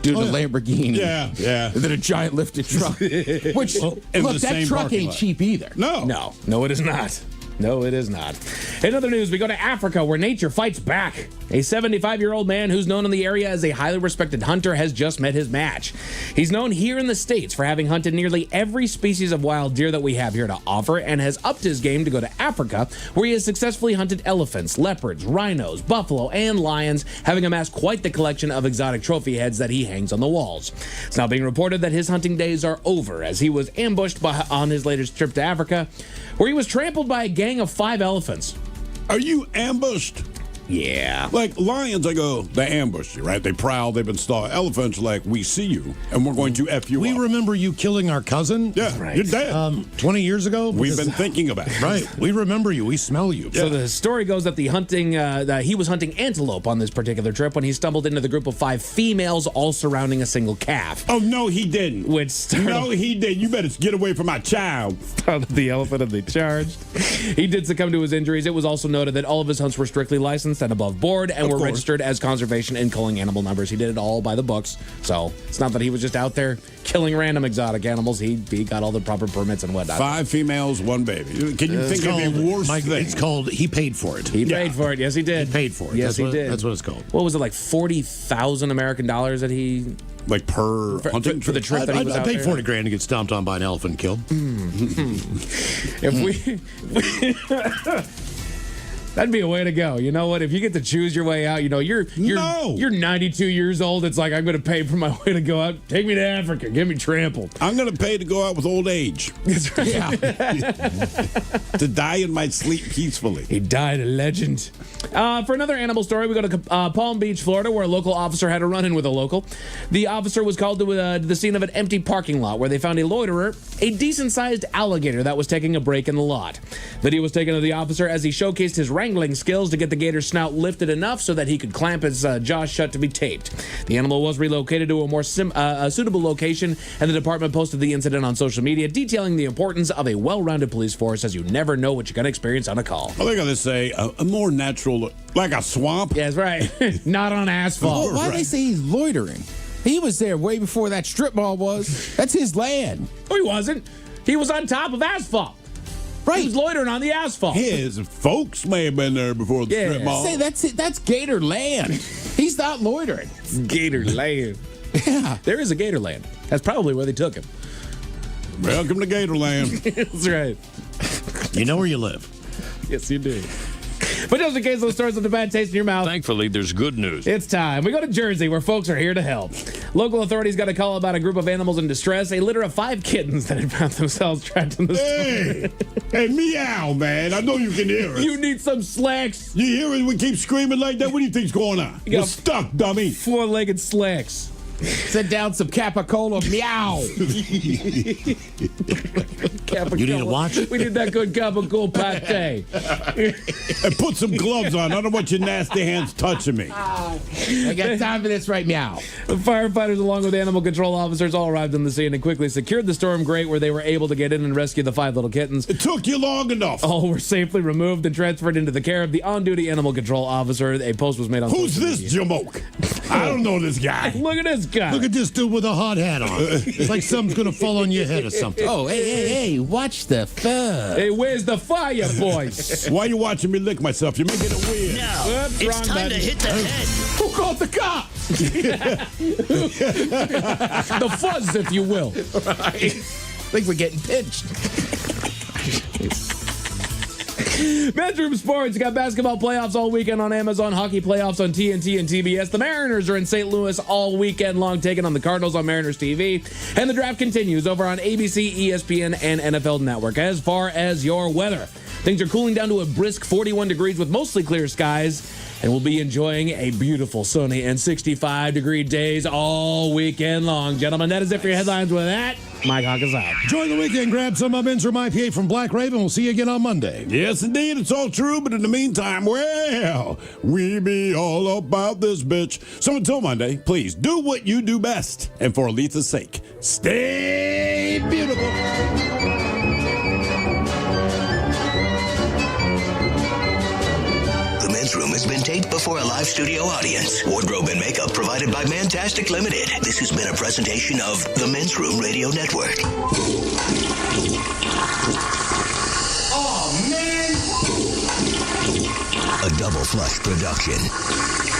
B: Dude, a Lamborghini.
C: Yeah, yeah.
B: And then a giant lifted truck. Which, look, that truck ain't cheap either.
C: No.
Q: No, it is not. No, it is not. In other news, we go to Africa where nature fights back. A 75-year-old man who's known in the area as a highly respected hunter has just met his match. He's known here in the States for having hunted nearly every species of wild deer that we have here to offer and has upped his game to go to Africa where he has successfully hunted elephants, leopards, rhinos, buffalo, and lions, having amassed quite the collection of exotic trophy heads that he hangs on the walls. It's now being reported that his hunting days are over as he was ambushed on his latest trip to Africa where he was trampled by a gang of 5 elephants.
C: Are you ambushed?
Q: Yeah.
C: Like lions, I go, they ambush you, right? They prowl, they've been stalking. Elephants, like, we see you, and we're going to F you
P: We
C: up.
P: remember you killing our cousin.
C: Yeah,
Q: Right.
C: you're dead.
P: 20 years ago.
C: We've been thinking about it.
P: Right. We remember you. We smell you.
Q: So the story goes that that he was hunting antelope on this particular trip when he stumbled into the group of 5 females all surrounding a single calf.
C: Oh, no, he didn't.
Q: Which startled,
C: No, he didn't. You better get away from my child.
Q: startled the elephant and they charged. He did succumb to his injuries. It was also noted that all of his hunts were strictly licensed and above board and
C: Of
Q: were
C: course.
Q: registered as conservation and culling animal numbers. He did it all by the books. So it's not that he was just out there killing random exotic animals. He got all the proper permits and whatnot.
C: 5 females, 1 baby. Can you think of a worse thing?
P: It's called he paid for it.
Q: He paid for it. Yes, he did.
P: He paid for it.
Q: Yes,
P: That's
Q: he did.
P: That's what it's called.
Q: What was it, like 40,000 American dollars that he...
C: Like per hunting
Q: for the trip that he was
P: I
Q: out
P: paid
Q: there?
P: 40 grand to get stomped on by an elephant and killed.
Q: If we... That'd be a way to go. You know what? If you get to choose your way out, you know, you're 92 years old. It's like, I'm going to pay for my way to go out. Take me to Africa. Get me trampled.
C: I'm going to pay to go out with old age.
Q: That's right.
B: Yeah.
C: To die in my sleep peacefully.
Q: He died a legend. For another animal story, we go to Palm Beach, Florida, where a local officer had a run-in with a local. The officer was called to the scene of an empty parking lot where they found a loiterer, a decent-sized alligator that was taking a break in the lot. Video was taken of the officer as he showcased his wrangling skills to get the gator's snout lifted enough so that he could clamp his jaw shut to be taped. The animal was relocated to a more suitable location, and the department posted the incident on social media, detailing the importance of a well-rounded police force as you never know what you're going to experience on a call.
C: I think I'll just say a more natural, like a swamp.
Q: Yeah, that's right. Not on asphalt.
B: Well, why do they say he's loitering? He was there way before that strip mall was. That's his land.
Q: Oh, he wasn't. He was on top of asphalt. He was loitering on the asphalt.
F: His folks may have been there before the strip mall.
B: Say, that's Gator Land. He's not loitering.
Q: Gator Land.
B: Yeah.
Q: There is a Gator Land. That's probably where they took him.
F: Welcome to Gatorland.
Q: That's right.
P: You know where you live.
Q: Yes, you do. But just in case those stories with a bad taste in your mouth,
A: thankfully, there's good news.
Q: it's time. We go to Jersey, where folks are here to help. Local authorities got a call about a group of animals in distress, a litter of 5 kittens that had found themselves trapped in the
F: Hey, hey, meow, man. I know you can hear us.
Q: You need some slacks.
F: You hear us? We keep screaming like that? What do you think's going on? You're stuck, dummy.
Q: 4-legged slacks.
B: Set down some Capicola. Meow.
Q: Capicola.
P: You need a watch?
Q: We need that good Capicola pate.
F: And put some gloves on. I don't want your nasty hands touching me.
B: I got time for this right meow.
Q: The firefighters, along with animal control officers, all arrived on the scene and quickly secured the storm grate, where they were able to get in and rescue the 5 little kittens.
F: It took you long enough.
Q: All were safely removed and transferred into the care of the on-duty animal control officer. A post was made on
F: Who's
Q: social
F: this
Q: media.
F: jamoke? I don't know this guy.
Q: Look at this guy.
P: Look at this dude with a hot hat on. It's like something's going to fall on your head or something.
B: Oh, hey, watch the fur.
Q: Hey, where's the fire, boys?
F: Why are you watching me lick myself? You're making it weird.
N: Now,
Q: Whoops,
N: it's
Q: wrong
N: time
Q: button.
N: to hit the head.
B: Who called the cops?
Q: The fuzz, if you will.
B: Right. Think we're getting pinched.
Q: Men's Room Sports got basketball playoffs all weekend on Amazon, hockey playoffs on TNT and TBS. The Mariners are in St. Louis all weekend long, taking on the Cardinals on Mariners TV. And the draft continues over on ABC, ESPN, and NFL Network. As far as your weather, things are cooling down to a brisk 41 degrees with mostly clear skies. And we'll be enjoying a beautiful sunny and 65-degree days all weekend long. Gentlemen, that is it for your headlines. With that, Mike Hawk is out.
P: Enjoy the weekend. Grab some of Men's Room IPA from Black Raven. We'll see you again on Monday.
F: Yes, indeed. It's all true. But in the meantime, well, we be all about this bitch. So until Monday, please do what you do best. And for Aletha's sake, stay beautiful.
N: The Men's Room has been taped before a live studio audience. Wardrobe and makeup provided by Mantastic Limited. This has been a presentation of the Men's Room Radio Network.
I: Oh, man.
N: A Double Flush production.